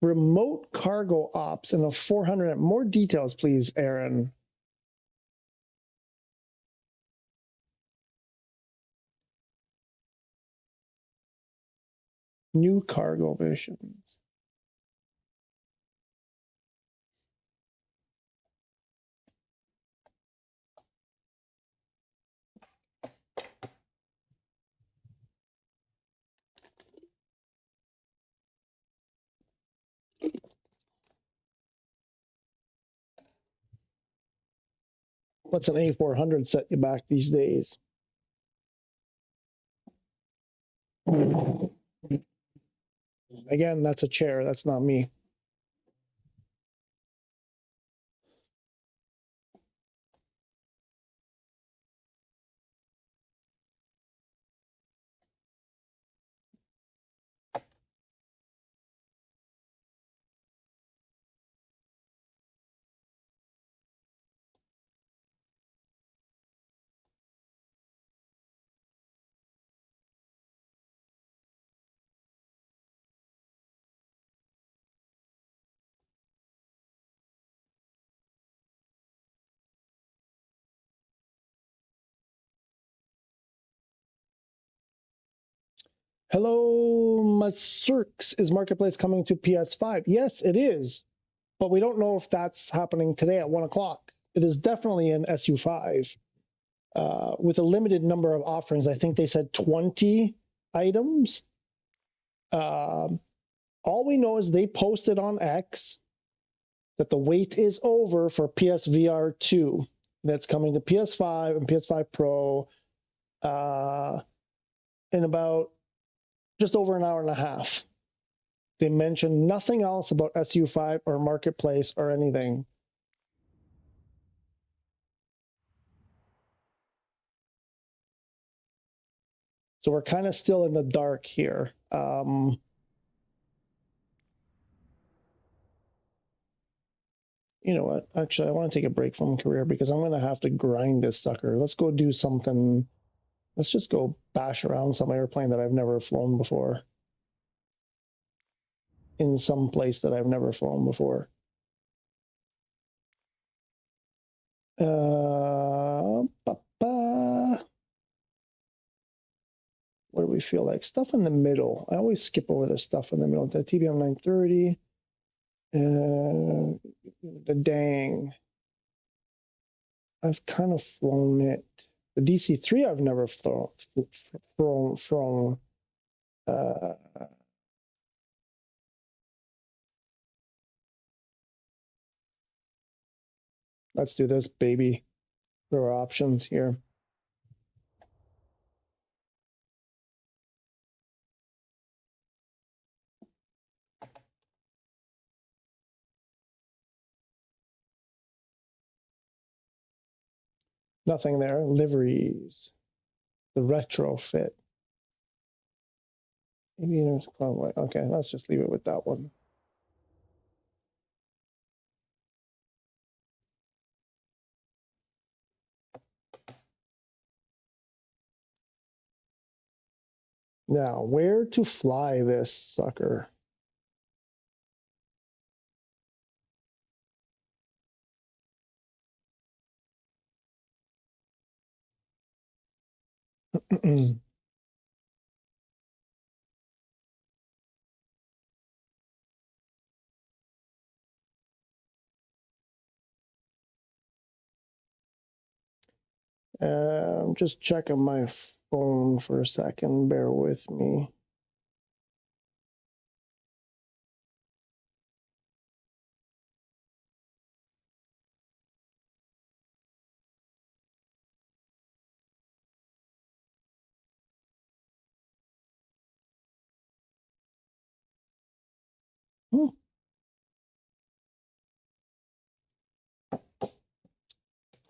Remote cargo ops and a 400. More details, please, Aaron. New cargo missions. What's an A400 set you back these days? Again, that's a chair. That's not me. Hello, Masurks. Is Marketplace coming to PS5? Yes, it is. But we don't know if that's happening today at 1 o'clock. It is definitely in SU5 with a limited number of offerings. I think they said 20 items. All we know is they posted on X that the wait is over for PSVR2. That's coming to PS5 and PS5 Pro in about just over an hour and a half. They mentioned nothing else about SU5 or Marketplace or anything. So we're kind of still in the dark here. You know what? Actually, I want to take a break from career because I'm going to have to grind this sucker. Let's go do something. Let's just go bash around some airplane that I've never flown before. In some place that I've never flown before. What do we feel like? Stuff in the middle. I always skip over the stuff in the middle. The TBM 930. The Dang. I've kind of flown it. The DC-3 I've never flown. Let's do this, baby. There are options here. Nothing there. Liveries. The retrofit. Maybe okay, let's just leave it with that one. Now, where to fly this sucker? I'm just checking my phone for a second. Bear with me.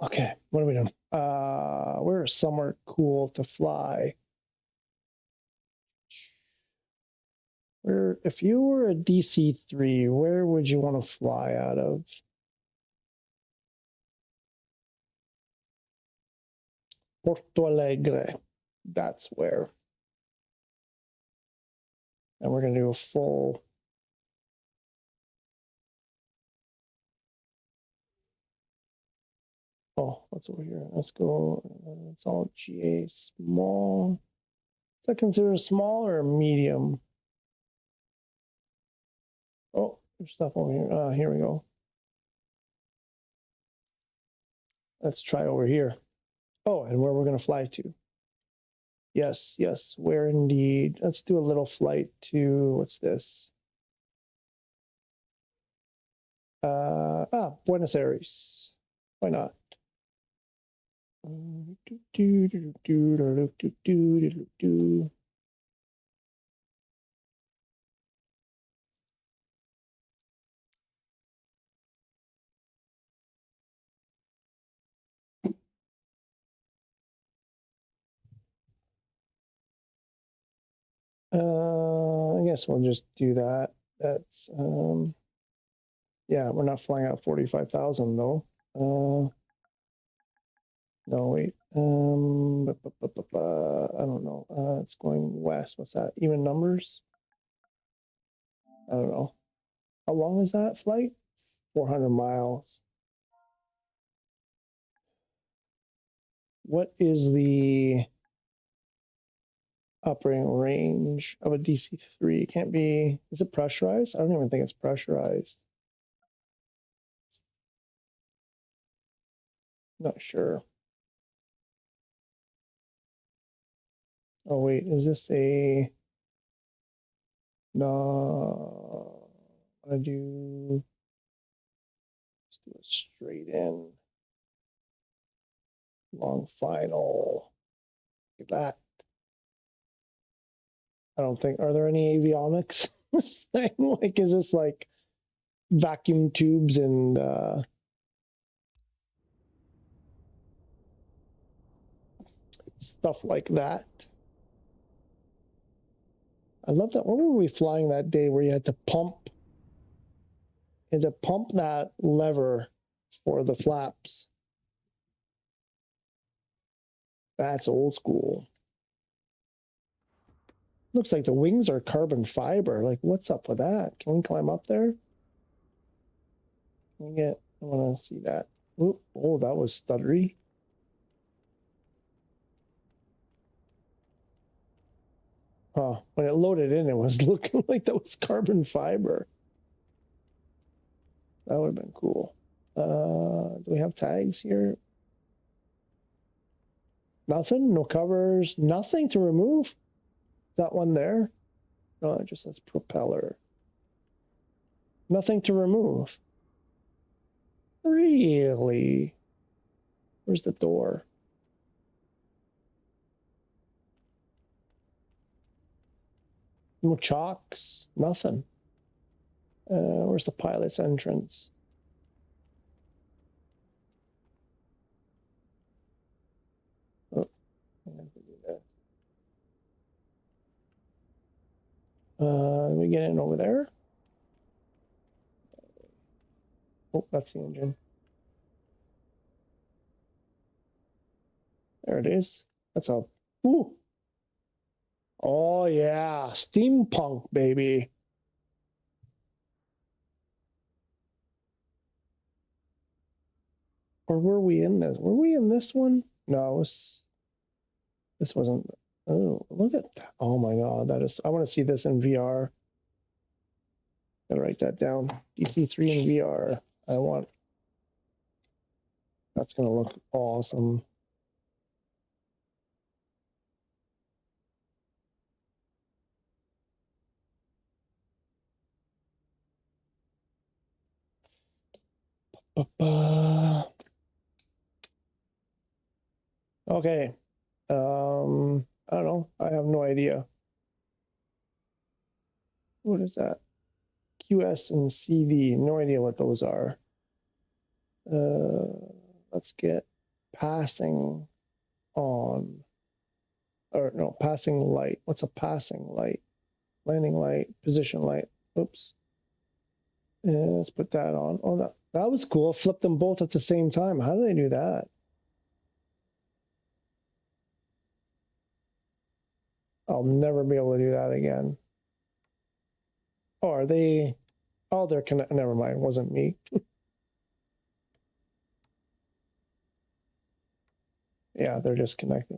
Okay, what are we doing? Where's somewhere cool to fly? Where, if you were a DC-3, where would you want to fly out of? Porto Alegre. That's where. And we're going to do a full. Oh, what's over here? Let's go. It's all GA small. Is that considered small or medium? Oh, there's stuff over here. Here we go. Let's try over here. Oh, and where we're going to fly to. Yes, yes, where indeed. Let's do a little flight to, what's this? Buenos Aires. Why not? I guess we'll just do that. That's yeah, we're not flying out 45,000 though. No, wait. I don't know. It's going west. What's that? Even numbers? I don't know. How long is that flight? 400 miles. What is the operating range of a DC-3? It can't be. Is it pressurized? I don't even think it's pressurized. Not sure. Oh wait, is this a? No. I'm gonna do. Let's do a straight in. Long final. Look at that. I don't think. Are there any avionics? Like, is this like vacuum tubes and stuff like that? I love that. What were we flying that day where you had to pump? You had to pump that lever for the flaps. That's old school. Looks like the wings are carbon fiber. Like, what's up with that? Can we climb up there? Can we get? I want to see that. Ooh, oh, that was stuttery. Huh. When it loaded in, it was looking like that was carbon fiber. That would have been cool. Do we have tags here? Nothing? No covers? Nothing to remove? That one there? No, it just says propeller. Nothing to remove. Really? Where's the door? No chocks? Nothing. Where's the pilot's entrance? Oh, I have to do that. We get in over there? Oh, that's the engine. There it is. That's a, ooh. Oh yeah, steampunk, baby. Or were we in this? Were we in this one? No, this wasn't. Oh, look at that. Oh my God, that is, I want to see this in VR. Gotta write that down. DC-3 in VR. That's gonna look awesome. Okay. I don't know. I have no idea. What is that? QS and CD. No idea what those are. Let's get passing on. Or no, passing light. What's a passing light? landing light, position light. Oops. And let's put that on. Oh, that was cool. Flip them both at the same time. How did I do that? I'll never be able to do that again. Oh, are they? Oh, they're connected. Never mind. It wasn't me. Yeah, they're just connected.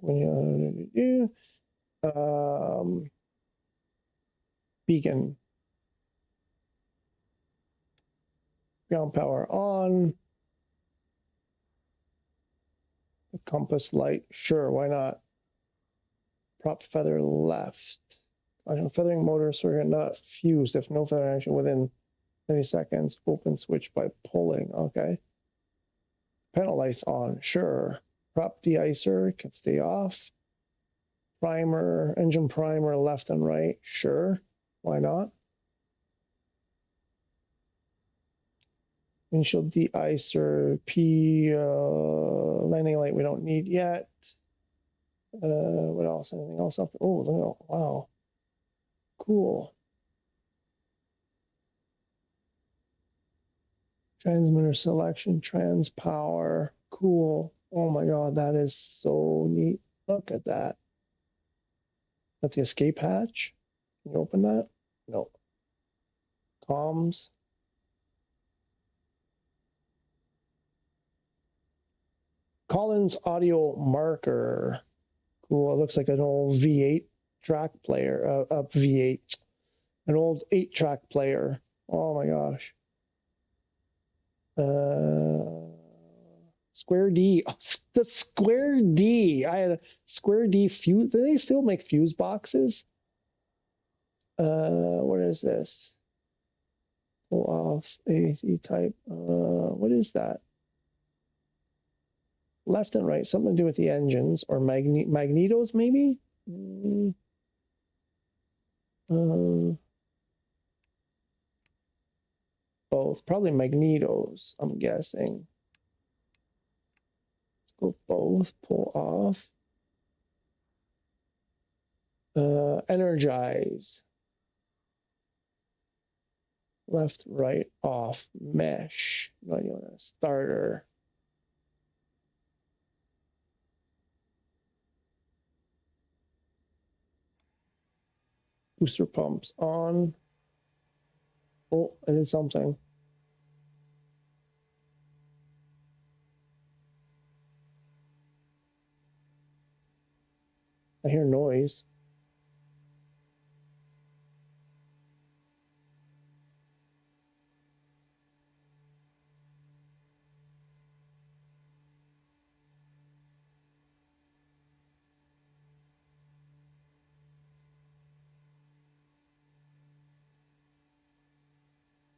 Beacon. Ground power on. The compass light. Sure, why not? Prop feather left. Feathering motor circuit not fused if no feather action within 30 seconds. Open switch by pulling. Okay. Panel lights on. Sure. Prop de-icer can stay off. Primer, engine primer left and right. Sure. Why not? Windshield de-icer. Landing light we don't need yet. What else? Anything else up? Oh, look at, wow. Cool. Transmitter selection, trans power. Cool. Oh my God, that is so neat. Look at that. That's the escape hatch. Can you open that? No. Comms. Collins audio marker. Cool. It looks like an old V8 track player. V8. An old 8-track player. Oh my gosh. Square D. Oh, the Square D. I had a Square D fuse. Do they still make fuse boxes? What is this? Pull off EDT type. What is that? Left and right. Something to do with the engines or magnetos, maybe? Both. Probably magnetos, I'm guessing. Let's go both. Pull off. Energize. Left, right, off. Mesh. No idea what that. Starter. Booster pumps on. Oh, I did something. I hear noise.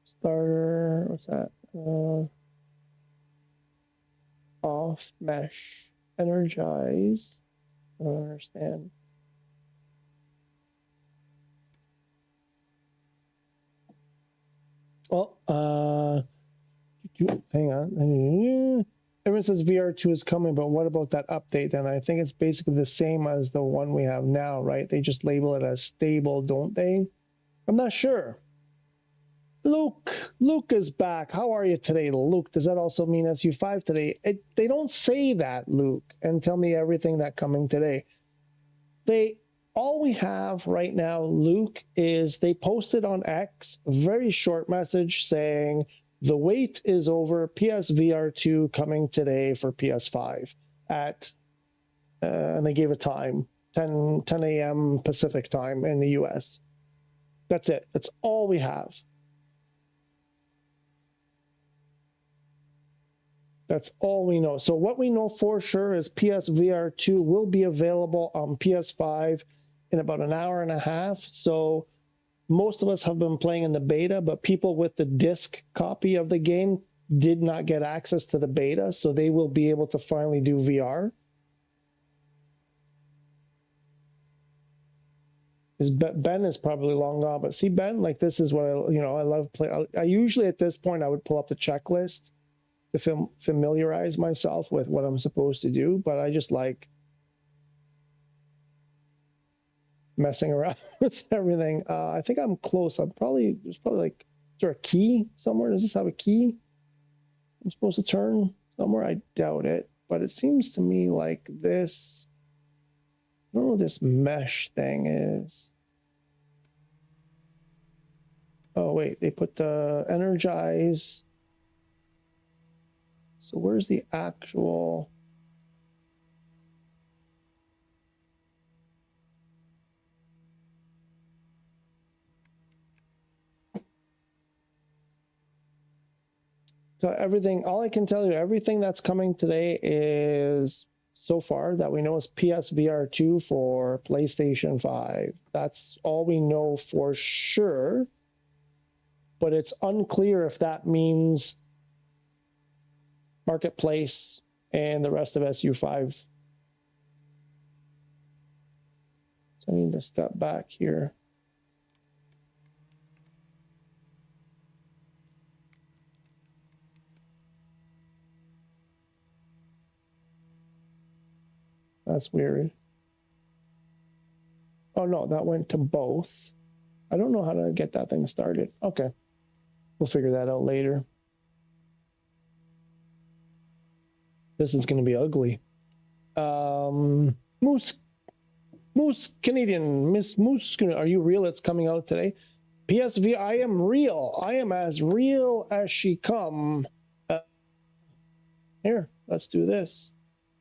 Starter, what's that? Off, mesh, energize. I don't understand. Well, hang on. Everyone says VR2 is coming, but what about that update? And I think it's basically the same as the one we have now, right? They just label it as stable, don't they? I'm not sure. Luke is back. How are you today, Luke? Does that also mean SU5 today? They don't say that, Luke, and tell me everything that coming today. All we have right now, Luke, is they posted on X a very short message saying the wait is over. PSVR2 coming today for PS5 at, and they gave a time, 10 a.m. Pacific time in the US. That's it. That's all we have. That's all we know. So what we know for sure is PSVR2 will be available on PS5 in about an hour and a half. So most of us have been playing in the beta, but people with the disc copy of the game did not get access to the beta, so they will be able to finally do VR. Ben is probably long gone, but see, Ben, like this is what I love play. I usually at this point I would pull up the checklist to familiarize myself with what I'm supposed to do, but I just like messing around with everything. I think I'm close. There's probably like, is there a key somewhere? Does this have a key I'm supposed to turn somewhere? I doubt it, but it seems to me like this, I don't know what this mesh thing is. Oh wait, they put the energize. So where's the actual? So everything, all I can tell you, everything that's coming today is, so far that we know, is PSVR2 for PlayStation 5. That's all we know for sure, but it's unclear if that means Marketplace and the rest of SU5. So I need to step back here. That's weird. Oh no, that went to both. I don't know how to get that thing started. Okay, we'll figure that out later. This is going to be ugly. Moose Canadian, Miss Moose, are you real? It's coming out today. PSV, I am real. I am as real as she come. Here, let's do this.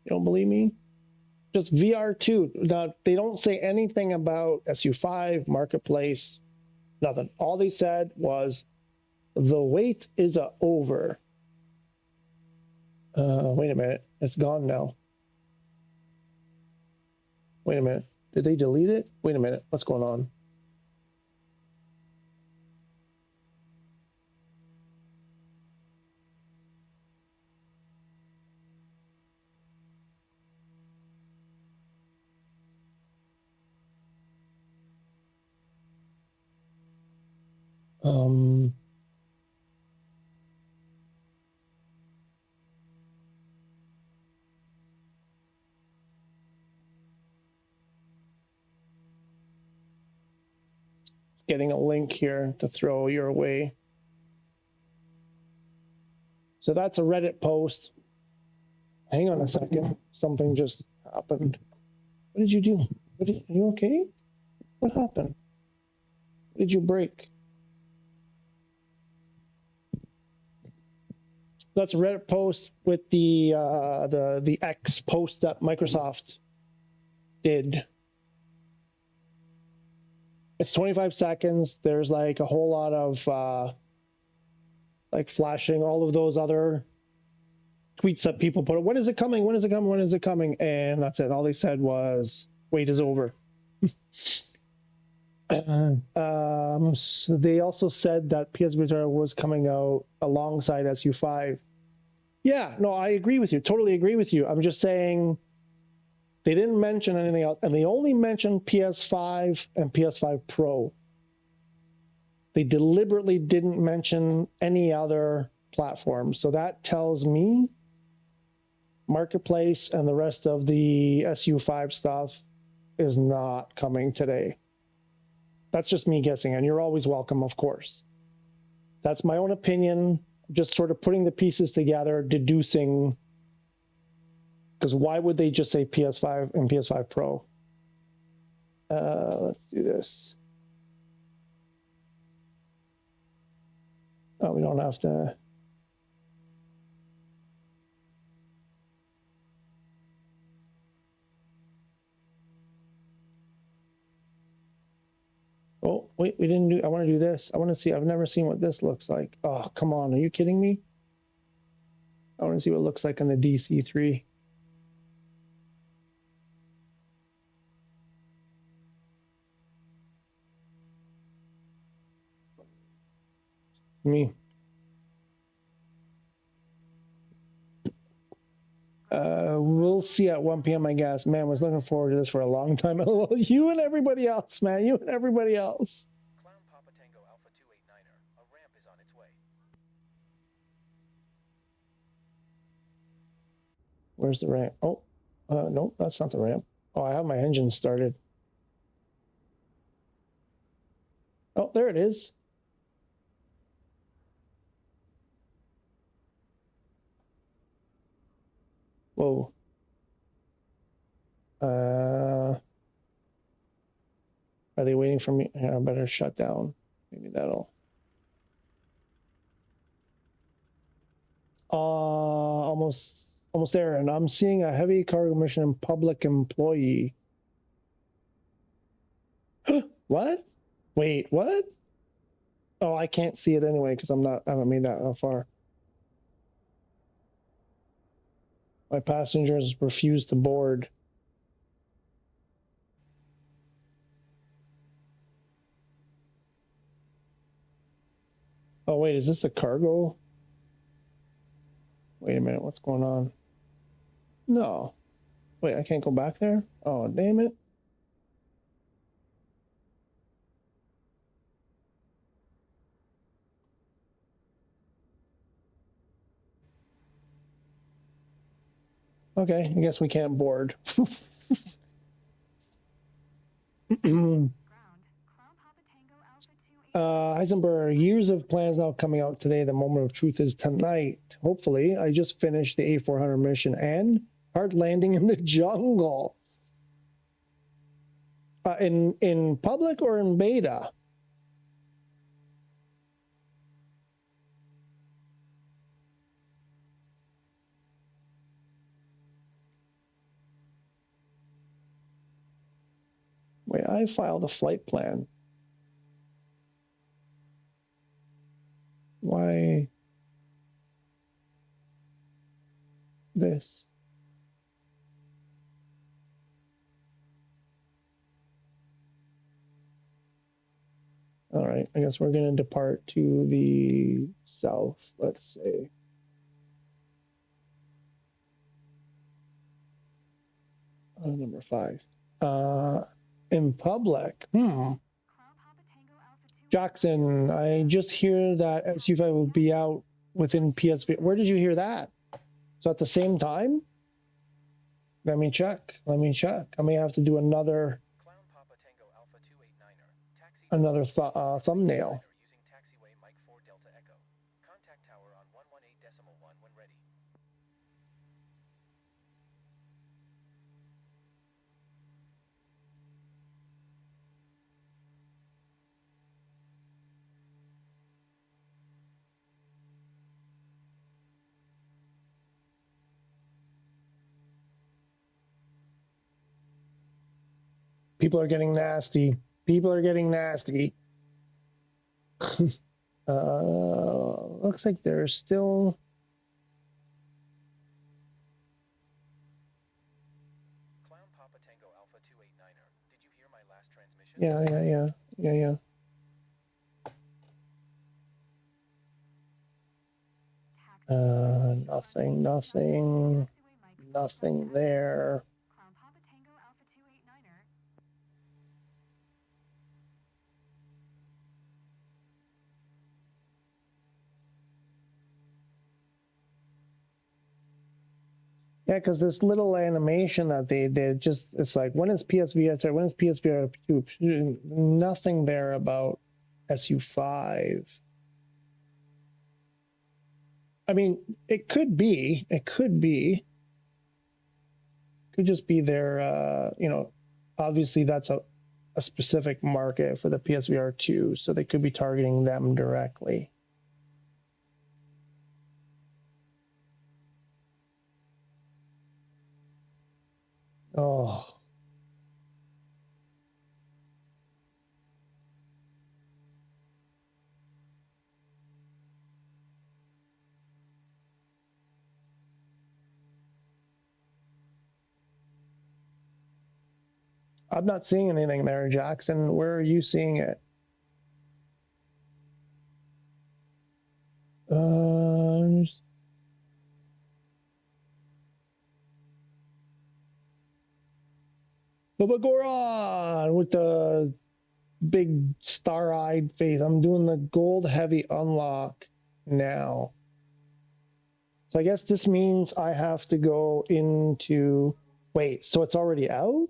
You don't believe me? Just VR2. Now, they don't say anything about SU5, Marketplace, nothing. All they said was, the wait is over. Wait a minute. It's gone now. Wait a minute. Did they delete it? Wait a minute. What's going on? Getting a link here to throw your way. So that's a Reddit post. Hang on a second. Something just happened. What did you do? Are you okay? What happened? What did you break? That's a Reddit post with the X post that Microsoft did. It's 25 seconds. There's like a whole lot of like flashing all of those other tweets that people put. When is it coming? When is it coming? When is it coming? And that's it. All they said was, wait is over. So they also said that PSVR was coming out alongside SU5. Yeah, no, I agree with you. Totally agree with you. I'm just saying they didn't mention anything else, and they only mentioned PS5 and PS5 Pro. They deliberately didn't mention any other platform. So that tells me Marketplace and the rest of the SU5 stuff is not coming today. That's just me guessing, and you're always welcome, of course. That's my own opinion, just sort of putting the pieces together, deducing, because why would they just say PS5 and PS5 Pro? Let's do this. Oh, we don't have to. Oh, wait, we didn't do, I want to do this. I want to see, I've never seen what this looks like. Oh, come on, are you kidding me? I want to see what it looks like on the DC3. Me. We'll see at 1 p.m. I guess. Man, was looking forward to this for a long time. You and everybody else, man. You and everybody else. Clown Papa Tango Alpha 289er. A ramp is on its way. Where's the ramp? Oh, no, that's not the ramp. Oh, I have my engine started. Oh, there it is. Whoa. Are they waiting for me? I better shut down. Maybe that'll. Almost there. And I'm seeing a heavy cargo mission in public employee. What? Wait, what? Oh, I can't see it anyway because I haven't made that far. My passengers refuse to board. Oh, wait, is this a cargo? Wait a minute, what's going on? No. Wait, I can't go back there? Oh, damn it. Okay, I guess we can't board. Heisenberg, years of plans now coming out today. The moment of truth is tonight. Hopefully, I just finished the A400 mission and hard landing in the jungle. In public or in beta? Wait, I filed a flight plan. Why this? All right, I guess we're going to depart to the south, let's say. Number 5. In public. Jackson, I just hear that SU5 will be out within PSV. Where did you hear that? So at the same time? Let me check. I may have to do another thumbnail. People are getting nasty. Looks like there's still. Clown Papa Tango Alpha 289er. Did you hear my last transmission? Yeah. Nothing there. Yeah, because this little animation that they did, just it's like, when is PSVR2? When is PSVR2? Nothing there about SU5. I mean, it could be. Could just be their, obviously that's a specific market for the PSVR2, so they could be targeting them directly. Oh. I'm not seeing anything there, Jackson. Where are you seeing it? Bubba Goron with the big star-eyed face. I'm doing the gold heavy unlock now. So I guess this means I have to go into... Wait, so it's already out?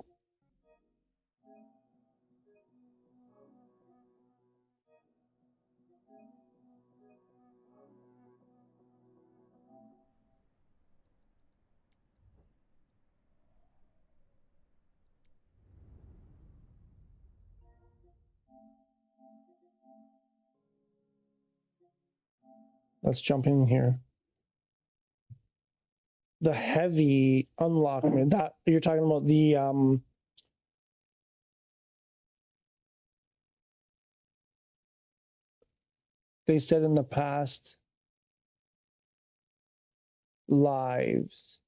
Let's jump in here. The heavy unlock, that you're talking about the they said in the past lives.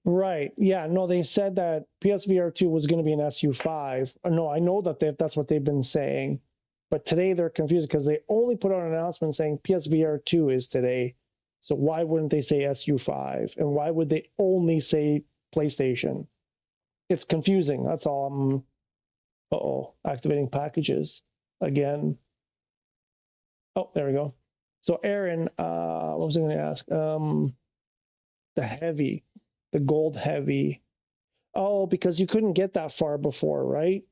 Right. Yeah. No, they said that PSVR2 was going to be an SU5. No, I know that that's what they've been saying. But today they're confused because they only put out an announcement saying PSVR2 is today. So why wouldn't they say SU5? And why would they only say PlayStation? It's confusing. That's all. Uh-oh. Activating packages again. Oh, there we go. So Aaron, what was I going to ask? The heavy, the gold heavy. Oh, because you couldn't get that far before, right?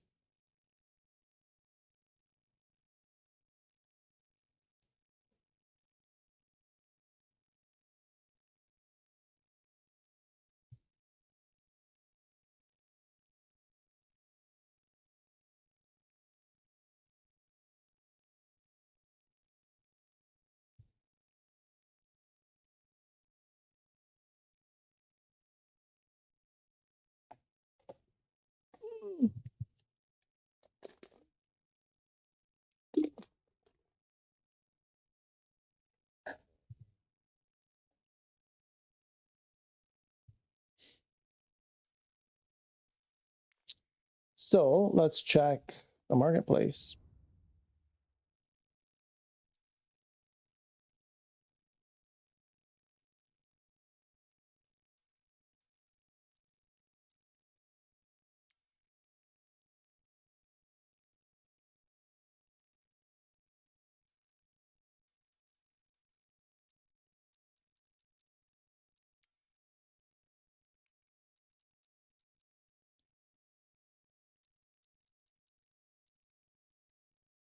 So let's check the marketplace.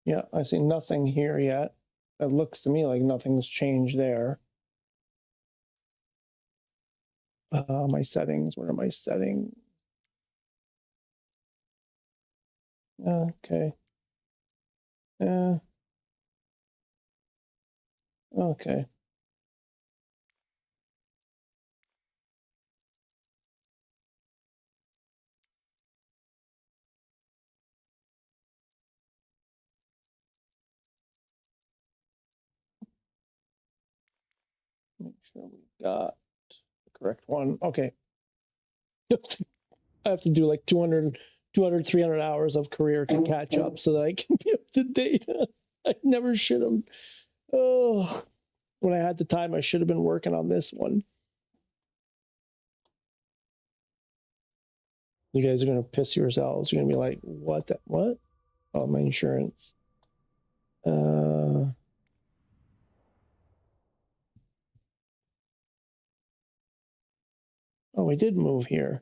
Yeah, I see nothing here yet. It looks to me like nothing's changed there. My settings, what are my settings? Okay. Okay. Make sure we got the correct one. Okay. I have to do like 200, 300 hours of career to catch up so that I can be up to date. I never should have. Oh, when I had the time, I should have been working on this one. You guys are going to piss yourselves. You're going to be like, what? What? Oh, my insurance. Oh, we did move here.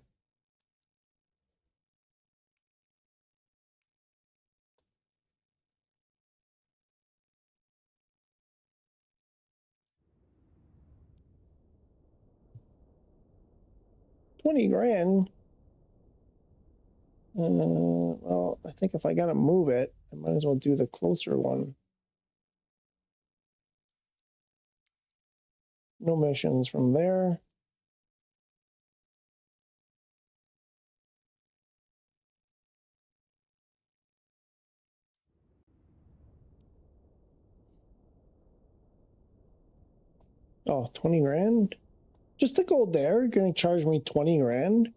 $20,000. Well, I think if I got to move it, I might as well do the closer one. No missions from there. Oh, $20,000? Just to go there, you're going to charge me $20,000?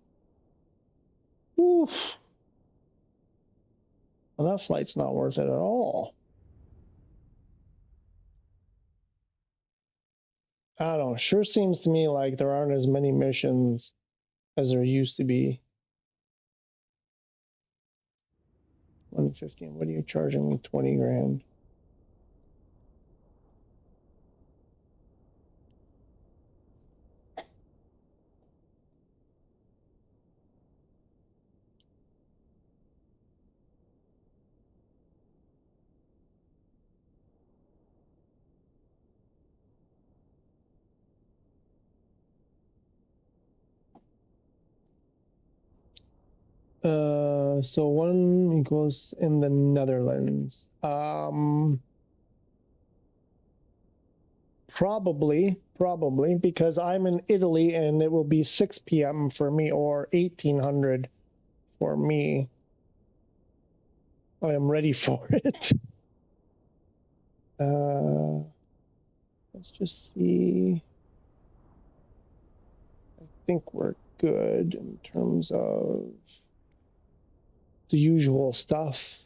Oof. Well, that flight's not worth it at all. I don't know. Sure seems to me like there aren't as many missions as there used to be. 115. What are you charging me? $20,000. So one equals in the Netherlands. Probably, because I'm in Italy and it will be 6 p.m. for me or 1800 for me. I am ready for it. Let's just see. I think we're good in terms of the usual stuff.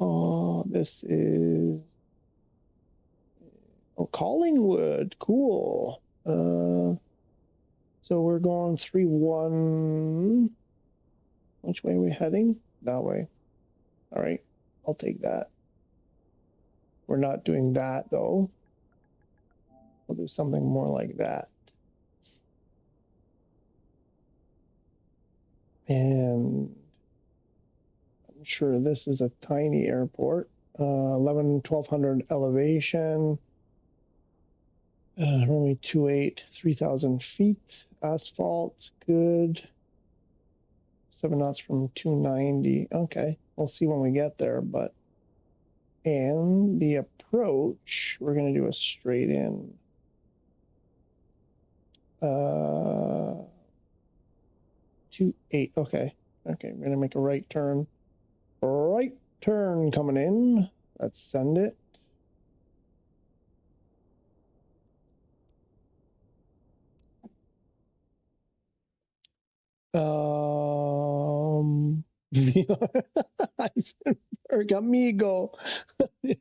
Oh, this is Collingwood. Cool. So we're going 3-1. Which way are we heading? That way. All right, I'll take that. We're not doing that though. We'll do something more like that. And I'm sure this is a tiny airport. 1200 elevation. Runway 28, 3,000 feet. Asphalt, good. 7 knots from 290. Okay, we'll see when we get there, but. And the approach, we're going to do a straight in. 28. Okay, we're going to make a right turn. Right turn coming in. Let's send it. Eisenberg, amigo. Renee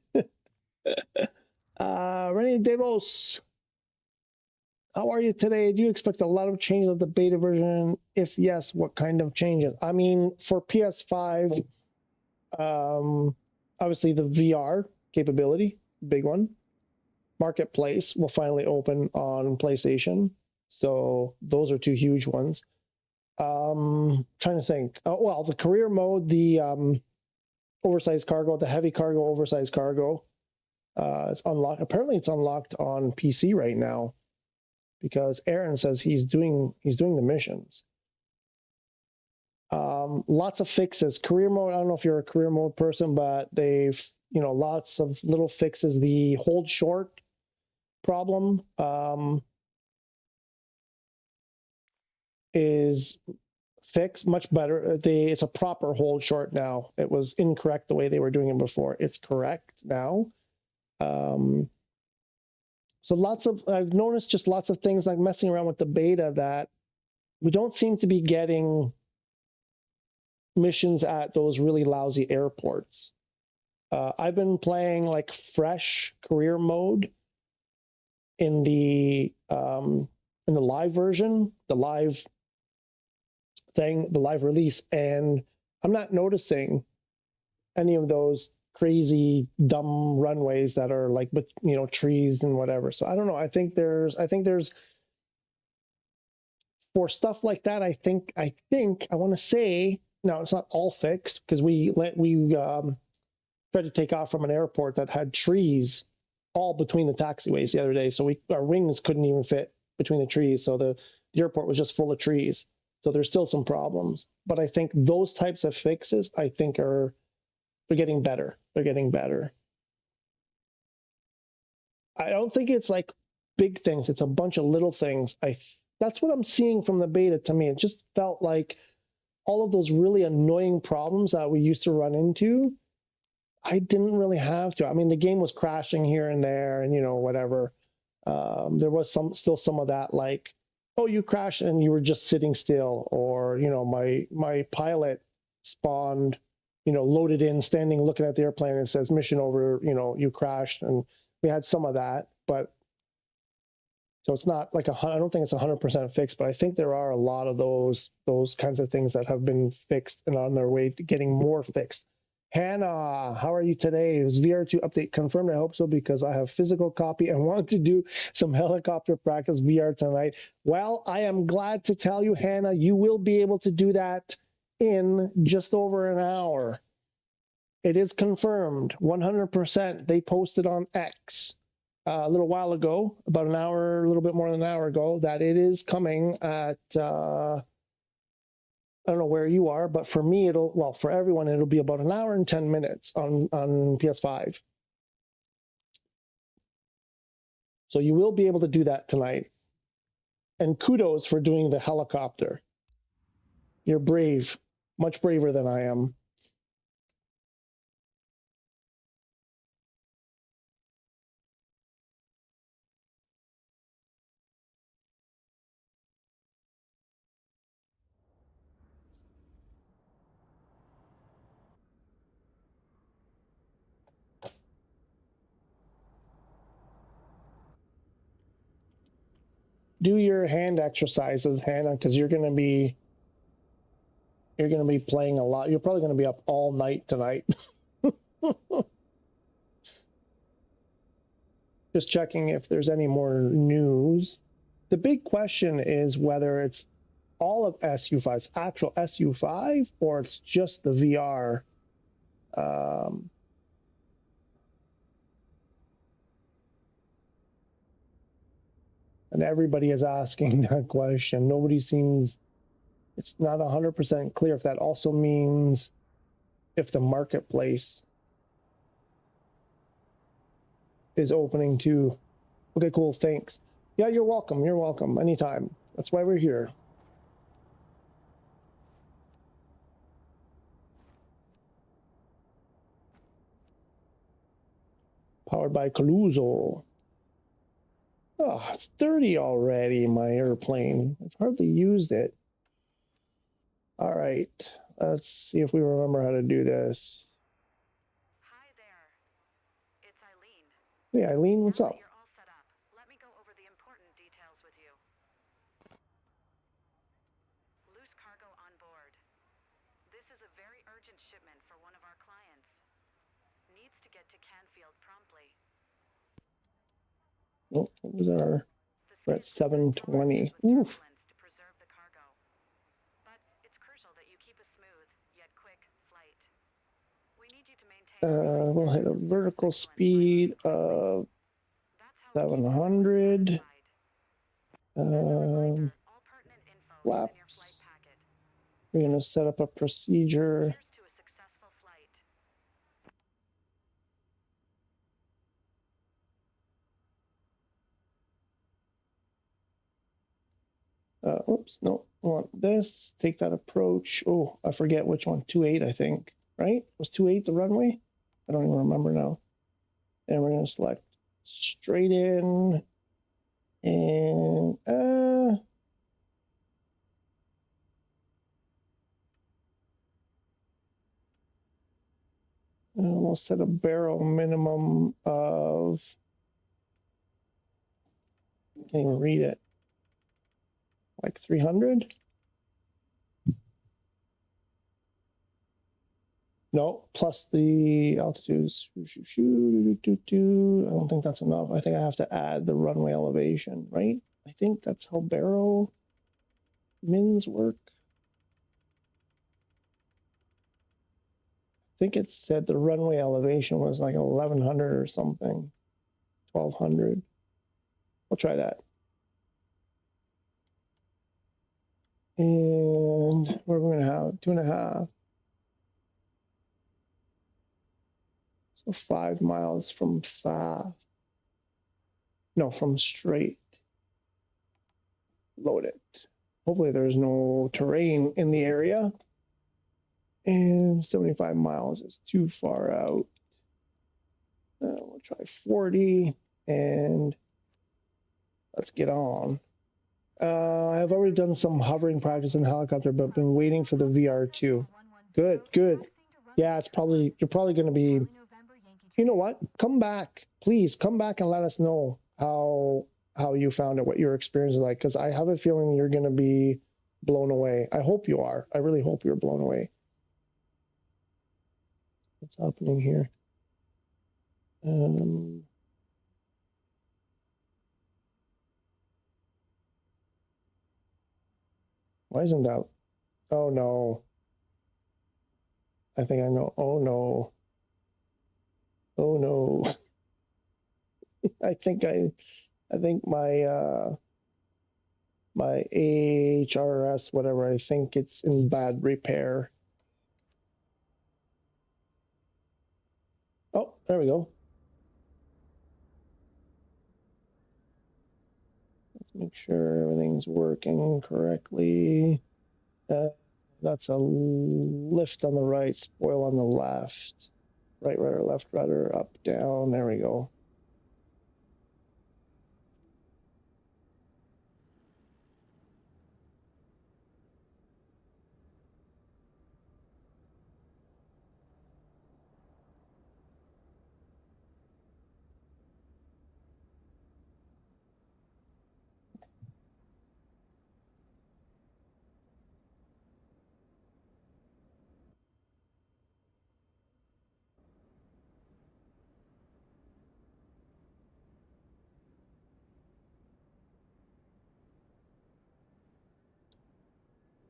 Devos, how are you today? Do you expect a lot of changes of the beta version? If yes, what kind of changes? I mean, for PS5, obviously the VR capability, big one. Marketplace will finally open on PlayStation. So those are two huge ones. Trying to think. Well, the career mode, the oversized cargo, the heavy cargo, oversized cargo, is unlocked. Apparently, it's unlocked on PC right now because Aaron says he's doing the missions. Lots of fixes. Career mode. I don't know if you're a career mode person, but they've lots of little fixes. The hold short problem is fixed, much better. It's a proper hold short now. It was incorrect the way they were doing it before. It's correct now. So I've noticed just lots of things like messing around with the beta that we don't seem to be getting missions at those really lousy airports. I've been playing like fresh career mode in the live version, the live thing, the live release, and I'm not noticing any of those crazy dumb runways that are like, but trees and whatever. So I don't know. I think there's for stuff like that. I think I want to say now it's not all fixed because we tried to take off from an airport that had trees all between the taxiways the other day. So our wings couldn't even fit between the trees. So the airport was just full of trees. So there's still some problems, but I think those types of fixes, I think they're getting better. They're getting better. I don't think it's like big things. It's a bunch of little things. That's what I'm seeing from the beta to me. It just felt like all of those really annoying problems that we used to run into, I didn't really have to. I mean, the game was crashing here and there and, whatever. There was still some of that, like, oh, you crashed and you were just sitting still, or, my pilot spawned, loaded in, standing, looking at the airplane, and it says mission over, you crashed. And we had some of that, but so it's not like I don't think it's 100% fixed, but I think there are a lot of those kinds of things that have been fixed and on their way to getting more fixed. Hannah, how are you today? Is VR2 update confirmed? I hope so, because I have physical copy and want to do some helicopter practice VR tonight. Well, I am glad to tell you, Hannah, you will be able to do that in just over an hour. It is confirmed, 100%. They posted on X a little while ago, about an hour, a little bit more than an hour ago, that it is coming at I don't know where you are, but for me, well, for everyone, it'll be about an hour and 10 minutes on PS5. So you will be able to do that tonight. And kudos for doing the helicopter. You're brave, much braver than I am. Do your hand exercises, Hannah, because you're going to be playing a lot. You're probably going to be up all night tonight. Just checking if there's any more news. The big question is whether it's all of SU5, it's actual SU5, or it's just the VR. And everybody is asking that question. Nobody seems, it's not 100% clear if that also means if the marketplace is opening too. Okay, cool, thanks. Yeah, you're welcome, anytime. That's why we're here. Powered by Caluso. Oh, it's dirty already, my airplane. I've hardly used it. All right, let's see if we remember how to do this. Hi there. It's Eileen. Hey, Eileen, what's Now up? that you're all set up, let me go over the important details with you. Loose cargo on board. This is a very urgent shipment for one of our clients. Needs to get to Canfield promptly. Oh, what was our? We're at The 720. with Oof. turbulence to preserve the cargo. But it's crucial that you keep a smooth yet quick flight. We need you to maintain We'll hit a vertical speed of 700. Flaps. We're going to set up a procedure. Oops, no, I want this. Take that approach. Oh, I forget which one. 28, I think. Right? Was 28 the runway? I don't even remember now. And we're going to select straight in. And we'll set a barrel minimum of, I can't even read it, like 300? No, plus the altitude. I don't think that's enough. I think I have to add the runway elevation, right? I think that's how barrel mins work. I think it said the runway elevation was like 1100 or something, 1200. We'll try that. And what are we going to have? 2.5. So 5 miles from far. No, from straight. Load it. Hopefully there's no terrain in the area. And 75 miles is too far out. We'll try 40 and let's get on. I've already done some hovering practice in the helicopter, but been waiting for the VR2. Good, good. Yeah, it's probably, you're probably going to be, you know what? Come back, please come back and let us know how you found it, what your experience is like, because I have a feeling you're going to be blown away. I hope you are. I really hope you're blown away. What's happening here? Why isn't that? Oh no. I think I know. Oh no. Oh no. I think my my AHRS, whatever. I think it's in bad repair. Oh, there we go. Let's make sure everything's working correctly. That's a lift on the right, spoil on the left. Right rudder, left rudder, up, down. There we go.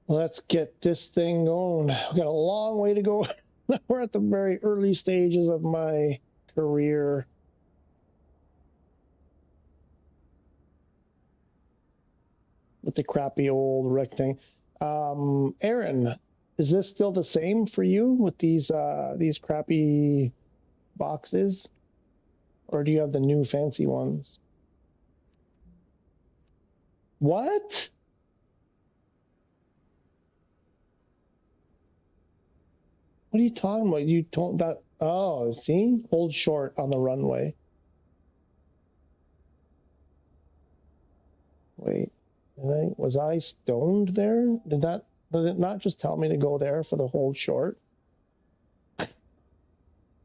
Let's get this thing going. We got a long way to go. We're at the very early stages of my career. With the crappy old rectangle. Aaron, is this still the same for you with these crappy boxes? Or do you have the new fancy ones? What? What are you talking about? You told that. Oh, see? Hold short on the runway. Wait, was I stoned there? Did it not just tell me to go there for the hold short?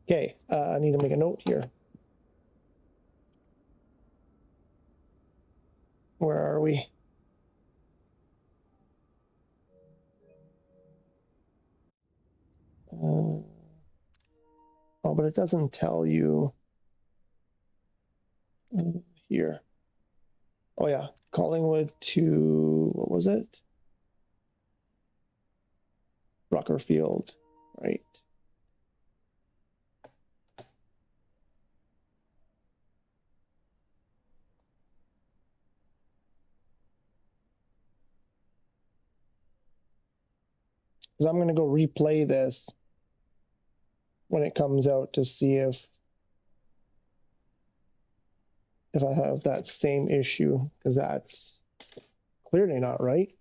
Okay, I need to make a note here. Where are we? Oh, but it doesn't tell you here. Oh yeah, Collingwood to, what was it? Rockerfield, right? Because I'm going to go replay this when it comes out to see if I have that same issue, because that's clearly not right.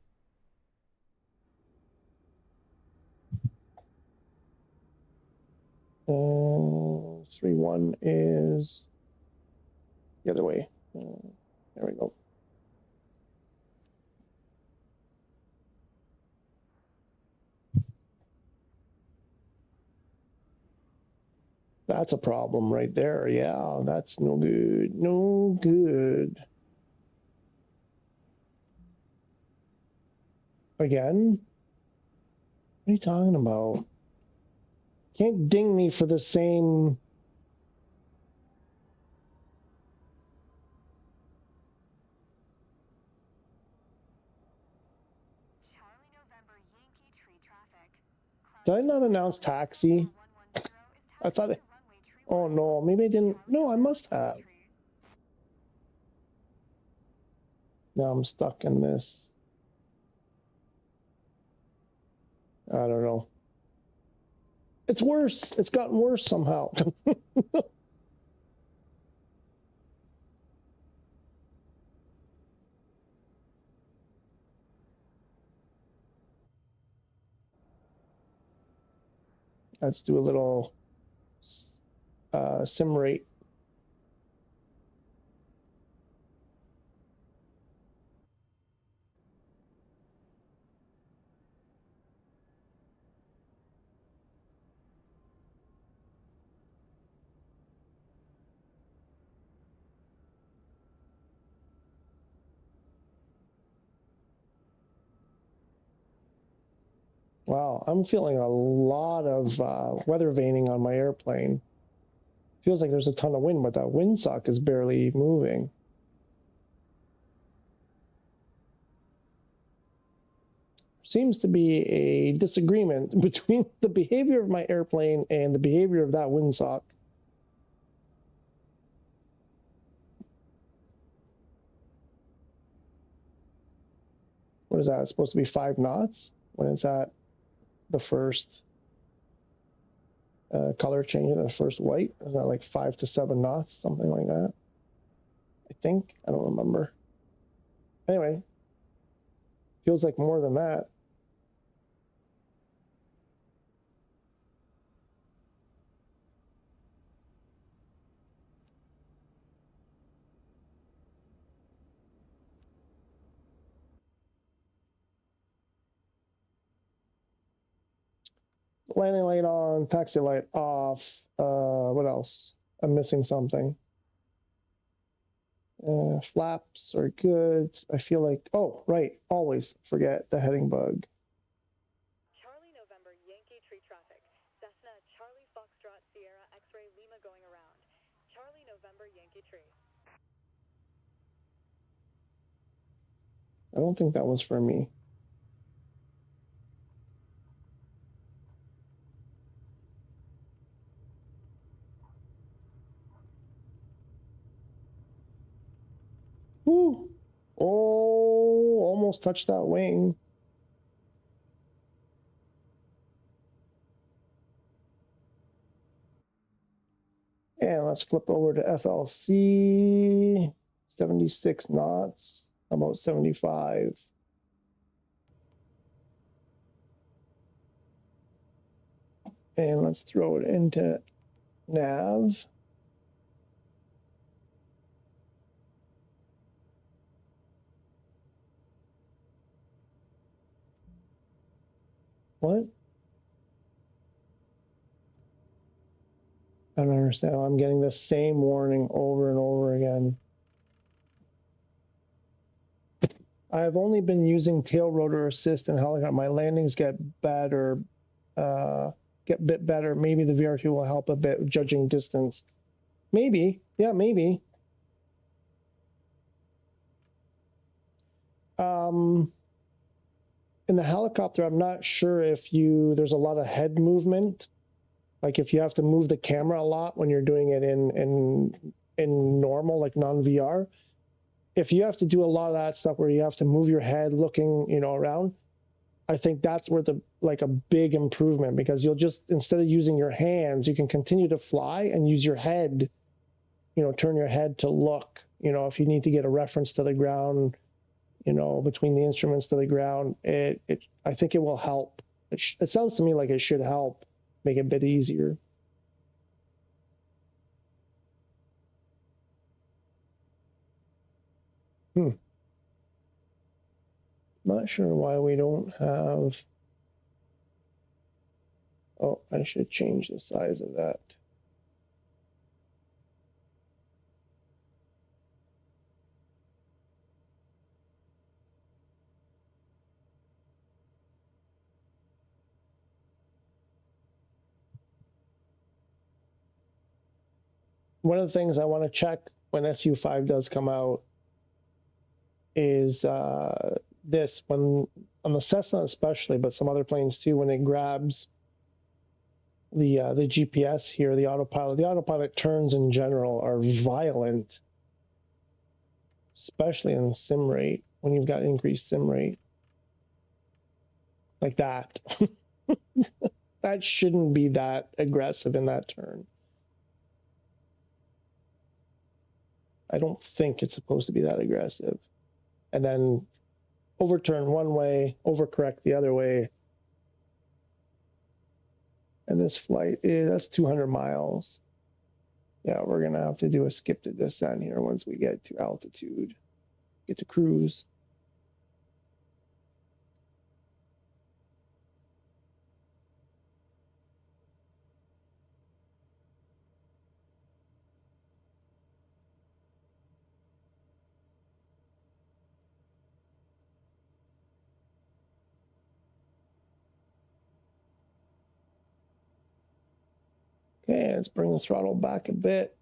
3-1 is the other way. There we go. That's a problem right there. Yeah, that's no good. No good. Again? What are you talking about? Can't ding me for the same. Charlie November Yankee tree traffic. Did I not announce taxi? I thought it. Oh no, maybe I didn't. No, I must have. Now I'm stuck in this. I don't know. It's worse. It's gotten worse somehow. Let's do a little sim rate. Wow, I'm feeling a lot of weather veining on my airplane. Feels like there's a ton of wind, but that windsock is barely moving. Seems to be a disagreement between the behavior of my airplane and the behavior of that windsock. is that? It's supposed to be 5 knots when it's at the first color change, the first white. Is that like 5 to 7 knots, something like that? I think. I don't remember. Anyway, feels like more than that. Landing light on, taxi light off. What else? I'm missing something. Flaps are good. I feel like, oh, right, always forget the heading bug. Charlie November Yankee Tree traffic. Cessna Charlie Foxtrot Sierra X-ray Lima going around. Charlie November Yankee Tree. I don't think that was for me. Woo! Oh, almost touched that wing. And let's flip over to FLC. 76 knots, about 75. And let's throw it into nav. What? I don't understand. I'm getting the same warning over and over again. I've only been using tail rotor assist and helicopter. My landings get better, get a bit better. Maybe the VR2 will help a bit judging distance. Maybe, yeah, maybe. In the helicopter, I'm not sure if there's a lot of head movement. Like if you have to move the camera a lot when you're doing it in normal, like non-VR. If you have to do a lot of that stuff where you have to move your head looking, around, I think that's where a big improvement, because you'll just, instead of using your hands, you can continue to fly and use your head, turn your head to look, if you need to get a reference to the ground, between the instruments to the ground, I think it will help. It sounds to me like it should help make it a bit easier. Not sure why we don't have. Oh, I should change the size of that. One of the things I want to check when SU5 does come out is this, when on the Cessna especially, but some other planes too, when it grabs the GPS here, the autopilot turns in general are violent, especially in the sim rate, when you've got increased sim rate like that. That shouldn't be that aggressive in that turn. I don't think it's supposed to be that aggressive. And then overturn one way, overcorrect the other way. And this flight that's 200 miles. Yeah, we're going to have to do a skip to descent here once we get to altitude, get to cruise. Okay, let's bring the throttle back a bit.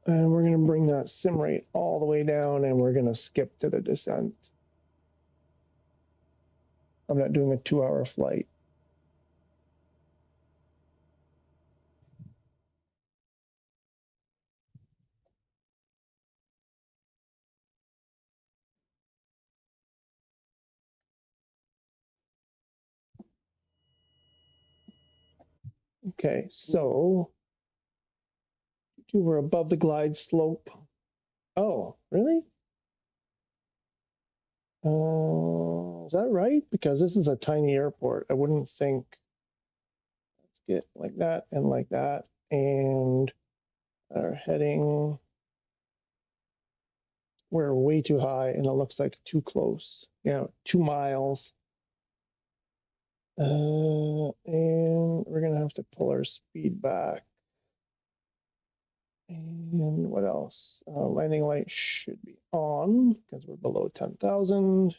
And we're going to bring that sim rate all the way down, and we're going to skip to the descent. I'm not doing a 2-hour flight. Okay, so we're above the glide slope. Oh, really? Is that right? Because this is a tiny airport. I wouldn't think. Let's get like that and like that. And our heading, we're way too high and it looks like too close. Yeah, 2 miles. And we're gonna have to pull our speed back. And what else? Landing light should be on because we're below 10,000.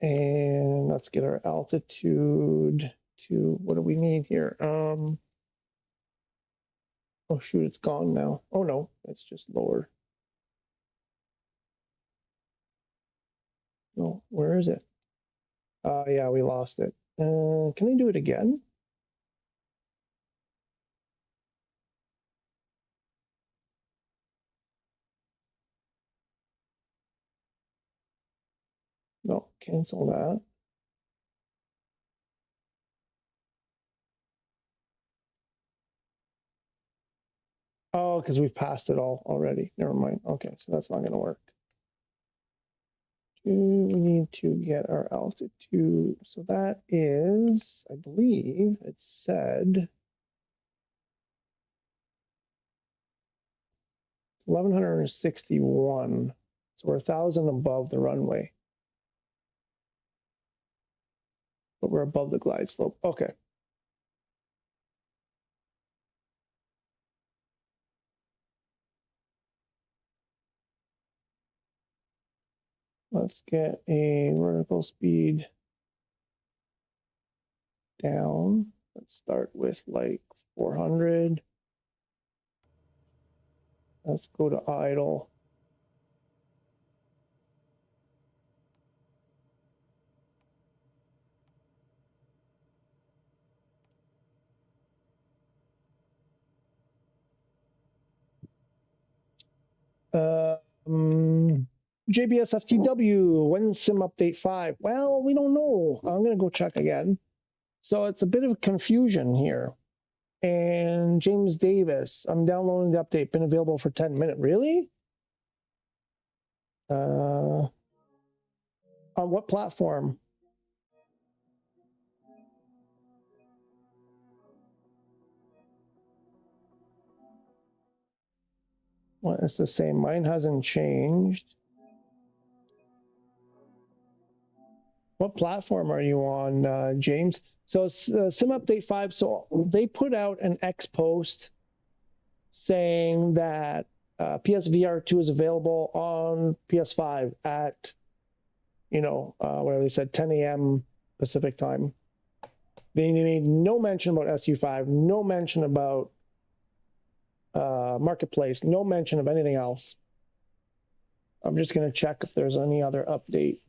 And let's get our altitude to, what do we need here? Oh shoot, it's gone now. Oh no, it's just lower. No, where is it? Yeah, we lost it. Can I do it again? No, cancel that. Oh, because we've passed it all already. Never mind. Okay, so that's not going to work. We need to get our altitude. So that is, I believe it said 1,161. So we're 1,000 above the runway. But we're above the glide slope. Okay. Let's get a vertical speed down. Let's start with like 400. Let's go to idle. JBSFTW, when's Sim Update 5? Well, we don't know. I'm going to go check again. So it's a bit of confusion here. And James Davis, I'm downloading the update, been available for 10 minutes. Really? On what platform? Well, it's the same. Mine hasn't changed. What platform are you on, James? So Sim Update 5, so they put out an X post saying that PSVR2 is available on PS5 at, whatever they said, 10 a.m. Pacific time. They made no mention about SU5, no mention about Marketplace, no mention of anything else. I'm just going to check if there's any other update.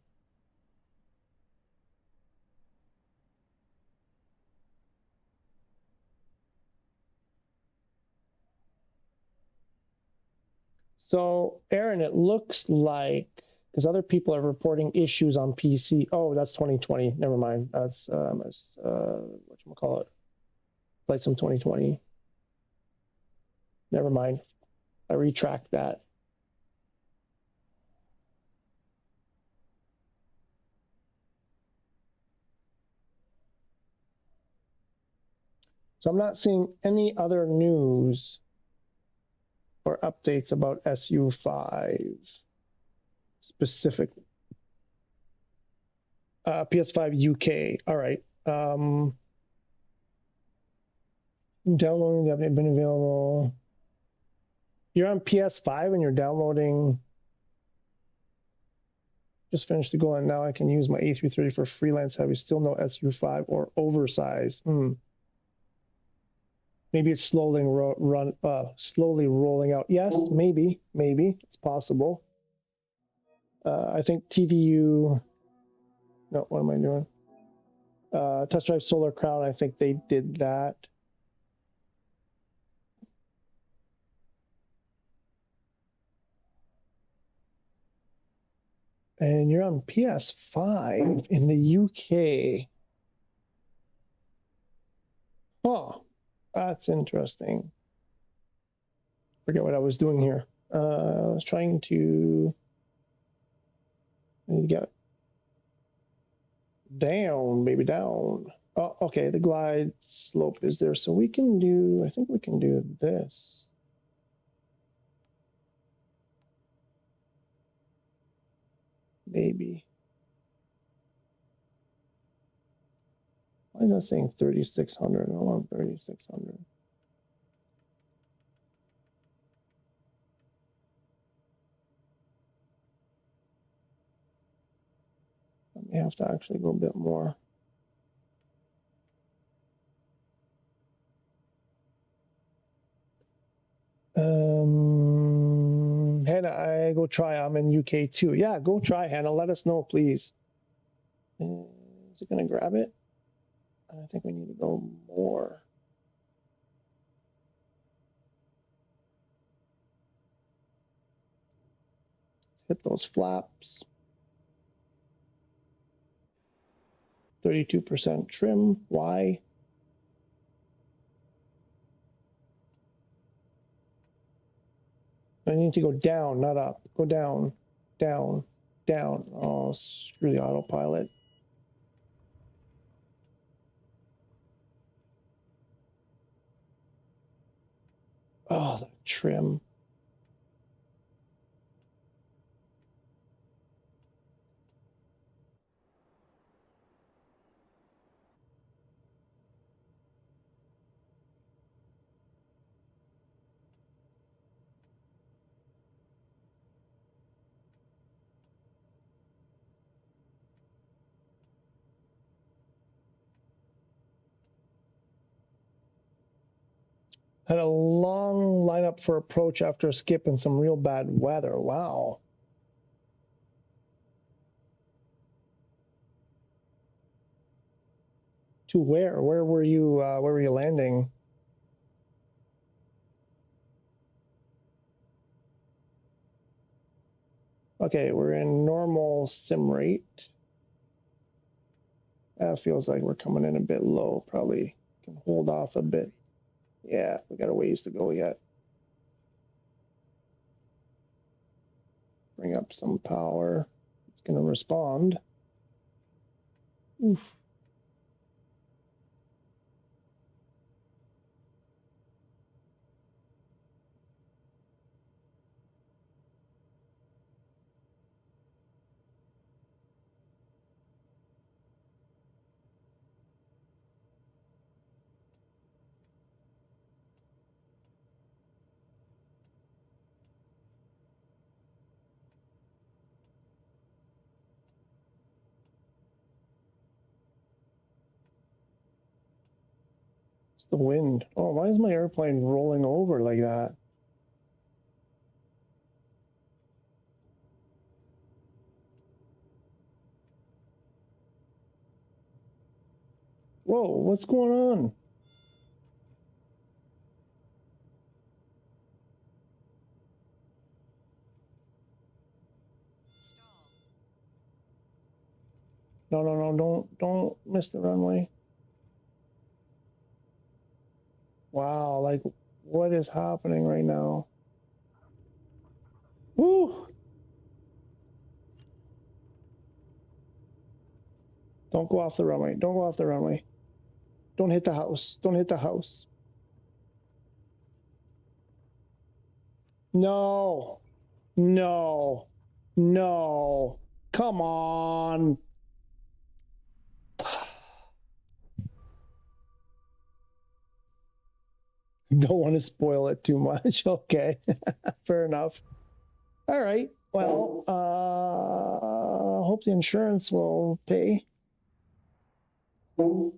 So, Aaron, it looks like, because other people are reporting issues on PC. Oh, that's 2020. Never mind. That's, whatchamacallit? Flight Sim 2020. Never mind. I retract that. So I'm not seeing any other news or updates about SU5 specifically. PS5 UK. All right. Downloading the update, been available. You're on PS5 and you're downloading. Just finished the goal and now I can use my A330 for freelance heavy. Still no SU5 or oversize. Maybe it's slowly rolling out. Yes, maybe it's possible. I think TDU. No, what am I doing? Test drive Solar Crown. I think they did that. And you're on PS5 in the UK. Huh. That's interesting. Forget what I was doing here. I was trying to get down, baby, down. Oh, okay. The glide slope is there. So we can do, I think we can do this. Maybe. Why is that saying 3,600? I want 3,600. I may have to actually go a bit more. Hannah, I go try. I'm in UK too. Yeah, go try, Hannah. Let us know, please. Is it going to grab it? I think we need to go more. Hit those flaps. 32% trim. Why? I need to go down, not up. Go down, down, down. Oh, screw the autopilot. Oh, the trim. Had a long lineup for approach after a skip and some real bad weather. Wow. To where? Where were you landing? Okay, we're in normal sim rate. That feels like we're coming in a bit low. Probably can hold off a bit. Yeah, we got a ways to go yet. Bring up some power. It's going to respond. Oof. It's the wind. Oh, why is my airplane rolling over like that? Whoa, what's going on? No, don't miss the runway. Wow, like what is happening right now? Woo! Don't go off the runway. Don't go off the runway. Don't hit the house. Don't hit the house. No. No. No. Come on. Don't want to spoil it too much. Okay. Fair enough. All right. Well, hope the insurance will pay. I don't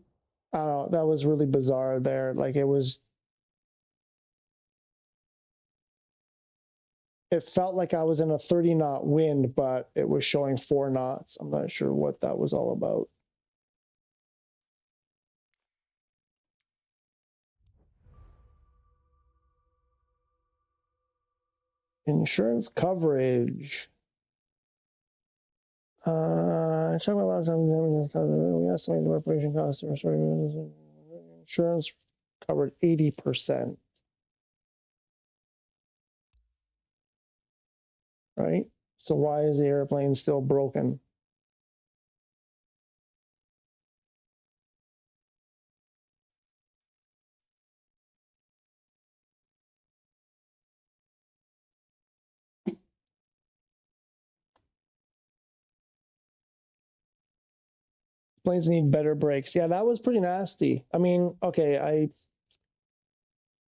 know. That was really bizarre there. Like it felt like I was in a 30-knot wind, but it was showing 4 knots. I'm not sure what that was all about. Insurance coverage. Check my last time. We estimate the reparation cost. Insurance covered 80%. Right? So why is the airplane still broken? Planes need better brakes. Yeah, that was pretty nasty. I mean, okay,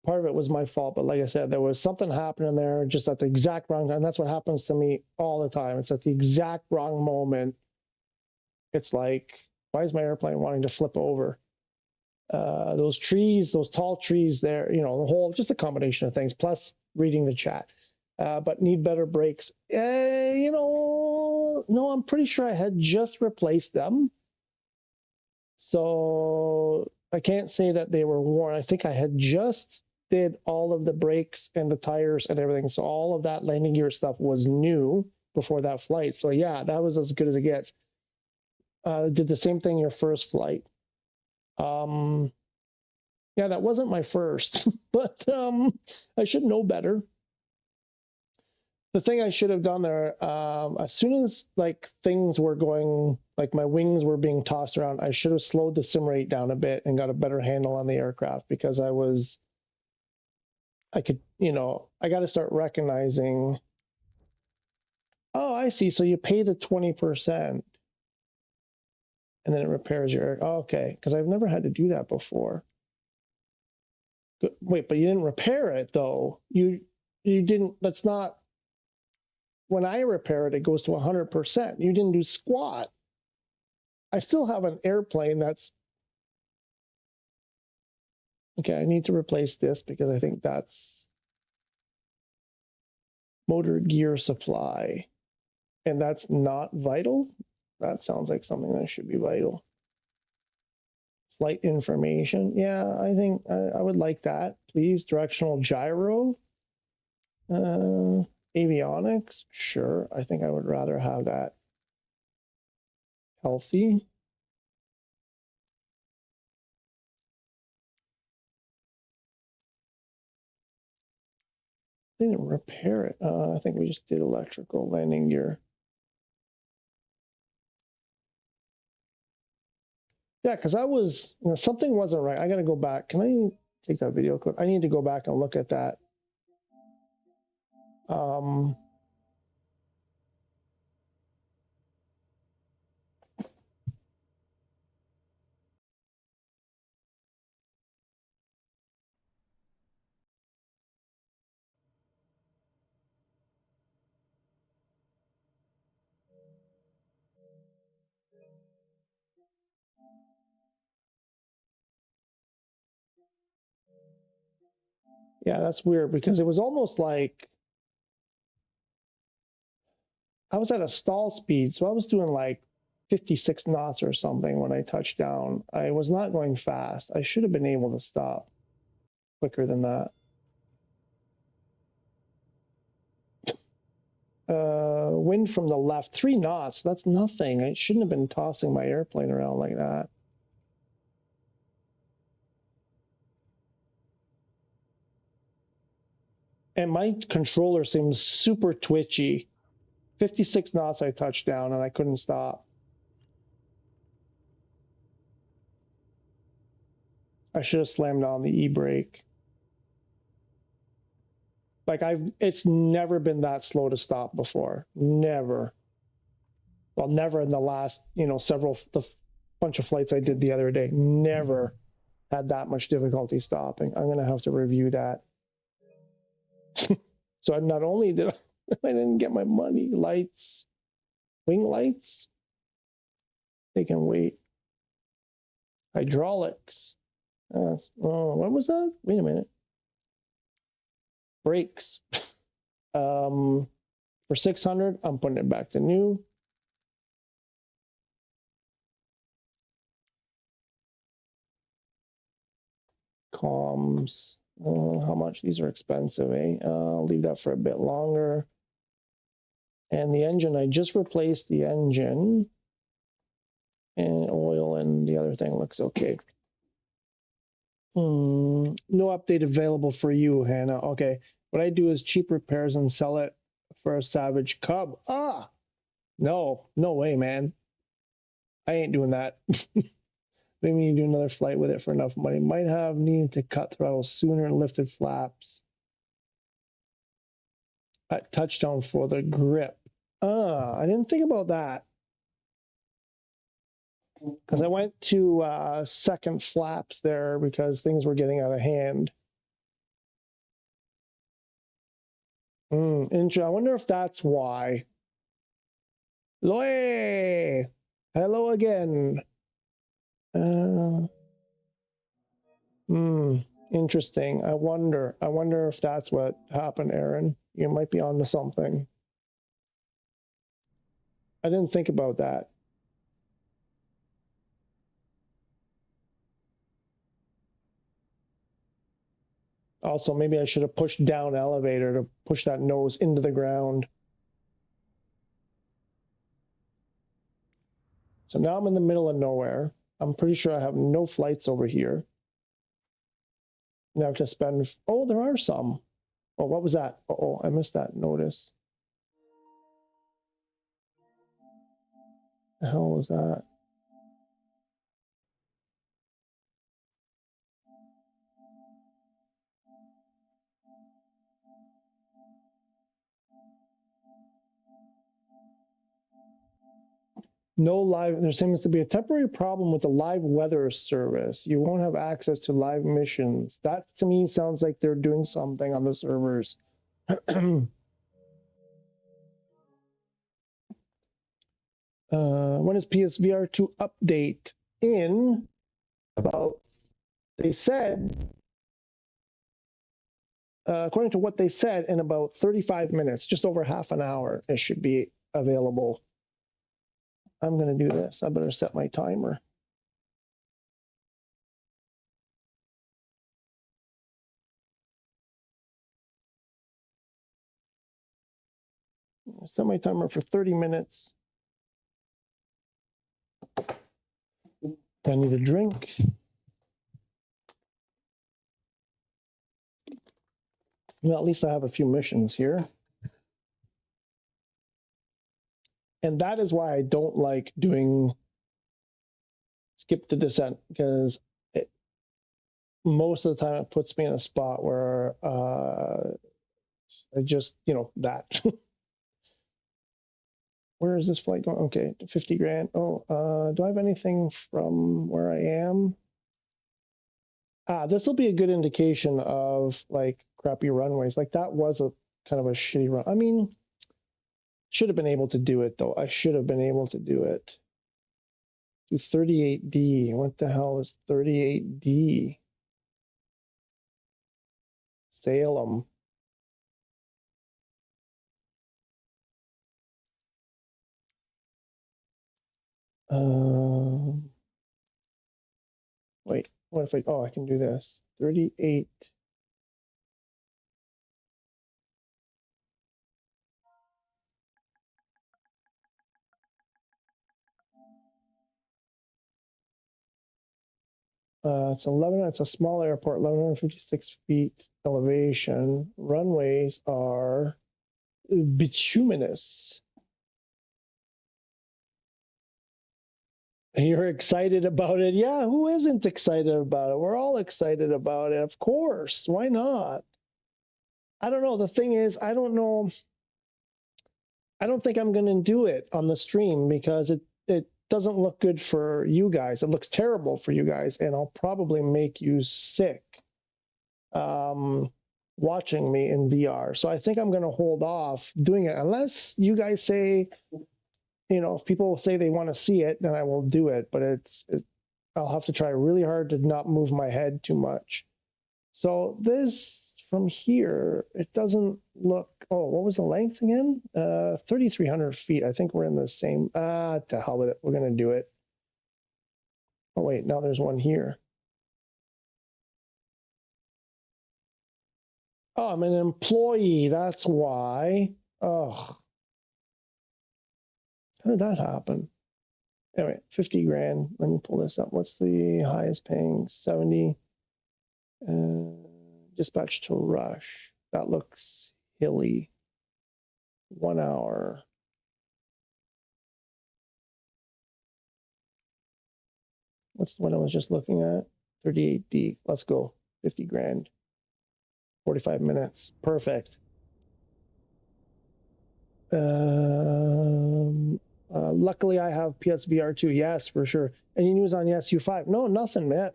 part of it was my fault, but like I said, there was something happening there just at the exact wrong time. That's what happens to me all the time. It's at the exact wrong moment. It's like, why is my airplane wanting to flip over? Those trees, those tall trees there, the whole, just a combination of things, plus reading the chat. But need better brakes. No, I'm pretty sure I had just replaced them. So I can't say that they were worn. I think I had just did all of the brakes and the tires and everything. So all of that landing gear stuff was new before that flight. So yeah, that was as good as it gets. Did the same thing your first flight. Yeah, that wasn't my first, but I should know better. The thing I should have done there, as soon as like things were going, like my wings were being tossed around, I should have slowed the sim rate down a bit and got a better handle on the aircraft, because I got to start recognizing, oh, I see. So you pay the 20% and then it repairs your air. Oh, okay. Because I've never had to do that before. Wait, but you didn't repair it though. You didn't, that's not, when I repair it, it goes to 100%. You didn't do squat. I still have an airplane that's, okay, I need to replace this because I think that's motor gear supply. And that's not vital. That sounds like something that should be vital. Flight information. Yeah, I think I would like that. Please. Directional gyro. Avionics. Sure. I think I would rather have that. Healthy. They didn't repair it. I think we just did electrical landing gear. Yeah, because something wasn't right. I got to go back. Can I take that video clip? I need to go back and look at that. Yeah, that's weird because it was almost like I was at a stall speed. So I was doing like 56 knots or something when I touched down. I was not going fast. I should have been able to stop quicker than that. Wind from the left, 3 knots. That's nothing. I shouldn't have been tossing my airplane around like that. And my controller seems super twitchy. 56 knots I touched down and I couldn't stop. I should have slammed on the e-brake. Like it's never been that slow to stop before. Never. Well, never in the last, the bunch of flights I did the other day. Never had that much difficulty stopping. I'm going to have to review that. So not only did I didn't get my money. Lights, wing lights, they can wait. Hydraulics. What was that? Wait a minute. Brakes. For 600, I'm putting it back to new. Comms. How much? These are expensive, eh? I'll leave that for a bit longer. And the engine, I just replaced the engine and oil, and the other thing looks okay. No update available for you, Hannah. Okay. What I do is cheap repairs and sell it for a Savage Cub. Ah, no way, man. I ain't doing that. Maybe you do another flight with it for enough money. Might have needed to cut throttle sooner and lifted flaps at touchdown for the grip. I didn't think about that. Because I went to second flaps there because things were getting out of hand. I wonder if that's why. Loe! Hello again. Interesting. I wonder if that's what happened, Aaron. You might be onto something. I didn't think about that. Also, maybe I should have pushed down elevator to push that nose into the ground. So now I'm in the middle of nowhere. I'm pretty sure I have no flights over here. Now I have to spend, oh, there are some. Oh, what was that? Oh, I missed that notice. The hell was that? No live, there seems to be a temporary problem with the live weather service. You won't have access to live missions. That to me sounds like they're doing something on the servers. When is PSVR2 update? In about, they said, according to what they said, in about 35 minutes, just over half an hour, it should be available. I'm going to do this. I better set my timer. Set my timer for 30 minutes. I need a drink. Well, at least I have a few missions here. And that is why I don't like doing skip to descent, because most of the time it puts me in a spot where I just, that. Where is this flight going? Okay, 50 grand. Oh, do I have anything from where I am? This will be a good indication of like crappy runways. Like that was a kind of a shitty run. I mean, should have been able to do it though. I should have been able to do it. Do 38D. What the hell is 38D? Salem. Wait, what if I can do this. 38. It's a small airport, 1,156 feet elevation. Runways are bituminous. You're excited about it? Yeah, who isn't excited about it? We're all excited about it, of course. Why not? I don't know. The thing is, I don't know. I don't think I'm going to do it on the stream because it doesn't look good for you guys. It looks terrible for you guys, and I'll probably make you sick watching me in VR. So I think I'm going to hold off doing it unless you guys say, if people say they want to see it, then I will do it. But I'll have to try really hard to not move my head too much. So this from here, it doesn't look, what was the length again? 3,300 feet. I think we're in the same, to hell with it. We're going to do it. Oh, wait, now there's one here. Oh, I'm an employee. That's why. Oh, How did that happen? Anyway, 50 grand. Let me pull this up. What's the highest paying? 70. Dispatch to Rush. That looks hilly. 1 hour. What's the one I was just looking at? 38D. Let's go. 50 grand. 45 minutes. Perfect. Luckily, I have PSVR2. Yes, for sure. Any news on the SU5? No, nothing, man.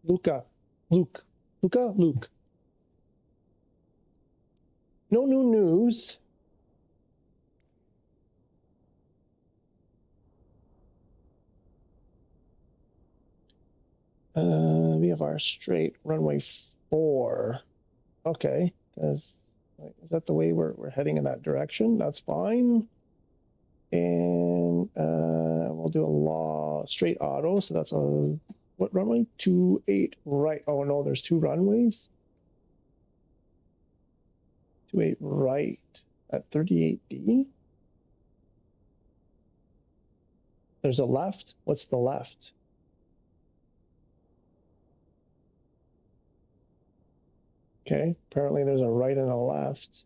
Luke. No new news. VFR straight, runway 4. Okay, is that the way we're heading in that direction? That's fine. And we'll do a straight auto. So that's what runway? 28 right. Oh no, there's 2 runways. 28 right at 38D. There's a left. What's the left? Okay, apparently there's a right and a left.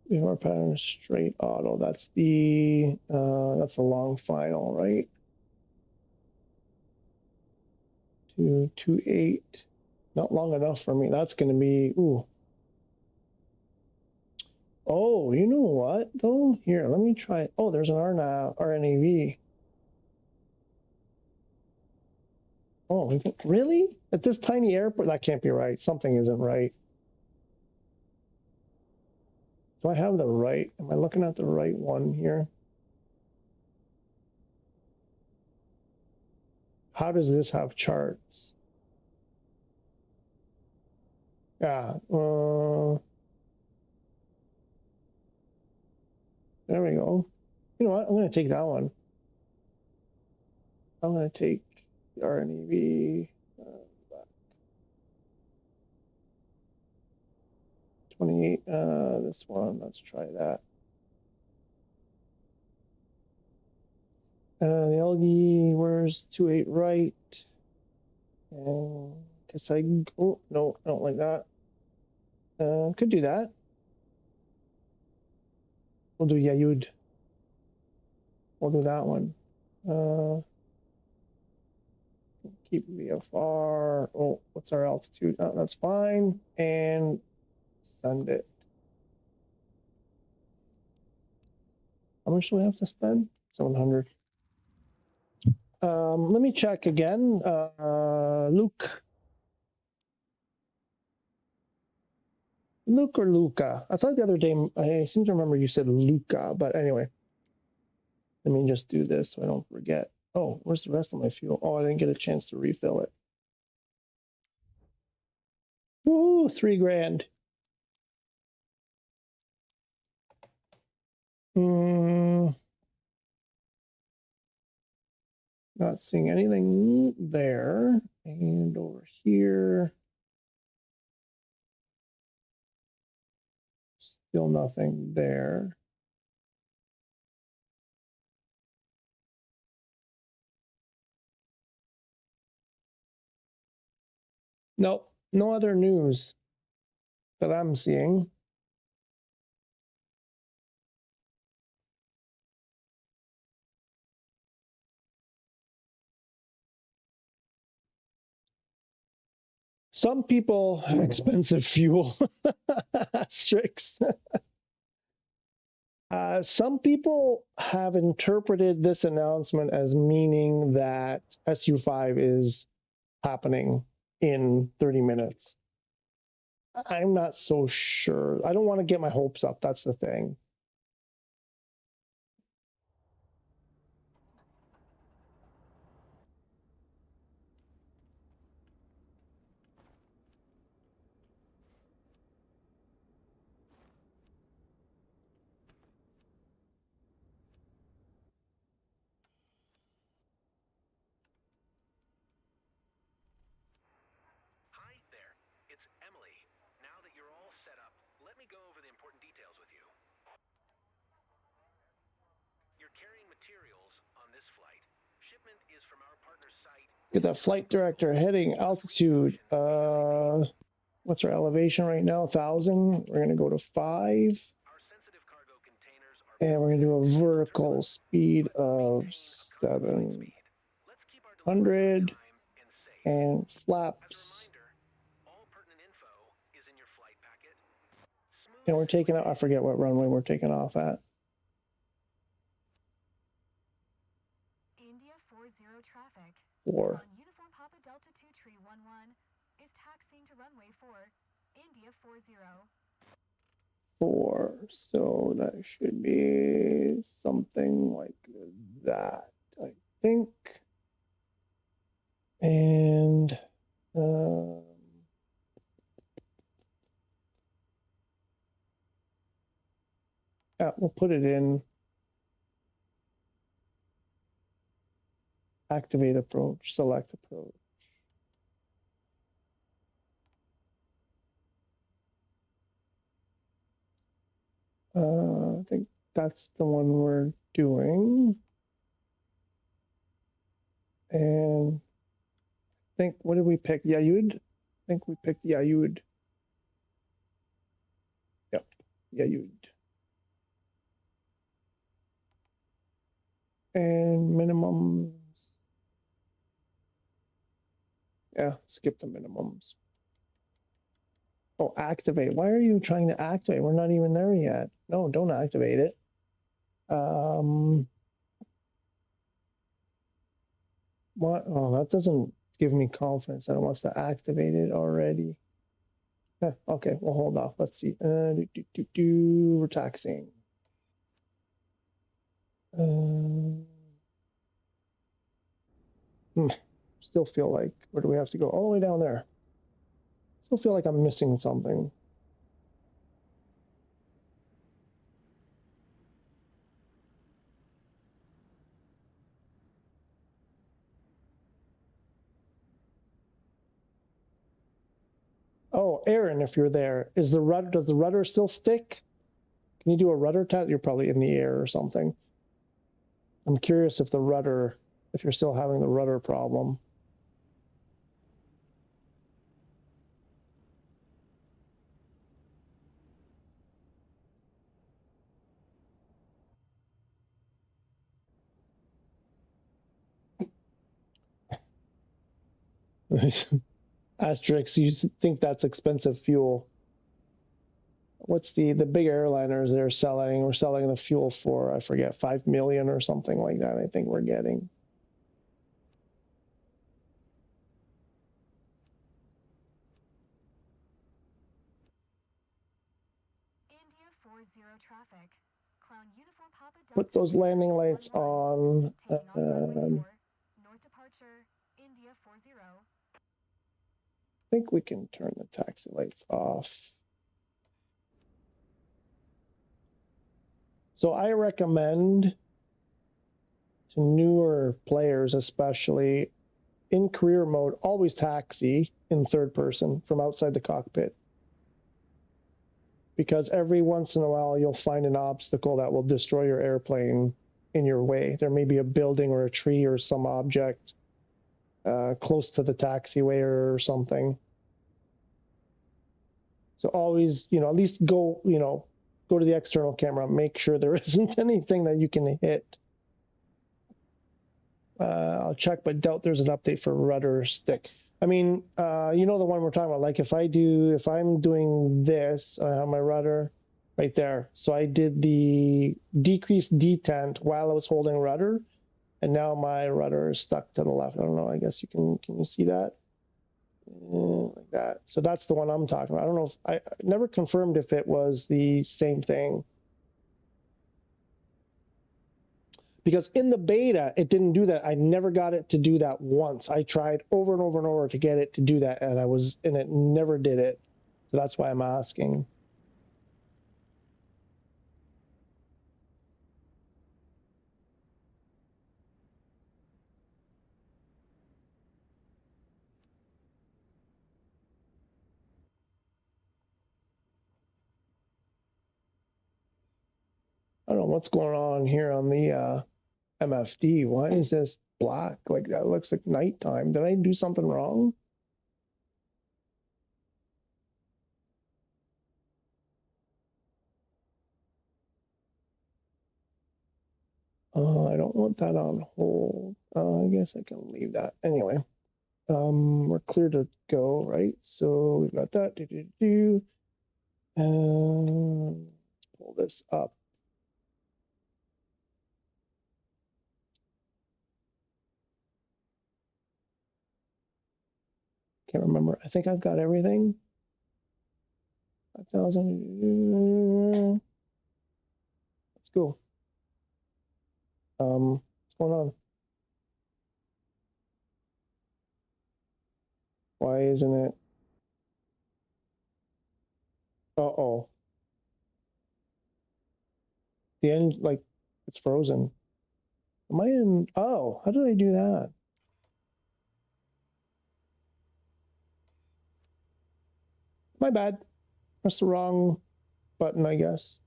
VFR pattern straight auto. That's the long final, right? 228. Not long enough for me. That's going to be ooh. Oh, you know what though? Here, let me try. Oh, there's an RNAV. Oh, really? At this tiny airport? That can't be right. Something isn't right. Do I have the right? Am I looking at the right one here? How does this have charts? Yeah. There we go. You know what? I'm going to take that one. I'm going to take the RNAV. 28. This one. Let's try that. The LG, where's 28 right? And oh, no, I don't like that. Could do that. We'll do Yayud. We'll do that one. Keep VFR. Oh, what's our altitude? Oh, that's fine. And send it. How much do we have to spend? 700. Let me check again. Luke or Luca? I thought the other day, I seem to remember you said Luca, but anyway. Let me just do this so I don't forget. Oh, where's the rest of my fuel? Oh, I didn't get a chance to refill it. Woo, 3 grand. Not seeing anything there. And over here, still nothing there. Nope, no other news that I'm seeing. Some people, expensive fuel, asterisks. Some people have interpreted this announcement as meaning that SU5 is happening in 30 minutes. I'm not so sure. I don't want to get my hopes up. That's the thing. Hi there, it's Emily. Now that you're all set up, let me go over the important details. materials on this flight. Shipment is from our partner site. Get that flight director heading altitude. What's our elevation right now? 1,000. We're gonna go to 5, Our sensitive cargo containers are and we're gonna do a vertical speed but of maintain a current flight 700 speed. Let's keep our delivery on time and safe. and As a flaps. reminder, all pertinent info is in your flight packet. Smooth And we're taking sailing out. I forget what runway we're taking off at. India 40 traffic. 4. On Uniform Papa Delta 2 Tree 11 is taxiing to runway 4, India 40. 4. So that should be something like that, I think. And yeah, we'll put it in activate approach, select approach. I think that's the one we're doing. And I think, what did we pick? Yayud? I think we picked Yayud. Yep, Yayud. And minimums. Yeah, skip the minimums. Oh, activate. Why are you trying to activate? We're not even there yet. No, don't activate it. What? Oh, that doesn't give me confidence that it wants to activate it already. Okay, we'll hold off. Let's see. We're taxing. Still feel like, where do we have to go? All the way down there. Still feel like I'm missing something. Oh, Aaron, if you're there, does the rudder still stick? Can you do a rudder test? You're probably in the air or something. I'm curious if if you're still having the rudder problem. Asterix, you think that's expensive fuel. What's the big airliners they're selling? We're selling the fuel for, I forget, 5 million or something like that, I think we're getting. India 40 traffic. Clown Uniform Papa Delta Put those 2 landing Tree lights 11, on. taking off runway 4, north departure, India 40. I think we can turn the taxi lights off. So I recommend to newer players, especially in career mode, always taxi in third person from outside the cockpit. Because every once in a while you'll find an obstacle that will destroy your airplane in your way. There may be a building or a tree or some object close to the taxiway or something. So always, at least go to the external camera, make sure there isn't anything that you can hit. I'll check, but doubt there's an update for rudder stick. I mean, the one we're talking about, like if I'm doing this, I have my rudder right there. So I did the decreased detent while I was holding rudder, and now my rudder is stuck to the left. I don't know, I guess can you see that? Like that. So that's the one I'm talking about. I don't know if I never confirmed if it was the same thing. Because in the beta, it didn't do that. I never got it to do that once. I tried over and over and over to get it to do that, and it never did it. So that's why I'm asking. I don't know what's going on here on the MFD. Why is this black? Like that looks like nighttime. Did I do something wrong? I don't want that on hold. I guess I can leave that. Anyway, we're clear to go, right? So we've got that. And pull this up. Can't remember. I think I've got everything. 5,000. Let's go. What's going on? Why isn't it? Uh-oh. The end, like, it's frozen. Am I in? Oh, how did I do that? My bad. Press the wrong button, I guess.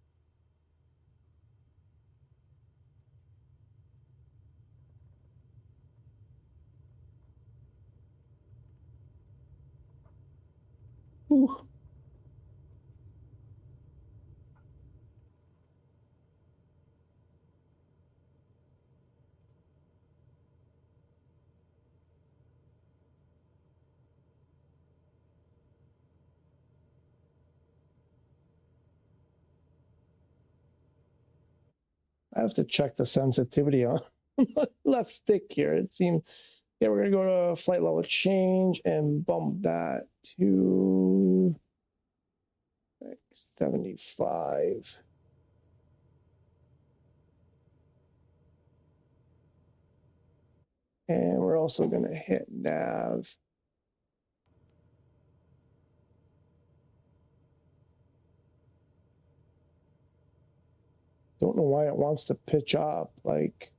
Ooh. I have to check the sensitivity on the left stick here. It seems, yeah, we're gonna go to flight level change and bump that to 75. And we're also gonna hit nav. Don't know why it wants to pitch up, like.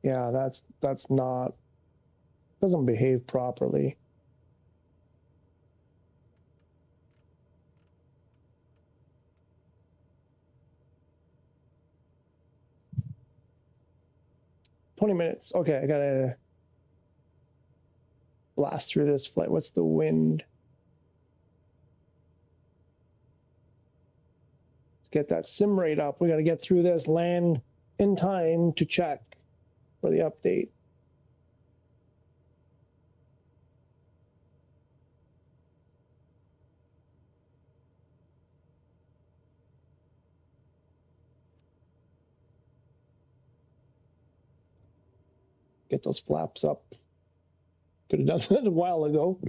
Yeah, that's not, doesn't behave properly. $20. Okay, I gotta blast through this flight. What's the wind? Let's get that sim rate up. We gotta get through this, land in time to check for the update. Get those flaps up. Could have done that a while ago.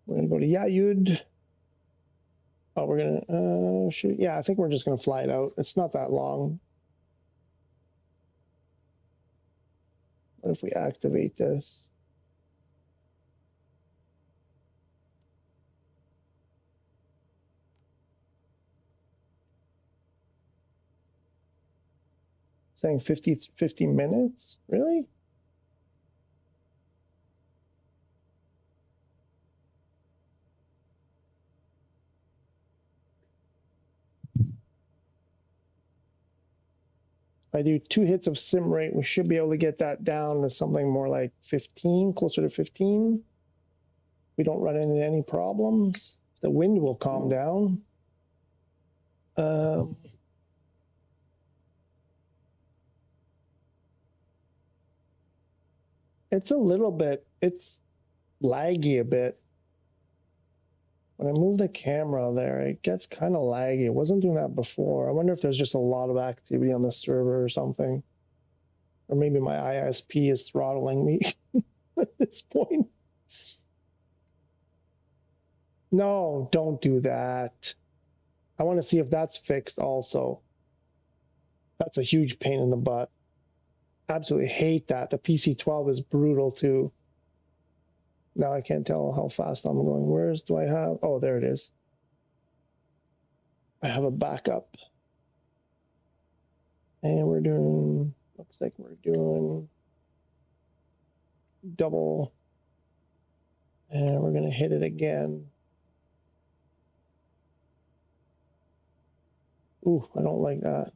We're gonna go to Yayud. Oh, we're gonna shoot. Yeah, I think we're just gonna fly it out. It's not that long. What if we activate this? Saying 50 minutes? Really? If I do 2 hits of sim rate, we should be able to get that down to something more like 15, closer to 15. We don't run into any problems. The wind will calm down. It's a little bit, it's laggy a bit. When I move the camera there, it gets kind of laggy. It wasn't doing that before. I wonder if there's just a lot of activity on the server or something. Or maybe my ISP is throttling me at this point. No, don't do that. I want to see if that's fixed also. That's a huge pain in the butt. Absolutely hate that. The PC12 is brutal too. Now I can't tell how fast I'm going. Where's do I have? Oh, there it is. I have a backup. And we're doing, looks like we're doing double And we're going to hit it again. Ooh, I don't like that.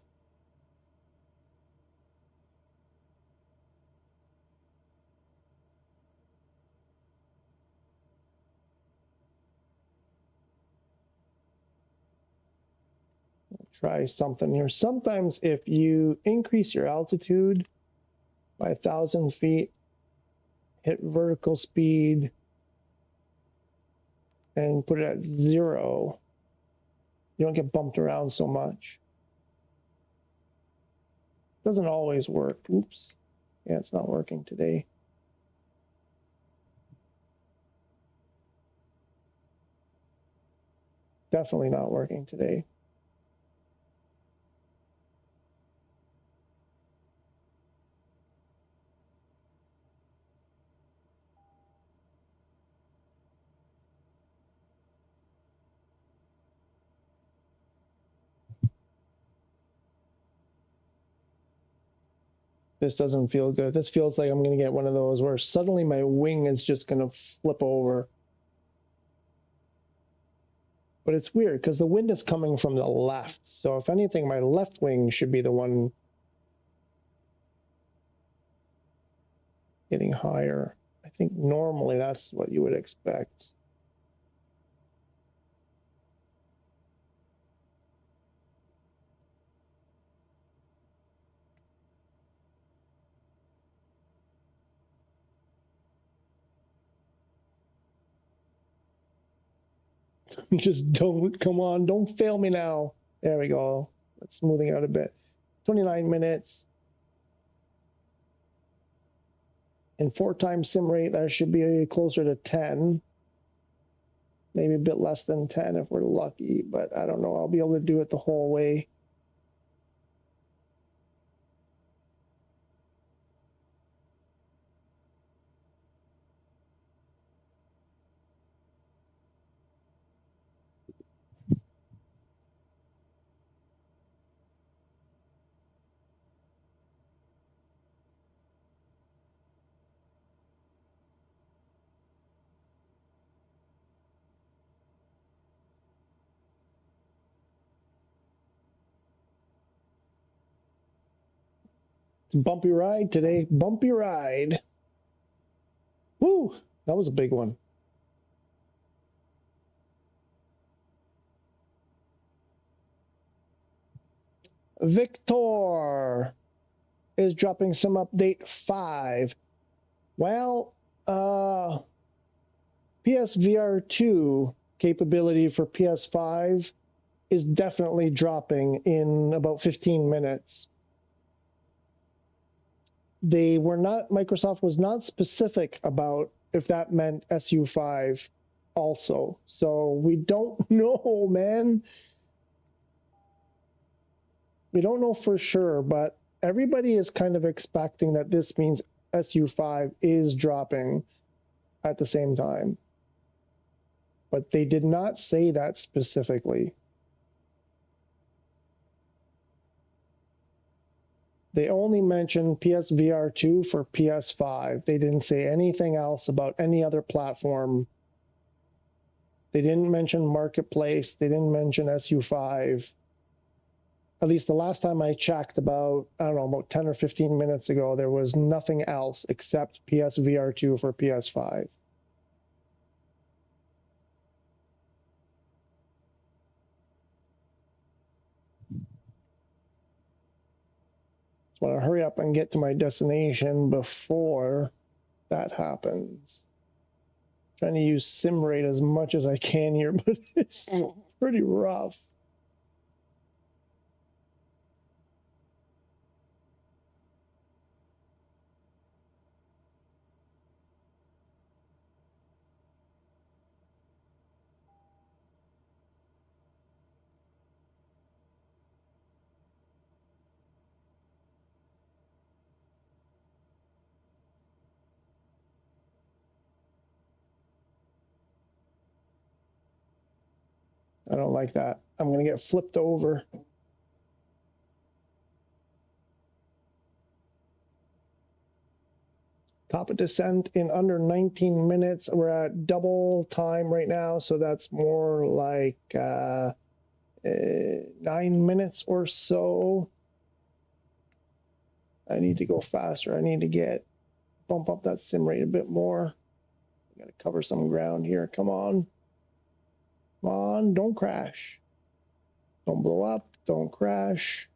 Try something here. Sometimes if you increase your altitude by 1,000 feet, hit vertical speed, and put it at 0, you don't get bumped around so much. Doesn't always work. Oops. Yeah, it's not working today. Definitely not working today. This doesn't feel good. This feels like I'm going to get one of those where suddenly my wing is just going to flip over. But it's weird because the wind is coming from the left. So if anything, my left wing should be the one getting higher. I think normally that's what you would expect. Just don't, come on, don't fail me now. There we go. That's smoothing out a bit. 29 minutes. And 4 times sim rate, that should be closer to 10. Maybe a bit less than 10 if we're lucky, but I don't know. I'll be able to do it the whole way. It's a bumpy ride today. Bumpy ride. Woo! That was a big one. Victor is dropping some update 5. Well, PSVR2 capability for PS5 is definitely dropping in about 15 minutes. Microsoft was not specific about if that meant SU5 also. So we don't know, man. We don't know for sure, but everybody is kind of expecting that this means SU5 is dropping at the same time. But they did not say that specifically. They only mentioned PSVR2 for PS5. They didn't say anything else about any other platform. They didn't mention Marketplace. They didn't mention SU5. At least the last time I checked about 10 or 15 minutes ago, there was nothing else except PSVR2 for PS5. Just want to hurry up and get to my destination before that happens. Trying to use sim rate as much as I can here, but it's pretty rough. I don't like that. I'm going to get flipped over. Top of descent in under 19 minutes. We're at double time right now, so that's more like 9 minutes or so. I need to go faster. I need to bump up that sim rate a bit more. I gotta cover some ground here. Come on. Come on, don't crash. Don't blow up, don't crash.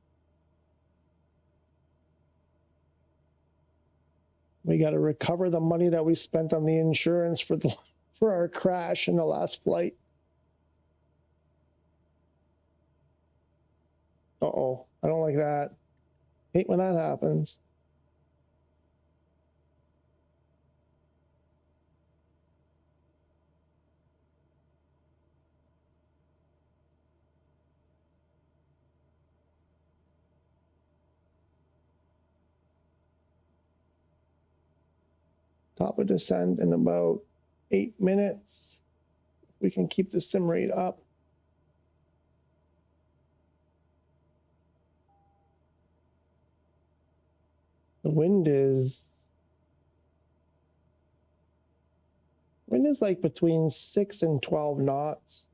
We got to recover the money that we spent on the insurance for our crash in the last flight. Uh-oh, I don't like that. Hate when that happens. Top of descent in about 8 minutes. We can keep the sim rate up. The wind is like between 6 and 12 knots.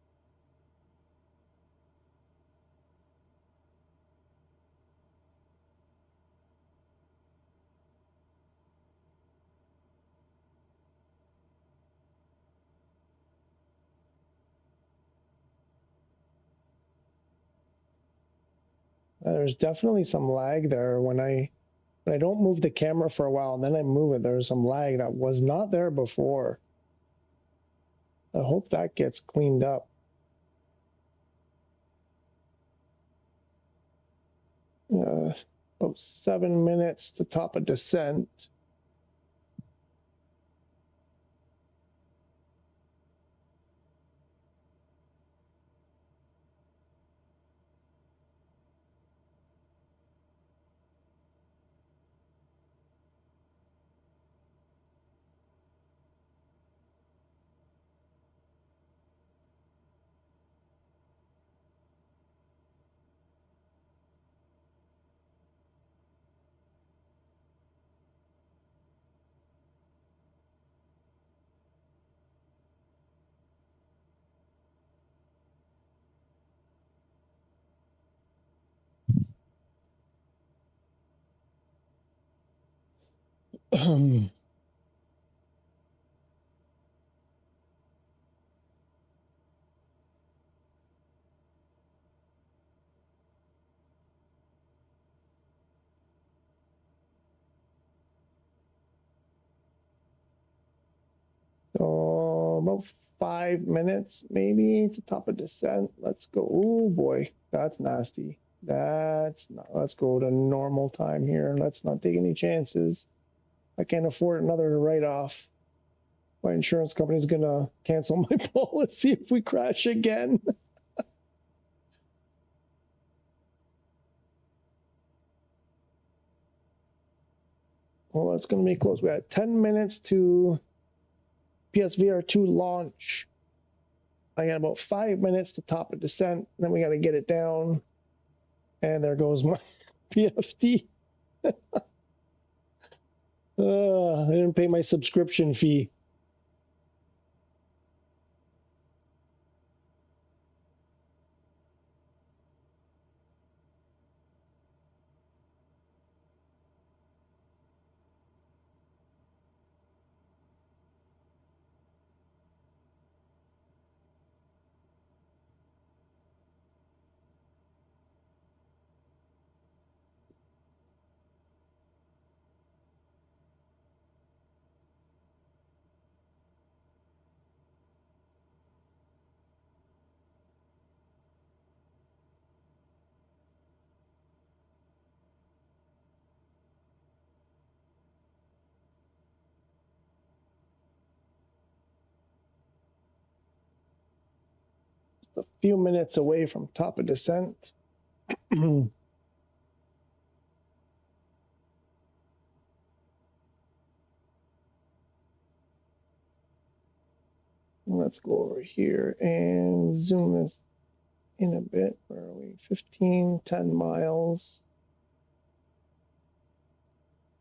There's definitely some lag there when I don't move the camera for a while and then I move it. There's some lag that was not there before. I hope that gets cleaned up. About 7 minutes to top of descent. So about 5 minutes maybe to top of descent. Let's go. Oh boy, that's nasty. That's not. Let's go to normal time here. Let's not take any chances. I can't afford another write-off. My insurance company's gonna cancel my policy if we crash again. Well, that's gonna be close. We got 10 minutes to PSVR2 launch. I got about 5 minutes to top of descent. Then we got to get it down. And there goes my PFD. I didn't pay my subscription fee. A few minutes away from top of descent. Let's go over here and zoom this in a bit. Where are we? 10 miles.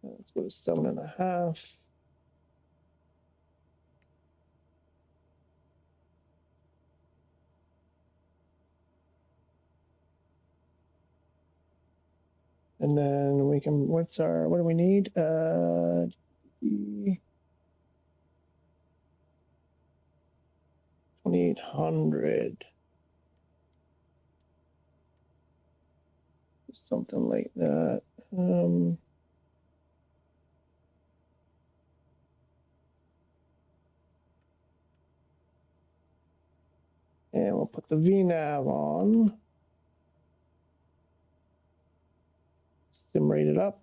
Let's go to 7.5. And then we can, what do we need? 2800. Something like that. And we'll put the VNav on. Sim rate it up.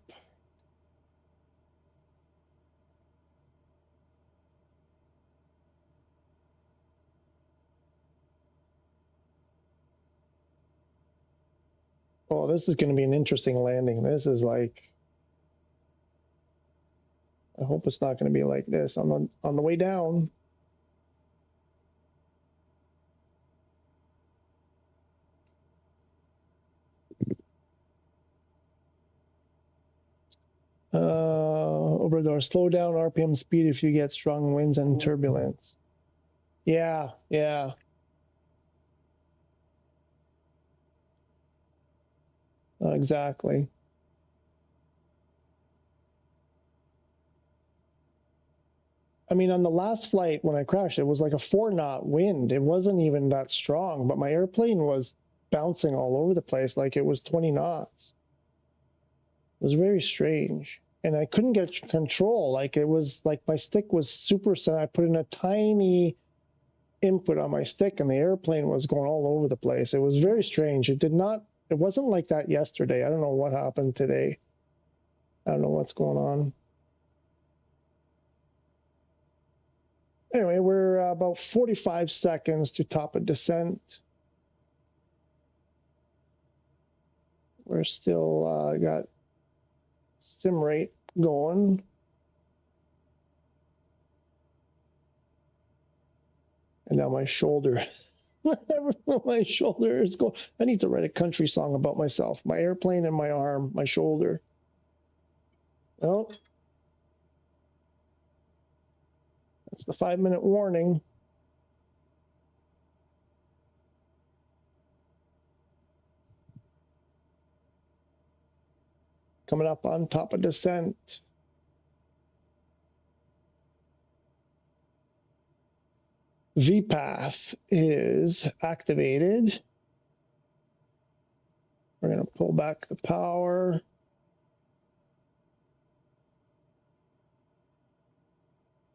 Oh, this is going to be an interesting landing. This is like, I hope it's not going to be like this on the way down. Obrador, slow down RPM speed if you get strong winds and turbulence. Yeah, yeah. Exactly. I mean, on the last flight when I crashed, it was like a 4-knot wind. It wasn't even that strong, but my airplane was bouncing all over the place like it was 20 knots. It was very strange. And I couldn't get control. Like it was like my stick was super set. I put in a tiny input on my stick and the airplane was going all over the place. It was very strange. It wasn't like that yesterday. I don't know what happened today. I don't know what's going on. Anyway, we're about 45 seconds to top a descent. We're still got sim rate going. And now my shoulder, my shoulder is going. I need to write a country song about myself. My airplane and my arm, my shoulder. Well, that's the 5-minute warning. Coming up on top of descent. VPATH is activated. We're going to pull back the power.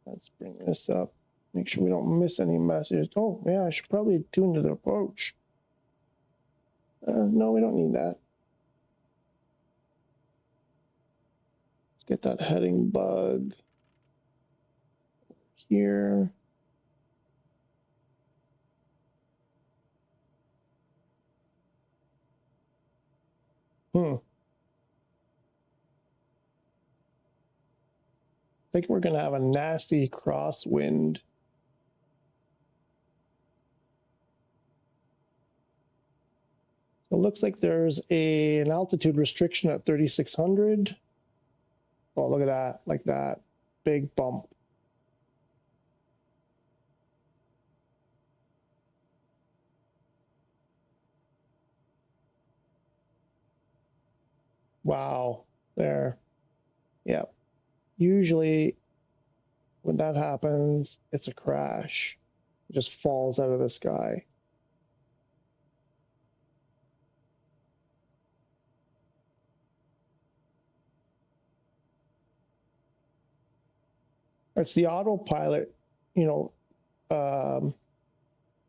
Let's bring this up. Make sure we don't miss any messages. Oh, yeah, I should probably tune to the approach. No, we don't need that. Let's get that heading bug here. I think we're going to have a nasty crosswind. It looks like there's an altitude restriction at 3,600. Oh, look at that, like that. Big bump. Wow, there. Yep. Usually when that happens, it's a crash. It just falls out of the sky. It's the autopilot,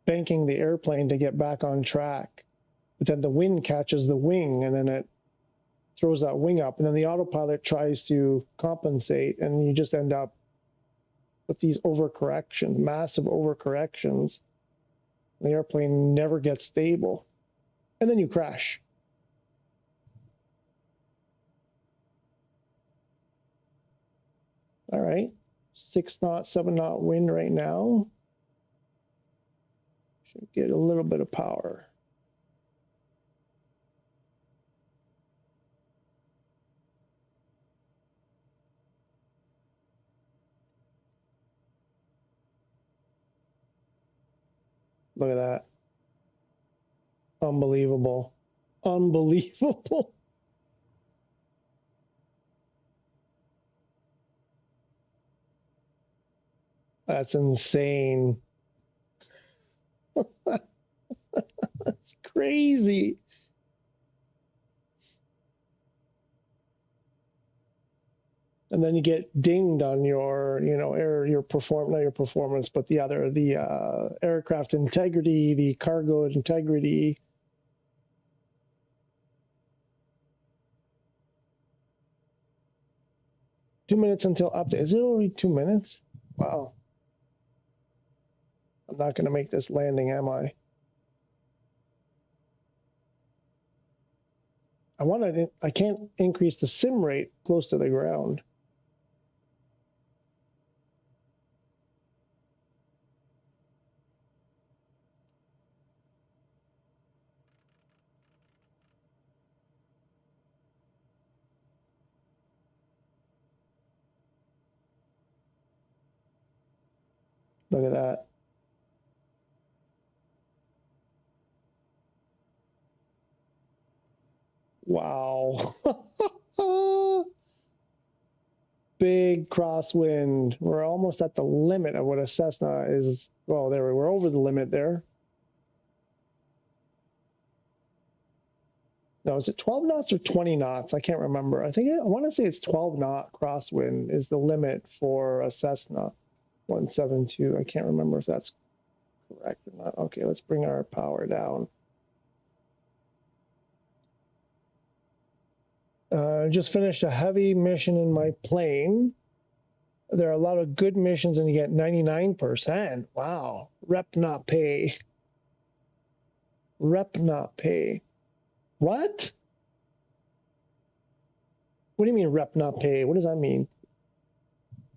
banking the airplane to get back on track. But then the wind catches the wing and then it throws that wing up. And then the autopilot tries to compensate and you just end up with these overcorrections, massive overcorrections. The airplane never gets stable. And then you crash. All right. 6-knot, 7-knot wind right now. Should get a little bit of power. Look at that. Unbelievable. Unbelievable. That's insane. That's crazy. And then you get dinged on your, your not your performance, but the aircraft integrity, the cargo integrity. Two minutes until update. Is it already 2 minutes? Wow. I'm not going to make this landing, am I? I can't increase the sim rate close to the ground. Look at that. Wow. Big crosswind. We're almost at the limit of what a Cessna is. Well, we're over the limit there. No, is it 12 knots or 20 knots? I can't remember. I want to say it's 12 knot crosswind is the limit for a Cessna 172. I can't remember if that's correct or not. Okay, let's bring our power down. Just finished a heavy mission in my plane. There are a lot of good missions and you get 99%. Wow. Rep not pay. Rep not pay. What? What do you mean rep not pay? What does that mean?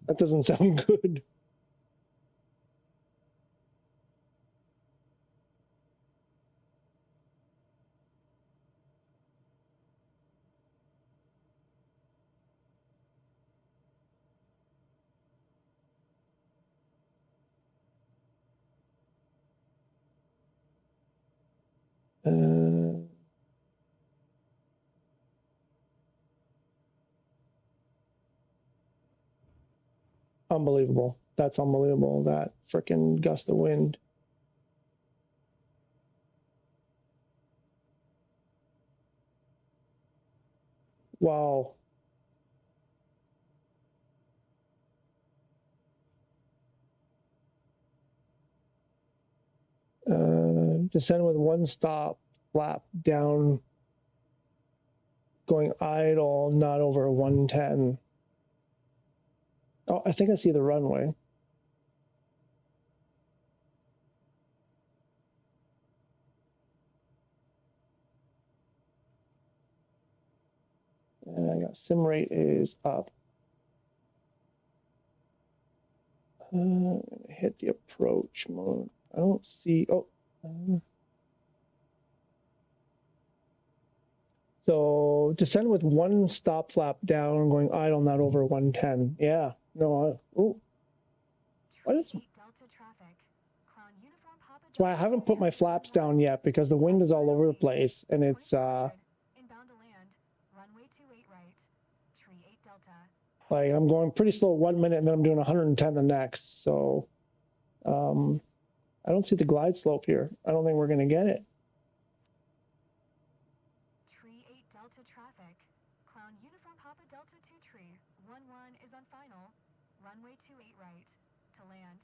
That doesn't sound good. Unbelievable. That's unbelievable. That freaking gust of wind. Wow. Descend with one stop, flap down, going idle, not over 110. Oh, I think I see the runway. And I got sim rate is up. Hit the approach mode. I don't see. Oh. So descend with one stop flap down, going idle, not over 110. Yeah. No. Oh. What is? That's why I haven't put my flaps down yet because the wind is all over the place and it's like I'm going pretty slow 1 minute and then I'm doing 110 the next. So I don't see the glide slope here. I don't think we're going to get it. Tree 8 Delta traffic. Clown Uniform Papa Delta 2 Tree 11 is on final. Runway 28 right. To land.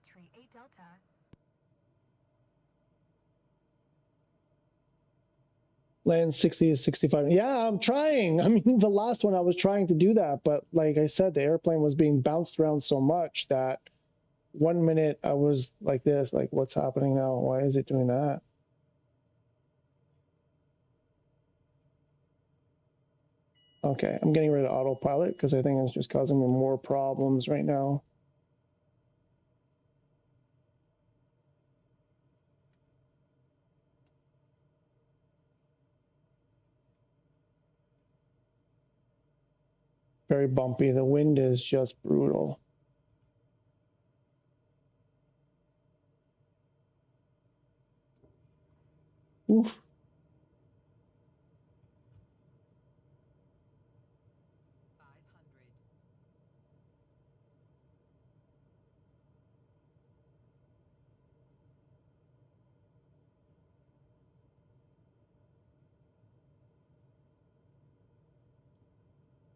Tree 8 Delta. Land 60 to 65. Yeah, I'm trying. I mean, the last one I was trying to do that, but like I said, the airplane was being bounced around so much that 1 minute I was like this, like what's happening now? Why is it doing that? Okay, I'm getting rid of autopilot because I think it's just causing me more problems right now. Very bumpy. The wind is just brutal. Oof.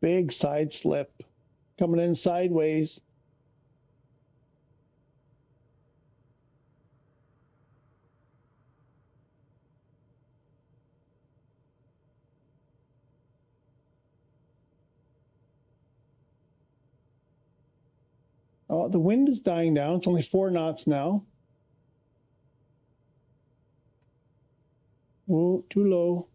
big side slip coming in sideways. Oh, the wind is dying down. It's only 4 knots now. Whoa, too low.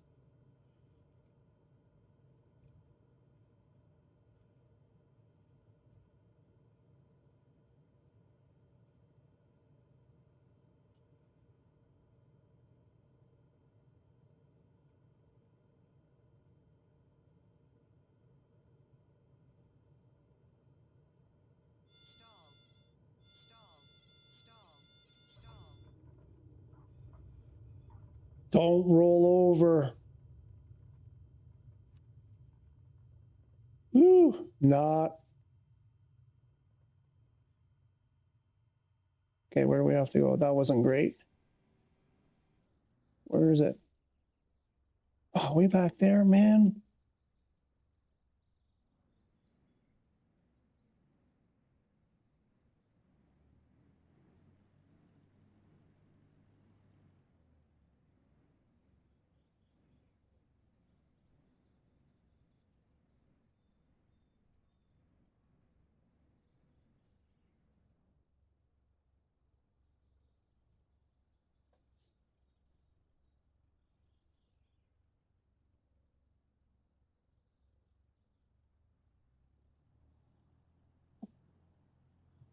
Don't roll over. Woo, not. Okay, where do we have to go? That wasn't great. Where is it? Oh, way back there, man.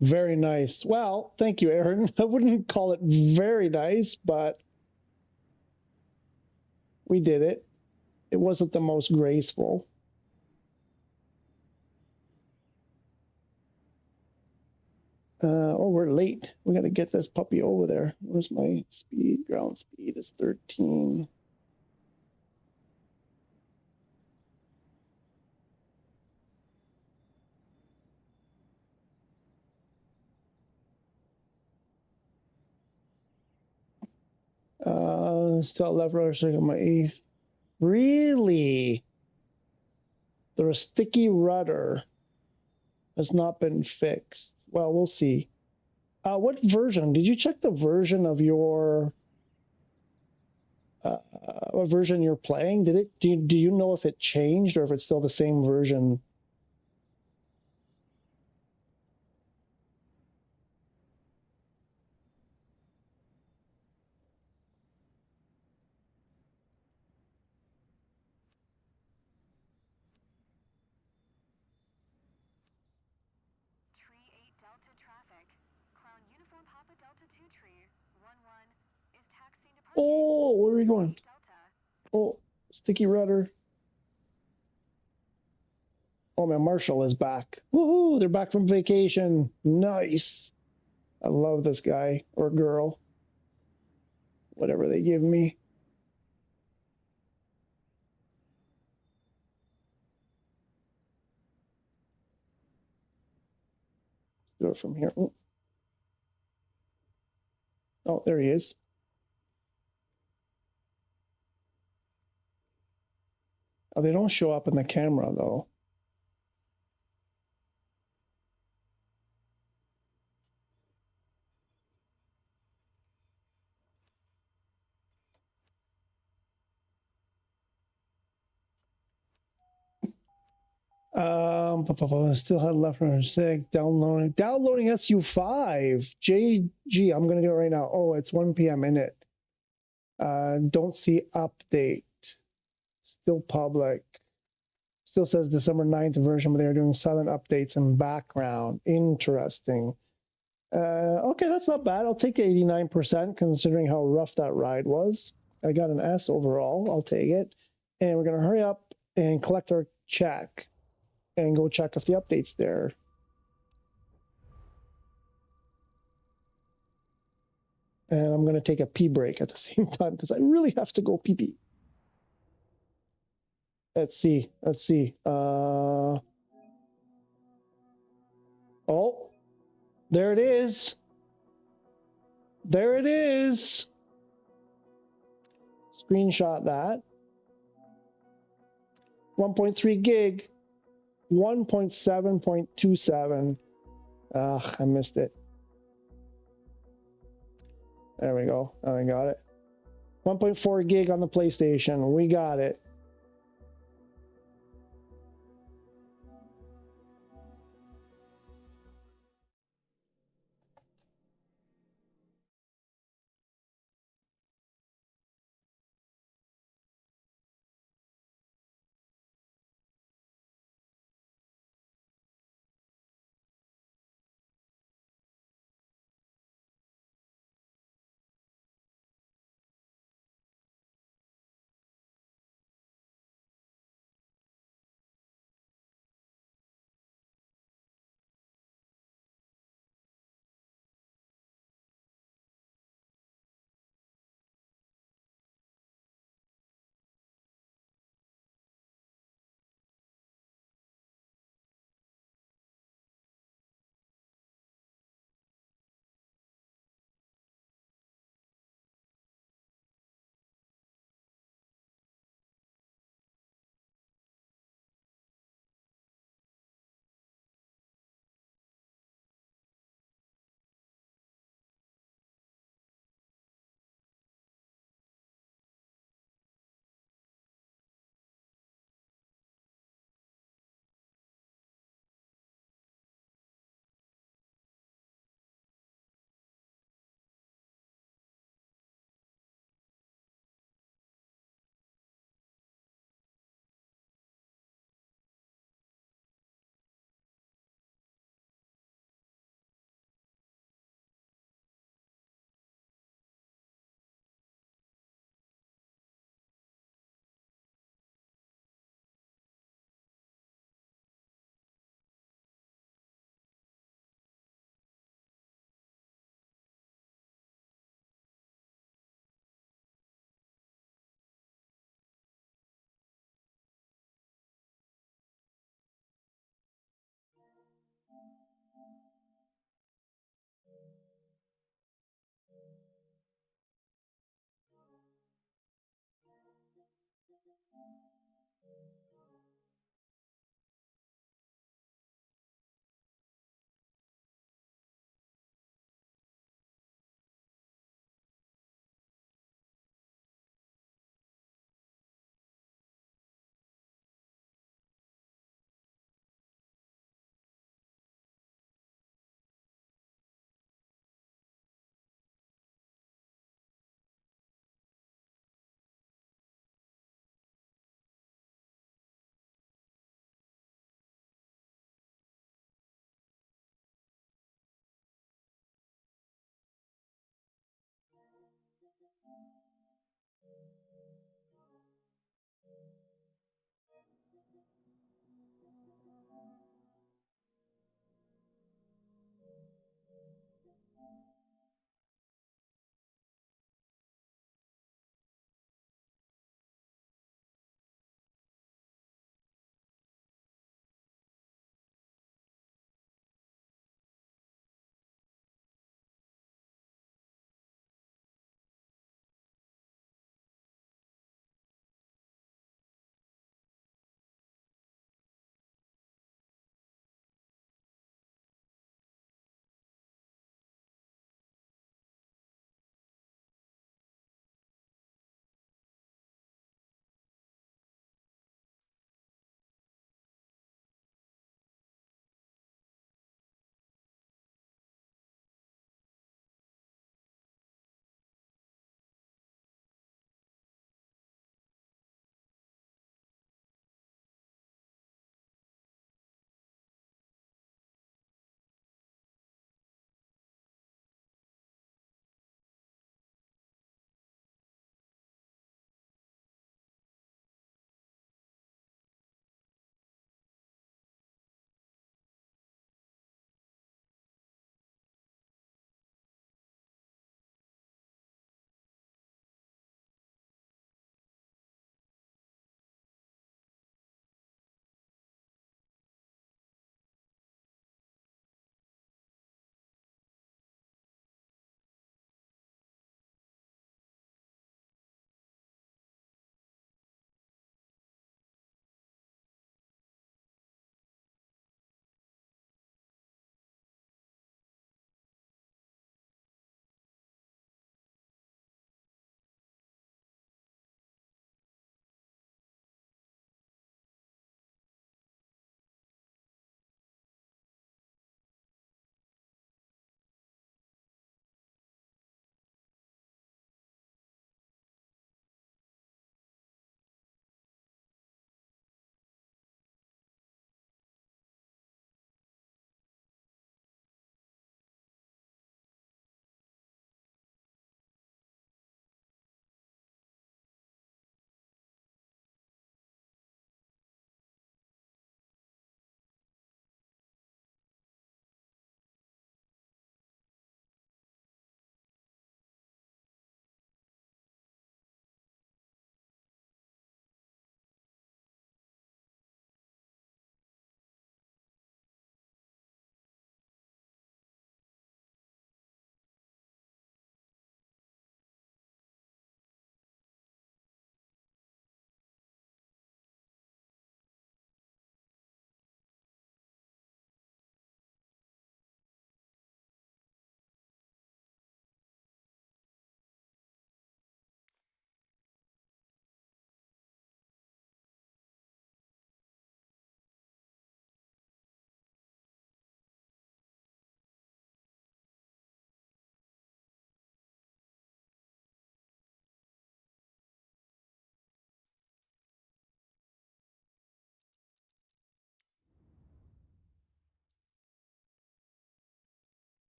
Very nice. Well, thank you, Aaron. I wouldn't call it very nice, but we did it. It wasn't the most graceful. Oh, we're late. We got to get this puppy over there. Where's my speed? Ground speed is 13. Still left rudder circle my 8th. Really? The sticky rudder has not been fixed. Well, we'll see. What version? Did you check the version of your what version you're playing? Did it? Do you know if it changed or if it's still the same version? Tree 8 Delta traffic. Clown Uniform Papa Delta 2 Tree 11 is taxiing to parking. Oh, where are we going? Delta. Oh, sticky rudder. Oh man, Marshall is back. Woohoo! They're back from vacation. Nice. I love this guy or girl. Whatever they give me. Do it from here. Oh, there he is. Oh, they don't show up in the camera though. Still had left runner 6. Downloading SU5. JG. I'm gonna do it right now. Oh, it's 1 p.m. in it. Don't see update. Still public. Still says December 9th version, but they're doing silent updates in background. Interesting. Okay, that's not bad. I'll take 89% considering how rough that ride was. I got an S overall. I'll take it. And we're going to hurry up and collect our check and go check if the update's there. And I'm going to take a pee break at the same time because I really have to go pee-pee. Let's see. Let's see. Oh, there it is. There it is. Screenshot that. 1.3 gig. 1.7.27. I missed it. There we go. Oh, I got it. 1.4 gig on the PlayStation. We got it.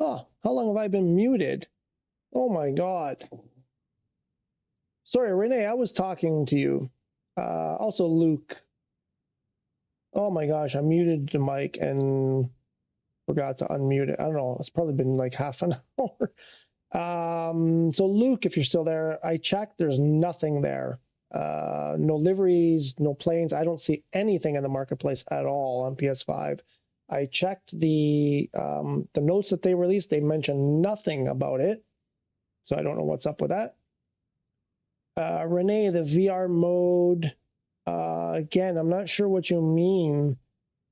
Oh, how long have I been muted? Oh my God. Sorry, Renee, I was talking to you. Also, Luke. Oh my gosh, I muted the mic and forgot to unmute it. I don't know. It's probably been like half an hour. So Luke, if you're still there, I checked. There's nothing there. No liveries, no planes. I don't see anything in the marketplace at all on PS5. I checked the notes that they released. They mentioned nothing about it. So I don't know what's up with that. Renee, the VR mode. Again, I'm not sure what you mean.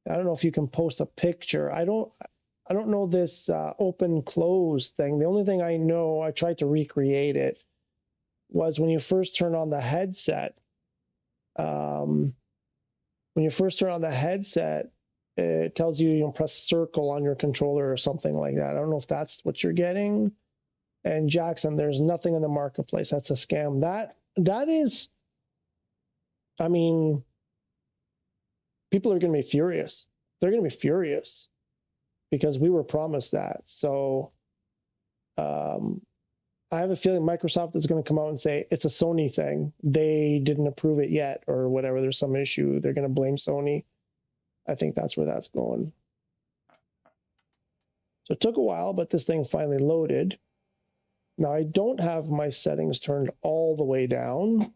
I don't know if you can post a picture. I don't know this open close thing. The only thing I know, I tried to recreate it, was when you first turn on the headset. When you first turn on the headset, it tells you, press circle on your controller or something like that. I don't know if that's what you're getting. And Jackson, there's nothing in the marketplace. That's a scam. That is, I mean, people are going to be furious. They're going to be furious because we were promised that. So I have a feeling Microsoft is going to come out and say it's a Sony thing. They didn't approve it yet or whatever. There's some issue. They're going to blame Sony. I think that's where that's going. So it took a while, but this thing finally loaded. Now I don't have my settings turned all the way down.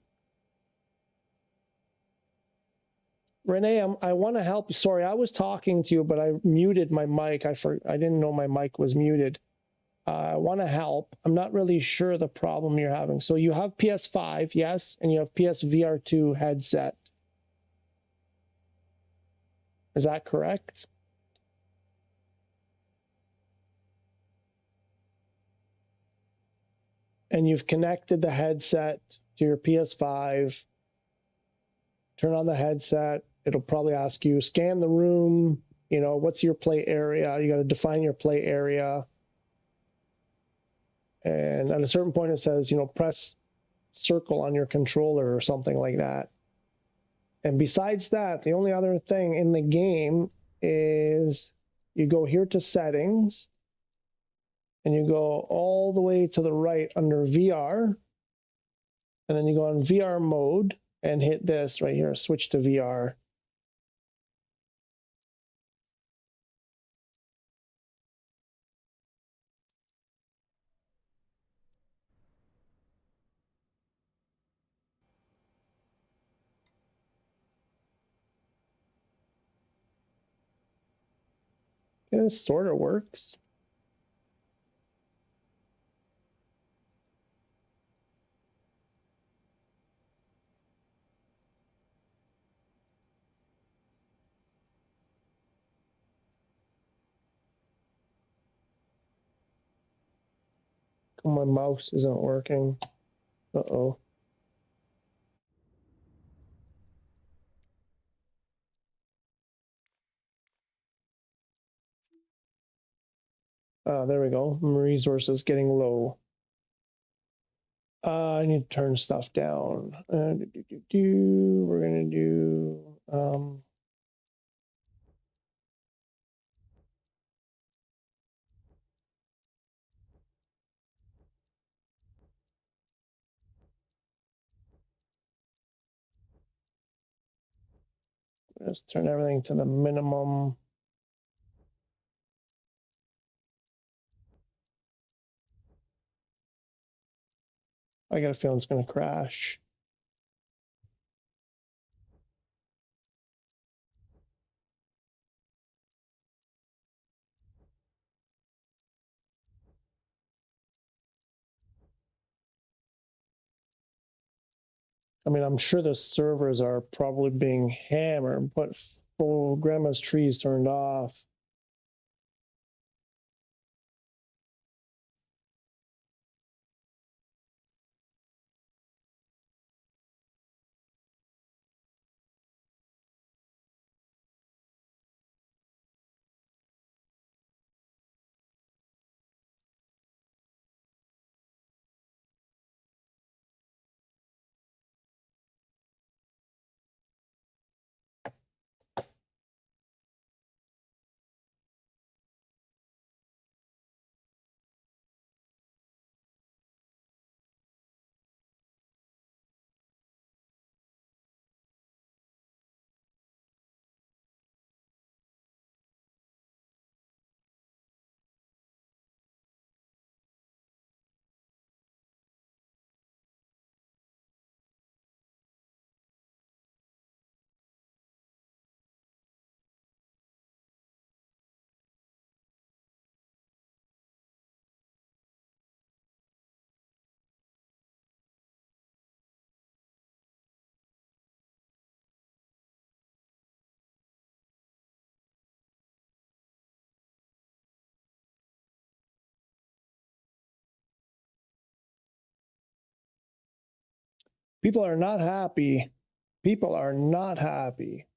Renee, I want to help you. Sorry, I was talking to you, but I muted my mic. I didn't know my mic was muted. I want to help. I'm not really sure the problem you're having. So you have PS5, yes, and you have PSVR2 headset. Is that correct? And you've connected the headset to your PS5. Turn on the headset. It'll probably ask you, scan the room. What's your play area? You got to define your play area. And at a certain point, it says, press circle on your controller or something like that. And besides that, the only other thing in the game is you go here to settings and you go all the way to the right under VR. And then you go on VR mode and hit this right here, switch to VR. This sort of works. My mouse isn't working. Uh-oh. There we go. Resources getting low. I need to turn stuff down. We're going to do... just turn everything to the minimum. I got a feeling it's going to crash. I mean, I'm sure the servers are probably being hammered, but full grandma's trees turned off. People are not happy. People are not happy.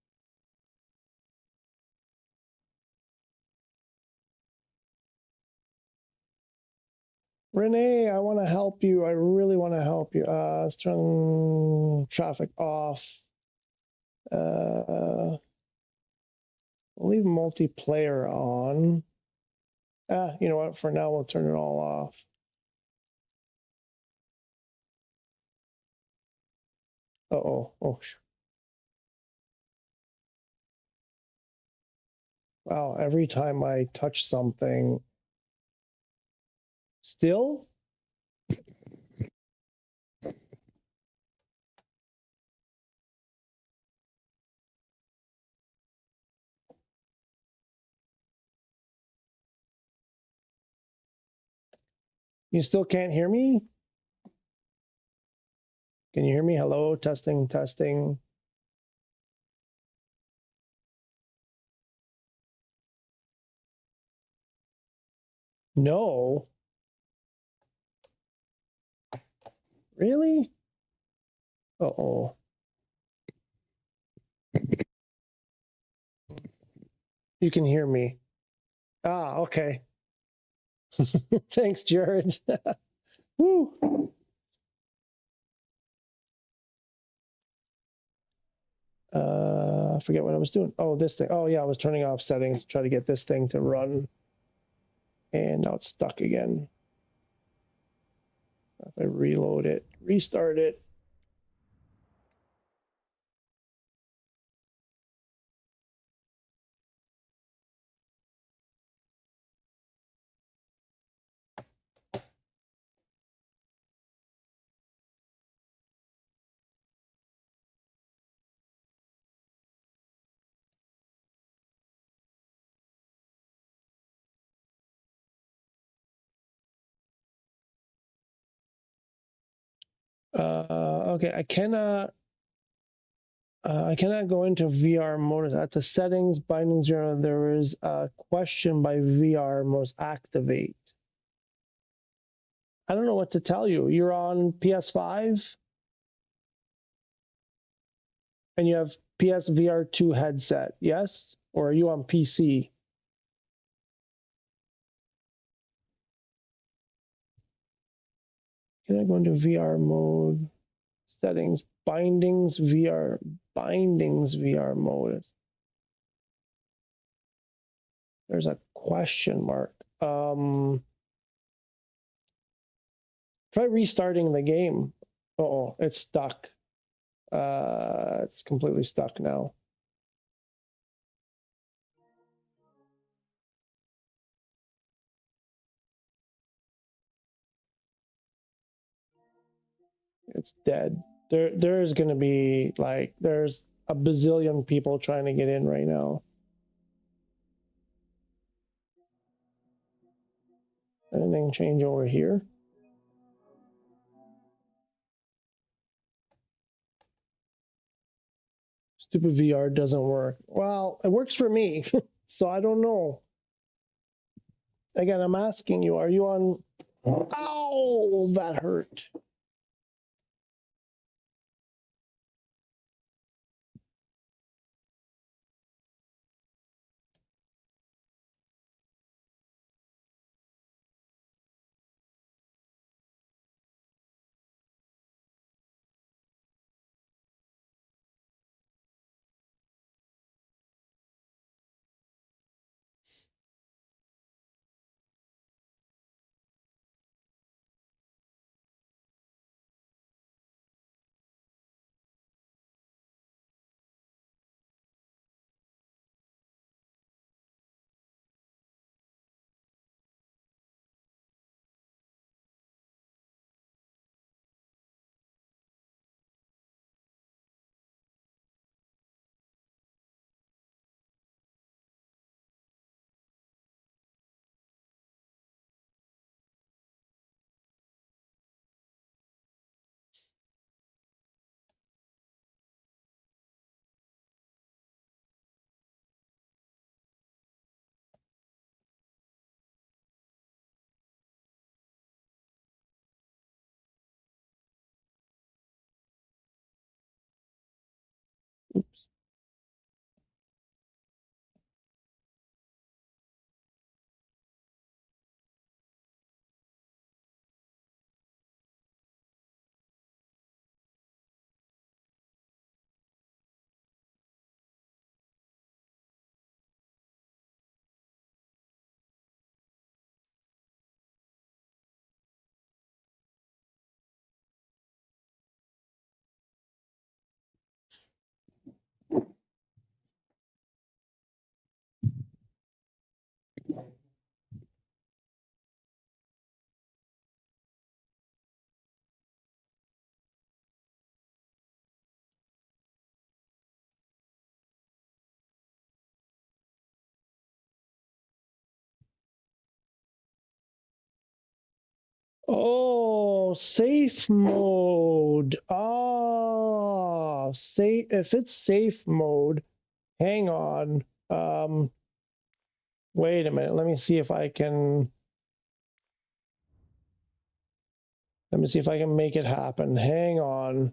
Renee, I want to help you. I really want to help you. Let's turn traffic off. Leave multiplayer on. You know what? For now, we'll turn it all off. Uh-oh. Oh, wow. Every time I touch something, still? You still can't hear me? Can you hear me? Hello? Testing, testing. No. Really? Uh-oh. You can hear me. Ah, okay. Thanks, Jared. Woo. I forget what I was doing. Oh, this thing. Oh, yeah, I was turning off settings to try to get this thing to run. And now it's stuck again. If I reload it, restart it. Okay, I cannot go into VR mode. At the settings, binding 0, there is a question by VR mode activate. I don't know what to tell you. You're on PS5 and you have PSVR2 headset, yes? Or are you on PC? Can I go into VR mode? Settings, bindings, VR mode. There's a question mark. Try restarting the game. Oh, it's stuck. It's completely stuck now. It's dead. There's going to be like, there's a bazillion people trying to get in right now. Anything change over here? Stupid VR doesn't work. Well, it works for me, so I don't know. Again, I'm asking you, are you on? Ow, that hurt. Oh, safe mode. Ah, safe. If it's safe mode, hang on. Wait a minute. Let me see if I can. Let me see if I can make it happen. Hang on.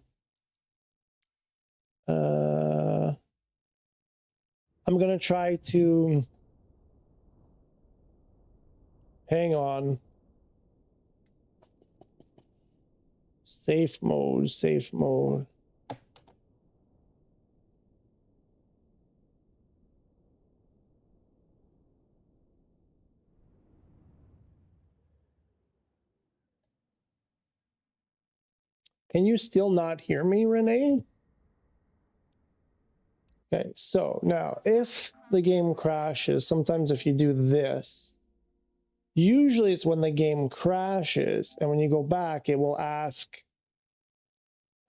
I'm gonna try to. Hang on. Safe mode. Safe mode. Can you still not hear me, Renee? Okay, so now if the game crashes, sometimes if you do this, usually it's when the game crashes, and when you go back, it will ask,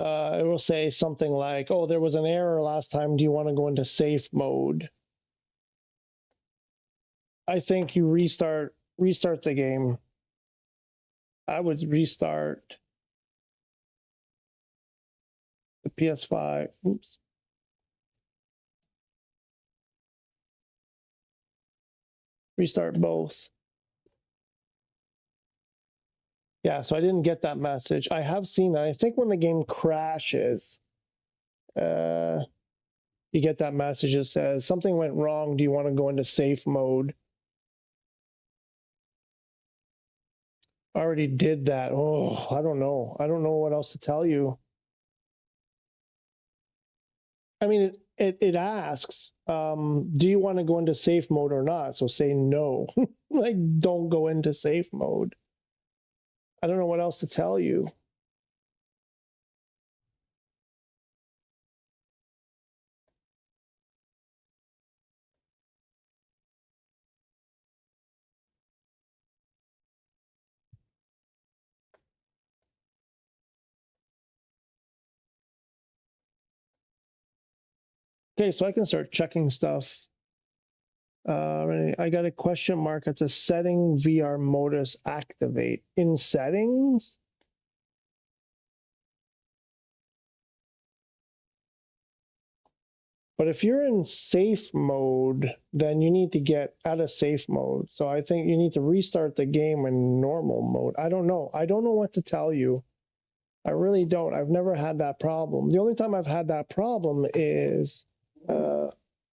it will say something like, oh, there was an error last time. Do you want to go into safe mode? I think you restart the game. I would restart the PS5. Oops. Restart both. Yeah, so I didn't get that message. I have seen that. I think when the game crashes, you get that message that says something went wrong. Do you want to go into safe mode? I already did that. Oh, I don't know. I don't know what else to tell you. I mean, it asks, do you want to go into safe mode or not? So say no. Like, don't go into safe mode. I don't know what else to tell you. Okay, so I can start checking stuff. I got a question mark. It's a setting VR modus activate. In settings? But if you're in safe mode, then you need to get out of safe mode. So I think you need to restart the game in normal mode. I don't know. I don't know what to tell you. I really don't. I've never had that problem. The only time I've had that problem is,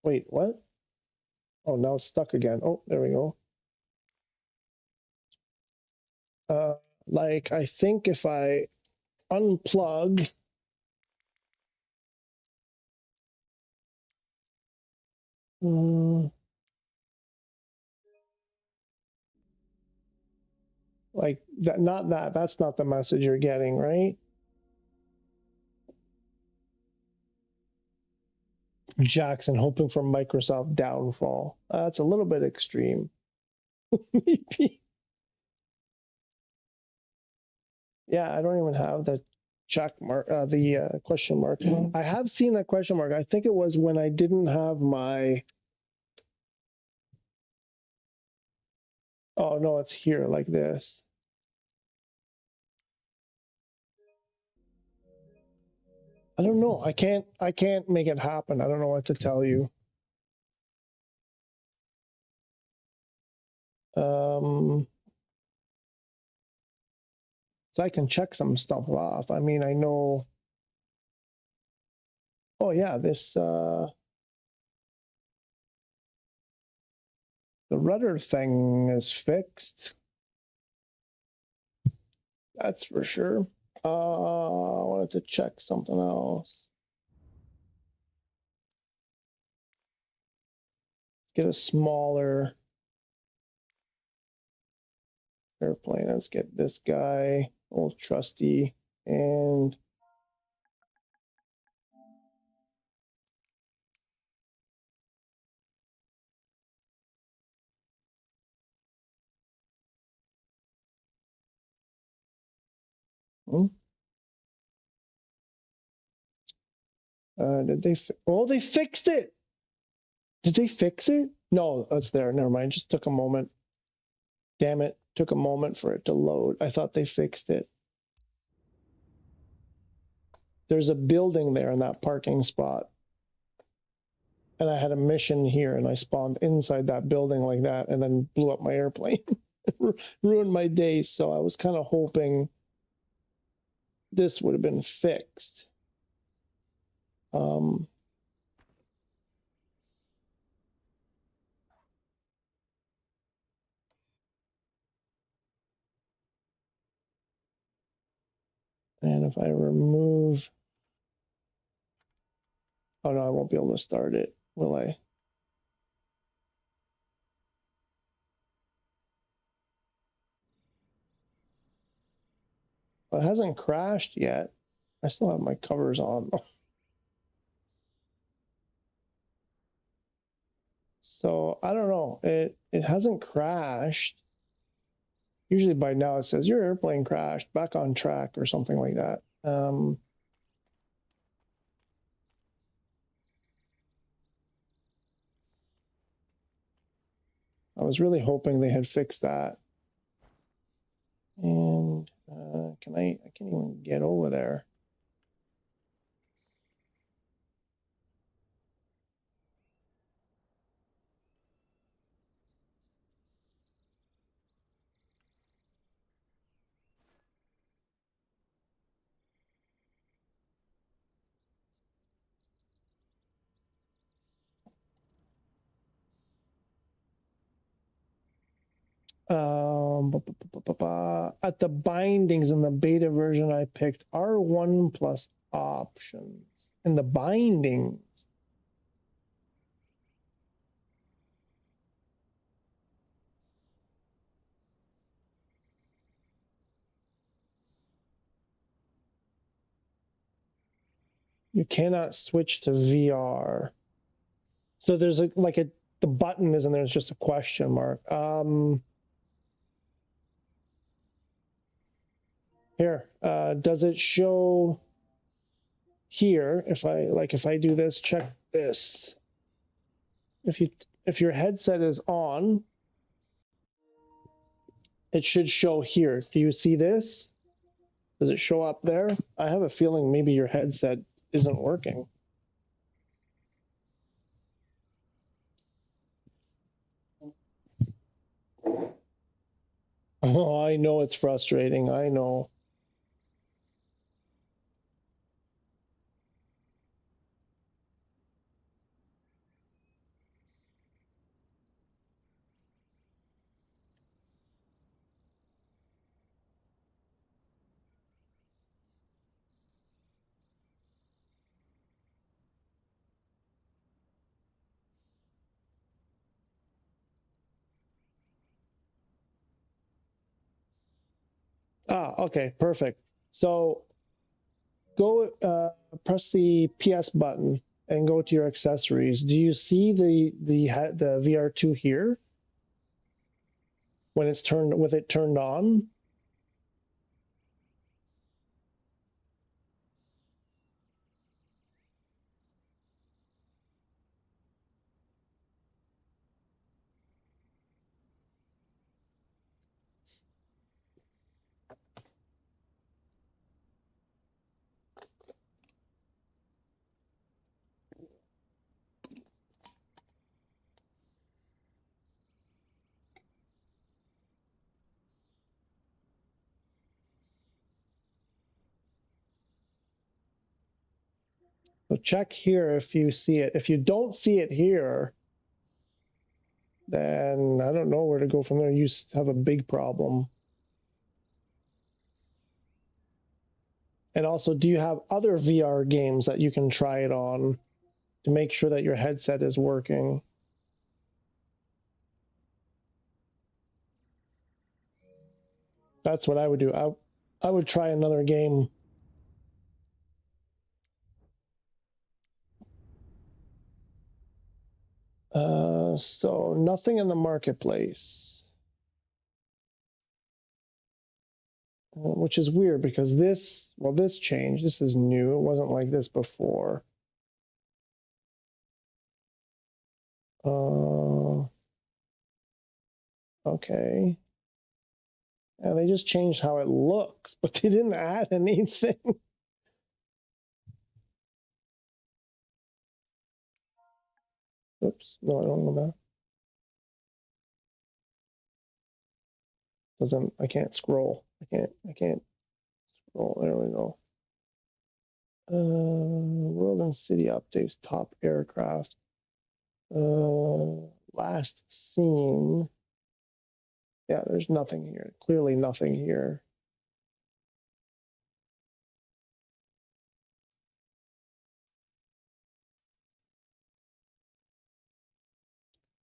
wait, what? Oh, now it's stuck again. Oh, there we go. Like, I think if I unplug, like that, not that, that's not the message you're getting, right? Jackson hoping for Microsoft downfall. That's a little bit extreme. Maybe. Yeah, I don't even have the check mark, the question mark. I have seen that question mark. I think it was when I didn't have my. Oh no, it's here like this. I don't know. I can't make it happen. I don't know what to tell you. So I can check some stuff off. I mean, I know. Oh yeah, this the rudder thing is fixed. That's for sure. I wanted to check something else. Get a smaller airplane. Let's get this guy, old trusty, and did they? Oh, they fixed it. Did they fix it? No, that's there. Never mind. Just took a moment. Damn it. Took a moment for it to load. I thought they fixed it. There's a building there in that parking spot. And I had a mission here and I spawned inside that building like that and then blew up my airplane. Ruined my day. So I was kind of hoping this would have been fixed. And if I remove, oh no, I won't be able to start it, will I? It hasn't crashed yet. I still have my covers on. So I don't know. It hasn't crashed. Usually by now it says your airplane crashed, back on track or something like that. I was really hoping they had fixed that. And I can't even get over there. At the bindings in the beta version, I picked R1 plus options. In the bindings, you cannot switch to VR. So there's the button is, and there's just a question mark. Here, does it show here? If I do this, check this. If your headset is on, it should show here. Do you see this? Does it show up there? I have a feeling maybe your headset isn't working. Oh, I know it's frustrating. I know. Ah, okay, perfect. So go press the PS button and go to your accessories. Do you see the VR2 here when it's turned with it turned on? So check here if you see it. If you don't see it here, then I don't know where to go from there. You have a big problem. And also, do you have other VR games that you can try it on to make sure that your headset is working? That's what I would do. I would try another game. So nothing in the marketplace, which is weird because this changed. This is new. It wasn't like this before. Okay. Yeah, they just changed how it looks, but they didn't add anything. Oops, no, I don't know that. Doesn't, I can't scroll. I can't scroll. There we go. World and city updates, top aircraft. Last seen. Yeah, there's nothing here. Clearly nothing here.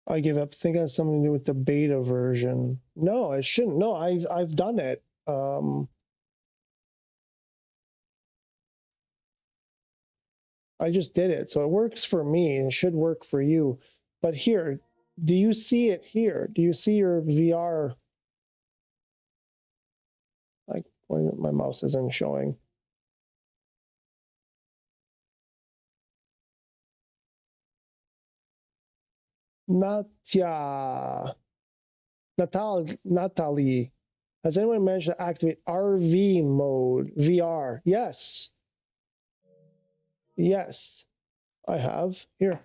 I give up. I think it has something to do with the beta version. No, it shouldn't. No, I've done it. I just did it, so it works for me and it should work for you. But here, do you see it here? Do you see your VR? Like, my mouse isn't showing. Natalie, has anyone managed to activate RV mode VR? Yes. Yes, I have. Here.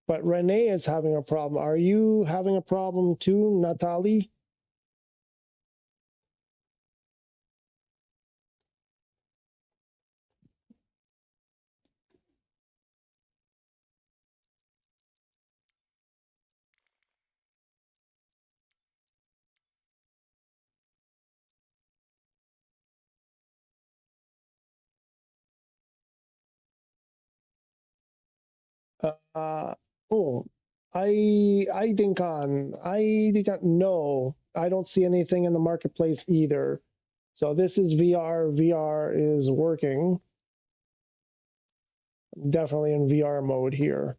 But Renee is having a problem. Are you having a problem too, Natalie? Uh, oh, I think no, I don't see anything in the marketplace either. So this is VR. VR is working. Definitely in VR mode here.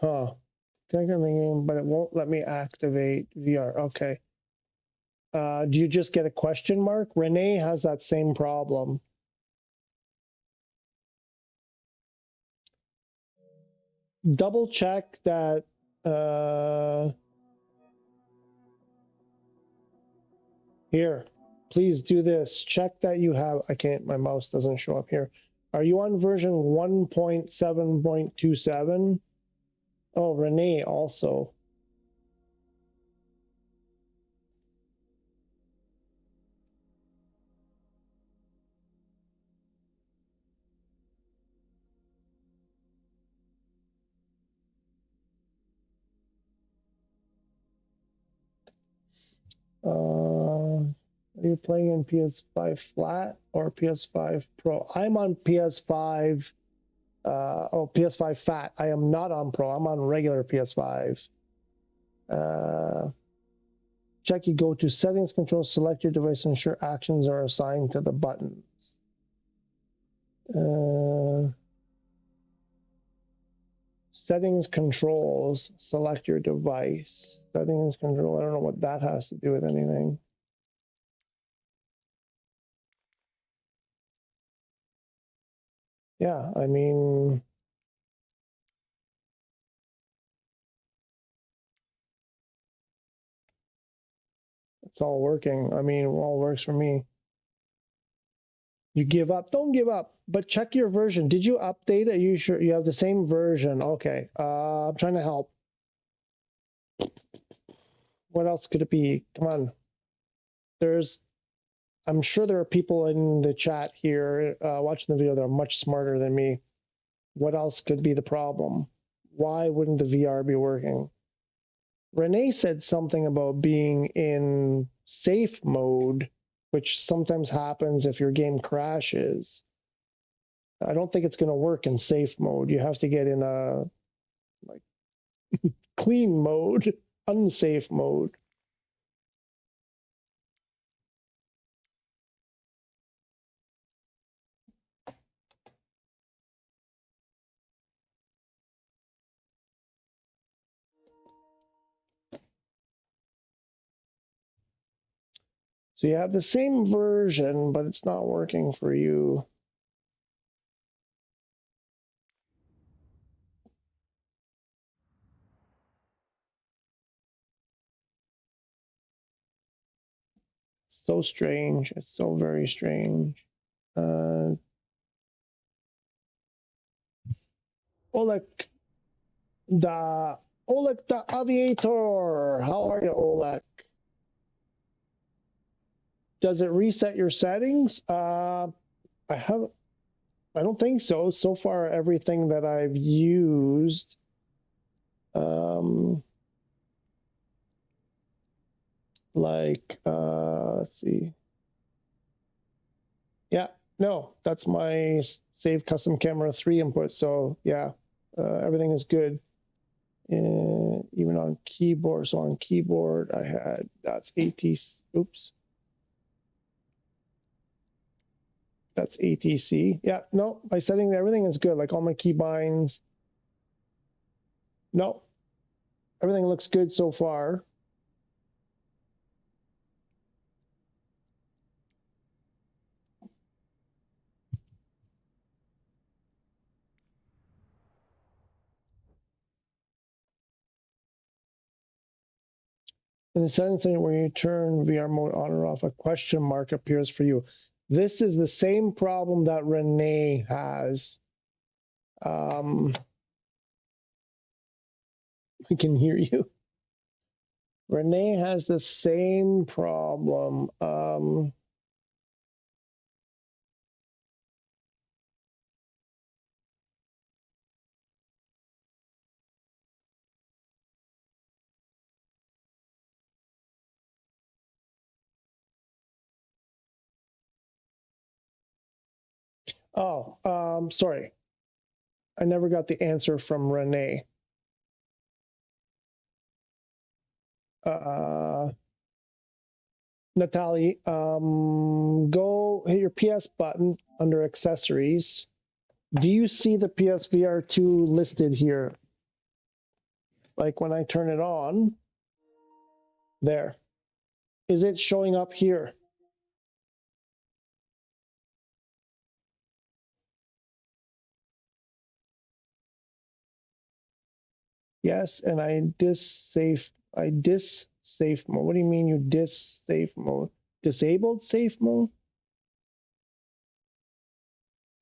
Huh. Click on the game, but it won't let me activate VR. Okay. Do you just get a question mark? Renee has that same problem. Double check that. Here, please do this. Check that you have. I can't. My mouse doesn't show up here. Are you on version 1.7.27? Oh, Renee also. Are you playing in PS5 flat or PS5 Pro? I'm on PS5. PS5 fat. I am not on Pro. I'm on regular PS5. Check you go to settings, control, select your device, ensure actions are assigned to the buttons. Settings, controls, select your device. Settings, control. I don't know what that has to do with anything. Yeah, I mean, it's all working. I mean, it all works for me. You give up? Don't give up, but check your version. Did you update? Are you sure you have the same version? Okay, I'm trying to help. What else could it be? Come on. I'm sure there are people in the chat here watching the video that are much smarter than me. What else could be the problem? Why wouldn't the VR be working? Renee said something about being in safe mode, which sometimes happens if your game crashes. I don't think it's going to work in safe mode. You have to get in a clean mode, unsafe mode. So you have the same version, but it's not working for you. So strange. It's so very strange. Oleg the Aviator. How are you, Oleg? Does it reset your settings? I don't think so. So far, everything that I've used, let's see. Yeah, no, that's my save custom camera 3 input. So yeah, everything is good. Even on keyboard. So on keyboard, I had, that's ATC. Oops. That's ATC. Yeah, no, my setting, everything is good. Like all my key binds. No, everything looks good so far. In the settings where you turn VR mode on or off, a question mark appears for you. This is the same problem that Renee has. I can hear you. Renee has the same problem. Sorry. I never got the answer from Renee. Natalie, go hit your PS button under accessories. Do you see the PSVR2 listed here? Like when I turn it on, there. Is it showing up here? Yes, and I dis safe mode. What do you mean you safe mode? Disabled safe mode?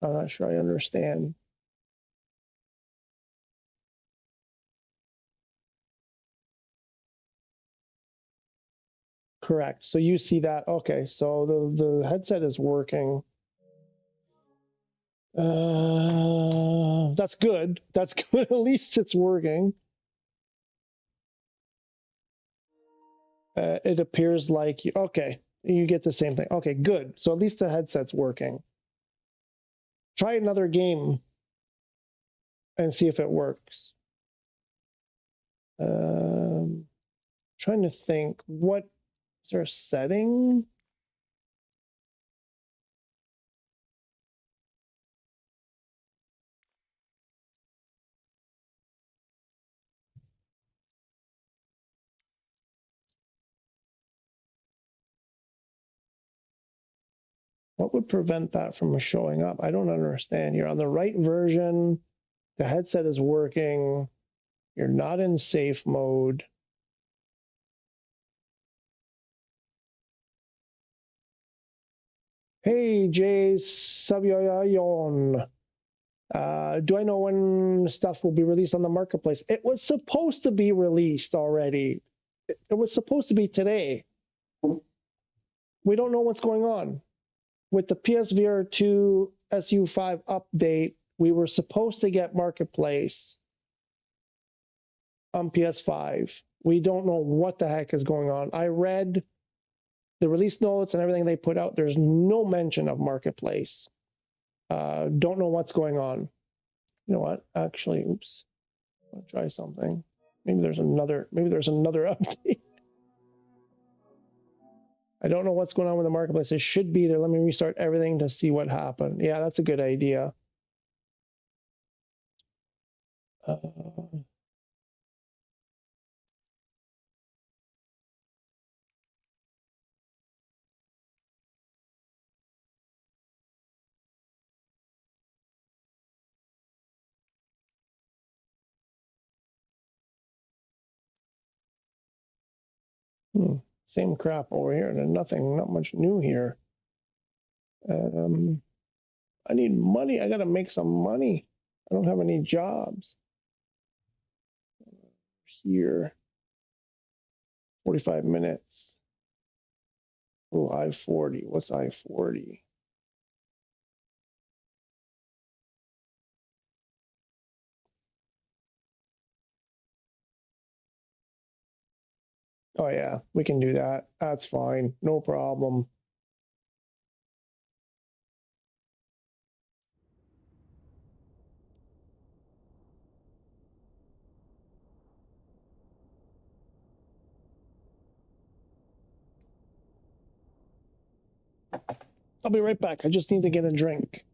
I'm not sure I understand. Correct. So you see that. Okay, so the headset is working. That's good. That's good. At least it's working. It appears like, okay, you get the same thing. Okay, good. So at least the headset's working. Try another game and see if it works. Trying to think, what is there a setting? What would prevent that from showing up? I don't understand. You're on the right version. The headset is working. You're not in safe mode. Hey, Jay Savioyon. Do I know when stuff will be released on the marketplace? It was supposed to be released already. It was supposed to be today. We don't know what's going on. With the PSVR2 SU5 update, we were supposed to get marketplace on PS5. We don't know what the heck is going on. I read the release notes and everything they put out. There's no mention of marketplace. Don't know what's going on. You know what? Actually, oops. I'll try something. Maybe there's another update. I don't know what's going on with the marketplace. It should be there. Let me restart everything to see what happened. Yeah, that's a good idea. Same crap over here. There's nothing, not much new here. I need money. I gotta make some money. I don't have any jobs. Here, 45 minutes. Oh, I-40. What's I-40? Oh yeah, we can do that. That's fine. No problem. I'll be right back. I just need to get a drink.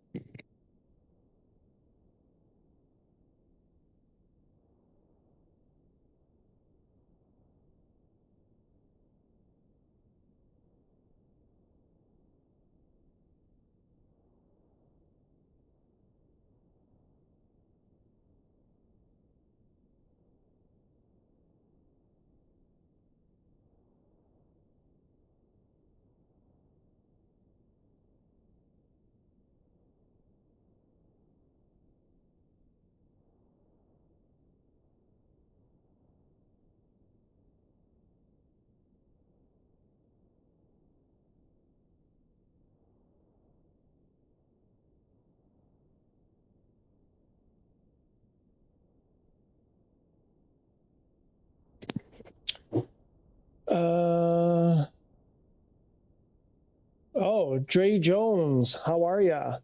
Oh, Dre Jones, how are ya?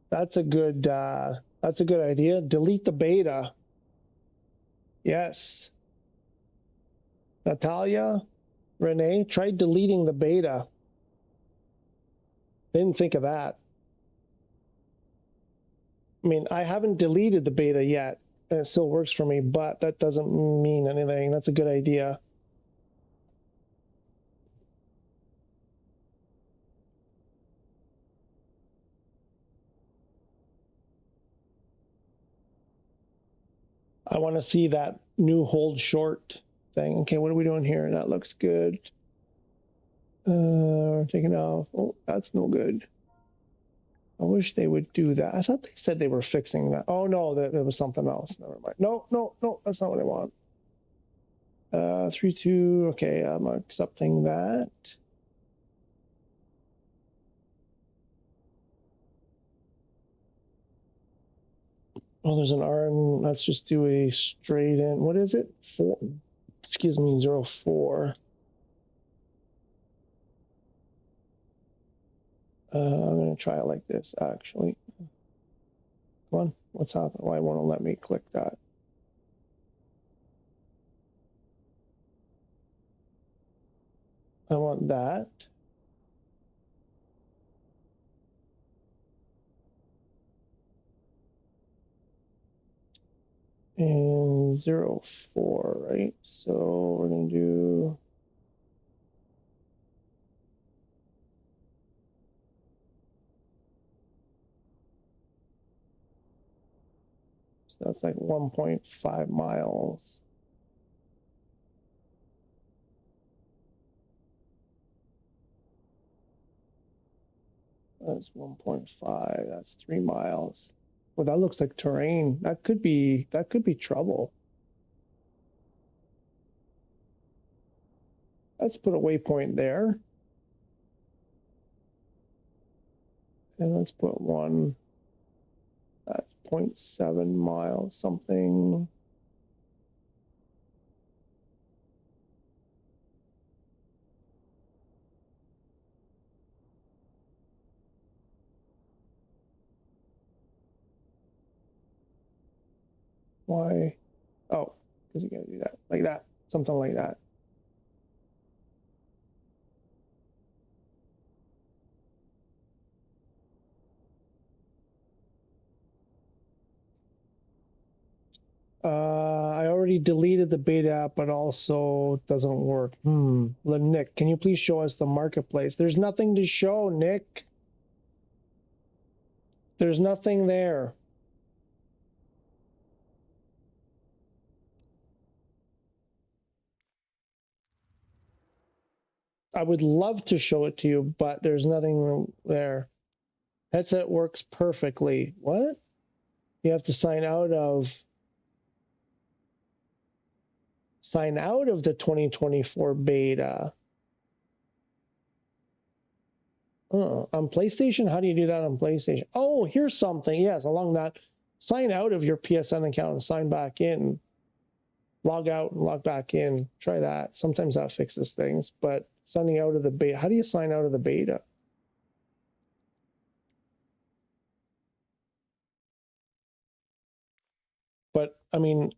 That's a good idea. Delete the beta. Yes. Natalia, Renee, try deleting the beta. Didn't think of that. I mean, I haven't deleted the beta yet, and it still works for me, but that doesn't mean anything. That's a good idea. I want to see that new hold short thing. Okay, what are we doing here? That looks good. Taking off. Oh, that's no good. I wish they would do that. I thought they said they were fixing that. Oh no, that was something else. Never mind. No, that's not what I want. 3-2. Okay, I'm accepting that. Oh, there's an R, and let's just do a straight in. What is it? 4. Excuse me, 0-4. I'm gonna try it like this. Actually, come on. What's happening? Why won't it let me click that? I want that. And 0-4, right? So we're gonna do. So that's like 1.5 miles. That's 1.5. That's 3 miles. Well, that looks like terrain. That could be trouble. Let's put a waypoint there. And let's put one. That's 0.7 miles something. Why? Oh, because you gotta do that. Like that. Something like that. I already deleted the beta app, but also doesn't work. Nick, can you please show us the marketplace? There's nothing to show, Nick. There's nothing there. I would love to show it to you, but there's nothing there. Headset works perfectly. What? You have to sign out of the 2024 beta. On PlayStation? How do you do that on PlayStation? Oh, here's something. Yes, along that. Sign out of your PSN account and sign back in. Log out and log back in. Try that. Sometimes that fixes things. But signing out of the beta. How do you sign out of the beta? But, I mean,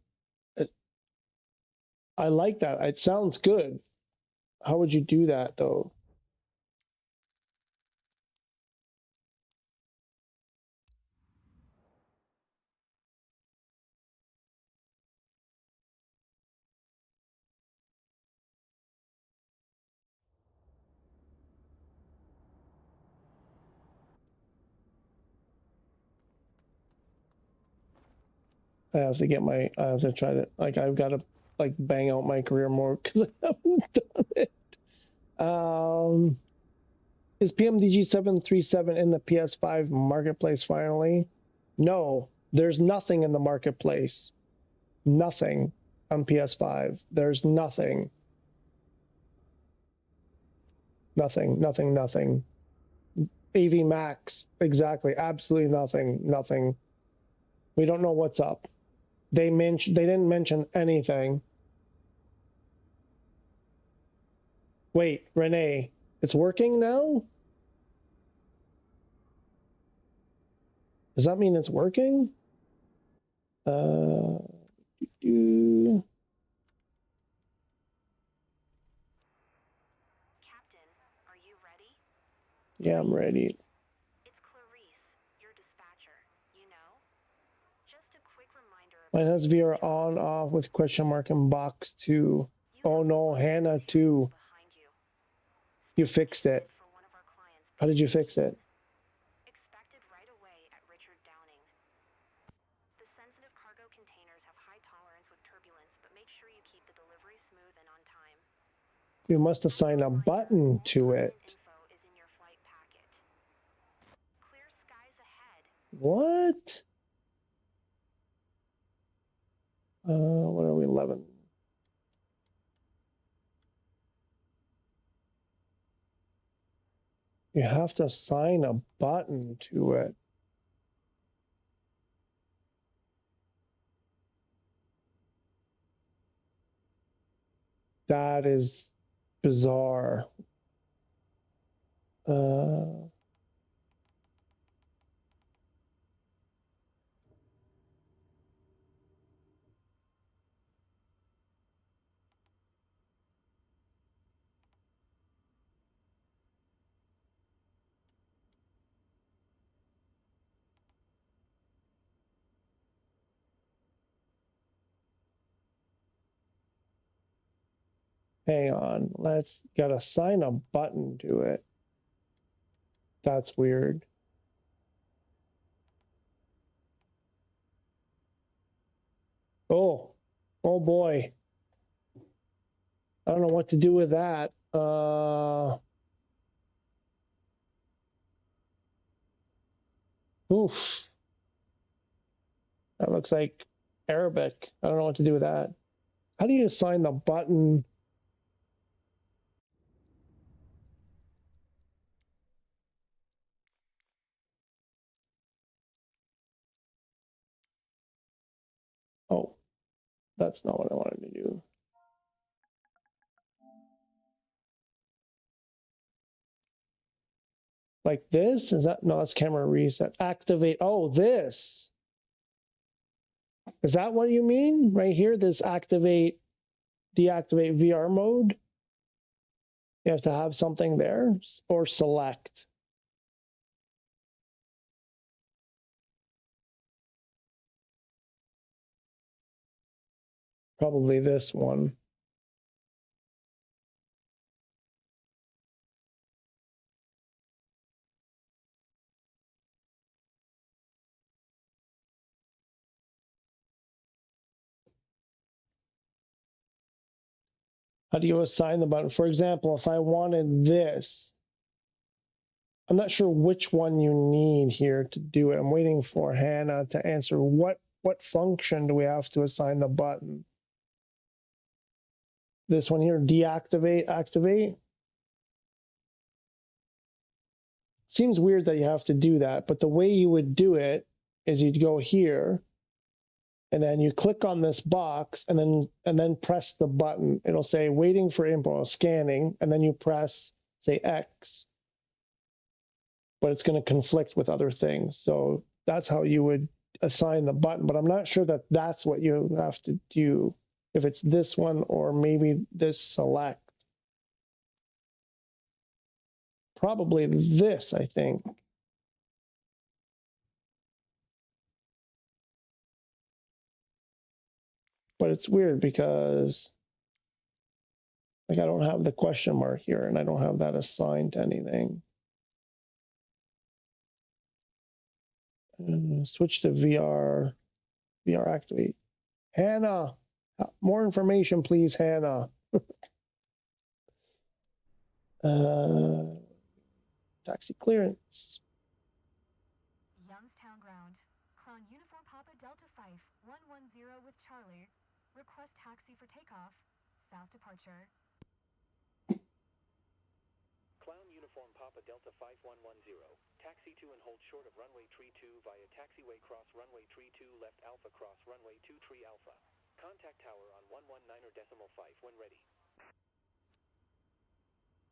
I like that. It sounds good. How would you do that, though? I have to try to, like, I've got to, like, bang out my career more because I haven't done it. Is PMDG 737 in the PS5 marketplace finally? No, there's nothing in the marketplace. Nothing on PS5. There's nothing. Nothing. AV Max, exactly. Absolutely nothing. We don't know what's up. They didn't mention anything. Wait, Renee, it's working now? Does that mean it's working? Do- Captain, are you ready? yeah, I'm ready. It's Clarice, your dispatcher. You know? Just a quick reminder Mine about has VR on, off with question mark and box too. Oh no, Hannah too. behind you. You fixed it. For one of our clients. How did you fix it? Expected right away at Richard Downing. The sensitive cargo containers have high tolerance with turbulence, but make sure you keep the delivery smooth and on time. You must assign a button to it. Info is in your flight packet. Clear skies ahead. What? What are we, 11? You have to assign a button to it. That is bizarre. Hang on, gotta assign a button to it. That's weird. Oh boy. I don't know what to do with that. Oof. That looks like Arabic. I don't know what to do with that. How do you assign the button? Oh, that's not what I wanted to do. Like this? Is that, no, that's camera reset. Activate, oh, this. Is that what you deactivate VR mode? You have to have something there or select. Probably this one. How do you assign the button? For example, if I wanted this, I'm not sure which one you need here to do it. I'm waiting for Hannah to answer what function do we have to assign the button? This one here, deactivate, activate. Seems weird that you have to do that, but the way you would do it is you'd go here and then you click on this box and then press the button. It'll say waiting for input, scanning, and then you press say X, but it's going to conflict with other things. So that's how you would assign the button, but I'm not sure that that's what you have to do, if it's this one or maybe this select. Probably this, I think. But it's weird because like I don't have the question mark here and I don't have that assigned to anything. Switch to VR activate. Hannah, more information, please, Hannah. Taxi clearance. Youngstown ground. Clown uniform Papa Delta 5, 110 with Charlie. Request taxi for takeoff. South departure. Clown uniform Papa Delta 5110. Taxi to and hold short of runway tree 2 via taxiway cross runway tree 2 left alpha cross runway 2 tree alpha. Contact tower on 119.5 when ready.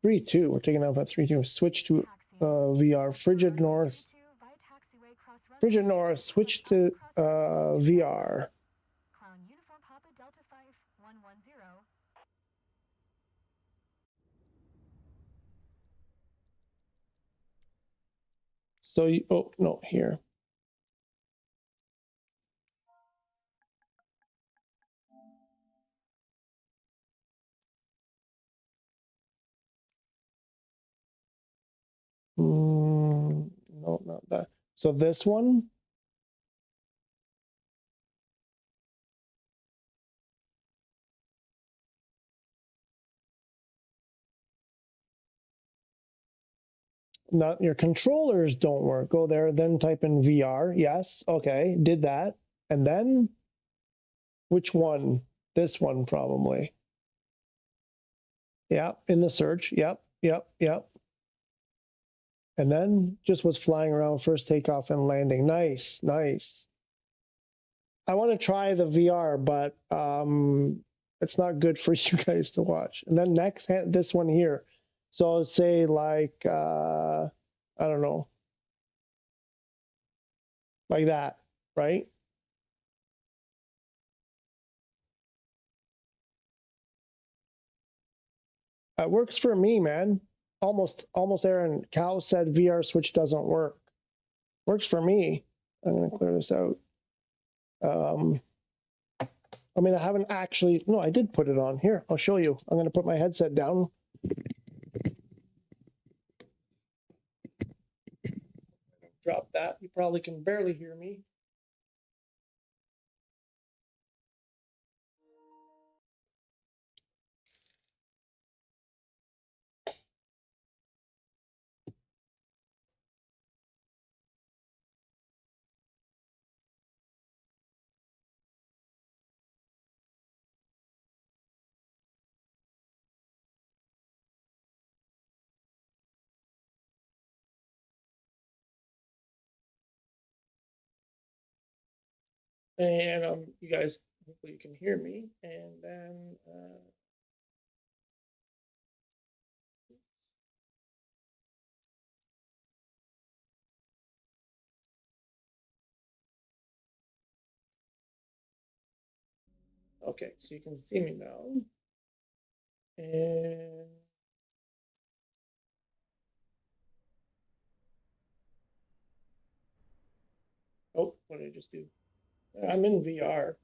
3-2. We're taking off at 3-2. Switch to VR. Frigid North. Frigid North. Switch to VR. Clown uniform Papa Delta 5, 110. So you, oh no, here. No, not that. So this one. Not your controllers don't work. Go there, then type in VR. Yes, okay, did that. And then which one? This one probably. Yeah, in the search. Yep. And then just was flying around first takeoff and landing. Nice. I want to try the VR, but it's not good for you guys to watch. And then next, this one here. So say like, I don't know, like that, right? It works for me, man. Almost Aaron. Cal said VR switch doesn't work. Works for me. I'm going to clear this out. I mean, I haven't actually, no, I did put it on. Here, I'll show you. I'm going to put my headset down. Drop that. You probably can barely hear me. And you guys, hopefully you can hear me. And then, okay, so you can see me now. And oh, what did I just do? I'm in VR.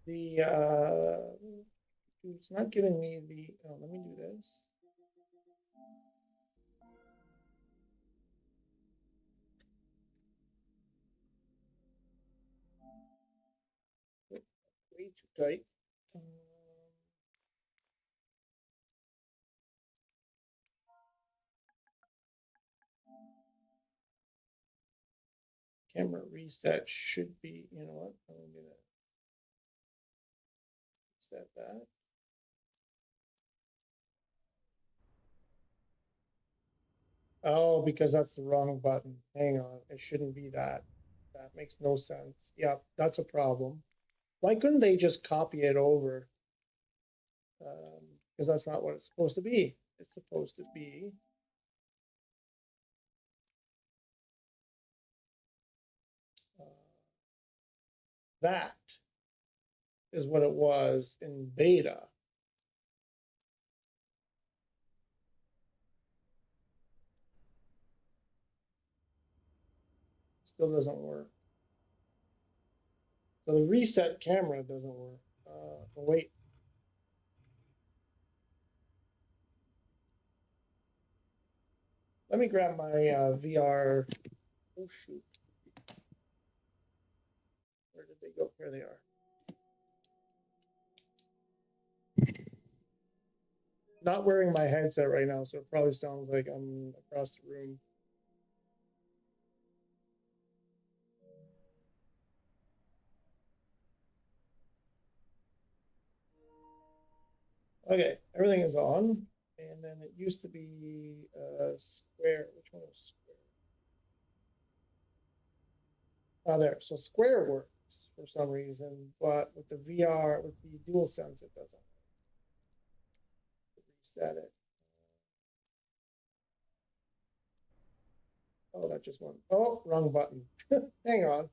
It's not giving me the, oh, let me do this. Way too tight. Camera reset should be, you know what? I'm gonna set that. Oh, because that's the wrong button. Hang on, it shouldn't be that. That makes no sense. Yeah, that's a problem. Why couldn't they just copy it over? Because that's not what it's supposed to be. It's supposed to be that is what it was in beta. Still doesn't work. So the reset camera doesn't work. Wait. Let me grab my VR. Oh, shoot. Where did they go? Here they are. Not wearing my headset right now, so it probably sounds like I'm across the room. Okay, everything is on. And then it used to be square. Which one was square? Oh, there. So square works for some reason, but with the VR, with the DualSense, it doesn't. Reset it. Oh, that just went. Oh, wrong button. Hang on.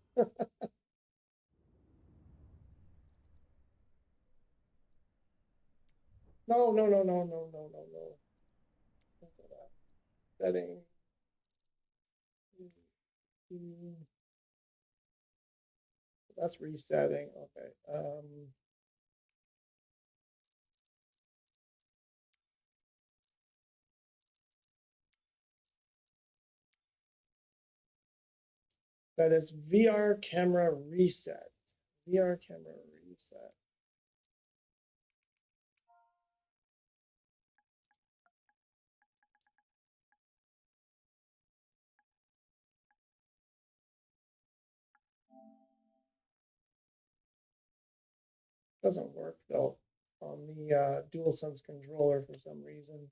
No, no, no, no, no, no, no, no. Setting. That's resetting. Okay. That is VR camera reset. VR camera reset. Doesn't work though on the DualSense controller for some reason.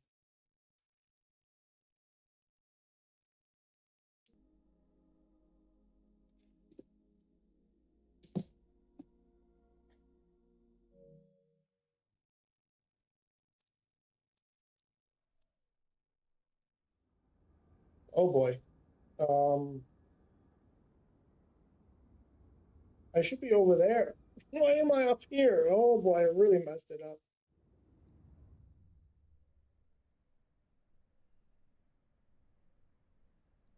Oh boy. I should be over there. Why am I up here? Oh boy, I really messed it up.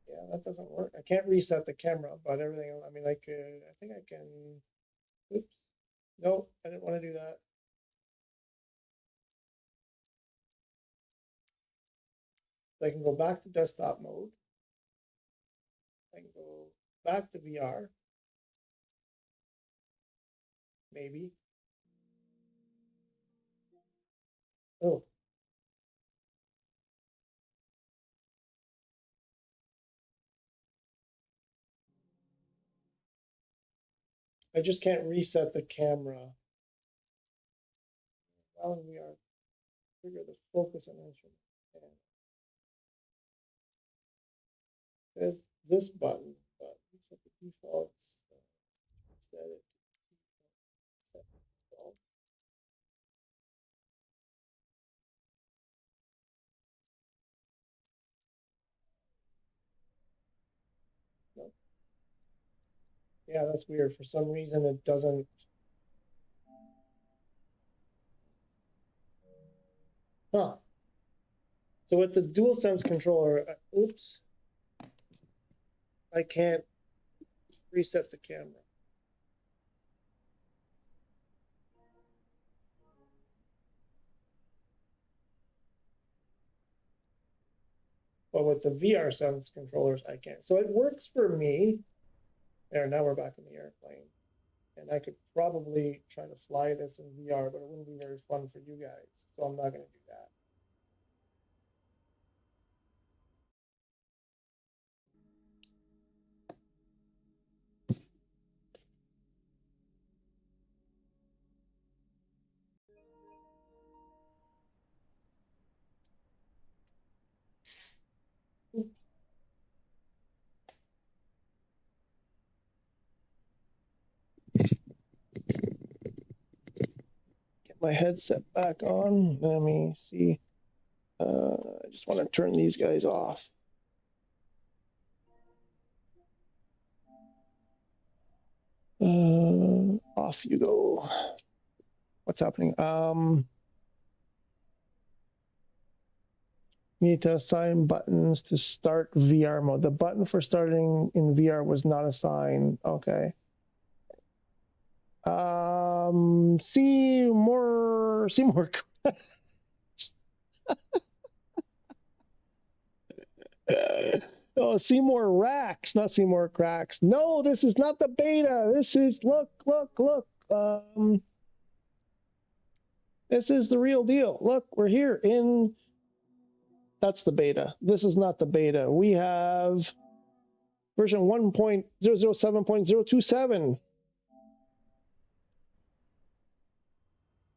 Yeah, that doesn't work. I can't reset the camera, but everything else, I mean, I think I can, oops. Nope, I didn't want to do that. I can go back to desktop mode. I can go back to VR. Maybe. Oh. I just can't reset the camera. While we are trigger the focus on instrument. There's this button, but looks like the defaults set it set default. No. Yeah, that's weird. For some reason, it doesn't. Huh. So with the DualSense controller, oops, I can't reset the camera. but with the VR Sense controllers, I can't. So it works for me. There, now we're back in the airplane. And I could probably try to fly this in VR, but it wouldn't be very fun for you guys. So I'm not going to do that. Get my headset back on. Let me see. I just want to turn these guys off. Off you go. What's happening? Need to assign buttons to start VR mode. The button for starting in VR was not assigned. Okay. See more. Oh, see more racks, not see more cracks. No, this is not the beta. This is look. This is the real deal. Look, we're here in. That's the beta. This is not the beta. We have version 1.007.027.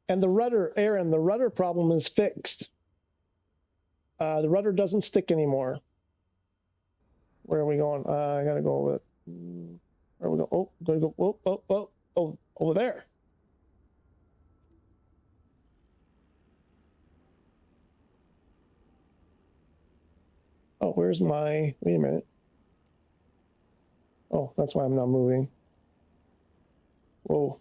And the rudder, Aaron, the rudder problem is fixed. The rudder doesn't stick anymore. Where are we going? I gotta go with. Where are we going? Oh, gotta go. Oh, over there. Oh, where's my? Wait a minute. Oh, that's why I'm not moving. Whoa.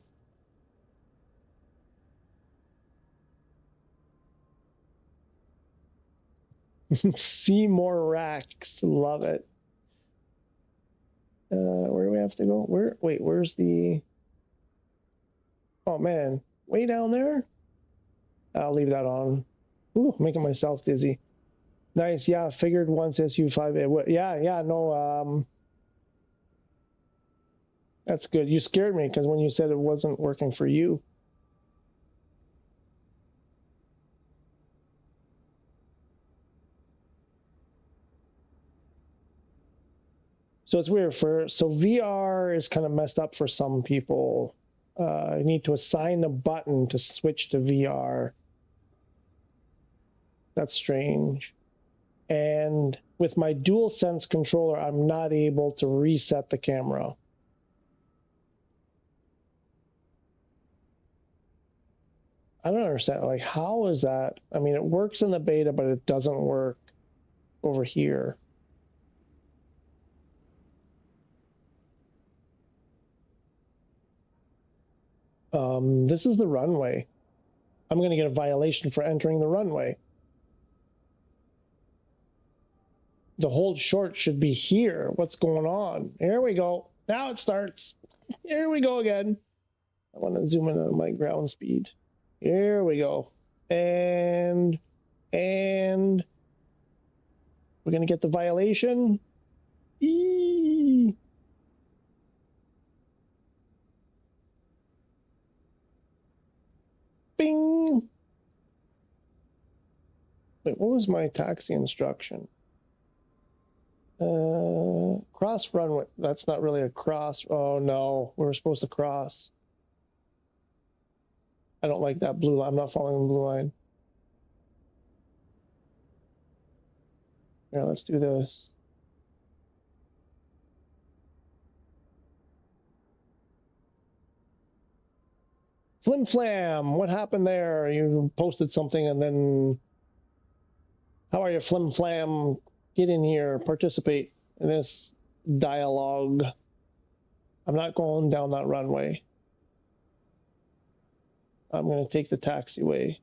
See more racks. Love it. Where do we have to go? Wait, where's the... Oh, man. Way down there? I'll leave that on. Ooh, making myself dizzy. Nice. Yeah, figured once SU5. It would. Yeah, no. That's good. You scared me because when you said it wasn't working for you. So it's weird so VR is kind of messed up for some people. You need to assign a button to switch to VR. That's strange. And with my DualSense controller, I'm not able to reset the camera. I don't understand. Like, how is that? I mean, it works in the beta, but it doesn't work over here. This is the runway. I'm going to get a violation for entering the runway. The hold short should be here. What's going on? Here we go. Now it starts. Here we go again. I want to zoom in on my ground speed. Here we go. And we're going to get the violation. Eee. Bing. Wait, what was my taxi instruction? Cross runway. That's not really a cross. Oh no, we're supposed to cross. I don't like that blue line. I'm not following the blue line. Here, let's do this. Flim Flam, what happened there? You posted something and then... How are you, Flim Flam? Get in here, participate in this dialogue. I'm not going down that runway. I'm going to take the taxiway.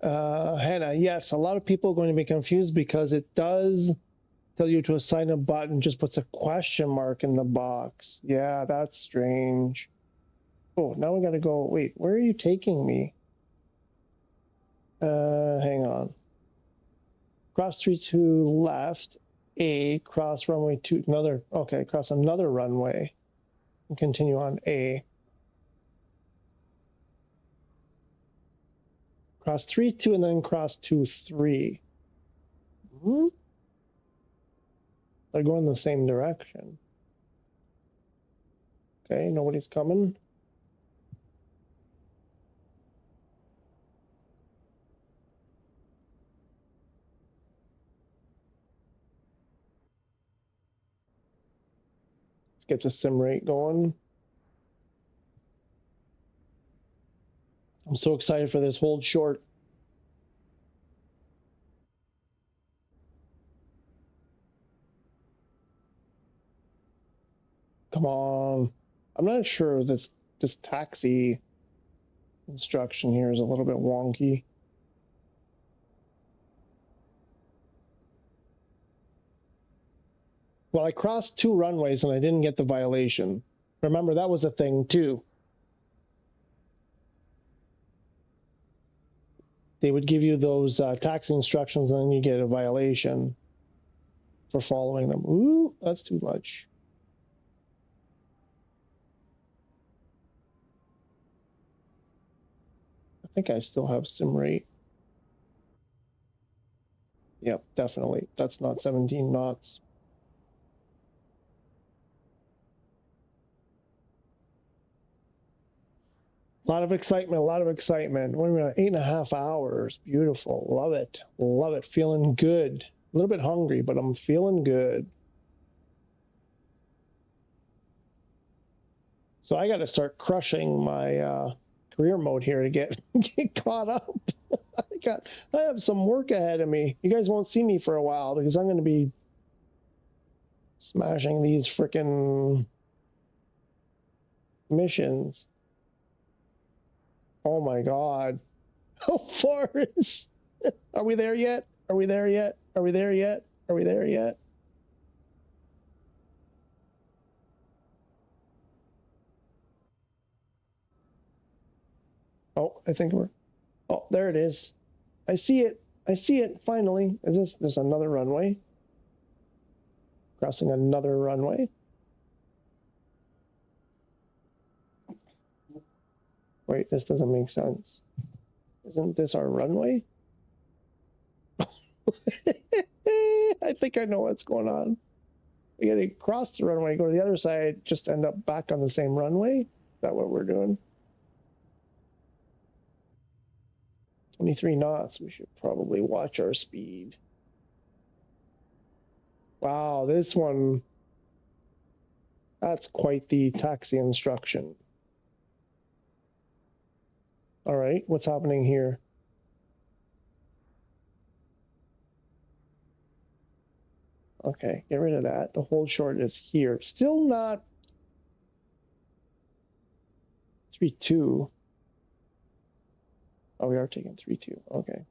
Hannah, yes, a lot of people are going to be confused because it does tell you to assign a button, just puts a question mark in the box. Yeah, that's strange. Oh, now we gotta go. Wait, where are you taking me? Hang on. Cross 32 left, A, cross runway 2, another, okay, cross another runway, and continue on A. Cross 3, 2, and then cross 2, 3. Hmm? They're going the same direction. Okay, nobody's coming. Let's get the sim rate going. I'm so excited for this hold short. Come on. I'm not sure this taxi instruction here is a little bit wonky. Well, I crossed 2 runways and I didn't get the violation. Remember, that was a thing too. They would give you those taxi instructions and then you get a violation for following them. Ooh, that's too much. I think I still have sim rate. Yep, definitely. That's not 17 knots. A lot of excitement, a lot of excitement. What are we at? 8.5 hours. Beautiful. Love it. Love it. Feeling good. A little bit hungry, but I'm feeling good. So I got to start crushing my career mode here to get caught up. I have some work ahead of me. You guys won't see me for a while because I'm going to be smashing these freaking missions. Oh my God. How far is... Are we there yet? Are we there yet? Are we there yet? Are we there yet? Oh, I think we're... Oh, there it is. I see it. I see it, finally. Is this... There's another runway. Crossing another runway. Wait, this doesn't make sense. Isn't this our runway? I think I know what's going on. We gotta cross the runway, go to the other side, just end up back on the same runway. Is that what we're doing? 23 knots. We should probably watch our speed. Wow, this one, that's quite the taxi instruction. All right, what's happening here? Okay, get rid of that. The hold short is here. Still not 3-2. Oh, we are taking 3-2. Okay.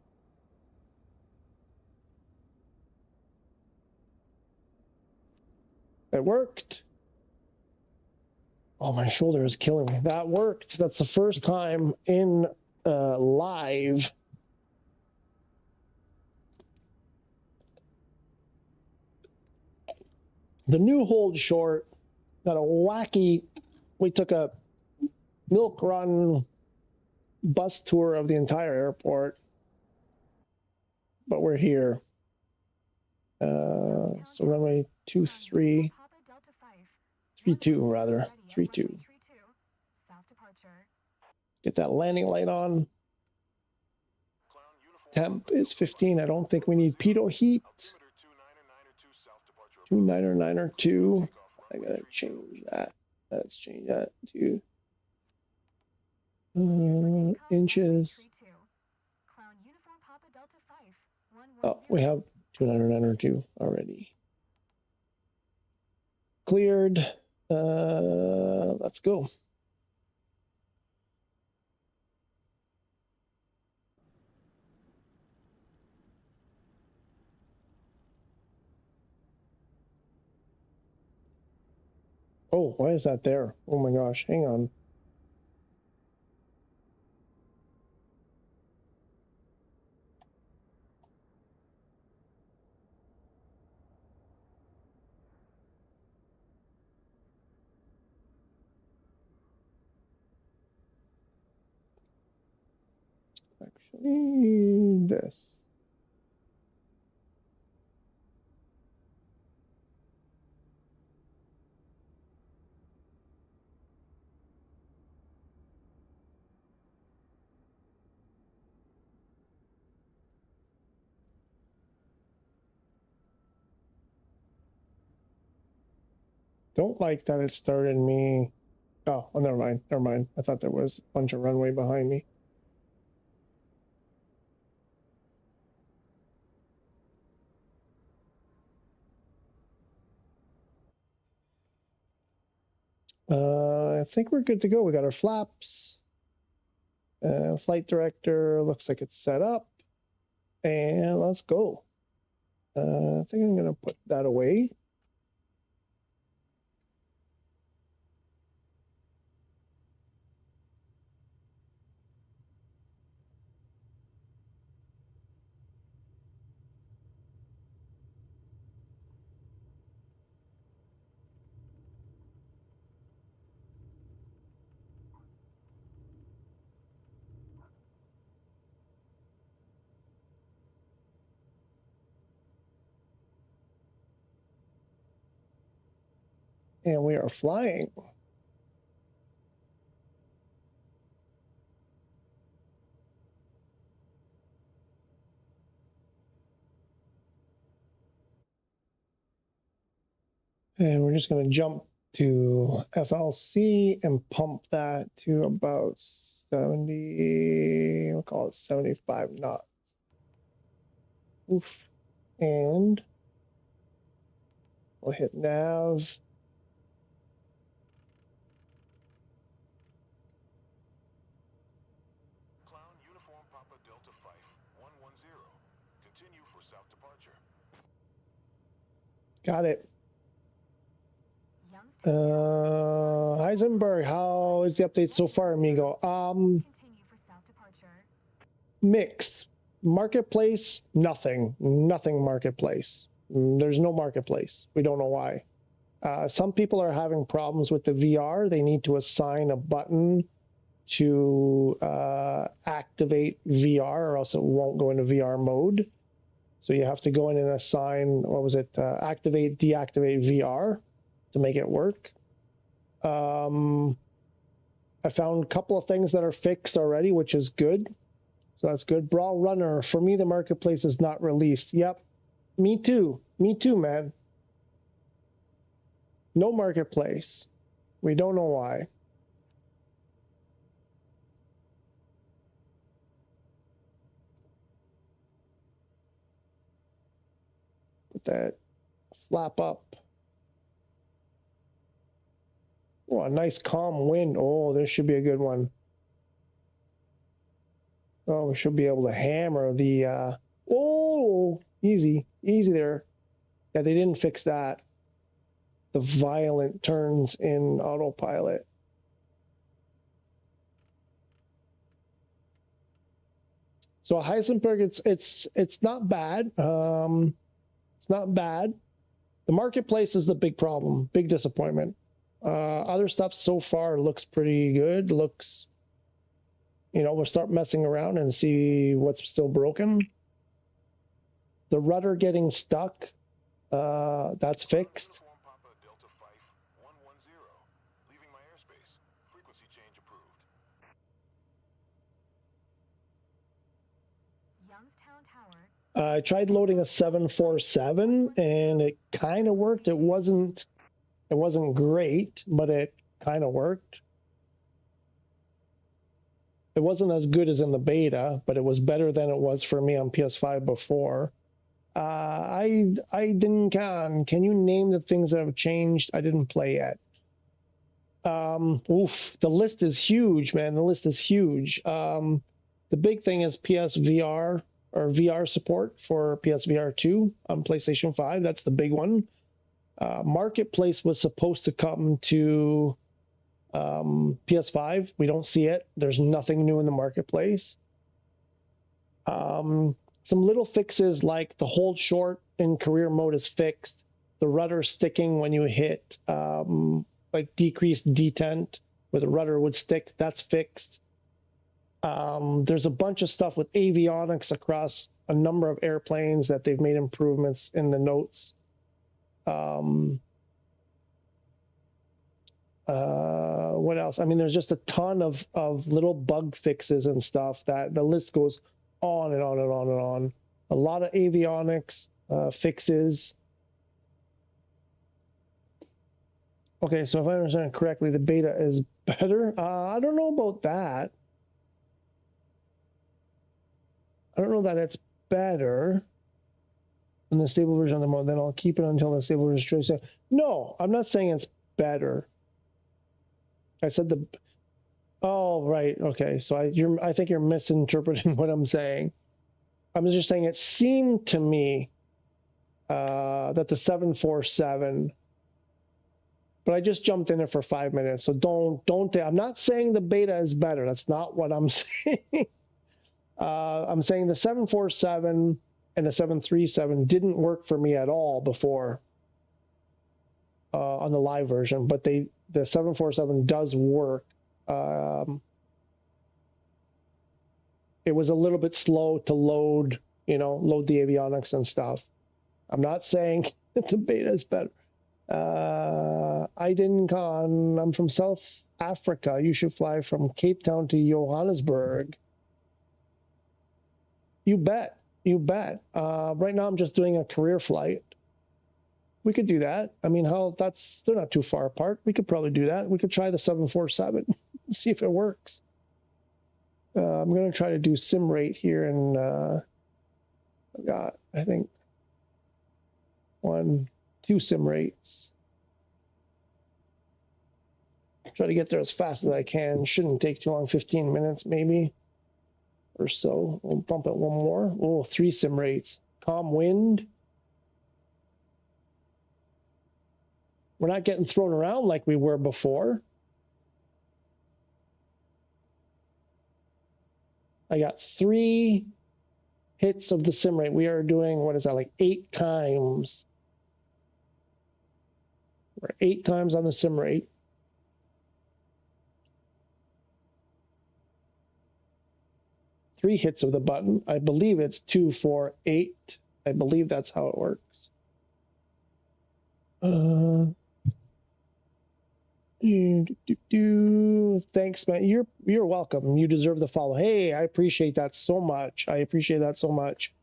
It worked. Oh, my shoulder is killing me. That worked. That's the first time in live. The new hold short got a wacky. We took a milk run bus tour of the entire airport, but we're here. So runway 23, 32 rather, 32. Get that landing light on. Temp is 15. I don't think we need pitot heat. 2992. I gotta change that. Let's change that to inches. Oh, we have 2992 already. Cleared. Let's go. Oh, why is that there? Oh my gosh, hang on. Actually, this. Don't like that it started me. Oh, well, never mind. Never mind. I thought there was a bunch of runway behind me. I think we're good to go. We got our flaps. Flight director looks like it's set up. And let's go. I think I'm going to put that away. And we are flying. And we're just going to jump to FLC and pump that to about 70, we'll call it 75 knots. Oof. And we'll hit nav. Clown Uniform Papa Delta 5, 110. Continue for south departure. Got it. Heisenberg, how is the update so far, amigo? Continue for south departure. Mixed. Marketplace, nothing marketplace. There's no marketplace. We don't know why. Some people are having problems with the VR. They need to assign a button to activate VR, or else it won't go into VR mode. So you have to go in and assign, what was it, activate, deactivate VR to make it work. I found a couple of things that are fixed already, which is good. So that's good. Brawl Runner, for me, the marketplace is not released. Yep, me too. Me too, man. No marketplace. We don't know why. Put that flap up. Oh, a nice calm wind. Oh, this should be a good one. Oh, we should be able to hammer the, oh, easy there. Yeah, they didn't fix that. The violent turns in autopilot. So Heisenberg, it's not bad. It's not bad. The marketplace is the big problem, big disappointment. Other stuff so far looks pretty good. Looks, we'll start messing around and see what's still broken. The rudder getting stuck, that's fixed. Uniform Papa Delta 5, 110. Leaving my airspace. Frequency change approved. Youngstown Tower. I tried loading a 747 and it kind of worked. It wasn't great, but it kind of worked. It wasn't as good as in the beta, but it was better than it was for me on PS5 before. I didn't can you name the things that have changed? I didn't play yet. The list is huge, man. The list is huge. The big thing is PSVR or VR support for PSVR2 on PlayStation 5. That's the big one. Marketplace was supposed to come to PS5. We don't see it. There's nothing new in the marketplace. Some little fixes like the hold short in career mode is fixed. The rudder sticking when you hit like decreased detent where the rudder would stick, that's fixed. There's a bunch of stuff with avionics across a number of airplanes that they've made improvements in the notes. What else? I mean, there's just a ton of little bug fixes and stuff that the list goes on and on and on and on. A lot of avionics fixes. Okay, so if I understand correctly, the beta is better. I don't know about that. I don't know that it's better than the stable version of the mode. Then I'll keep it until the stable version. No, I'm not saying it's better. I said the. Oh, right. Okay. So I think you're misinterpreting what I'm saying. I'm just saying it seemed to me that the 747, but I just jumped in it for 5 minutes. So don't. I'm not saying the beta is better. That's not what I'm saying. I'm saying the 747 and the 737 didn't work for me at all before on the live version, but the 747 does work. It was a little bit slow to load the avionics and stuff. I'm not saying that the beta is better. I'm from South Africa. You should fly from Cape Town to Johannesburg. You bet. You bet. Right now I'm just doing a career flight. We could do that. I mean, they're not too far apart. We could probably do that. We could try the 747, see if it works. I'm going to try to do sim rate here, and I've got, I think, 2 sim rates. Try to get there as fast as I can. Shouldn't take too long, 15 minutes maybe or so. We'll bump it one more. Oh, 3 sim rates. Calm wind. We're not getting thrown around like we were before. I got 3 hits of the sim rate. We are doing, what is that, like 8 times. We're 8 times on the sim rate. Three hits of the button. I believe it's 2, 4, 8. I believe that's how it works. Thanks, man. You're welcome. You deserve the follow. Hey, I appreciate that so much. I appreciate that so much.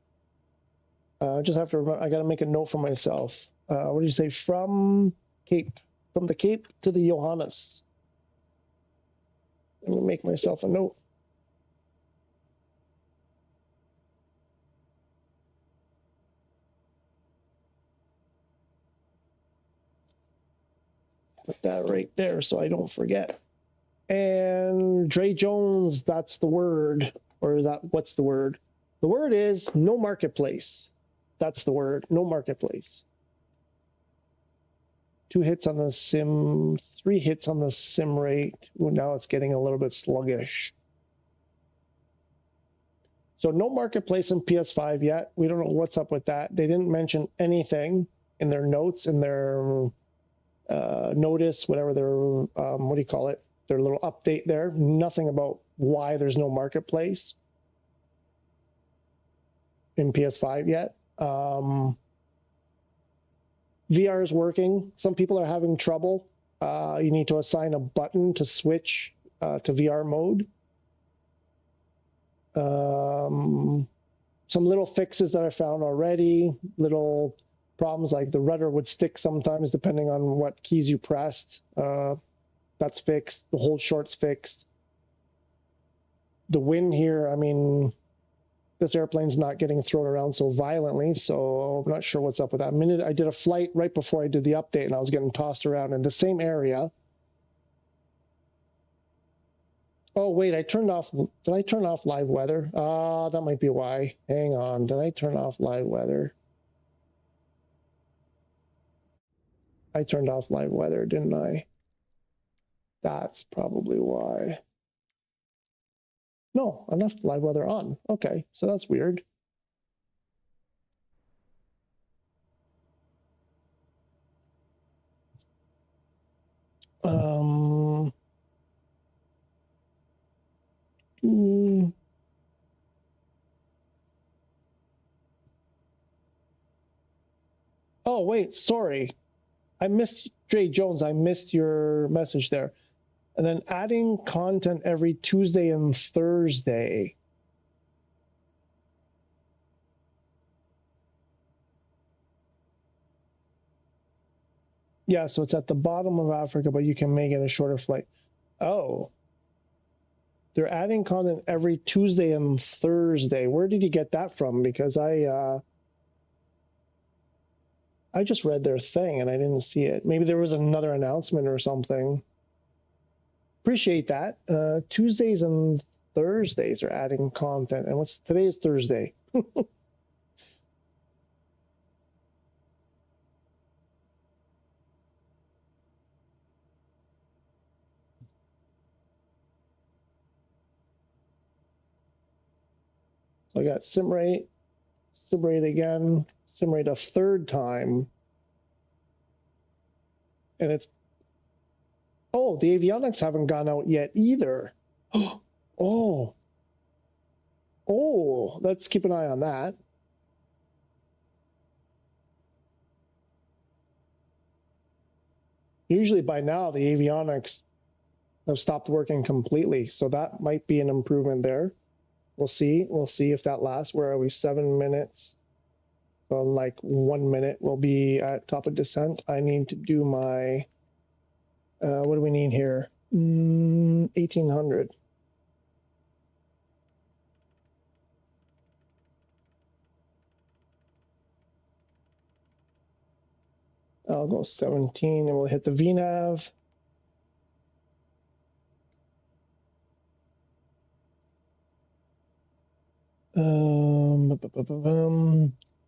Just have to remember, I got to make a note for myself. What did you say? From the Cape to the Johannes. Let me make myself a note. Put that right there so I don't forget. And Dre Jones, that's the word. Or is that, what's the word? The word is no marketplace. That's the word, no marketplace. 2 hits on the sim, 3 hits on the sim rate. Ooh, now it's getting a little bit sluggish. So no marketplace in PS5 yet. We don't know what's up with that. They didn't mention anything in their notes, in their notice, whatever their, what do you call it? Their little update there. Nothing about why there's no marketplace in PS5 yet. VR is working. Some people are having trouble. You need to assign a button to switch to VR mode. Some little fixes that I found already, little problems like the rudder would stick sometimes depending on what keys you pressed. That's fixed. The hold short's fixed. The wind here, I mean, this airplane's not getting thrown around so violently, so I'm not sure what's up with that. I did a flight right before I did the update, and I was getting tossed around in the same area. Oh, wait, did I turn off live weather? That might be why. Hang on, did I turn off live weather? I turned off live weather, didn't I? That's probably why. No, I left live weather on. Okay, so that's weird. Oh, wait, sorry. I missed Dre Jones. I missed your message there. And then adding content every Tuesday and Thursday. Yeah, so it's at the bottom of Africa, but you can make it a shorter flight. Oh. They're adding content every Tuesday and Thursday. Where did you get that from? Because I just read their thing and I didn't see it. Maybe there was another announcement or something. Appreciate that. Tuesdays and Thursdays are adding content. And today is Thursday. So I got sim rate again, sim rate a third time. And it's, oh, the avionics haven't gone out yet either. Oh, let's keep an eye on that. Usually by now the avionics have stopped working completely, so that might be an improvement there. We'll see if that lasts. Where are we? 7 minutes. Well, like 1 minute we'll be at top of descent. I need to do my what do we need here? 1800. I'll go 17 and we'll hit the VNAV.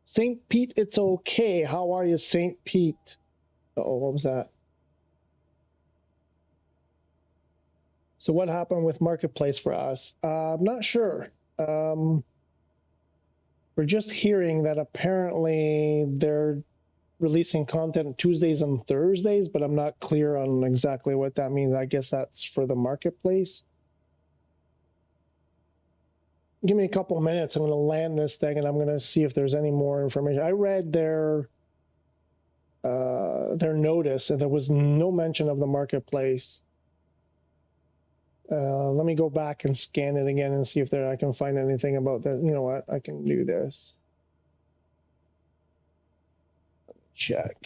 St. Pete, it's okay. How are you, St. Pete? Uh-oh, what was that? So what happened with Marketplace for us? I'm not sure. We're just hearing that apparently they're releasing content Tuesdays and Thursdays, but I'm not clear on exactly what that means. I guess that's for the Marketplace. Give me a couple minutes. I'm going to land this thing and I'm going to see if there's any more information. I read their notice and there was no mention of the Marketplace. Let me go back and scan it again and see if I can find anything about that. You know what? I can do this. Check.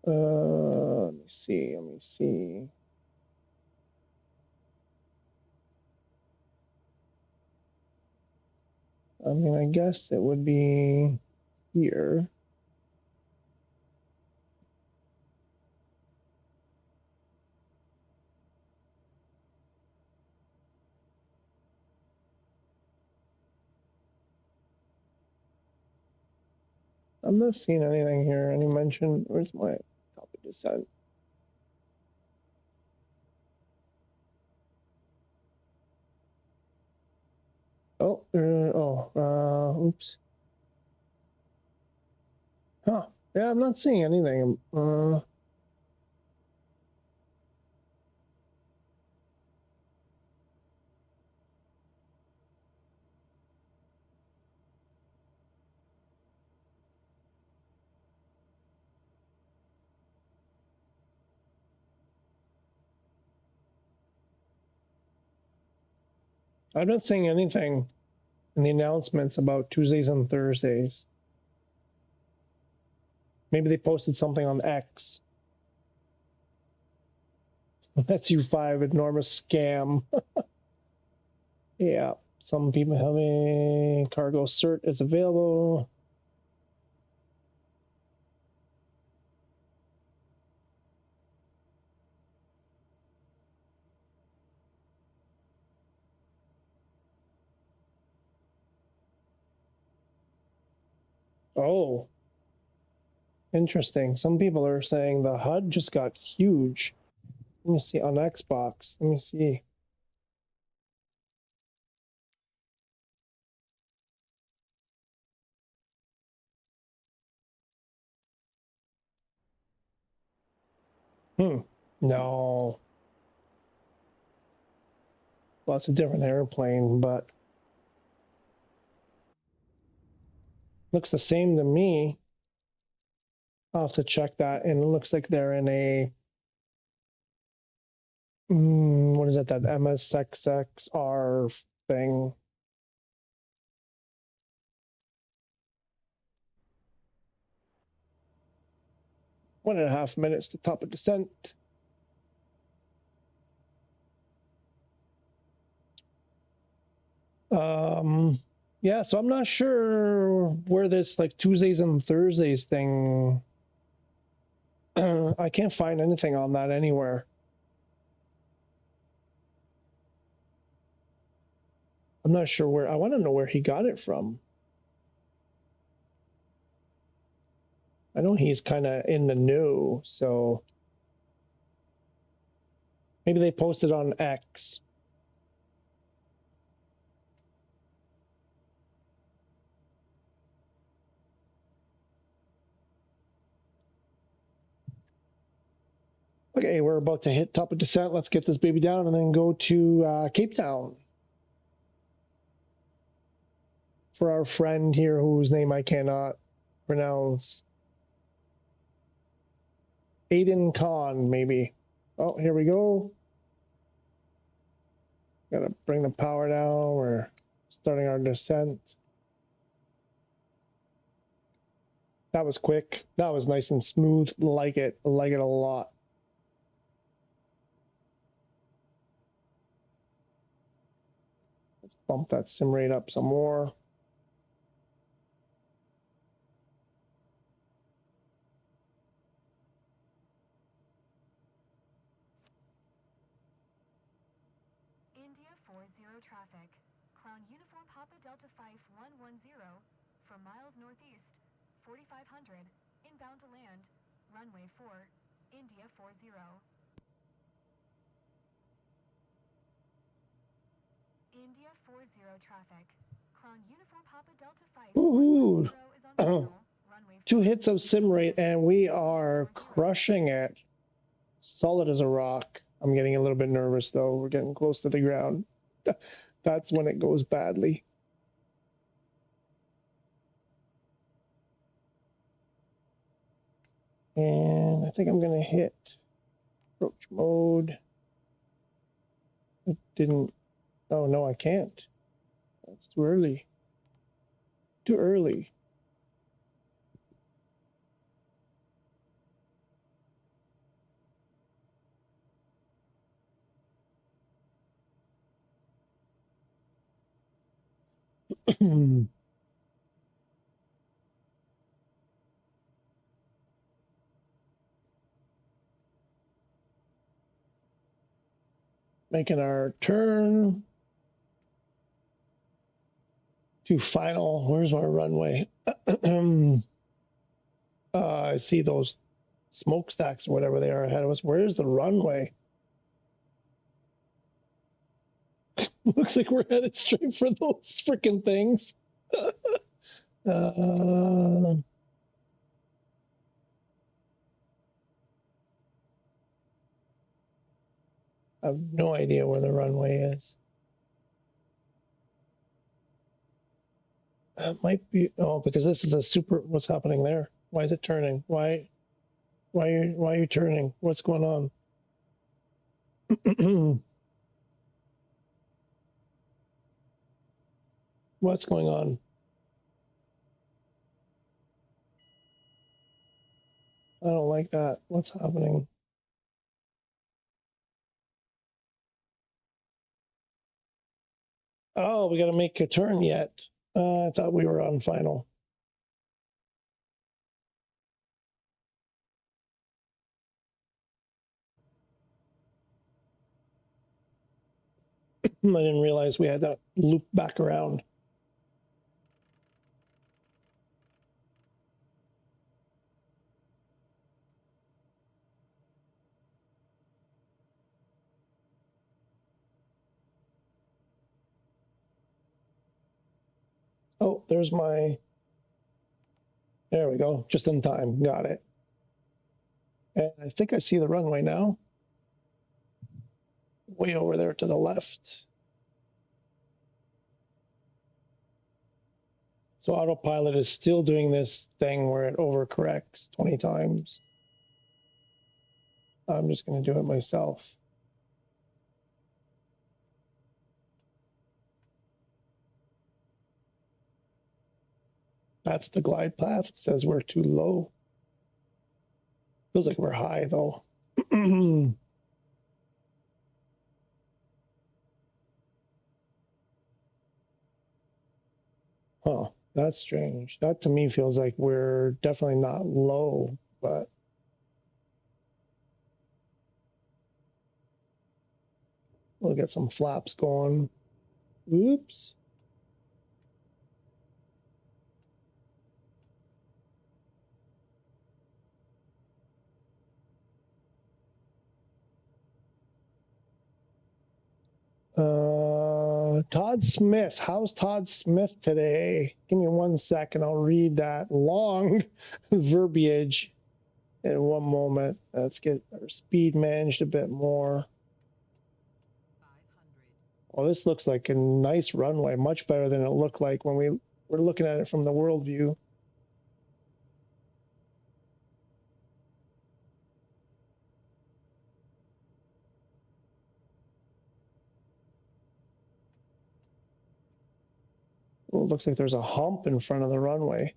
Let me see. I mean, I guess it would be here. I'm not seeing anything here. Any mention? Where's my top of descent? Oh, oops. Huh. Yeah, I'm not seeing anything. I'm not seeing anything in the announcements about Tuesdays and Thursdays. Maybe they posted something on X. SU5, enormous scam. Yeah, some people having cargo cert is available. Oh, interesting. Some people are saying the HUD just got huge. Let me see on Xbox. Let me see. No. Well, it's a different airplane, but Looks the same to me. I'll have to check that, and it looks like they're in a what is it? That MSXXR thing. One and a half minutes to top of descent. Yeah, so I'm not sure where this like Tuesdays and Thursdays thing. I can't find anything on that anywhere. I'm not sure where. I want to know where he got it from. I know he's kind of in the know, so maybe they posted on X. Okay, we're about to hit top of descent. Let's get this baby down and then go to Cape Town for our friend here whose name I cannot pronounce. Aiden Khan, maybe. Oh, here we go. Gotta bring the power down. We're starting our descent. That was quick. That was nice and smooth. Like it a lot. Let's bump that sim rate up some more. India 40 traffic. Clown Uniform Papa Delta 5110 for miles northeast, 4500, inbound to land, runway 4, India 40. India 40 traffic. Clown Uniform Papa Delta 5110 is on final, runway 4. 2 hits of sim rate and we are crushing it. Solid as a rock. I'm getting a little bit nervous though. We're getting close to the ground. That's when it goes badly. And I think I'm going to hit approach mode. It didn't. Oh, no, I can't. That's too early. Too early. Making our turn to final. Where's my runway? I see those smokestacks or whatever they are ahead of us. Where's the runway? Looks like we're headed straight for those freaking things. I have no idea where the runway is. That might be, oh, because this is a super, what's happening there? Why is it turning? Why are you turning? What's going on? What's going on? I don't like that. What's happening? Oh, we got to make a turn yet. I thought we were on final. I didn't realize we had to loop back around. Oh, there's my, there we go. Just in time. Got it. And I think I see the runway now. Way over there to the left. So autopilot is still doing this thing where it overcorrects 20 times. I'm just going to do it myself. That's the glide path. It says we're too low. Feels like we're high though. Huh, that's strange. That to me feels like we're definitely not low, but we'll get some flaps going. Oops. Todd Smith. How's Todd Smith today? Give me 1 second. I'll read that long verbiage in one moment. Let's get our speed managed a bit more. Well, this looks like a nice runway, much better than it looked like when we were looking at it from the world view. Well, it looks like there's a hump in front of the runway.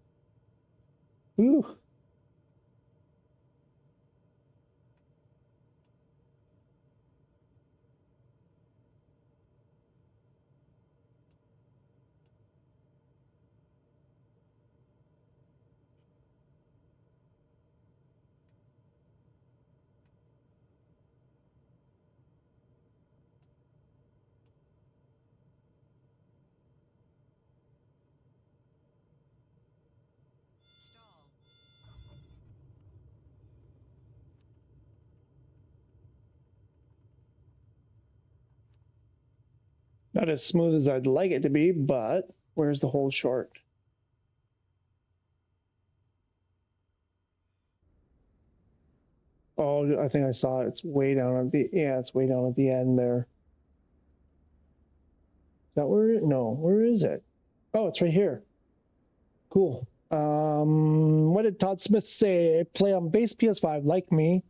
Ooh. Not as smooth as I'd like it to be, but where's the hold short? Oh, I think I saw it. It's way down at the, yeah, it's way down at the end there. Is that where, no, where is it? Oh, it's right here. Cool. What did Todd Smith say? I play on base PS5 like me.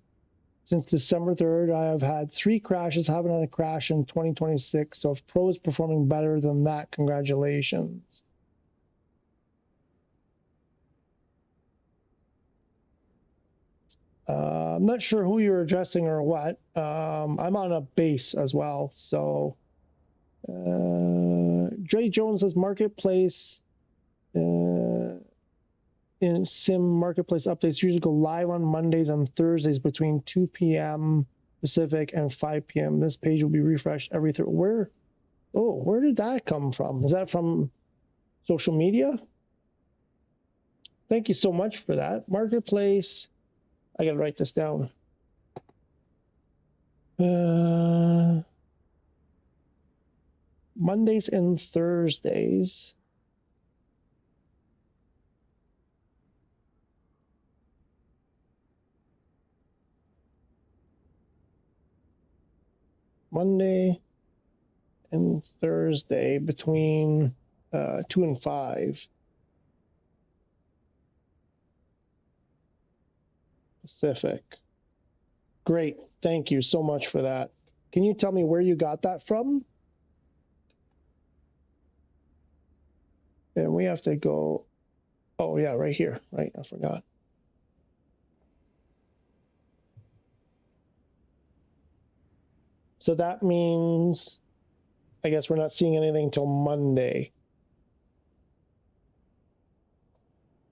Since December 3rd, I have had 3 crashes, haven't had a crash in 2026. So if Pro is performing better than that, congratulations. I'm not sure who you're addressing or what. I'm on a base as well. So Dre Jones says Marketplace in Sim Marketplace updates usually go live on Mondays and Thursdays between 2 p.m. Pacific and 5 p.m. This page will be refreshed every Thursday. Where did that come from? Is that from social media? Thank you so much for that. Marketplace. I gotta write this down. Mondays and Thursdays. Monday and Thursday between 2 and 5 Pacific. Great. Thank you so much for that. Can you tell me where you got that from? And we have to go. Oh, yeah, right here. Right. I forgot. So that means, I guess we're not seeing anything till Monday.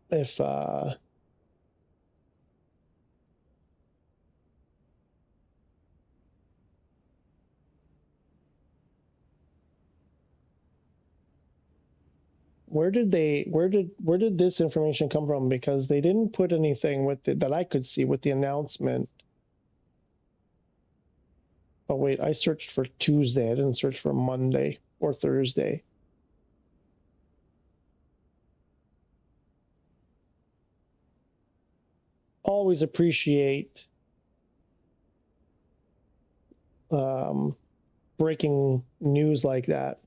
If, where did this information come from? Because they didn't put anything with it that I could see with the announcement. Oh, wait, I searched for Tuesday. I didn't search for Monday or Thursday. Always appreciate breaking news like that.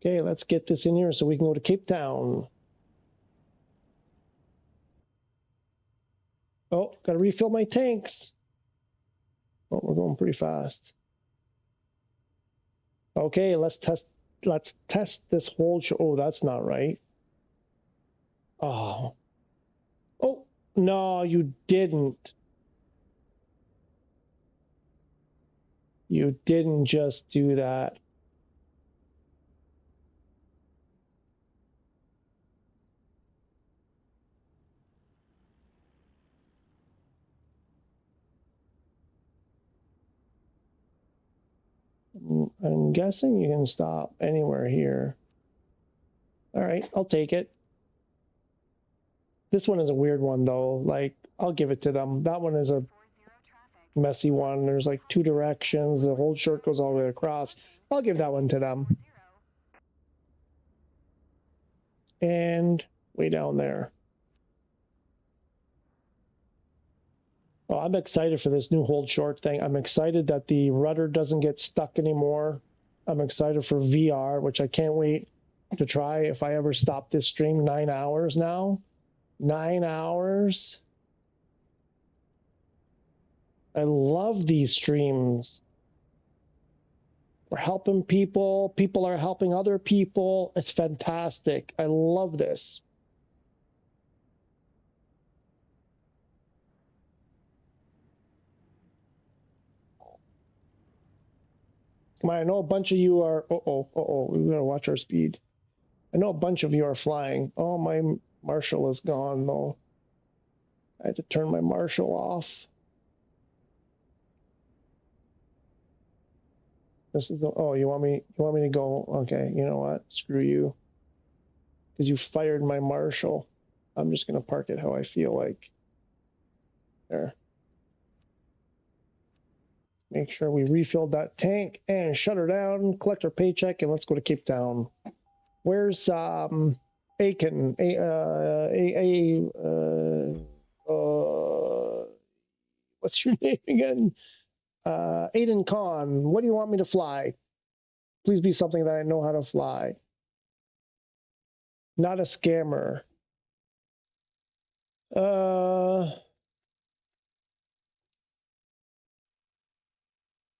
Okay, let's get this in here so we can go to Cape Town. Oh, gotta refill my tanks. Oh, we're going pretty fast. Okay, let's test this whole show. Oh, that's not right. Oh. Oh, no, you didn't. You didn't just do that. I'm guessing you can stop anywhere here. All right, I'll take it. This one is a weird one, though. Like, I'll give it to them. That one is a messy one. There's like two directions. The whole short goes all the way across. I'll give that one to them. And way down there. Oh, I'm excited for this new hold short thing. I'm excited that the rudder doesn't get stuck anymore. I'm excited for VR, which I can't wait to try if I ever stop this stream. 9 hours now. 9 hours. I love these streams. We're helping people. People are helping other people. It's fantastic. I love this. I know a bunch of you are, we gotta watch our speed. I know a bunch of you are flying. Oh, my Marshall is gone though. I had to turn my Marshall off. This is the, oh, you want me to go? Okay, you know what? Screw you. Because you fired my Marshall. I'm just gonna park it how I feel like. There. Make sure we refilled that tank and shut her down, collect our paycheck, and let's go to Cape Town. Where's Aiken? What's your name again? Aiden Khan. What do you want me to fly? Please be something that I know how to fly. Not a scammer.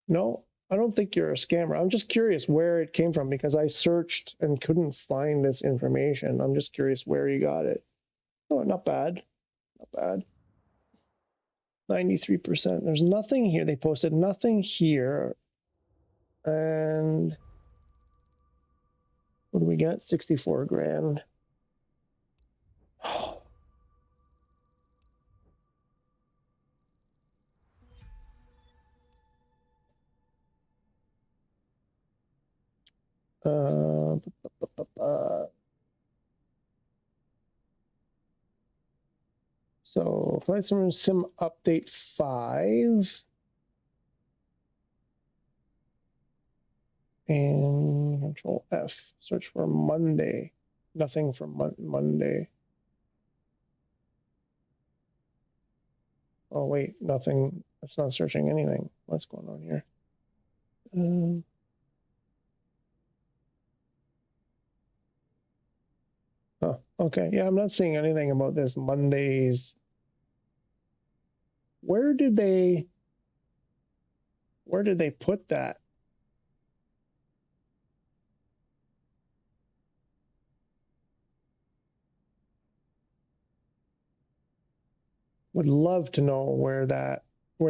No, I don't think you're a scammer. I'm just curious where it came from because I searched and couldn't find this information. I'm just curious where you got it. Oh, not bad. Not bad. 93%. There's nothing here. They posted nothing here. And what do we get? 64 grand. Uh, So Flight Sim Update 5. And Control F. Search for Monday. Nothing for Monday. Oh, wait, nothing. It's not searching anything. What's going on here? Oh, okay. Yeah, I'm not seeing anything about this Mondays. Where did they put that? Would love to know where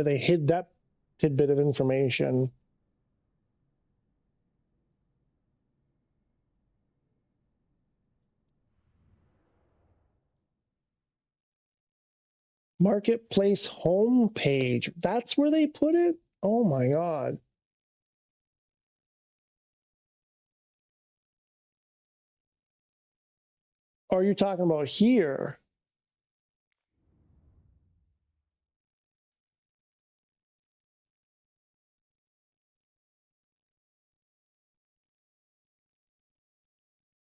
they hid that tidbit of information. Marketplace homepage. That's where they put it? Oh my God. Or are you talking about here?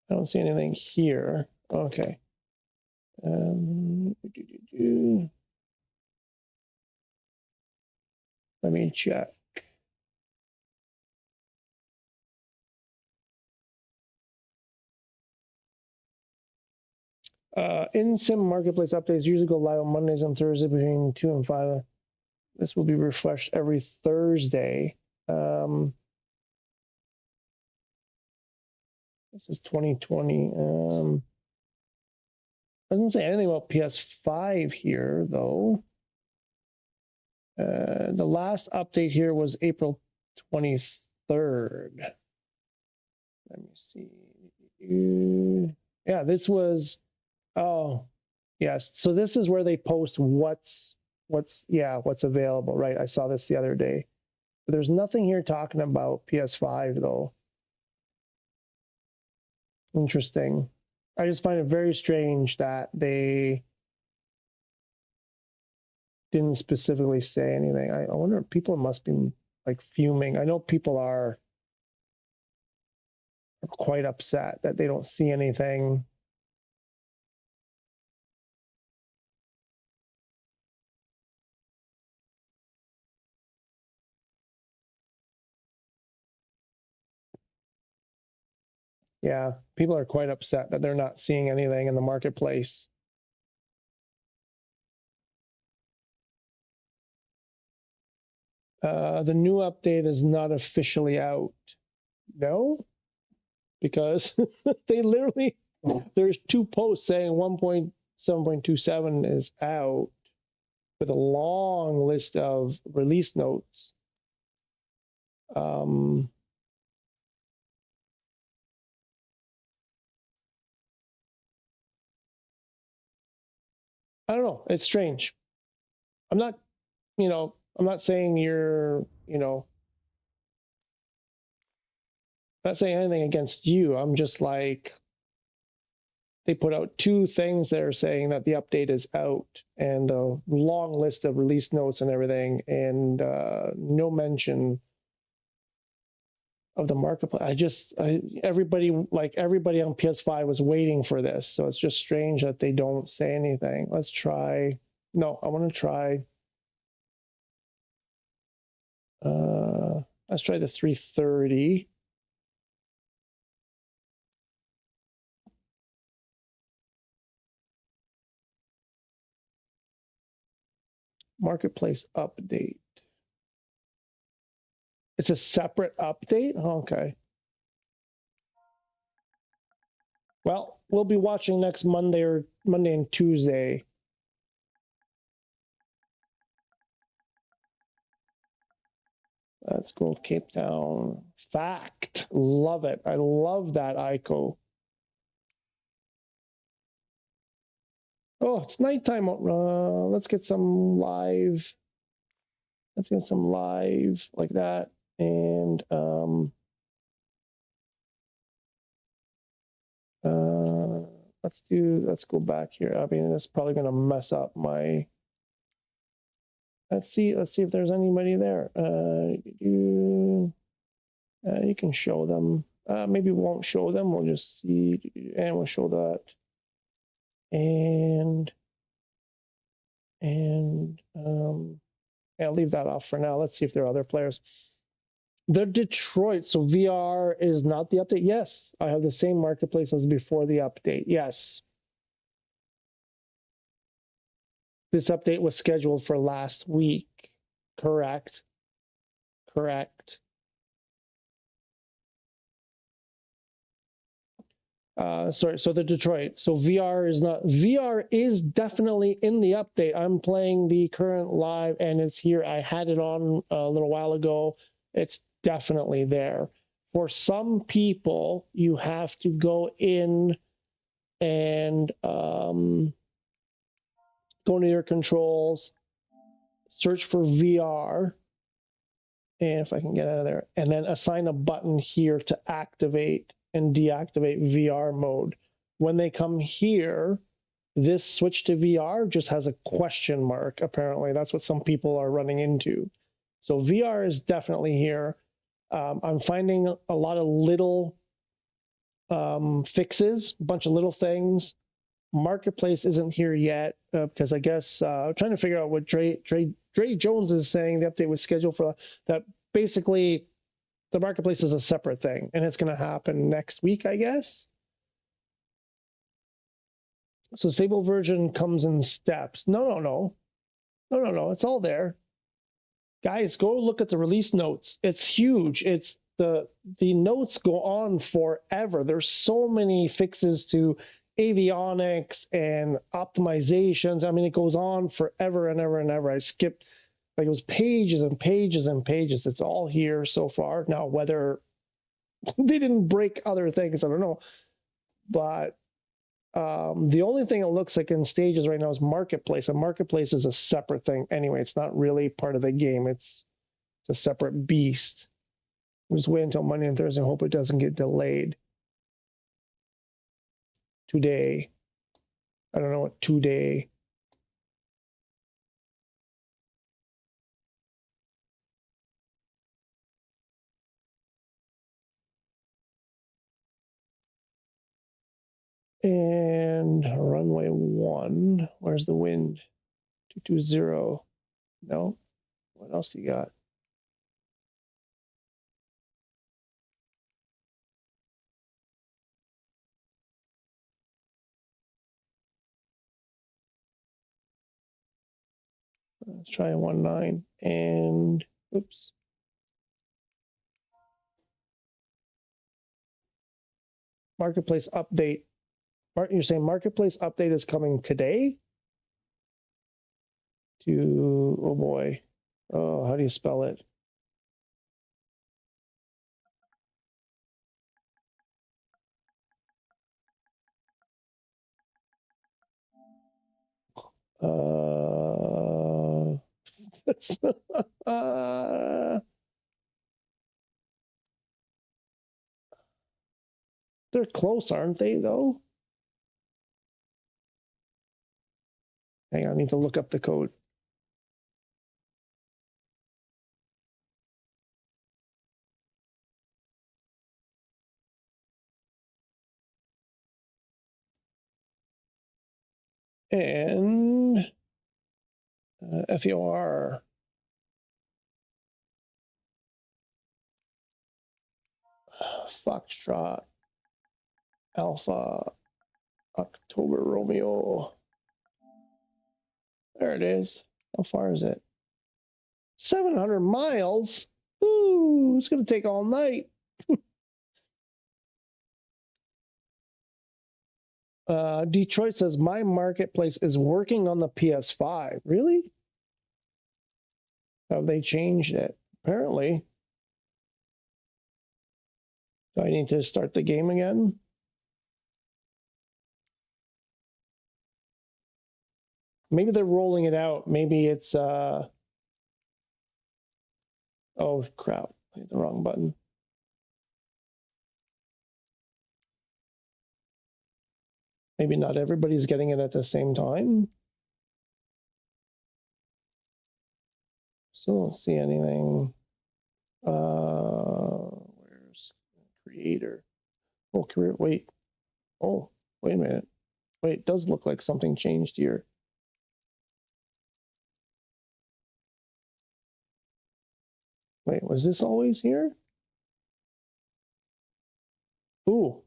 I don't see anything here. Okay. Let me check. In-sim marketplace updates usually go live on Mondays and Thursdays between 2 and 5. This will be refreshed every Thursday. This is 2020. Doesn't say anything about PS5 here, though. The last update here was April 23rd. Let me see. Yeah, this was, oh, yes. So this is where they post what's available, right? I saw this the other day. But there's nothing here talking about PS5, though. Interesting. I just find it very strange that they didn't specifically say anything. I wonder if people must be like fuming. I know people are quite upset that they don't see anything. Yeah, people are quite upset that they're not seeing anything in the marketplace. The new update is not officially out. No, because they literally, there's 2 posts saying 1.7.27 is out with a long list of release notes. I don't know. It's strange. I'm not, I'm not saying you're, not saying anything against you. I'm just like, they put out 2 things that are saying that the update is out and a long list of release notes and everything, and no mention of the marketplace. Everybody on PS5 was waiting for this, so it's just strange that they don't say anything. Let's try. No, I want to try. Let's try the 330. Marketplace update. It's a separate update? Okay. Well, we'll be watching next Monday and Tuesday. Let's go Cape Town. Fact. Love it. I love that ICO. Oh, it's nighttime. Let's get some live. Let's get some live like that. And let's go back here. I mean, that's probably going to mess up my. Let's see if there's anybody there. You can show them. Maybe we won't show them. We'll just see, and we'll show that. And I'll leave that off for now. Let's see if there are other players. The Detroit. So VR is not the update. Yes, I have the same marketplace as before the update. Yes. This update was scheduled for last week. Correct. Sorry, so the Detroit. So VR is definitely in the update. I'm playing the current live and it's here. I had it on a little while ago. It's definitely there. For some people, you have to go in and go into your controls, search for VR, and if I can get out of there, and then assign a button here to activate and deactivate VR mode. When they come here, this switch to VR just has a question mark, apparently. That's what some people are running into. So VR is definitely here. I'm finding a lot of little fixes, a bunch of little things. Marketplace isn't here yet because I guess I'm trying to figure out what Dre Jones is saying. The update was scheduled for that. Basically, the marketplace is a separate thing, and it's going to happen next week, I guess. So stable version comes in steps. No. It's all there. Guys, go look at the release notes. It's huge. It's the notes go on forever. There's so many fixes to avionics and optimizations. I mean, it goes on forever and ever and ever. I skipped, like, it was pages and pages and pages. It's all here so far. Now, whether they didn't break other things, I don't know. But the only thing it looks like in stages right now is Marketplace. And Marketplace is a separate thing. Anyway, it's not really part of the game. It's a separate beast. Just wait until Monday and Thursday and hope it doesn't get delayed. Today. I don't know what today. And runway 1. Where's the wind? 220. No. What else you got? Let's try 19 and oops. Marketplace update. You're saying Marketplace update is coming today? Oh boy. Oh, how do you spell it? They're close, aren't they, though? Hang on, I need to look up the code. And FEOR. Foxtrot. Alpha. October Romeo. There it is. How far is it? 700 miles? Ooh, it's going to take all night. Detroit says, my marketplace is working on the PS5. Really? Have they changed it? Apparently. Do I need to start the game again? Maybe they're rolling it out. Maybe it's, oh crap, I hit the wrong button. Maybe not everybody's getting it at the same time. Still don't see anything. Where's creator? Oh, career, wait. Oh, wait a minute. Wait, it does look like something changed here. Wait, was this always here? Ooh.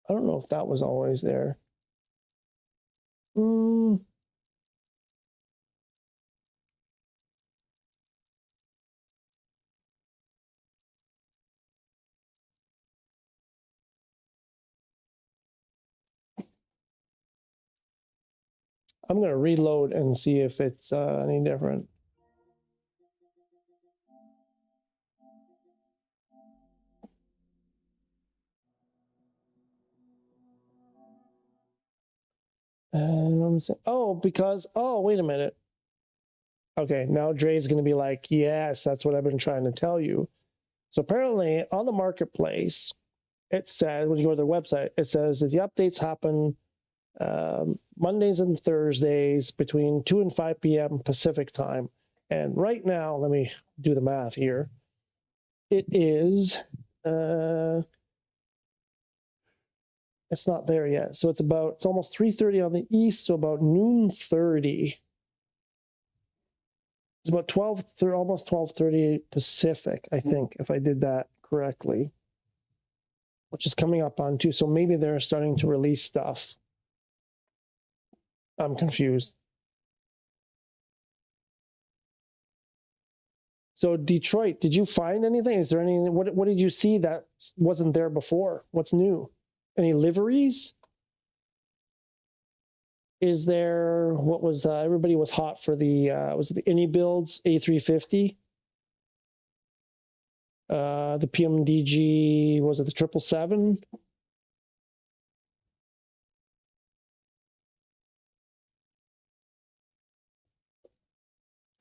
I don't know if that was always there. I'm going to reload and see if it's any different. Oh, wait a minute. Okay, now Dre's going to be like, yes, that's what I've been trying to tell you. So apparently on the marketplace, it says, when you go to their website, it says that the updates happen Mondays and Thursdays between 2 and 5 p.m. Pacific time. And right now, let me do the math here. It is, it's not there yet. So it's almost 3:30 on the east, so about noon 30. It's about 12, through, almost 12:30 Pacific, I think, if I did that correctly. which is coming up on too. So maybe they're starting to release stuff. I'm confused. So Detroit, did you find anything? Is there any, what did you see that wasn't there before? What's new? Any liveries? Is there, what was, everybody was hot for the, was it the Any Builds A350? The PMDG, was it the 777?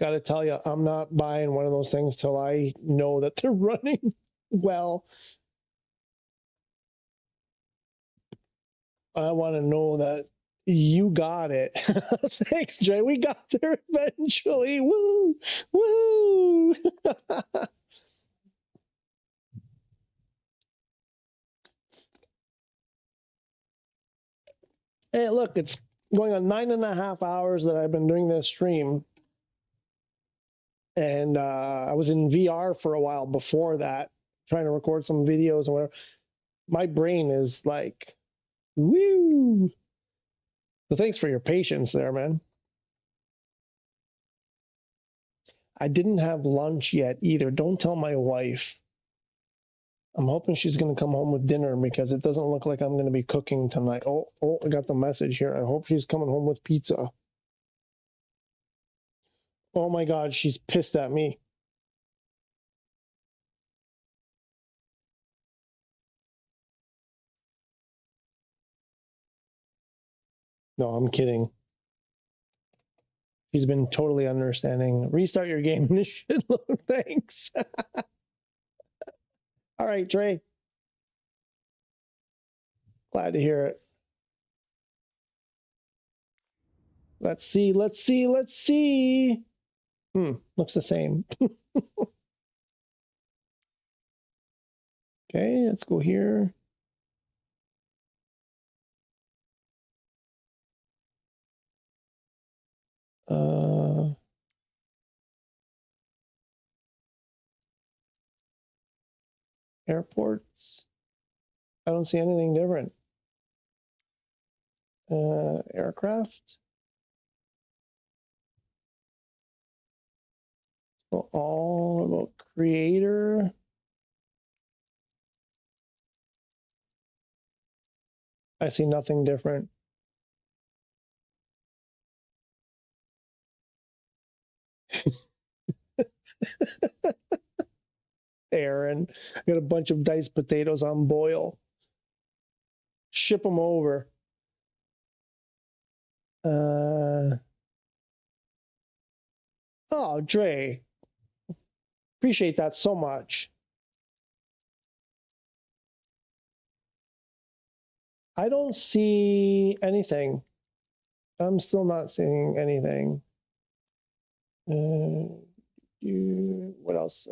Got to tell you, I'm not buying one of those things till I know that they're running well. I want to know that you got it. Thanks, Jay. We got there eventually. Woo! Woo! Hey, look, it's going on 9.5 hours that I've been doing this stream. And I was in VR for a while before that, trying to record some videos and whatever. My brain is like, woo! So thanks for your patience there, man. I didn't have lunch yet either. Don't tell my wife. I'm hoping she's going to come home with dinner because it doesn't look like I'm going to be cooking tonight. Oh, I got the message here. I hope she's coming home with pizza. Oh my God, she's pissed at me. No, I'm kidding. She's been totally understanding. Restart your game and this should load. Thanks. All right, Trey. Glad to hear it. Let's see. Looks the same. Okay, let's go here. Airports. I don't see anything different. Aircraft. So all about creator. I see nothing different. Aaron, I got a bunch of diced potatoes on boil. Ship them over. Oh, Dre, appreciate that so much. I don't see anything. I'm still not seeing anything. What else?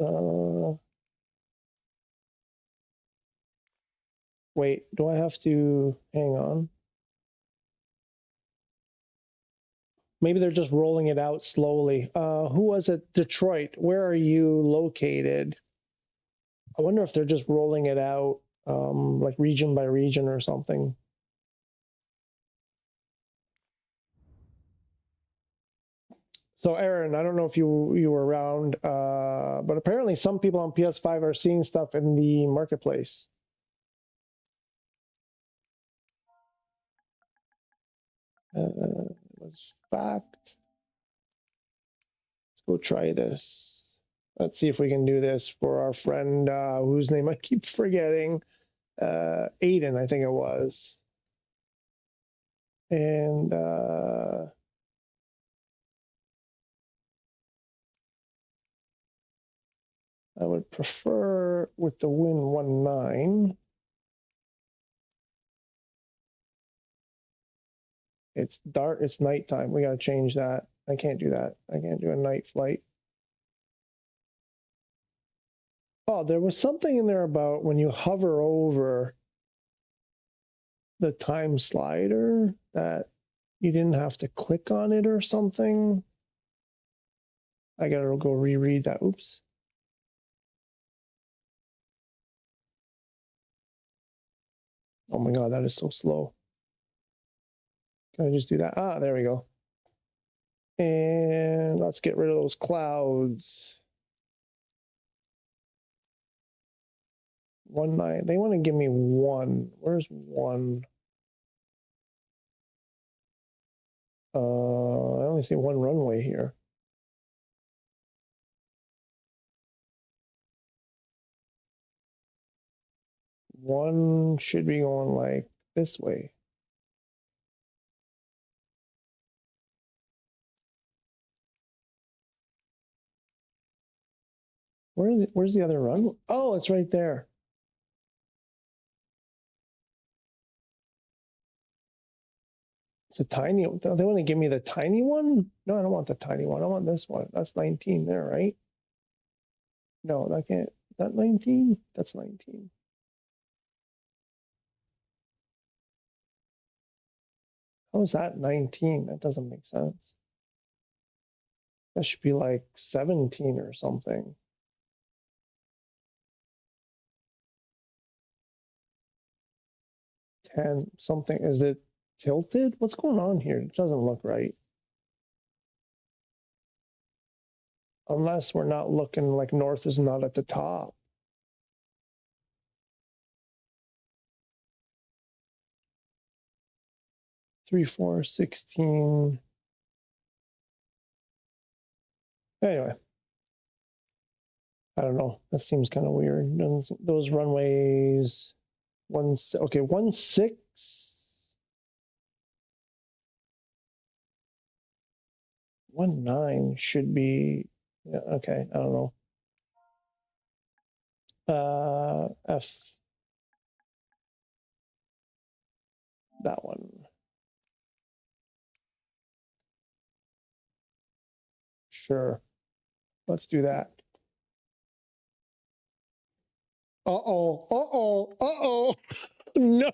Wait, do I have to hang on? Maybe they're just rolling it out slowly. Who was it? Detroit. Where are you located? I wonder if they're just rolling it out like region by region or something. So Aaron, I don't know if you were around, but apparently some people on PS5 are seeing stuff in the marketplace. What's fact? Let's go try this. Let's see if we can do this for our friend whose name I keep forgetting. Aiden, I think it was. And I would prefer with the Win 19. It's dark, it's nighttime. We got to change that. I can't do that. I can't do a night flight. Oh, there was something in there about when you hover over the time slider that you didn't have to click on it or something. I gotta go reread that. Oops. Oh my God, that is so slow. Can I just do that? Ah, there we go. And let's get rid of those clouds. 1.9. They want to give me 1. Where's 1? I only see 1 runway here. 1 should be going like this way. Where's the other run? Oh, it's right there. It's a tiny one. They want to give me the tiny one? No, I don't want the tiny one. I want this one. That's 19 there, right? No, that can't. That 19? That's 19. How is that 19? That doesn't make sense. That should be like 17 or something. 10 something. Is it tilted? What's going on here? It doesn't look right. Unless we're not looking like north is not at the top. Three, 4, 16. Anyway, I don't know. That seems kind of weird. Those runways, 1.6. 1.9 should be, yeah, okay, I don't know. F, that one. Sure, let's do that. Uh-oh, uh-oh, uh-oh, no.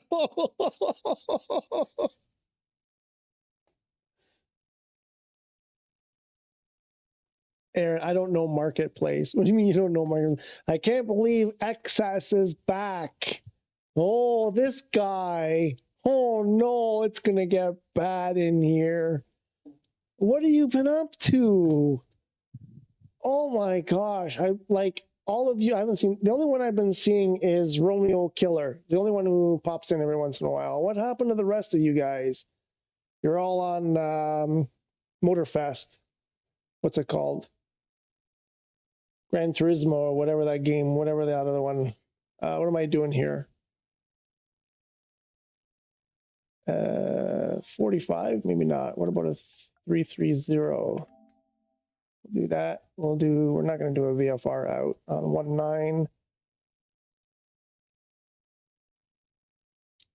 Aaron, I don't know Marketplace. What do you mean you don't know Marketplace? I can't believe Excess is back. Oh, this guy. Oh no, it's gonna get bad in here. What have you been up to? Oh my gosh. I like all of you. I haven't seen, the only one I've been seeing is Romeo Killer, the only one who pops in every once in a while. What happened to the rest of you guys? You're all on Motorfest. What's it called? Gran Turismo or whatever that game, whatever the other one. What am I doing here? 45, maybe not. What about a 330? We'll do that. We're not going to do a VFR out on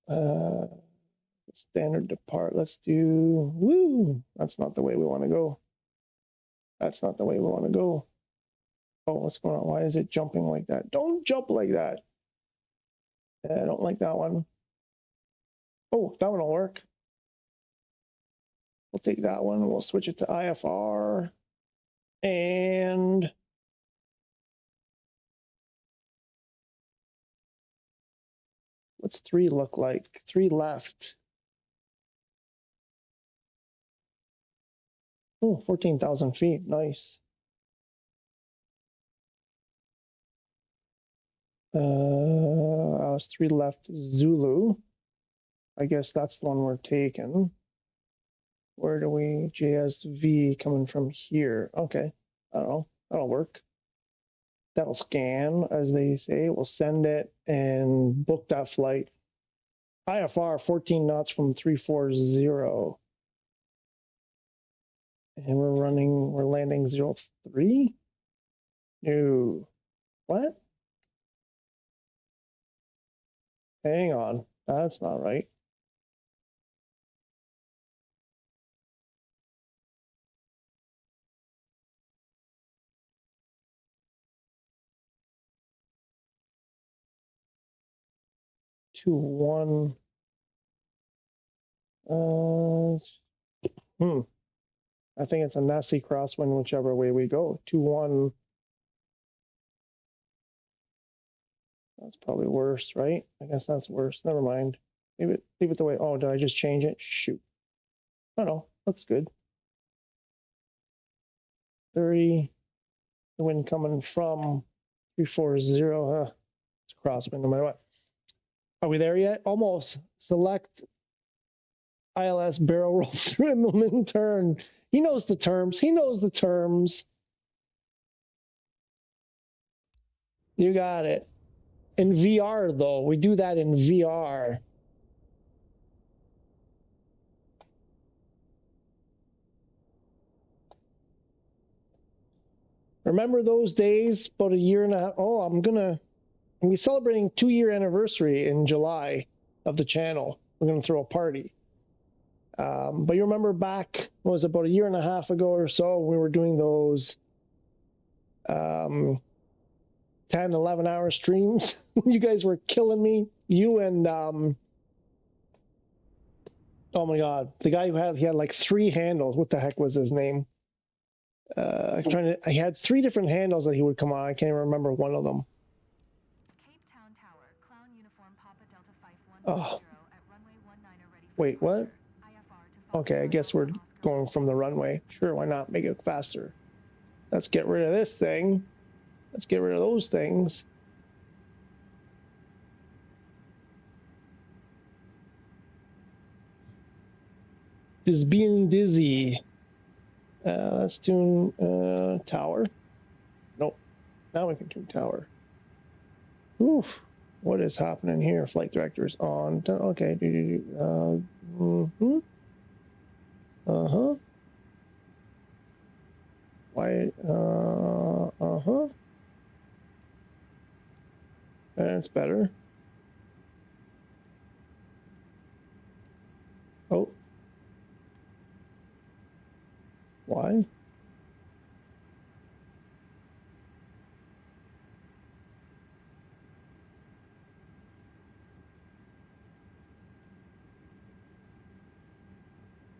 1.9. Standard depart. Let's do, woo. That's not the way we want to go. That's not the way we want to go. Oh, what's going on? Why is it jumping like that? Don't jump like that. I don't like that one. Oh, that one will work. We'll take that one. We'll switch it to IFR. And what's 3 look like? 3 left. Oh, 14,000 feet. Nice. I was 3 left. Zulu. I guess that's the one we're taking. Where do we? JSV coming from here. Okay. I don't know. That'll work. That'll scan, as they say. We'll send it and book that flight. IFR 14 knots from 340. And we're landing 03? No. What? Hang on. That's not right. Two, 1. I think it's a nasty crosswind whichever way we go. 2-1. That's probably worse, right? I guess that's worse. Never mind. Leave it the way. Oh, did I just change it? Shoot. Oh no, looks good. 30. The wind coming from 340. It's a crosswind no matter what. Are we there yet? Almost. Select ILS barrel roll through implement turn. He knows the terms. He knows the terms. You got it. In VR though, we do that in VR. Remember those days about a year and a half? Oh, I'm gonna be celebrating 2-year anniversary in July of the channel. We're gonna throw a party. But you remember back, what was it, about a year and a half ago or so, we were doing those 10, 11-hour streams. You guys were killing me. You and, oh my God, the guy he had like 3 handles. What the heck was his name? I had 3 different handles that he would come on. I can't even remember one of them. Cape Town Tower, Clown Uniform Papa Delta 5110 Oh, at runway 19 ready for wait, what? departure. IFR to follow Okay, I guess we're going from the runway. Sure, why not? Make it faster. Let's get rid of this thing. Let's get rid of those things. Is being dizzy. Let's tune tower. Nope. Now we can tune tower. Oof. What is happening here? Flight directors on. Okay. Uh-huh. Why? Uh-huh. That's better. Oh. Why?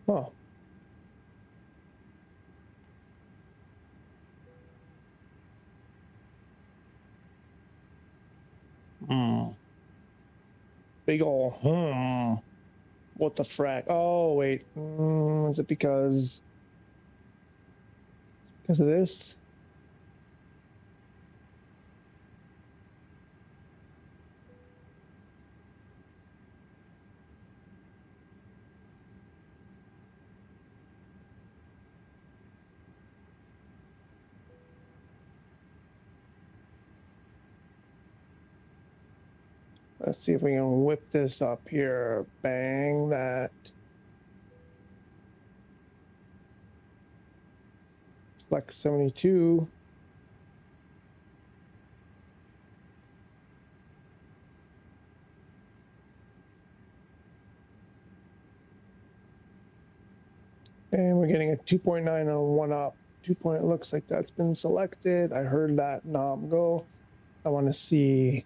Oh. Big ol' What the frack? Oh, wait. Is it because of this? Let's see if we can whip this up here. Bang that. Flex 72. And we're getting a 2.9 on 1 up. 2 point, it looks like that's been selected. I heard that knob go. I want to see.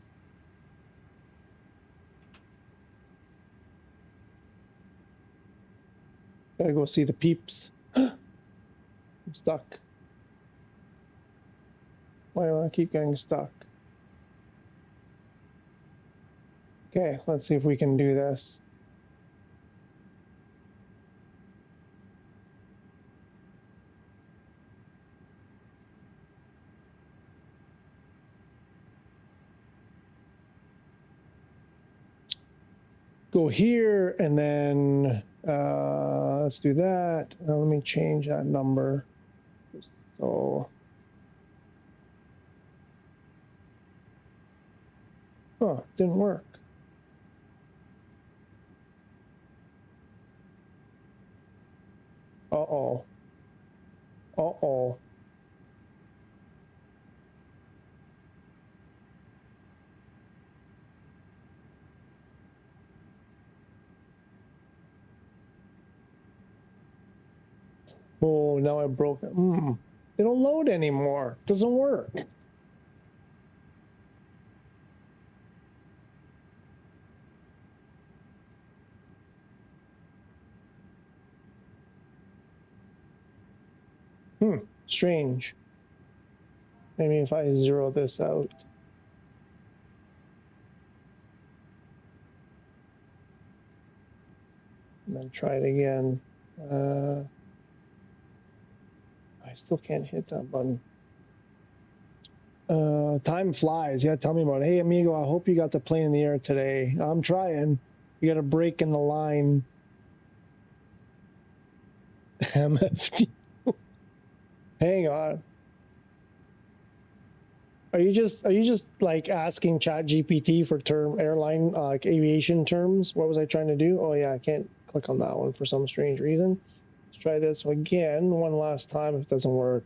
Gotta go see the peeps. I'm stuck. Why do I keep getting stuck? Okay, let's see if we can do this. Go here and then let's do that. Let me change that number. So, didn't work. Uh-oh. Uh-oh. Oh, now I broke it. They don't load anymore. Doesn't work. Strange. Maybe if I zero this out. And then try it again. I still can't hit that button. Time flies. Yeah, tell me about it. Hey, amigo, I hope you got the plane in the air today. I'm trying. You got a break in the line. MFT. Hang on. Are you just like asking Chat GPT for airline like aviation terms? What was I trying to do? Oh yeah, I can't click on that one for some strange reason. Let's try this again one last time if it doesn't work.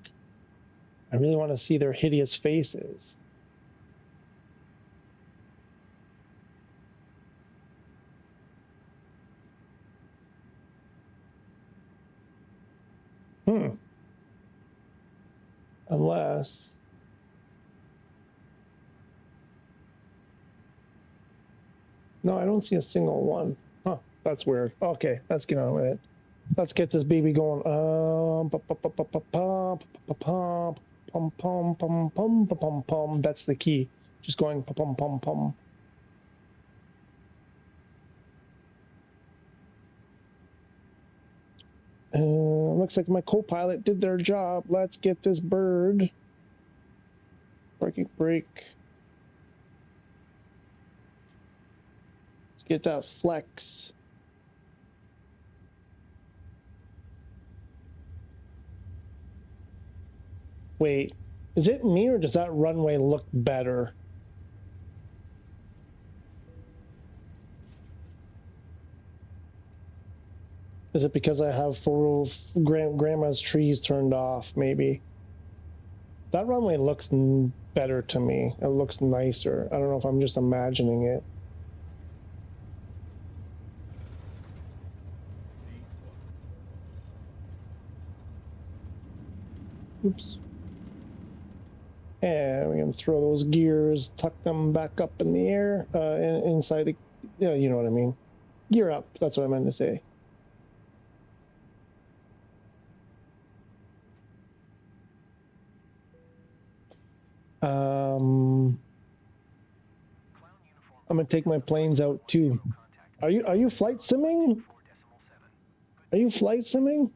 I really want to see their hideous faces. Unless no, I don't see a single one. Huh, that's weird. Okay, let's get on with it. Let's get this baby going. Pum pum pum pum pum pum. That's the key. Just going pum pum pum. Looks like my co-pilot did their job. Let's get this bird. Braking brake. Let's get that flex. Wait, is it me or does that runway look better? Is it because I have grandma's trees turned off? Maybe. That runway looks better to me. It looks nicer. I don't know if I'm just imagining it. Oops. And we can throw those gears, tuck them back up in the air, inside the, yeah, you know what I mean. Gear up, that's what I meant to say. I'm gonna take my planes out too. Are you flight simming? Are you flight simming?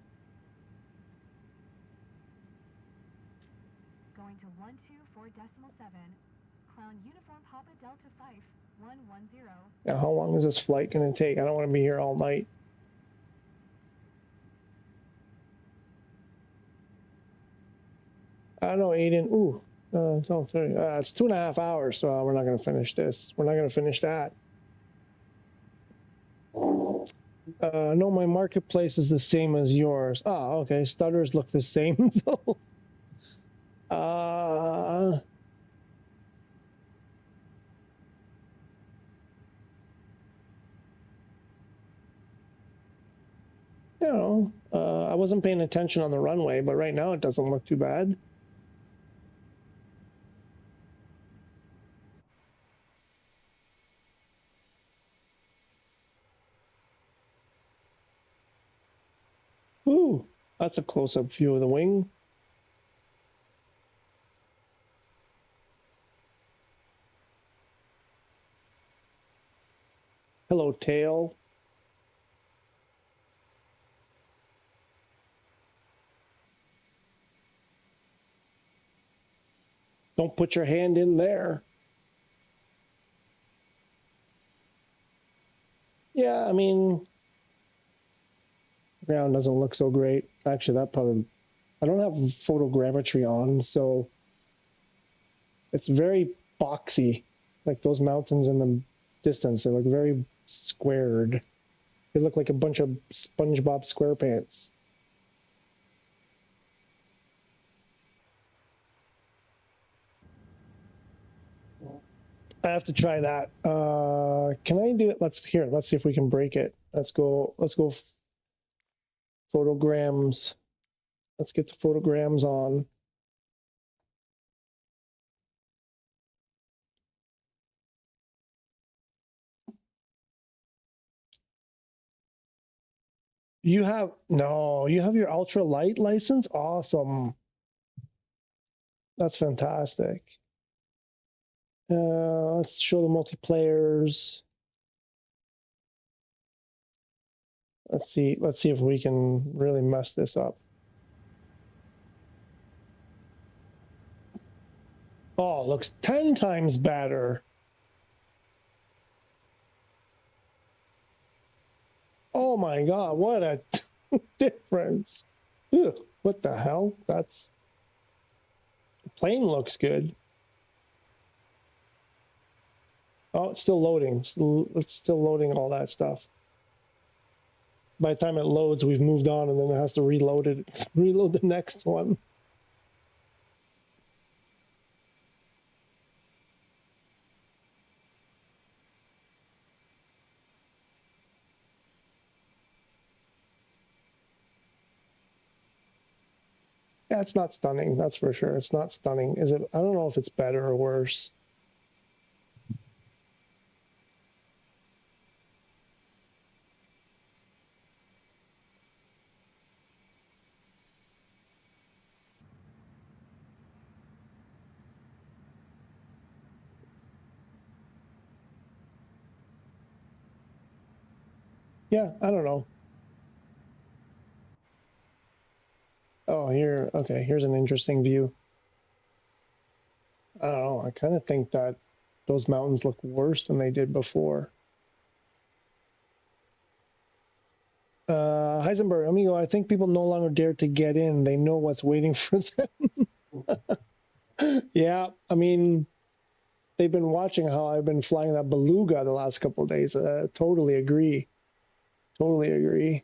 Going to 124.7. Clown uniform Papa Delta 5 110. Yeah, how long is this flight gonna take? I don't want to be here all night. I don't know, Aiden. Ooh, it's 2.5 hours, so we're not gonna finish this. We're not gonna finish that. No, my marketplace is the same as yours. Ah, okay. Stutters look the same though. You know, I wasn't paying attention on the runway, but right now it doesn't look too bad. Ooh, that's a close-up view of the wing. Hello, tail. Don't put your hand in there. Yeah, I mean, ground doesn't look so great. Actually, that probably, I don't have photogrammetry on, so it's very boxy. Like those mountains in the distance, they look very squared. They look like a bunch of SpongeBob SquarePants. I have to try that. Can I do it? Let's see if we can break it. Let's go photograms. Let's get the photograms on. You have your ultra light license? Awesome. That's fantastic. Let's show the multiplayers. Let's see if we can really mess this up. Oh, looks 10 times better. Oh my God, what a difference. Ew, what the hell? The plane looks good. Oh, it's still loading. It's still loading all that stuff. By the time it loads, we've moved on, and then it has to reload the next one. Yeah, it's not stunning. That's for sure. It's not stunning. Is it? I don't know if it's better or worse. Yeah, I don't know. Oh, here. Okay, here's an interesting view. I don't know. I kind of think that those mountains look worse than they did before. Heisenberg, amigo, I think people no longer dare to get in. They know what's waiting for them. Yeah, I mean, they've been watching how I've been flying that beluga the last couple of days. Totally agree. Totally agree.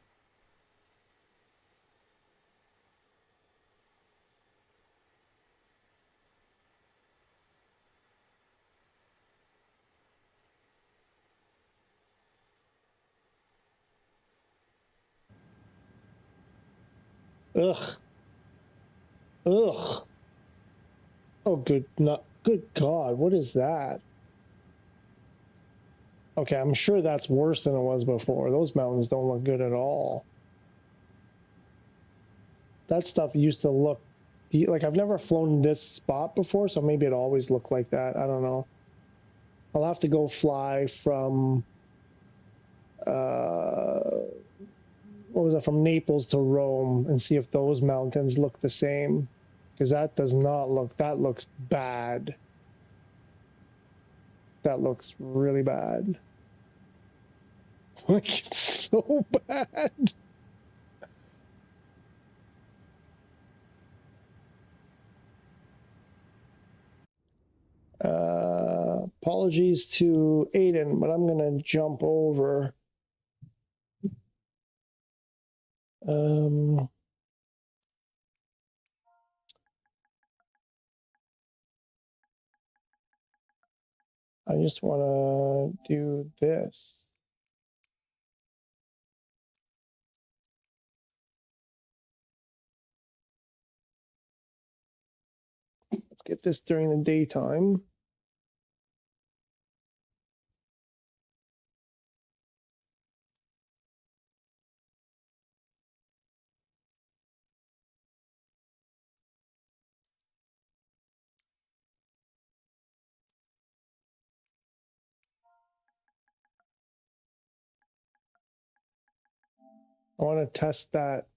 Ugh. Ugh. Oh, good. Not good. God, what is that? Okay, I'm sure that's worse than it was before. Those mountains don't look good at all. That stuff used to look like I've never flown this spot before, so maybe it always looked like that. I don't know. I'll have to go fly from what was it, from Naples to Rome and see if those mountains look the same, because that does not look, that looks bad. That looks really bad. Like, it's so bad. Apologies to Aiden, but I'm gonna jump over. I just want to do this. Let's get this during the daytime. I want to test that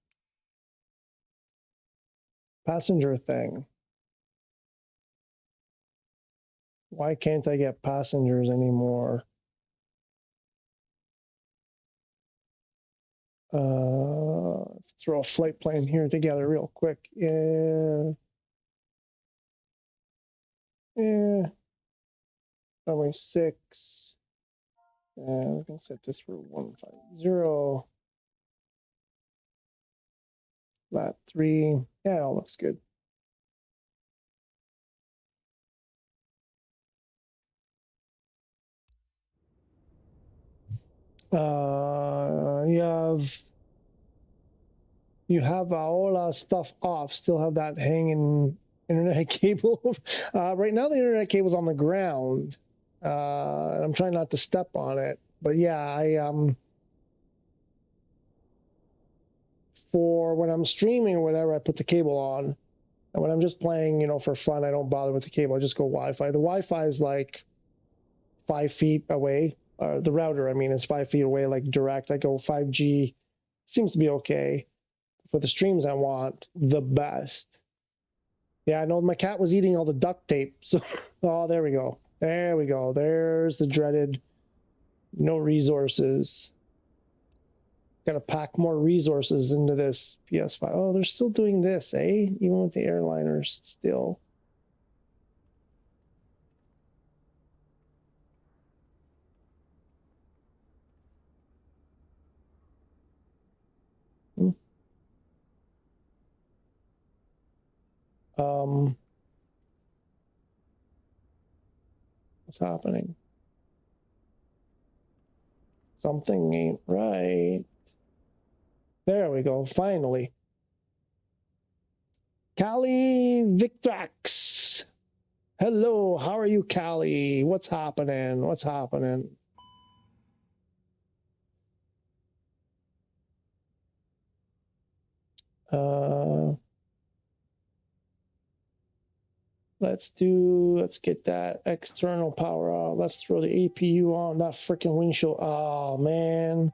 passenger thing. Why can't I get passengers anymore? Throw a flight plan here together real quick. Yeah. Runway 6. And we can set this for 150. Lat 3. Yeah, it all looks good. You have all our stuff off. Still have that hanging internet cable. Right now, the internet cable's on the ground. I'm trying not to step on it. But yeah, for when I'm streaming or whatever, I put the cable on. And when I'm just playing, for fun, I don't bother with the cable. I just go Wi-Fi. The Wi-Fi is like 5 feet away. The router, I mean, is 5 feet away, like direct. I go 5G seems to be okay. For the streams I want, the best. Yeah, I know my cat was eating all the duct tape. So, oh, there we go. There we go. There's the dreaded no resources. Got to pack more resources into this PS5. Oh, they're still doing this, eh? Even with the airliners still. What's happening? Something ain't right. There we go, finally. Callie Victrax. Hello, how are you, Callie? What's happening? What's happening? Let's get that external power out. Let's throw the APU on that freaking windshield. Oh, man.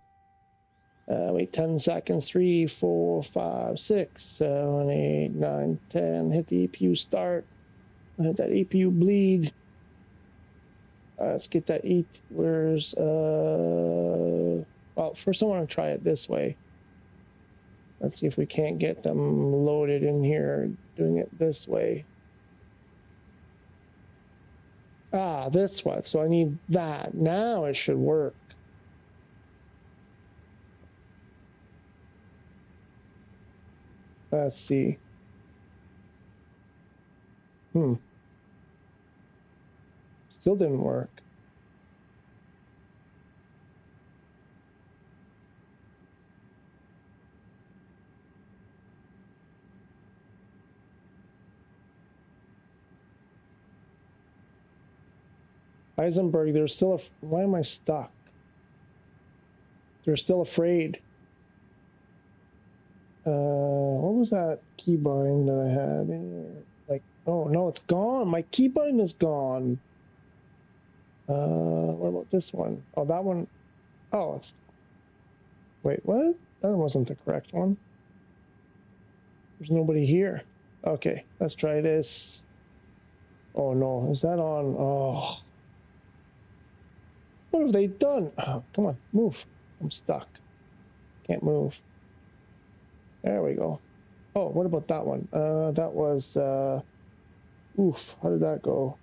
Wait 10 seconds. 3, 4, 5, 6, 7, 8, 9, 10. Hit the APU start. Hit that APU bleed. Let's get that 8. Where's well, first I want to try it this way. Let's see if we can't get them loaded in here doing it this way. Ah, this one. So I need that. Now it should work. Let's see. Still didn't work. Heisenberg, they're still, why am I stuck? They're still afraid. What was that keybind that I had? Like, oh no, it's gone. My keybind is gone. What about this one? Oh, that one. Oh, it's, wait, what? That wasn't the correct one. There's nobody here. Okay, let's try this. Oh no, is that on? Oh. What have they done? Oh, come on, move. I'm stuck. Can't move. There we go. Oh, what about that one? That was, oof, how did that go?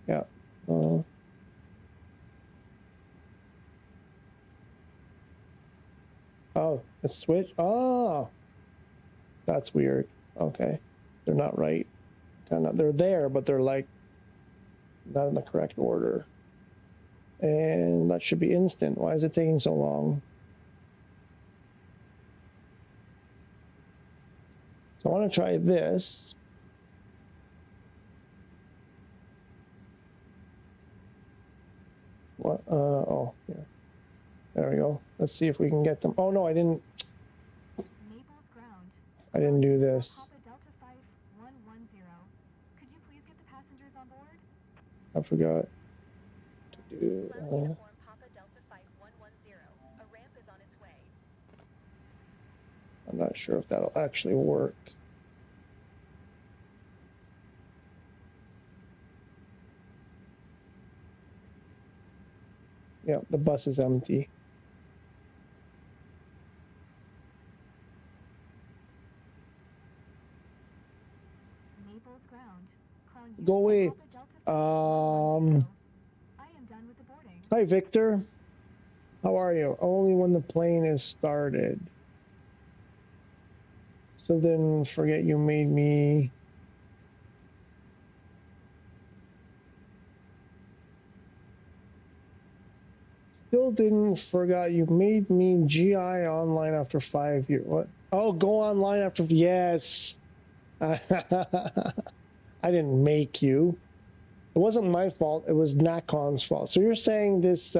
Yeah. Oh, a switch. Oh, that's weird. Okay, they're not right. Kind of, they're there, but they're like not in the correct order. And that should be instant. Why is it taking so long? So I want to try this. What? Oh, yeah. There we go. Let's see if we can get them. Oh no, I didn't. Naples ground. I didn't do this. Papa Delta 5110. Could you please get the passengers on board? I forgot to do. Uniform Papa Delta 5110. A ramp is on its way. I'm not sure if that'll actually work. Yeah, the bus is empty. Naples ground. Go away. I am done with the boarding. Hi, Victor. How are you? Only when the plane is started. Still didn't forget you made me. Still didn't forget you made me GI online after 5 years. What? Oh, go online after. Yes. I didn't make you. It wasn't my fault. It was NACON's fault. So you're saying this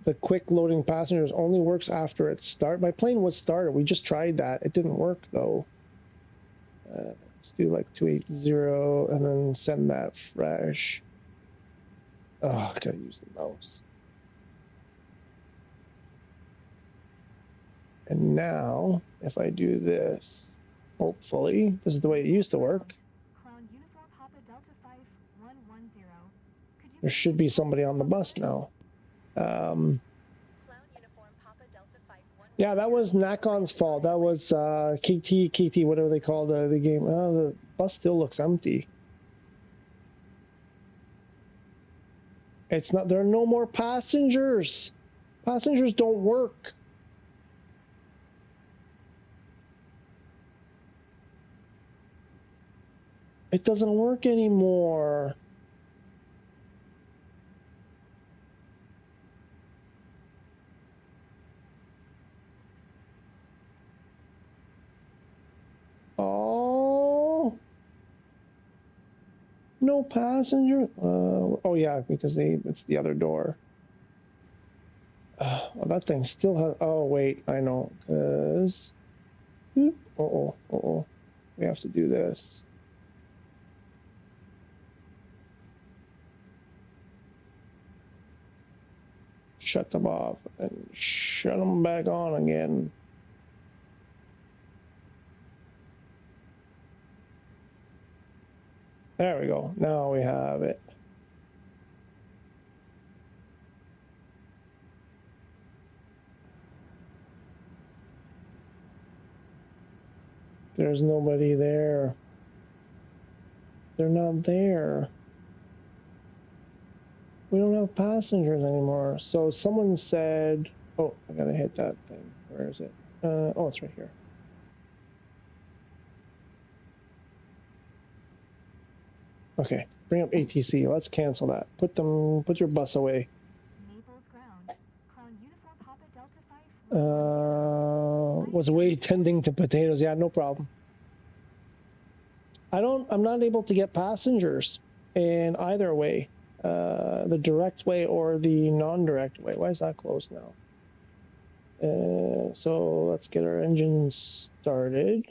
the quick loading passengers only works after it start. My plane was started. We just tried that. It didn't work though. Let's do like 280 and then send that fresh. Oh, I gotta use the mouse. And now, if I do this, hopefully, this is the way it used to work. Clown Uniform Papa Delta 5110. There should be somebody on the bus now. Clown Uniform Papa Delta 5110. Yeah, that was Nakon's fault. That was KT, whatever they call the game. The bus still looks empty. It's not. There are no more passengers. Passengers don't work. It doesn't work anymore. Oh, no passenger. Oh yeah, because it's the other door. Well, that thing still has. Oh wait, I know. Cause. Oh. We have to do this. Shut them off and shut them back on again. There we go. Now we have it. There's nobody there. They're not there. We don't have passengers anymore. So someone said, oh, I gotta hit that thing. Where is it? Oh, it's right here. Okay, bring up ATC. Let's cancel that. Put your bus away. Naples ground. Clown Uniform Papa Delta 5110. Was away tending to potatoes. Yeah, no problem. I'm not able to get passengers in either way, the direct way or the non-direct way. Why is that closed now? So let's get our engines started.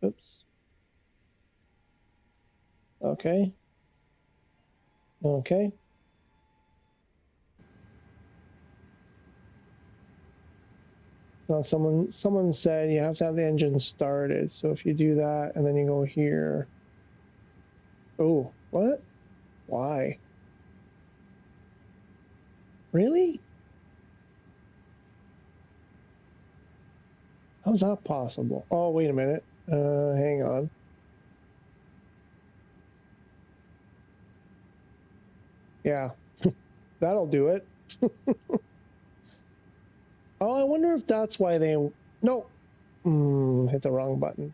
Oops. Okay. Now someone said you have to have the engine started. So if you do that and then you go here. Oh, what? Why? Really? How's that possible? Oh, wait a minute. Hang on. Yeah, that'll do it. Oh, I wonder if that's why they... No. Hit the wrong button.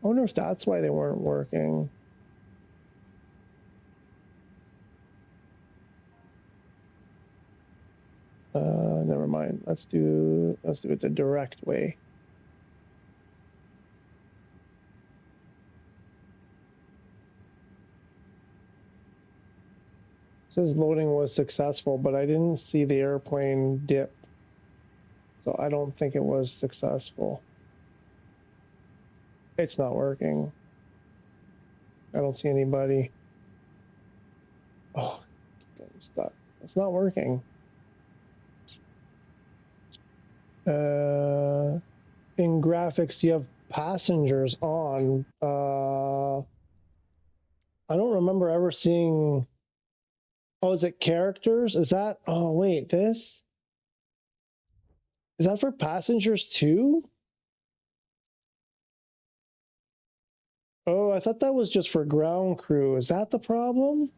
I wonder if that's why they weren't working. Never mind. Let's do it the direct way. It says loading was successful, but I didn't see the airplane dip. So I don't think it was successful. It's not working. I don't see anybody. Oh, getting stuck. It's not working. In graphics, you have passengers on. I don't remember ever seeing. Oh, is it characters? Is that? Oh, wait, this? Is that for passengers too? Oh, I thought that was just for ground crew. Is that the problem?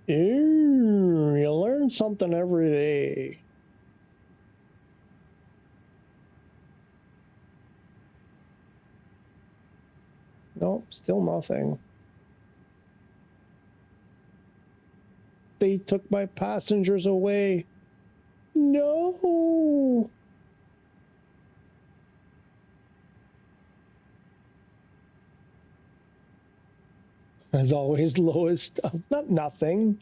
Ew, you learn something every day. Nope, still nothing. They took my passengers away. No. As always, lowest stuff. Not nothing.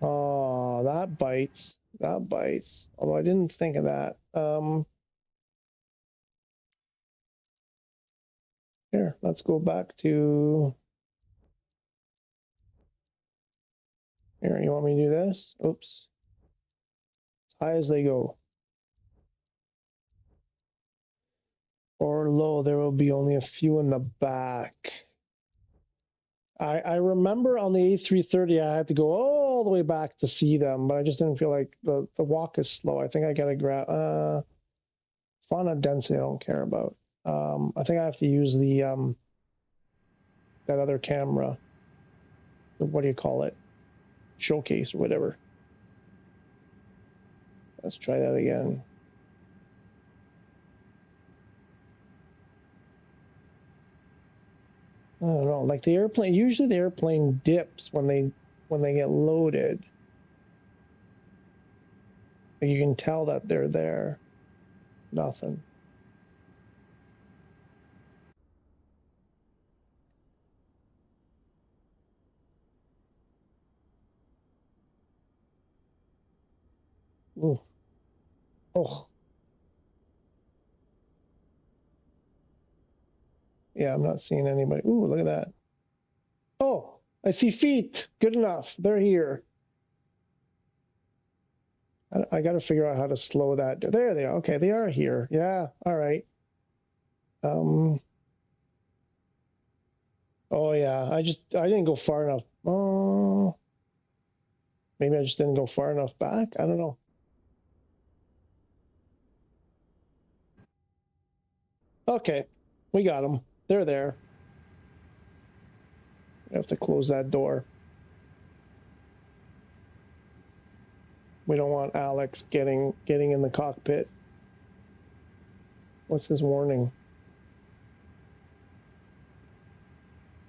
Oh, that bites. That bites. Although I didn't think of that. Here, let's go back to... Here, you want me to do this? Oops. As high as they go. Or low, there will be only a few in the back. I remember on the A330, I had to go all the way back to see them, but I just didn't feel like the walk is slow. I think I got to grab... fauna density, I don't care about. I think I have to use the that other camera. What do you call it? Showcase or whatever. Let's try that again. I don't know. Like the airplane, usually the airplane dips when they get loaded. You can tell that they're there. Nothing. Ooh. Oh. Yeah, I'm not seeing anybody. Ooh, look at that. Oh, I see feet. Good enough. They're here. I got to figure out how to slow that. There they are. Okay, they are here. Yeah. All right. Oh yeah. I didn't go far enough. Oh, maybe I just didn't go far enough back. I don't know. Okay, we got them. They're there. We have to close that door. We don't want Alex getting in the cockpit. What's this warning?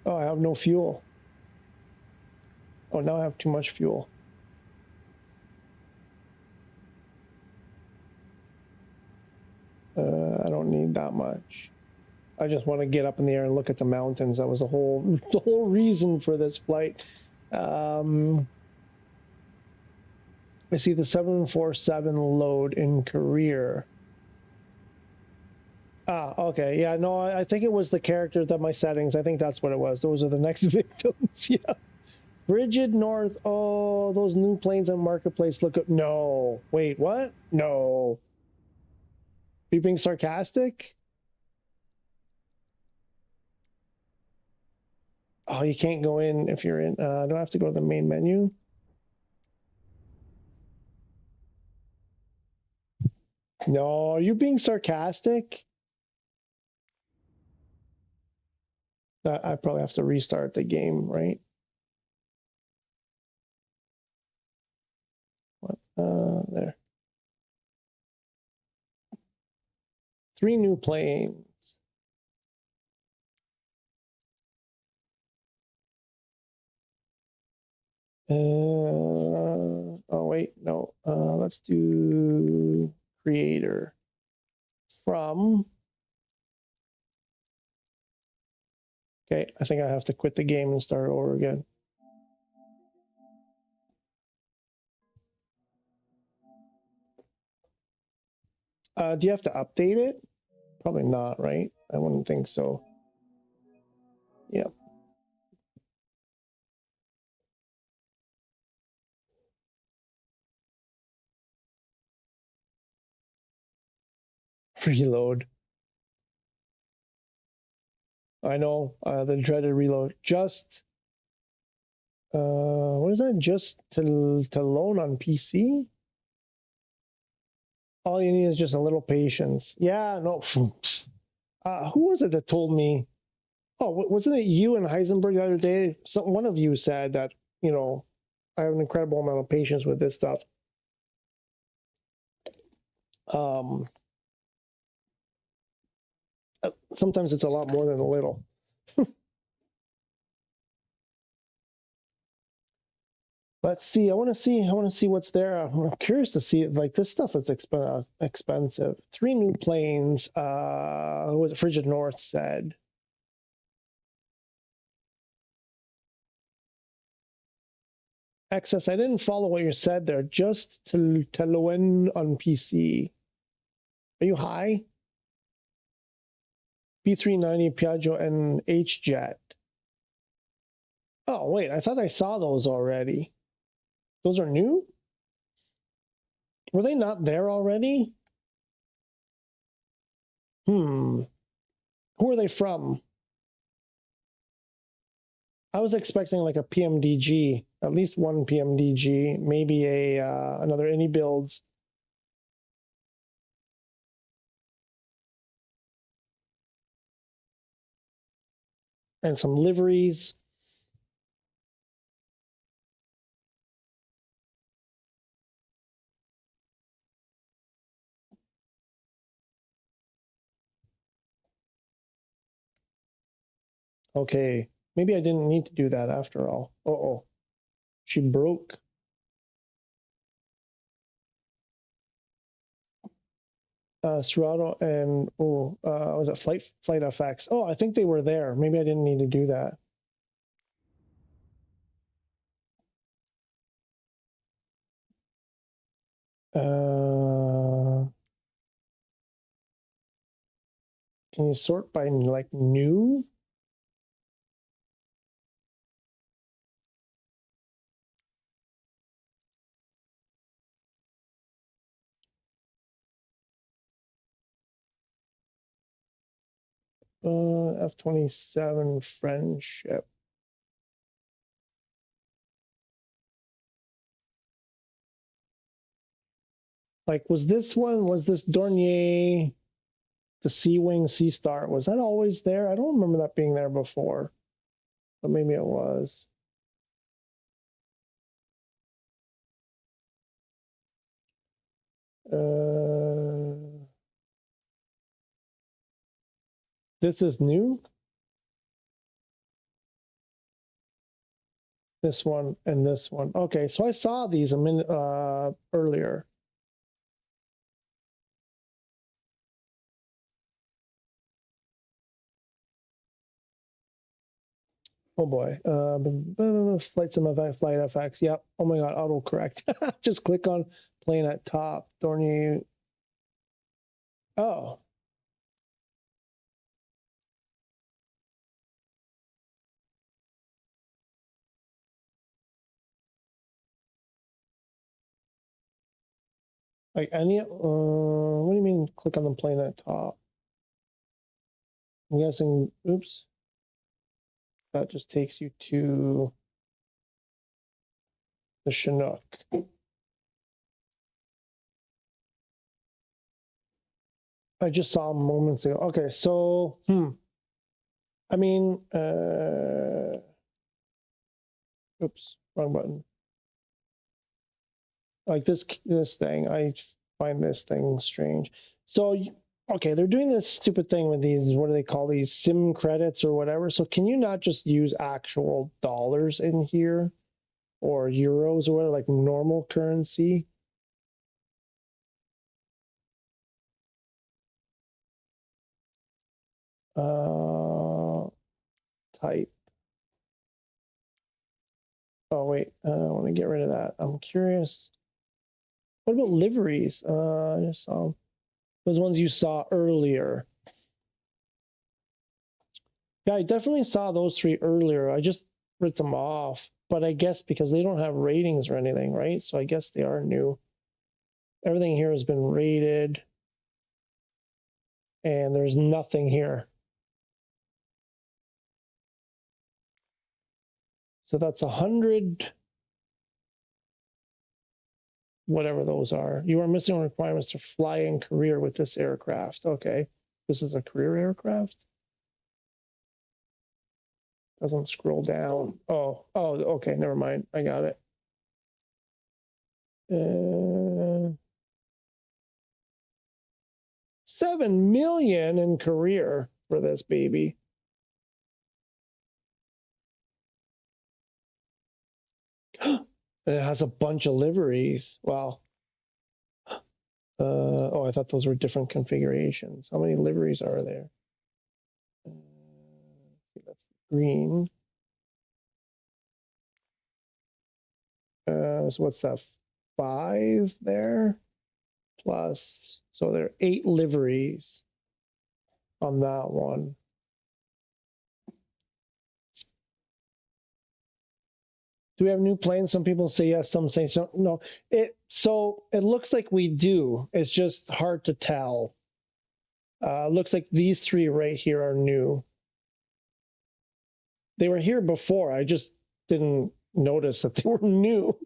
Oh, I have no fuel. Oh, now I have too much fuel. I don't need that much. I just want to get up in the air and look at the mountains. That was the whole reason for this flight. I see the 747 load in career. Ah, okay. Yeah, no, I think it was the characters that my settings. I think that's what it was. Those are the next victims. Yeah. Frigid North. Oh, those new planes on Marketplace look good. No. Wait, what? No. Are you being sarcastic? Oh, you can't go in if you're in. Do I have to go to the main menu? No, are you being sarcastic? I probably have to restart the game, right? What? There. 3 new planes. Oh wait, no. Let's do creator from. Okay, I think I have to quit the game and start over again. Do you have to update it? Probably not, right? I wouldn't think so. Yep. Reload. I know, the dreaded reload. Just, what is that? Just to loan on PC? All you need is just a little patience. Yeah, no. Who was it that told me? Oh, wasn't it you and Heisenberg the other day? One of you said that, you know, I have an incredible amount of patience with this stuff. Sometimes it's a lot more than a little. Let's see. I want to see what's there. I'm curious to see it. Like this stuff is expensive. 3 new planes. Who was it? Frigid North said. Excess. I didn't follow what you said there. Just to Teloen on PC. Are you high? B390 Piaggio and H-Jet. Oh wait, I thought I saw those already. Those are new? Were they not there already? Who are they from? I was expecting like a PMDG, at least one PMDG, maybe a another any builds. And some liveries. Okay, maybe I didn't need to do that after all. Uh-oh, she broke. Serato and was it Flight FX? Oh, I think they were there. Maybe I didn't need to do that. Can you sort by like new? F-27 Friendship. Like, was this Dornier, the Sea-Wing Sea Star? Was that always there? I don't remember that being there before, but maybe it was. This is new. This one and this one. Okay, so I saw these a minute earlier. Oh boy. Flight Sim Flight FX. Yep. Oh my God. Autocorrect. Just click on plane at top. Dornier. Oh. Like any, what do you mean click on the plane at top? I'm guessing, oops. That just takes you to the Chinook. I just saw him moments ago. Okay, so, I mean, oops, wrong button. Like this thing, I find this thing strange. So, okay, they're doing this stupid thing with these, what do they call these, sim credits or whatever. So can you not just use actual dollars in here or euros or whatever, like normal currency? Type. Oh wait, I want to get rid of that. I'm curious. What about liveries? I just saw those ones you saw earlier. Yeah, I definitely saw those 3 earlier. I just ripped them off, but I guess because they don't have ratings or anything, right? So I guess they are new. Everything here has been rated, and there's nothing here. So that's 100, whatever those are. You are missing requirements to fly in career with this aircraft. Okay, this is a career aircraft. Doesn't scroll down. Oh, okay, never mind. I got it. 7 million in career for this baby. And it has a bunch of liveries. Wow. Oh, I thought those were different configurations. How many liveries are there? That's green. So what's that? 5 there plus. So there are 8 liveries on that one. Do we have new planes? Some people say yes, some say so. No. So it looks like we do. It's just hard to tell. Looks like these 3 right here are new. They were here before. I just didn't notice that they were new.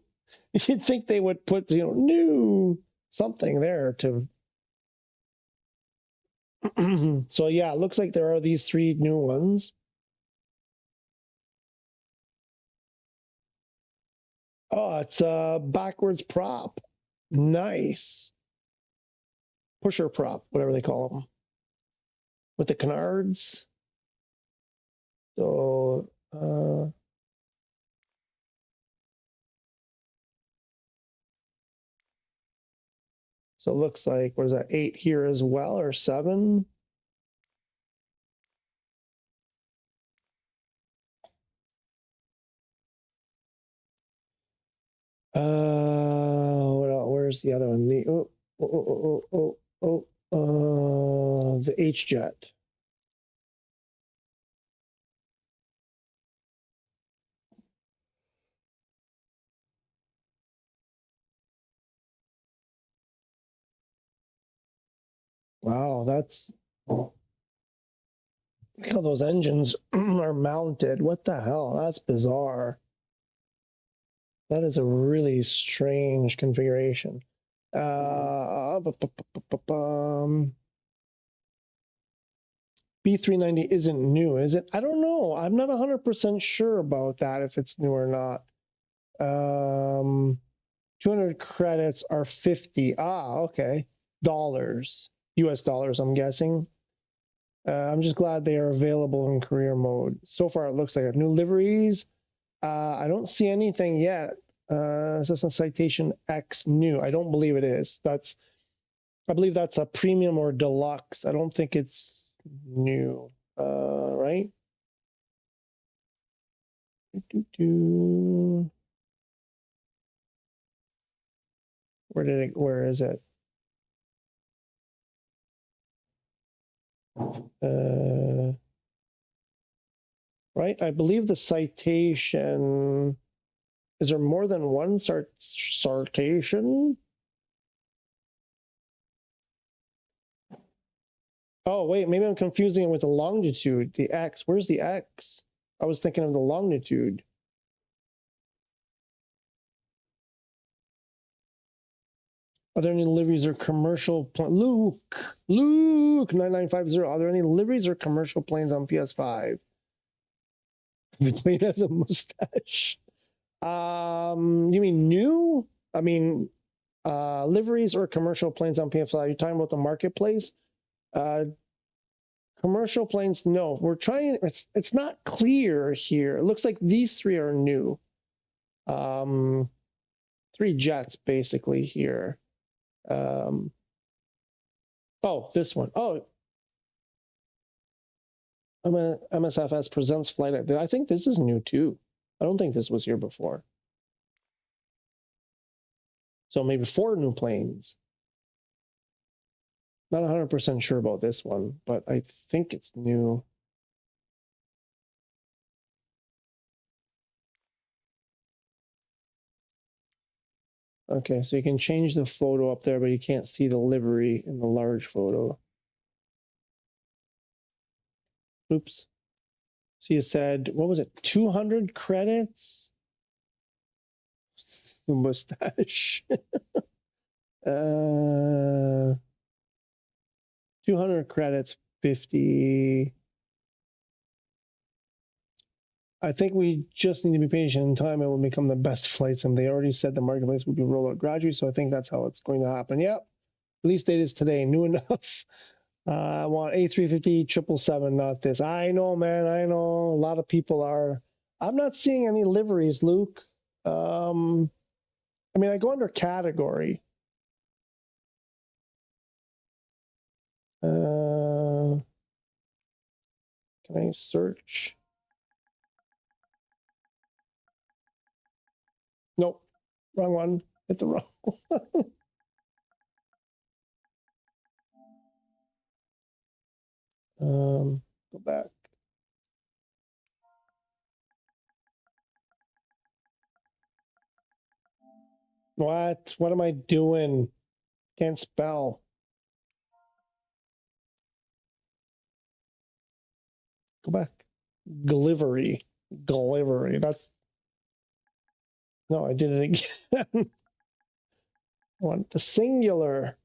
You'd think they would put, new something there to. So yeah, it looks like there are these 3 new ones. Oh, it's a backwards prop. Nice. Pusher prop, whatever they call them. With the canards. So, so it looks like, what is that, 8 here as well, or 7? What else? Where's the other one? The H-Jet. Wow, look how those engines are mounted. What the hell? That's bizarre. That is a really strange configuration. B390 isn't new, is it? I don't know. I'm not 100% sure about that, if it's new or not. 200 credits are 50. Okay. Dollars. US dollars, I'm guessing. I'm just glad they are available in career mode. So far, it looks like new liveries. I don't see anything yet. Assistant Citation X new. I don't believe it is. I believe that's a premium or deluxe. I don't think it's new. Right? Where is it? Right? I believe the citation, is there more than one citation? Oh, wait, maybe I'm confusing it with the longitude. The X, where's the X? I was thinking of the longitude. Are there any liveries or commercial Luke 9950. Are there any liveries or commercial planes on PS5? The plane has a mustache. You mean new? I mean, liveries or commercial planes on PS5? You're talking about the marketplace? Commercial planes, no. We're trying. It's not clear here. It looks like these 3 are new. 3 jets basically here. Oh, this one. Oh, MSFS presents flight. I think this is new too. I don't think this was here before. So maybe 4 new planes. Not 100% sure about this one, but I think it's new. Okay, so you can change the photo up there, but you can't see the livery in the large photo. Oops. So you said, what was it, 200 credits? Mustache. 200 credits, 50. I think we just need to be patient. In time, it will become the best flight sim. They already said the marketplace will be rolled out gradually, so I think that's how it's going to happen. Yep. Release date is today. New enough. I want A350 777, not this. I know, man. I know. A lot of people are. I'm not seeing any liveries, Luke. I mean, I go under category. Can I search? Nope, wrong one. Hit the wrong one. Go back. What? What am I doing? Can't spell. Go back. Delivery. Delivery. That's. No, I did it again. I want the singular.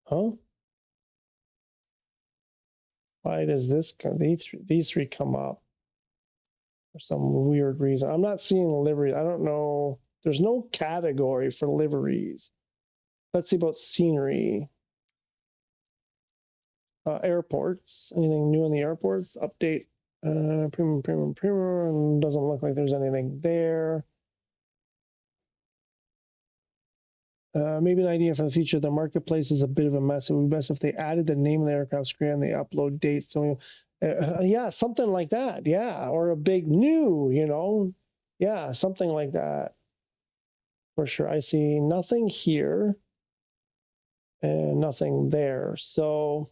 Huh? Why does this come? These three come up for some weird reason? I'm not seeing livery. I don't know. There's no category for liveries. Let's see about scenery. Airports. Anything new in the airports? Update. Premium. Doesn't look like there's anything there. Maybe an idea for the future. The marketplace is a bit of a mess. It would be best if they added the name of the aircraft screen, they upload dates. So, yeah, something like that. Yeah, or a big new, yeah, something like that. For sure. I see nothing here and nothing there. So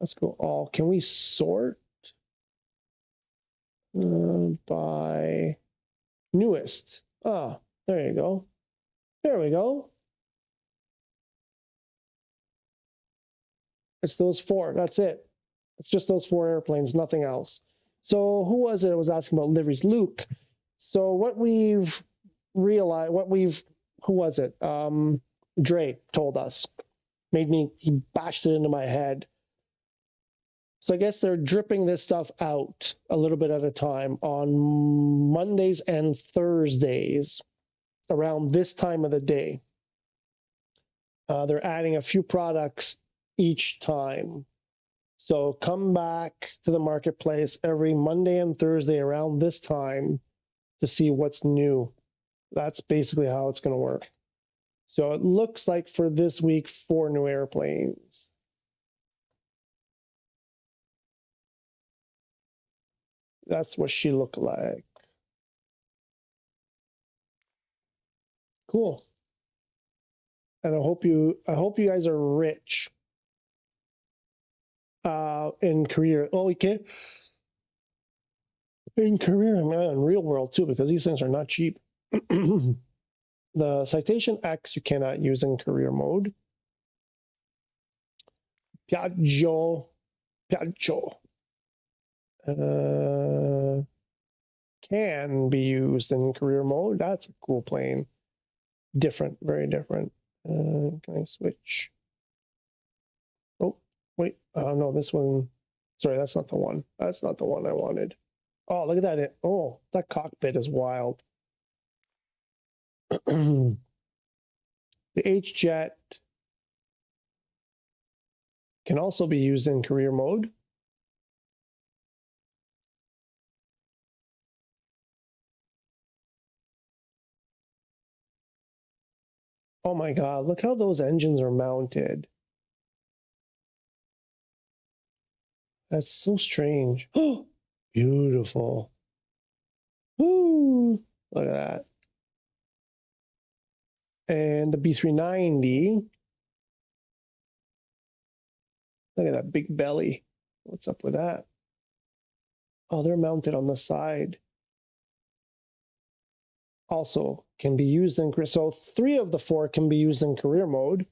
let's go all. Can we sort by newest? Ah, there you go. There we go. It's those four. That's it. It's just those four airplanes, nothing else. So who was it that was asking about liveries? Luke. So what we've realized, who was it? Dre told us. He bashed it into my head. So I guess they're dripping this stuff out a little bit at a time on Mondays and Thursdays around this time of the day. They're adding a few products each time. So come back to the marketplace every Monday and Thursday around this time to see what's new. That's basically how it's going to work. So it looks like for this week, 4 new airplanes. That's what she looked like. Cool. And I hope you guys are rich in career. Oh, we can't in career, man, in real world too, because these things are not cheap. The Citation X you cannot use in career mode. Piaggio can be used in career mode. That's a cool plane. Different, very different. Can I switch? Oh, wait. Oh, no, this one. Sorry, that's not the one. That's not the one I wanted. Oh, look at that. Oh, that cockpit is wild. The H-Jet can also be used in career mode. Oh my God, look how those engines are mounted. That's so strange. Oh, beautiful. Woo, look at that. And the B390, look at that big belly. What's up with that? Oh, they're mounted on the side. Also can be used in, so 3 of the 4 can be used in career mode.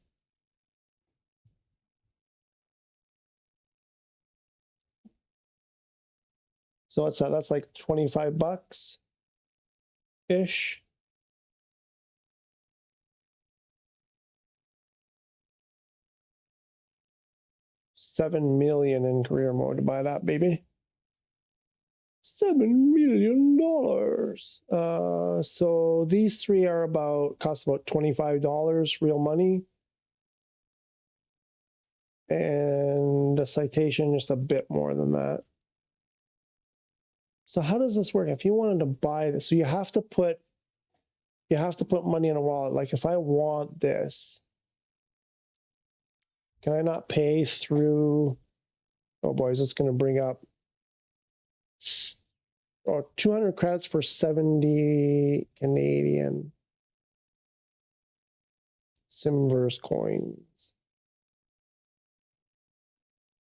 So what's that? That's like $25-ish. $7 million in career mode to buy that baby. $7 million. So these 3 are cost about $25 real money. And the citation just a bit more than that. So how does this work? If you wanted to buy this, so you have to put money in a wallet. Like if I want this, can I not pay through? Oh boy, is this going to bring up 200 credits for 70 Canadian Simverse coins.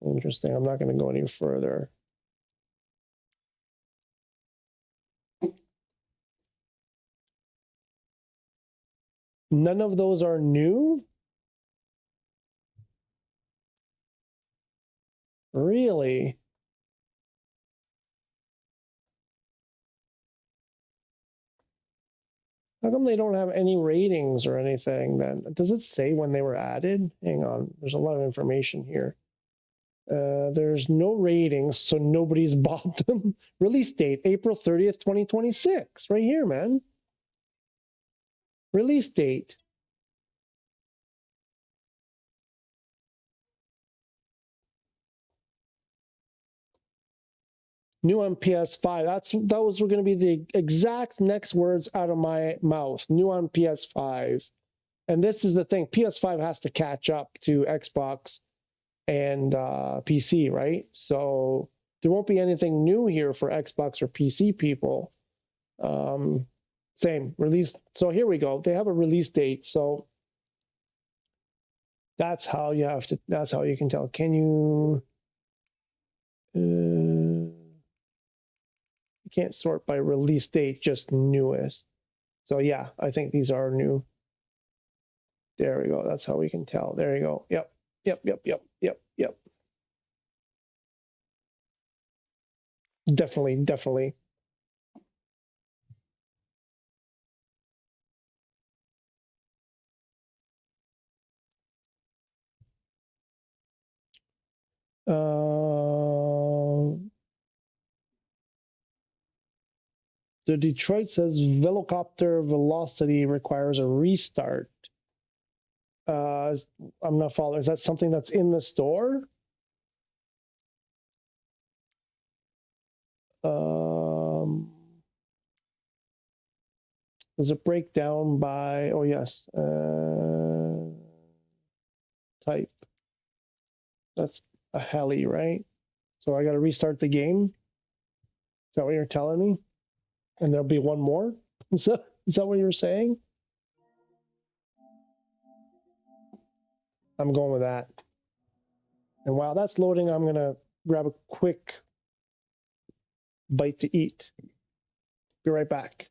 Interesting. I'm not going to go any further. None of those are new? Really? How come they don't have any ratings or anything then? Does it say when they were added? Hang on, there's a lot of information here. There's no ratings, so nobody's bought them. Release date, April 30th, 2026. Right here, man. Release date. New on PS5. Those were going to be the exact next words out of my mouth. New on PS5. And this is the thing. PS5 has to catch up to Xbox and PC, right? So there won't be anything new here for Xbox or PC people. Same release. So here we go. They have a release date. So that's how you have to. That's how you can tell. Can you? You can't sort by release date, just newest. So yeah, I think these are new. There we go. That's how we can tell. There you go. Yep. Definitely. The Detroit says Velocopter velocity requires a restart. I'm not following. Is that something that's in the store? Does it break down by? Oh yes. Type. That's a heli, right? So I got to restart the game. Is that what you're telling me? And there'll be one more? Is that what you're saying? I'm going with that. And while that's loading, I'm going to grab a quick bite to eat. Be right back.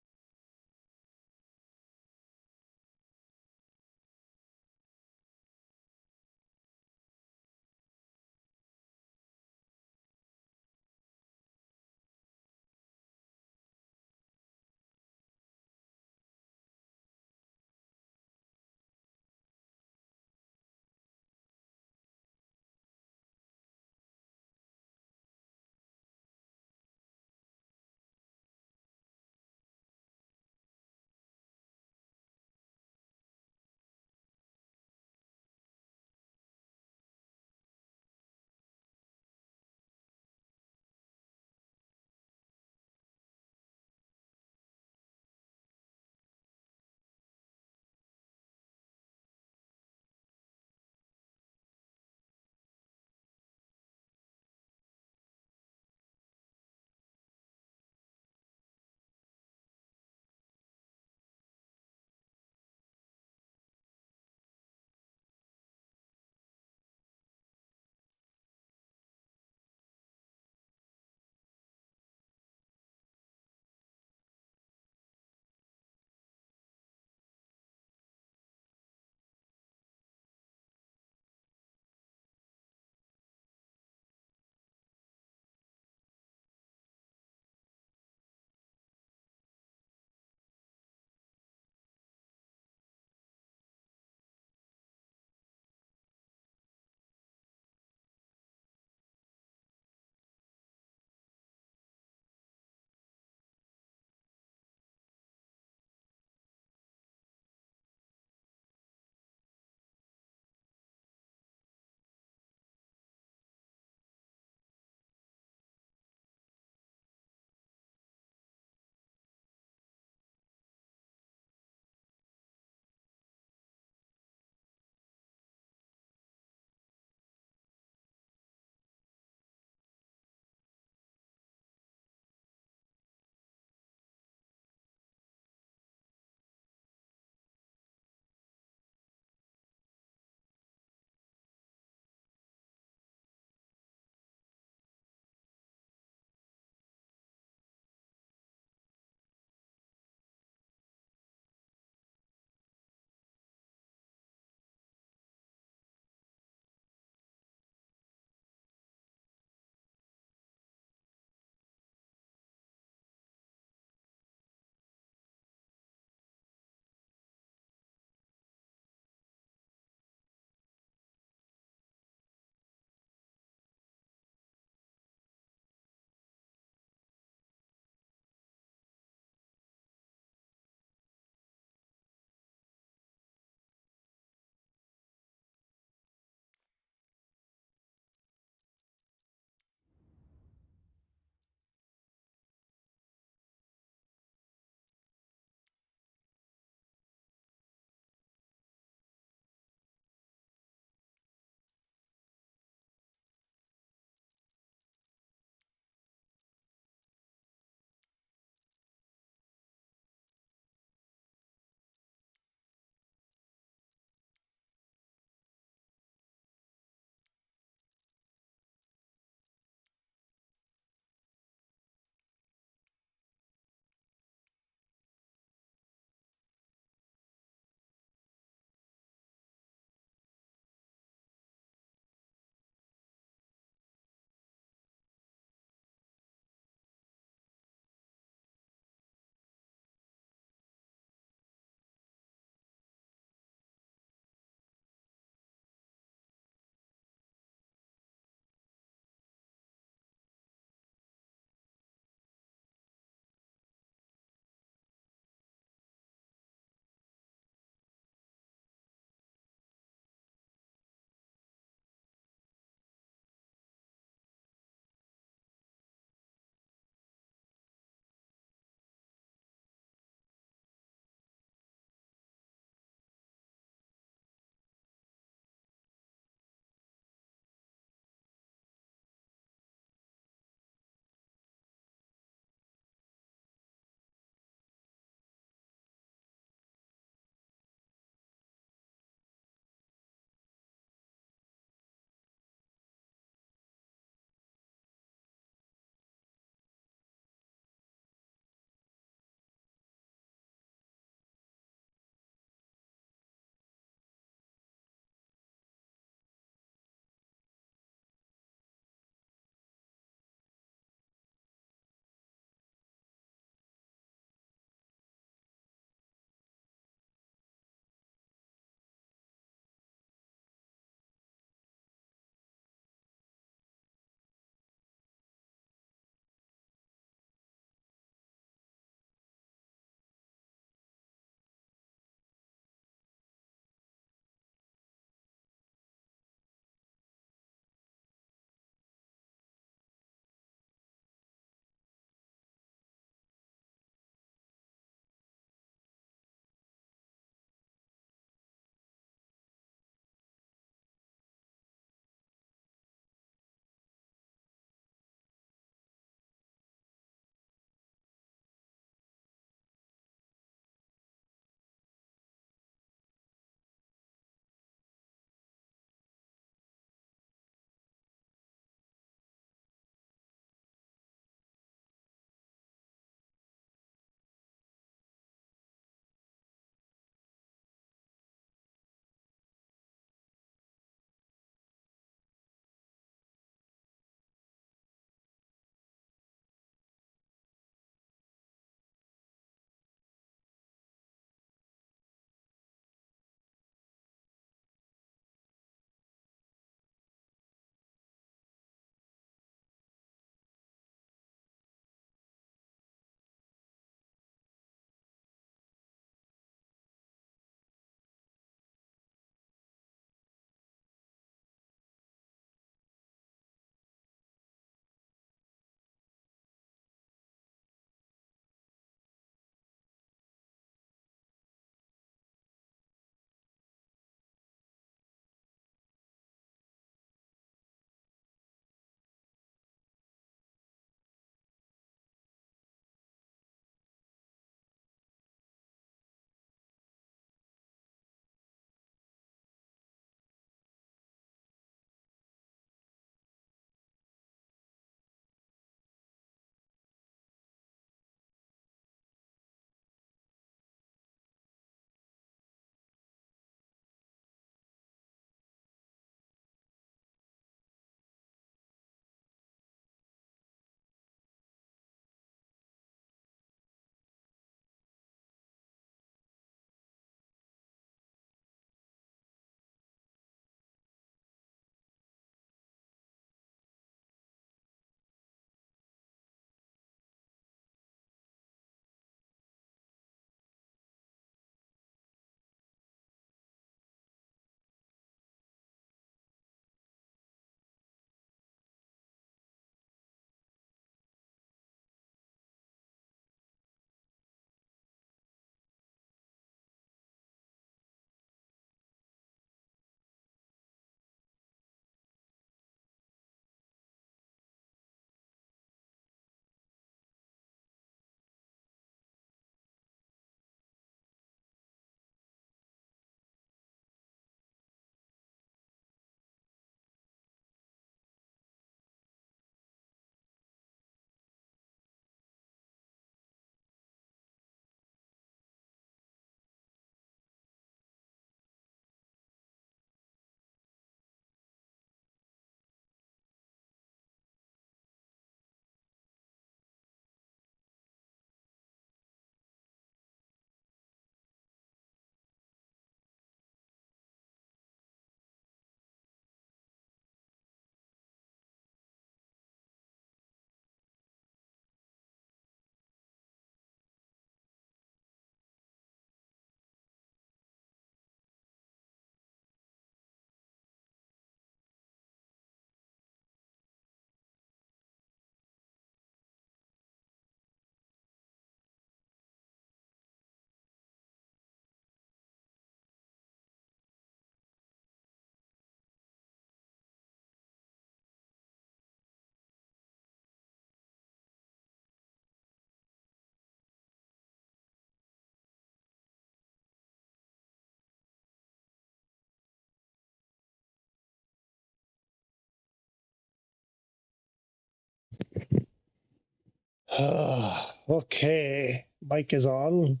Okay, mic is on.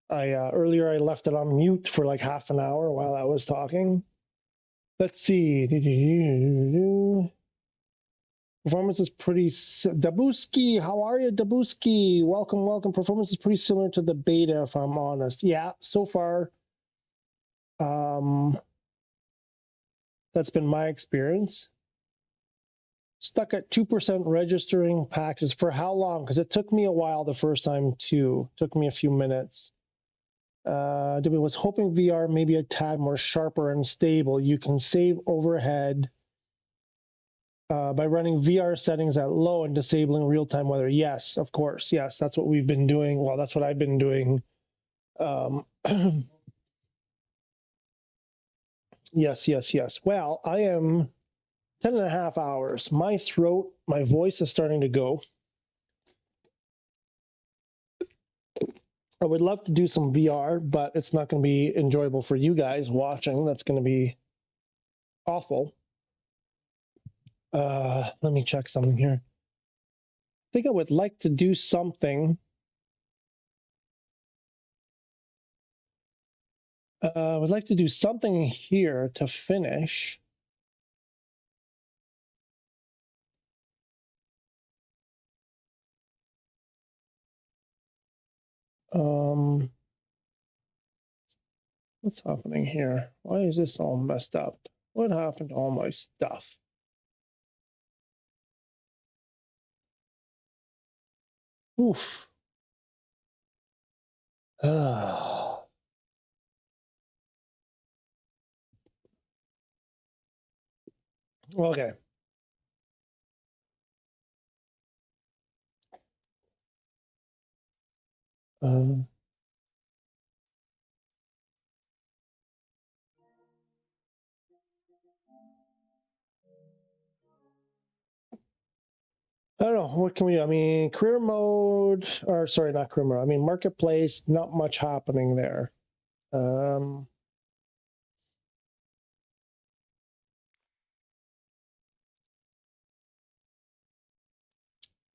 Earlier I left it on mute for like half an hour while I was talking. Let's see. Performance is pretty. Dabuski, how are you, Dabuski? Welcome, welcome. Performance is pretty similar to the beta, if I'm honest. Yeah, so far, that's been my experience. Stuck at 2% registering packages for how long? Because it took me a while the first time too. Took me a few minutes. Debbie was hoping VR maybe a tad more sharper and stable. You can save overhead by running VR settings at low and disabling real-time weather. Yes, of course. Yes, that's what we've been doing. Well, that's what I've been doing. Yes. Well, I am 10 and a half hours. My throat, my voice is starting to go. I would love to do some VR, but it's not going to be enjoyable for you guys watching. That's going to be awful. Let me check something here. I think I would like to do something. I would like to do something here to finish. What's happening here? Why is this all messed up? What happened to all my stuff? Oof. Okay. I don't know. What can we do? I mean, career mode, or sorry, not career mode. I mean, marketplace, not much happening there.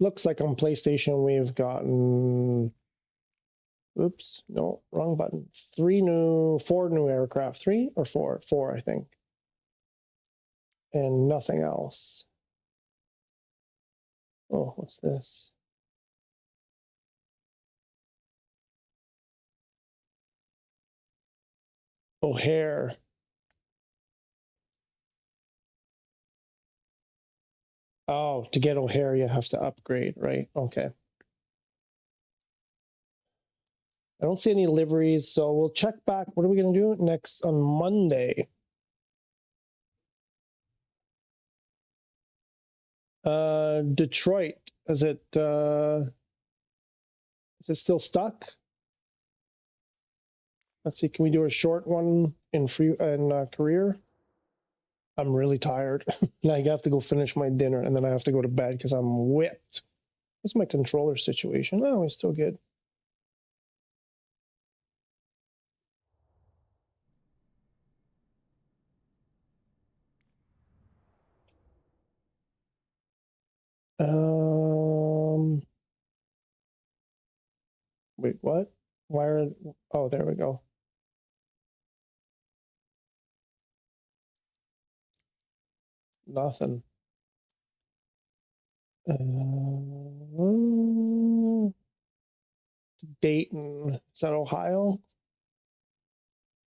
Looks like on PlayStation we've gotten, oops, no, wrong button. 4 new aircraft. 3 or 4? 4, I think. And nothing else. Oh, what's this? O'Hare. Oh, to get O'Hare, you have to upgrade, right? Okay. I don't see any liveries, so we'll check back. What are we going to do next on Monday? Detroit. Is it still stuck? Let's see. Can we do a short one in career? I'm really tired. Now I have to go finish my dinner, and then I have to go to bed because I'm whipped. What's my controller situation? Oh, he's still good. Wait, what? Why are? Oh, there we go. Nothing. Dayton. Is that Ohio?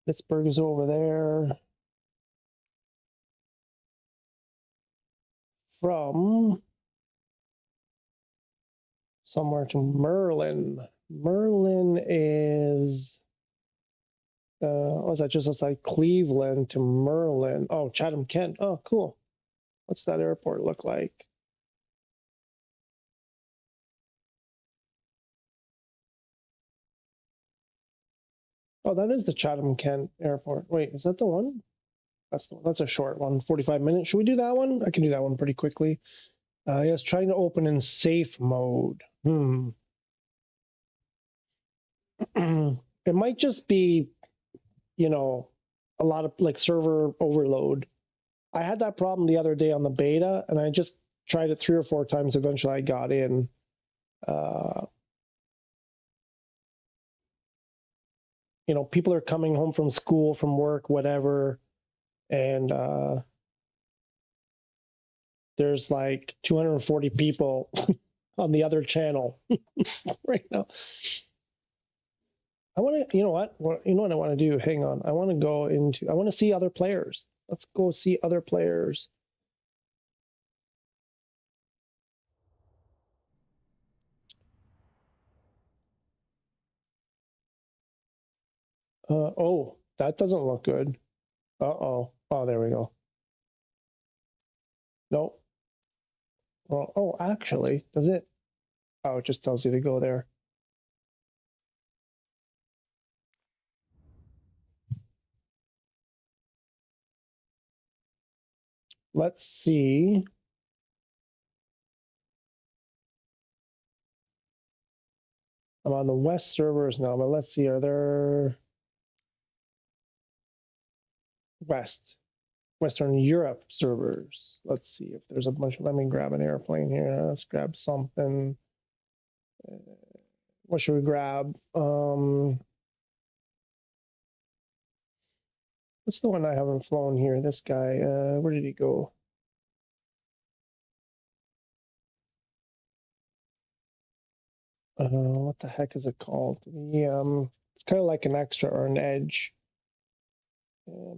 Pittsburgh is over there. From somewhere to Merlin. Merlin is, was that just outside Cleveland to Merlin? Oh, Chatham, Kent. Oh, cool. What's that airport look like? Oh, that is the Chatham, Kent airport. Wait, is that the one? That's a short one, 45 minutes. Should we do that one? I can do that one pretty quickly. Yes, trying to open in safe mode. It might just be, you know, a lot of like server overload. I had that problem the other day on the beta, and I just tried it 3 or 4 times. Eventually, I got in. You know, people are coming home from school, from work, whatever, and there's like 240 people on the other channel right now. I want to, you know what? You know what I want to do? Hang on. I want to go into, I want to see other players. Let's go see other players. Oh, that doesn't look good. Uh-oh. Oh, there we go. Nope. Well, oh, actually, does it? Oh, it just tells you to go there. Let's see. I'm on the West servers now, but let's see. Are there Western Europe servers? Let's see if there's a bunch. Let me grab an airplane here. Let's grab something. What should we grab? What's the one I haven't flown here? This guy. Where did he go? What the heck is it called? It's kind of like an extra or an edge.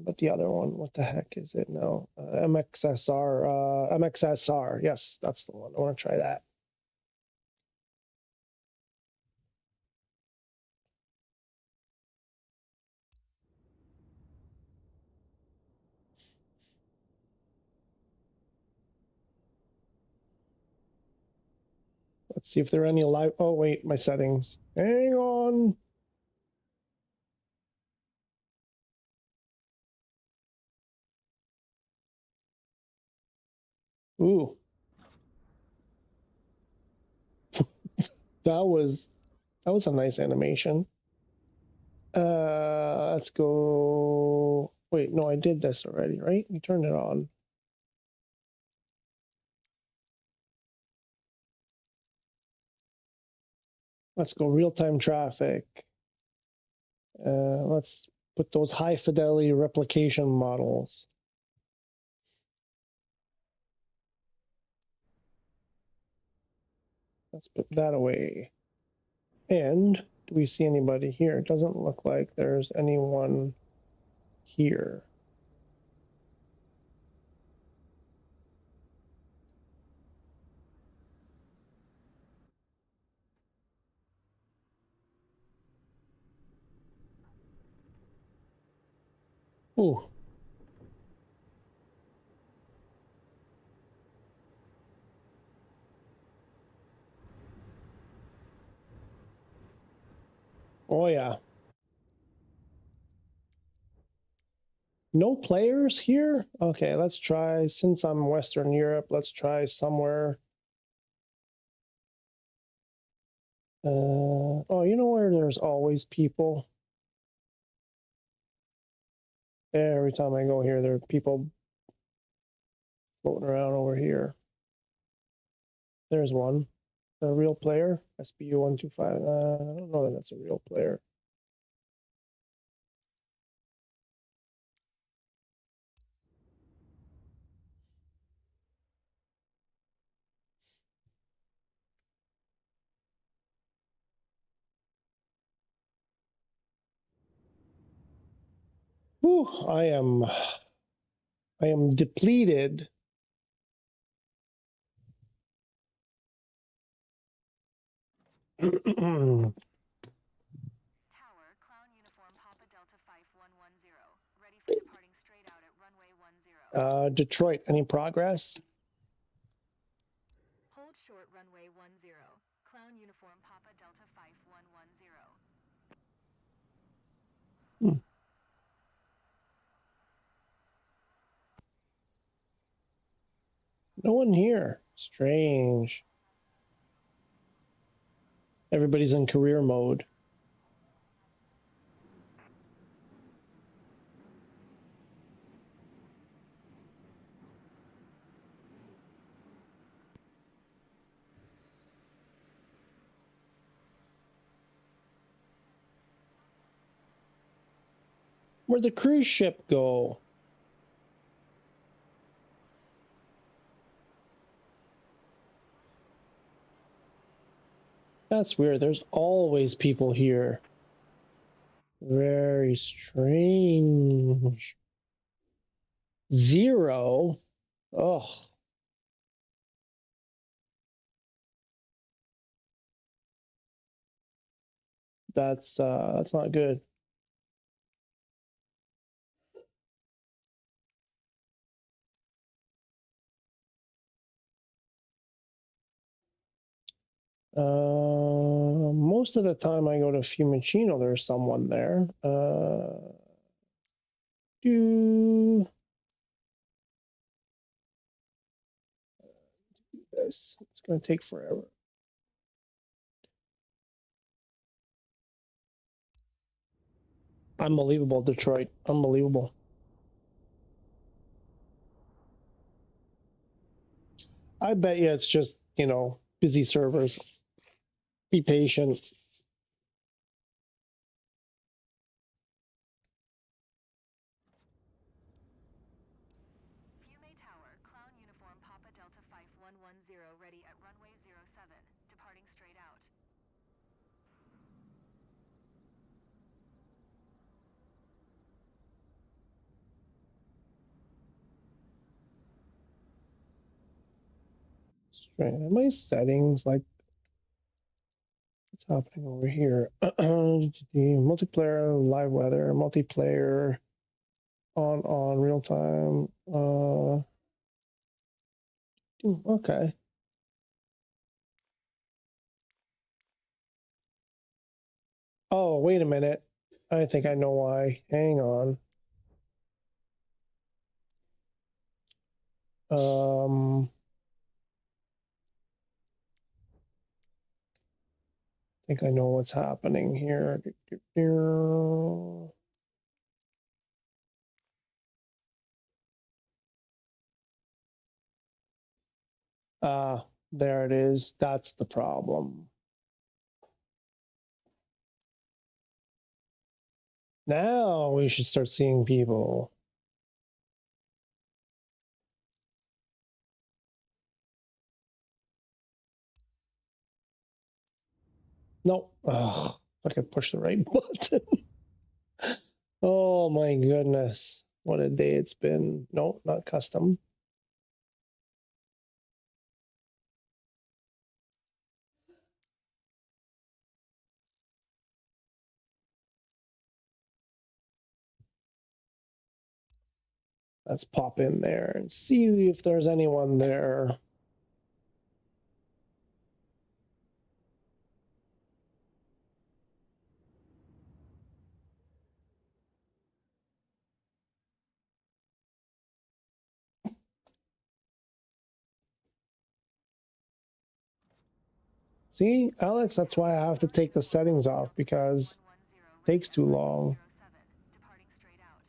But the other one, what the heck is it now? MXSR. Yes, that's the one. I want to try that. Let's see if there are any live. Oh, wait, my settings. Hang on. Ooh. That was a nice animation. Let's go. Wait, no, I did this already, right? You turned it on. Let's go real-time traffic. Let's put those high fidelity replication models. Let's put that away. And do we see anybody here? It doesn't look like there's anyone here. Ooh. Oh, yeah. No players here? Okay, let's try, since I'm Western Europe, let's try somewhere. Oh, you know where there's always people? Every time I go here, there are people floating around over here. There's one. A real player, SBU125. I don't know that that's a real player. Whew, I am depleted. Tower, Clown Uniform Papa Delta 5110. Ready for departing straight out at runway 10. Detroit, any progress? Hold short runway 10. Clown Uniform Papa Delta 5110. Hmm. No one here. Strange. Everybody's in career mode. Where'd the cruise ship go? That's weird. There's always people here. Very strange. 0? Oh. That's not good. Most of the time I go to Fiumicino, there's someone there. Do this. It's going to take forever. Unbelievable, Detroit. Unbelievable. I bet you it's just, you know, busy servers. Be patient. Fiume Tower, Clown Uniform Papa Delta 5110 ready at runway 07, departing straight out. Strange. My settings, like, what's happening over here? The multiplayer, live weather, multiplayer, on real time. Okay. Oh, wait a minute. I think I know why. Hang on. I think I know what's happening here. Ah, there it is. That's the problem. Now we should start seeing people. Nope. Oh, if I could push the right button. Oh my goodness. What a day it's been. No, not custom. Let's pop in there and see if there's anyone there. See, Alex, that's why I have to take the settings off because it takes too long. Departing straight out.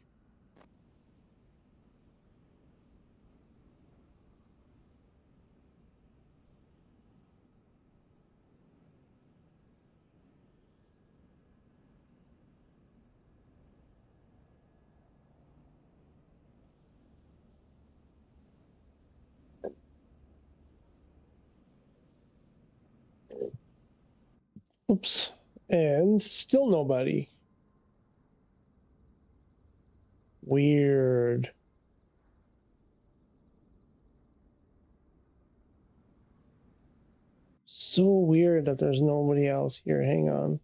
Oops. And still nobody. Weird. So weird that there's nobody else here. Hang on.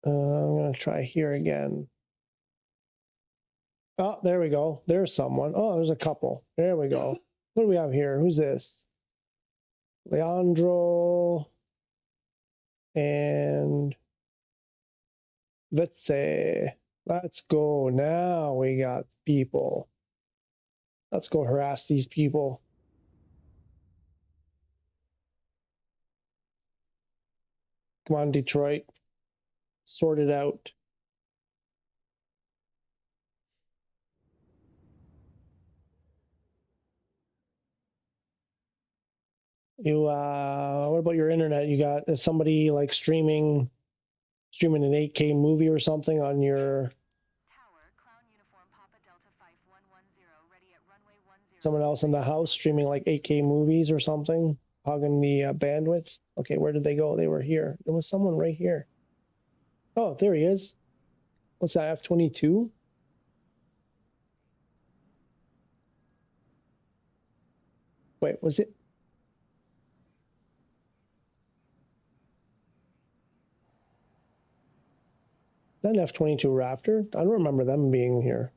I'm going to try here again. Oh, there we go. There's someone. Oh, there's a couple. There we go. What do we have here? Who's this? Leandro and Vitse. Let's go. Now we got people. Let's go harass these people. Come on, Detroit. Sort it out. You what about your internet? You got is somebody like streaming an 8K movie or something on your Tower, Clown Uniform Papa Delta 5110, ready at runway 10. someone else in the house streaming like 8K movies or something, hogging the bandwidth? Okay, where did they go? They were here. There was someone right here. Oh, there he is. What's that, F-22? Wait, was it? Is that an F-22 Raptor? I don't remember them being here.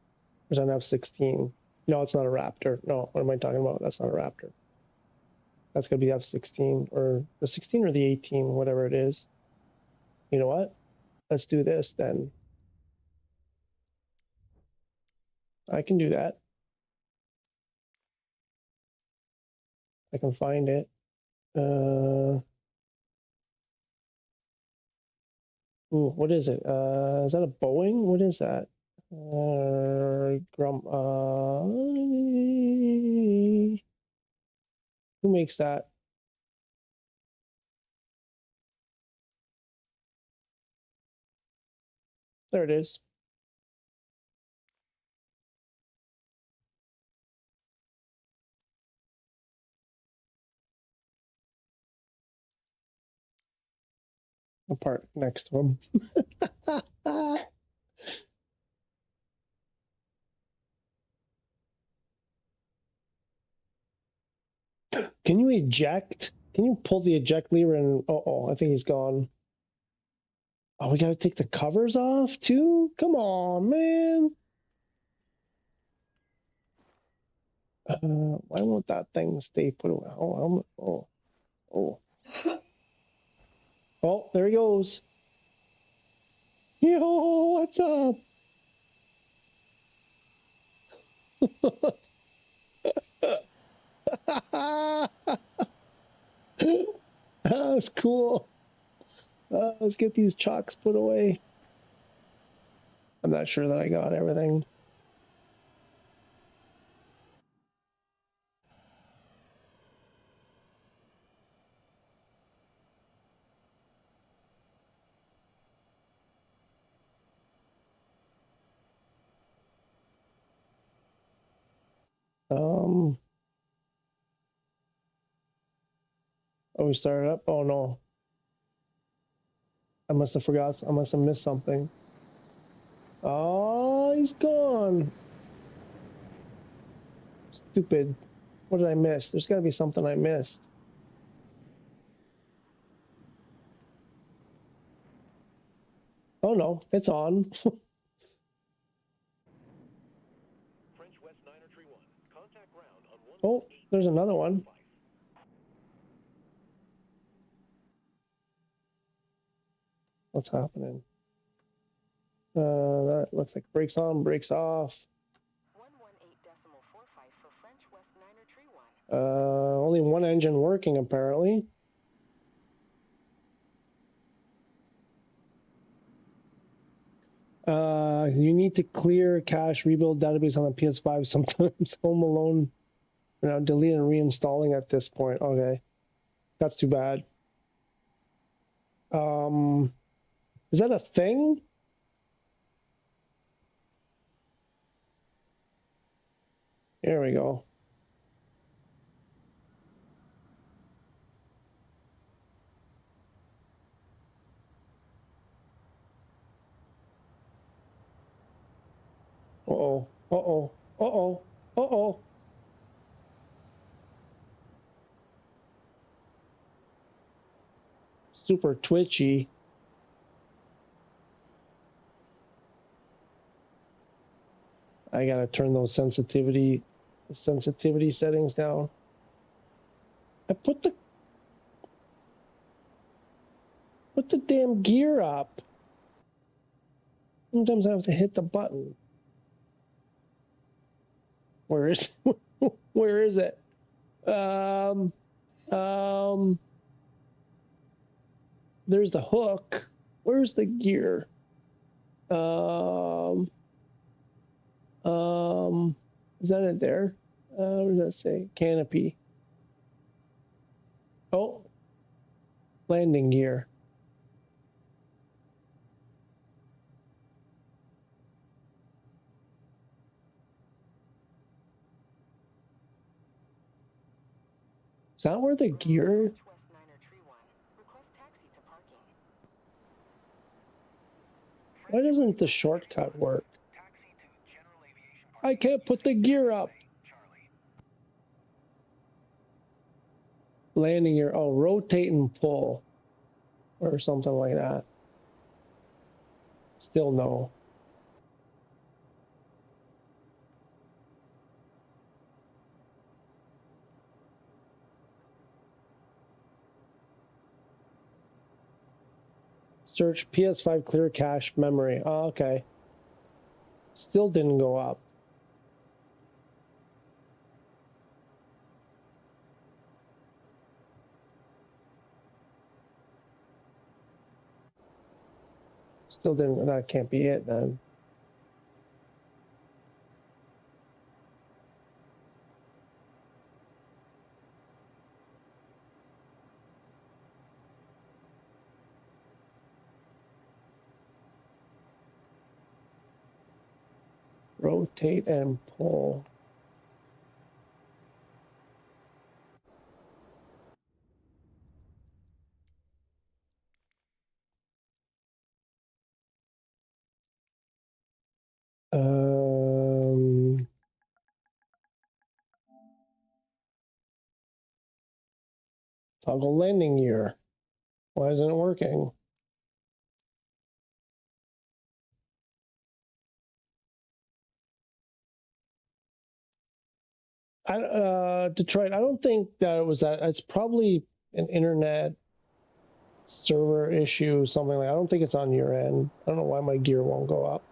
There's an F-16. No, it's not a Raptor. No, what am I talking about? That's not a Raptor. That's going to be F-16 or the 16 or the 18, whatever it is. You know what? Let's do this then. I can do that. I can find it. Ooh, what is it? Is that a Boeing? What is that? Who makes that? There it is. A part next to him. Can you eject? Can you pull the eject lever and I think he's gone. Oh, we got to take the covers off too? Come on, man. Why won't that thing stay put away? Oh, there he goes. Yo, what's up? That's cool. Let's get these chocks put away. I'm not sure that I got everything. Oh, we started up? Oh no. I must have forgot. I must have missed something. Oh, he's gone. Stupid. What did I miss? There's got to be something I missed. Oh no, it's on. French West 931. Contact ground on 118. Oh, there's another one. What's happening? That looks like brakes on, brakes off. 118.45 for French West 931. Only one engine working apparently. You need to clear cache rebuild database on the PS5 sometimes. Home Alone, delete and reinstalling at this point. Okay, that's too bad. Is that a thing? Here we go. Uh-oh, uh-oh, uh-oh, uh-oh. Super twitchy. I gotta turn those sensitivity settings down. I put the damn gear up. Sometimes I have to hit the button. Where is where is it? There's the hook. Where's the gear? Is that it there? What does that say? Canopy. Oh, landing gear. Is that where the gear? Northwest Niner Tree 1. Request taxi to parking. Why doesn't the shortcut work? Taxi to General Aviation I Parking. can't put the gear up. Charlie. Landing gear. Oh, rotate and pull. Or something like that. Still no. Search PS5 clear cache memory. Oh, okay. Still didn't go up. Still didn't. That can't be it then. Rotate and pull. Toggle landing gear. Why isn't it working? Detroit, I don't think that it was that. It's probably an internet server issue, something like. I don't think it's on your end. I don't know why my gear won't go up.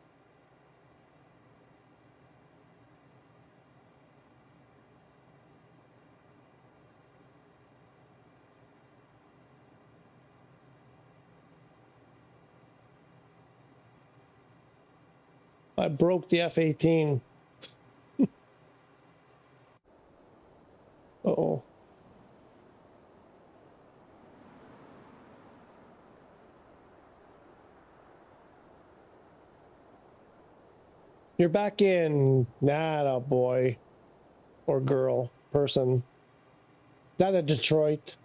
I broke the F-18. Uh-oh. You're back in. Nah, boy. Or girl. Person. Not a Detroit.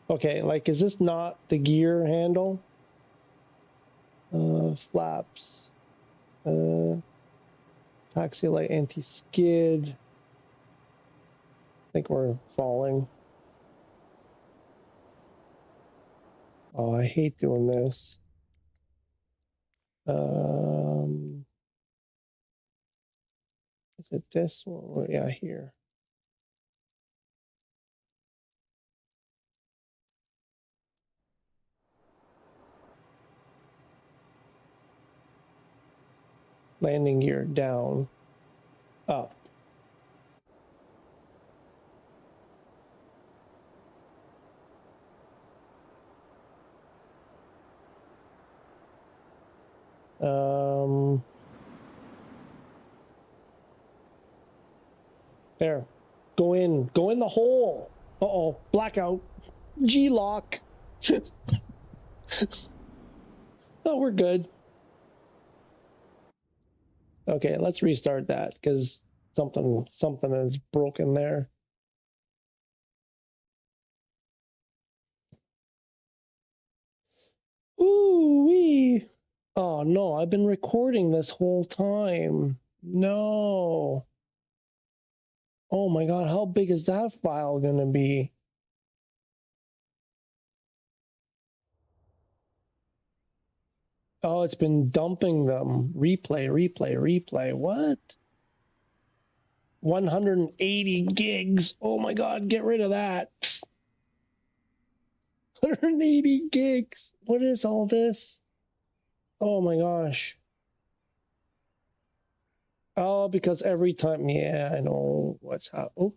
Okay, like, is this not the gear handle? Flaps. Taxi light anti-skid. I think we're falling. Oh, I hate doing this. Is it this one? Yeah, here. Landing gear down, up. There. Go in the hole. Uh-oh, blackout. G-lock. Oh, we're good. Okay, let's restart that because something is broken there. Ooh-wee. Oh no, I've been recording this whole time. No. Oh my God, how big is that file gonna be? Oh, it's been dumping them. Replay. What? 180 gigs. Oh my God, get rid of that. 180 gigs. What is all this? Oh my gosh. Oh, because every time, yeah, I know what's happening.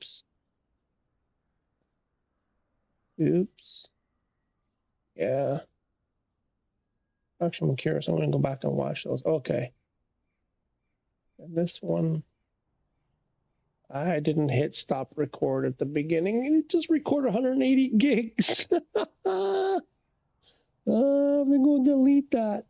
Oops. Yeah. Actually, I'm curious. I'm going to go back and watch those. Okay. And this one. I didn't hit stop record at the beginning. It just record 180 gigs. I'm going to delete that.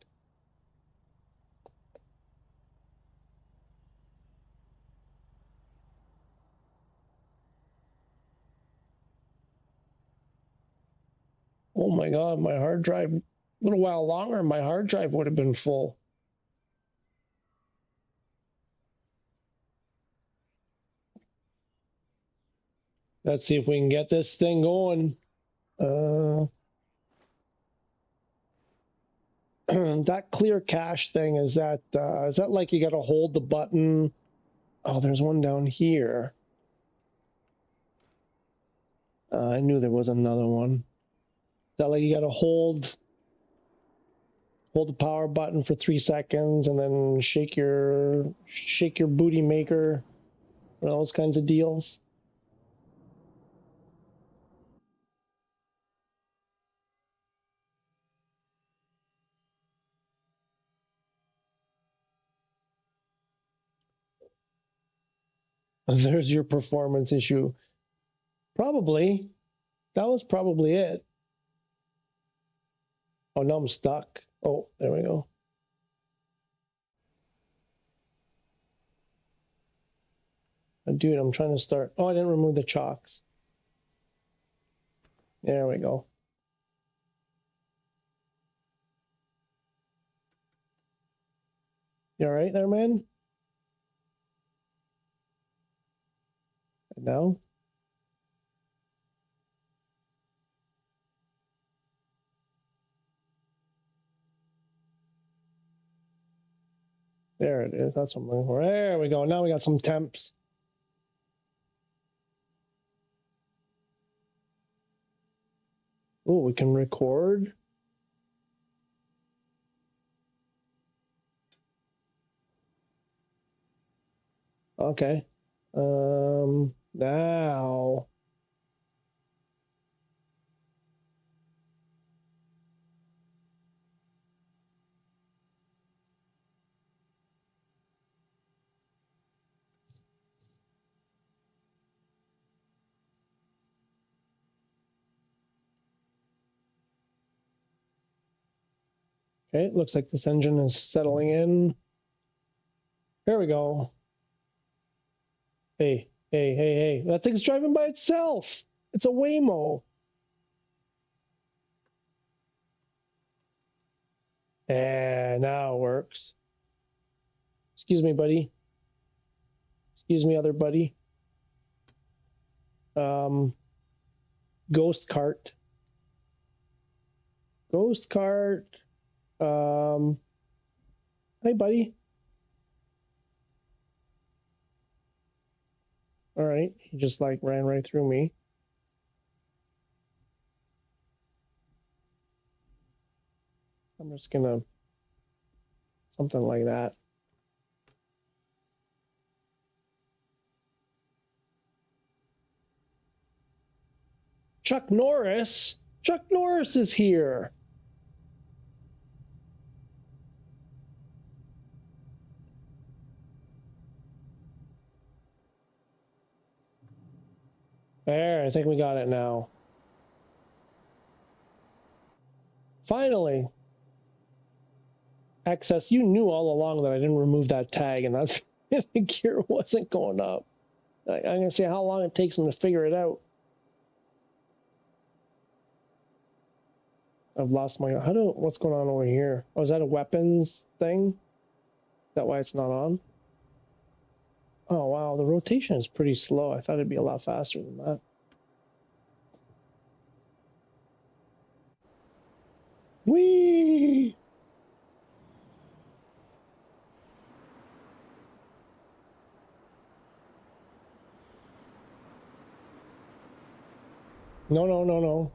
Oh my God, my hard drive, a little while longer, my hard drive would have been full. Let's see if we can get this thing going. That clear cache thing, is that like you got to hold the button? Oh, there's one down here. I knew there was another one. Is that like you got to hold the power button for 3 seconds and then shake your booty maker, those kinds of deals? There's your performance issue. Probably. That was probably it. Oh, now I'm stuck. Oh, there we go. Dude, I'm trying to start. Oh, I didn't remove the chocks. There we go. You all right there, man? And now? There it is. That's what I'm looking for. There we go. Now we got some temps. Oh, we can record. Okay. Now. Okay, it looks like this engine is settling in. There we go. Hey, hey, hey, hey. That thing's driving by itself. It's a Waymo. And now it works. Excuse me, buddy. Excuse me, other buddy. Ghost cart. Ghost cart. Hey, buddy. All right. He just like ran right through me. I'm just gonna something like that. Chuck Norris. Chuck Norris is here. There, I think we got it now. Finally. Access, you knew all along that I didn't remove that tag, and that's the gear wasn't going up. I'm gonna see how long it takes them to figure it out. I've lost my. What's going on over here? Oh, is that a weapons thing? Is that why it's not on? Oh wow, the rotation is pretty slow. I thought it'd be a lot faster than that. Whee! No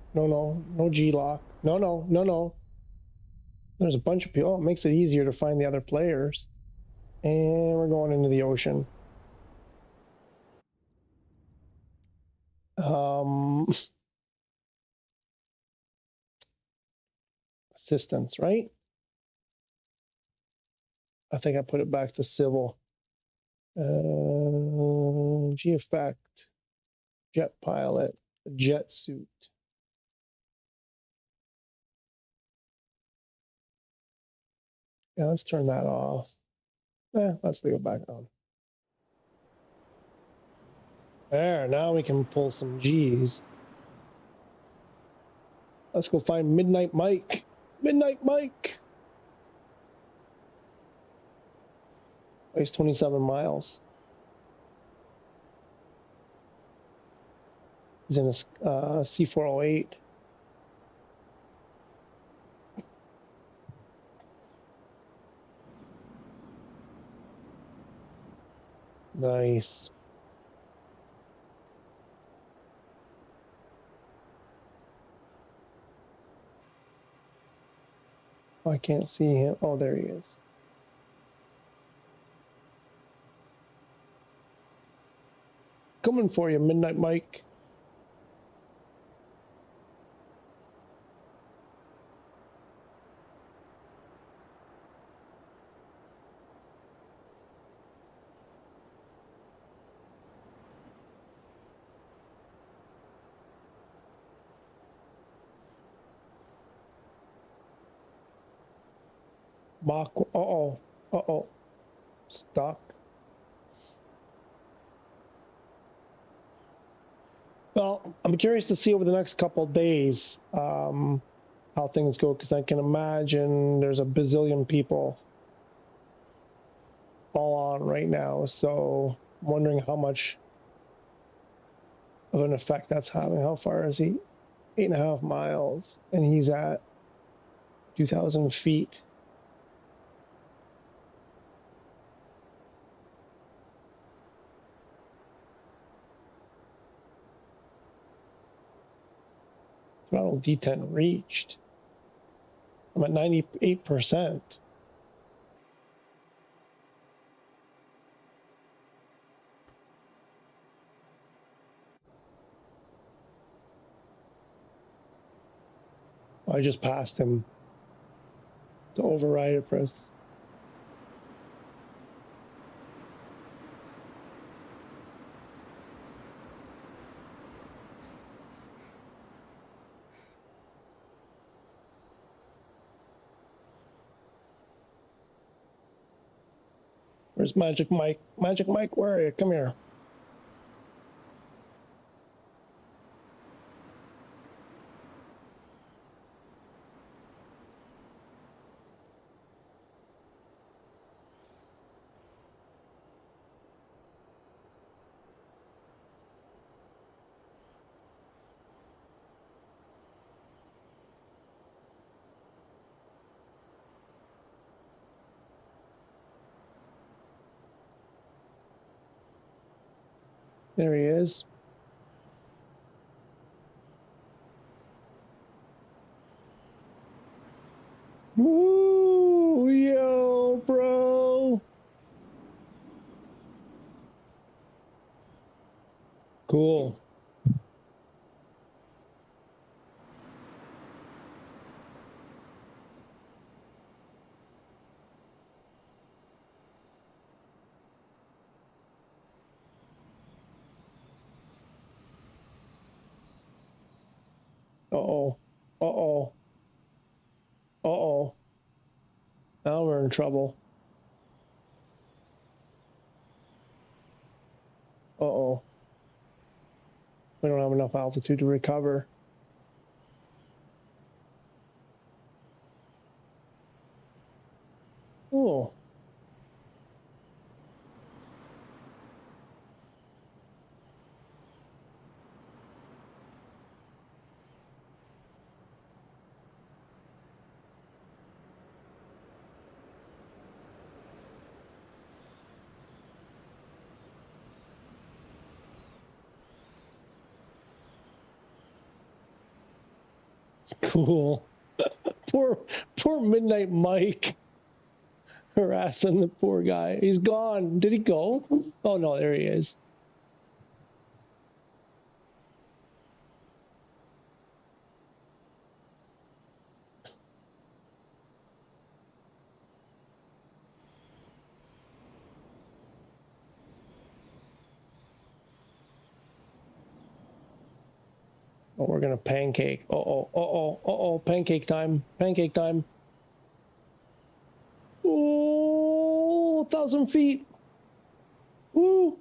G-lock. No. There's a bunch of people. Oh, it makes it easier to find the other players. And we're going into the ocean. Assistance, right? I think I put it back to civil. G effect, jet pilot, jet suit. Yeah, let's turn that off. Let's leave it back on. There, now we can pull some G's. Let's go find Midnight Mike. Midnight Mike! Weighs 27 miles. He's in a C408. Nice. I can't see him. Oh, there he is. Coming for you, Midnight Mike. Mach. Uh-oh. Uh-oh. Stuck. Well, I'm curious to see over the next couple of days how things go, because I can imagine there's a bazillion people all on right now. So I'm wondering how much of an effect that's having. How far is he? 8.5 miles, and he's at 2,000 feet. Throttle detent reached. I'm at 98%. I just passed him. To override it, press. Where's Magic Mike? Magic Mike, where are you? Come here. There he is. Woo! Yo, bro! Cool. Uh-oh. Uh-oh. Uh-oh. Now we're in trouble. Uh-oh. We don't have enough altitude to recover. Oh. Cool. Poor Midnight Mike harassing the poor guy. He's gone. Did he go? Oh no, there he is. Oh, we're gonna pancake. Pancake time. Pancake time. Oh, 1,000 feet. Woo.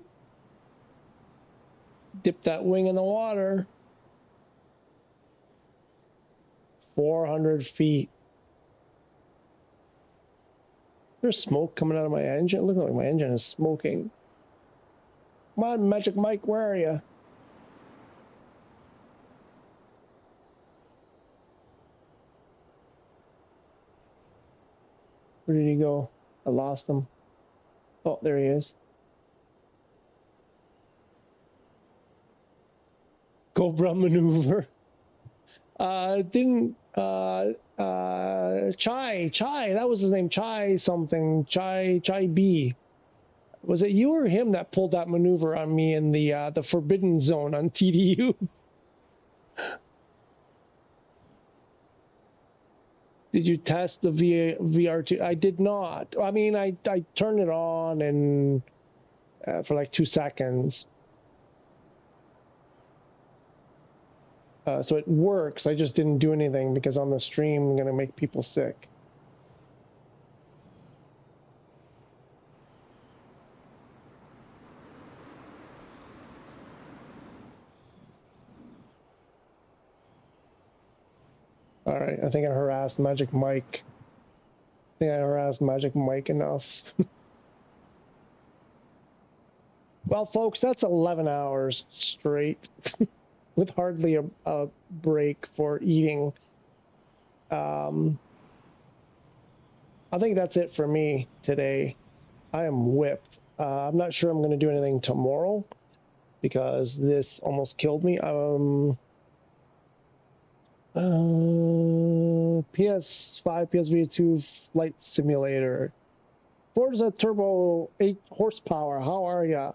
Dip that wing in the water. 400 feet. There's smoke coming out of my engine. Look like my engine is smoking. Come on, Magic Mike, where are you? Where did he go? I lost him. Oh, there he is. Cobra maneuver. Chai, that was his name. Chai something. Chai B. Was it you or him that pulled that maneuver on me in the forbidden zone on TDU? Did you test the VR2? I did not. I mean, I turned it on and for like 2 seconds. So it works. I just didn't do anything because on the stream I'm going to make people sick. All right, I think I harassed Magic Mike. I think I harassed Magic Mike enough. Well, folks, that's 11 hours straight with hardly a break for eating. I think that's it for me today. I am whipped. I'm not sure I'm going to do anything tomorrow because this almost killed me. PS5, PSVR2 flight simulator. Forza Turbo 8 horsepower. How are ya?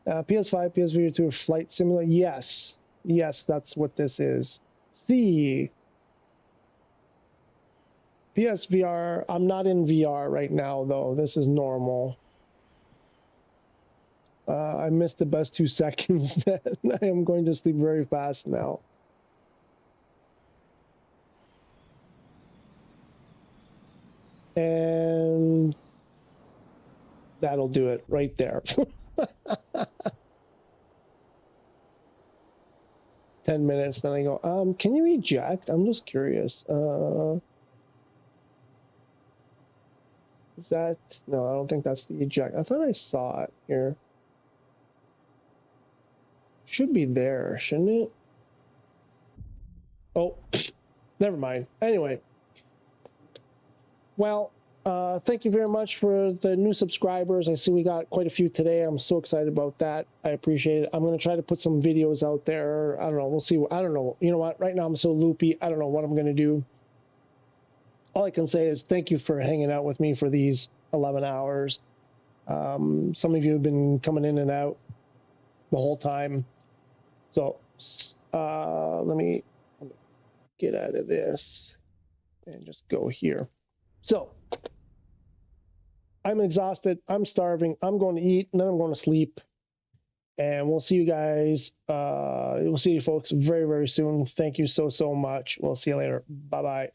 PS5, PSVR2 flight simulator. Yes. Yes, that's what this is. C. PSVR. I'm not in VR right now, though. This is normal. I missed the best 2 seconds. I am going to sleep very fast now. And that'll do it right there. 10 minutes, then I go, can you eject? I'm just curious. Is that, no, I don't think that's the eject. I thought I saw it here. Should be there, shouldn't it? Oh, never mind. Anyway. Well, thank you very much for the new subscribers. I see we got quite a few today. I'm so excited about that. I appreciate it. I'm going to try to put some videos out there. I don't know. We'll see. I don't know. You know what? Right now I'm so loopy. I don't know what I'm going to do. All I can say is thank you for hanging out with me for these 11 hours. Some of you have been coming in and out the whole time. So let me get out of this and just go here. So I'm exhausted. I'm starving. I'm going to eat and then I'm going to sleep. And we'll see you guys. We'll see you folks very, very soon. Thank you so much. We'll see you later. Bye-bye.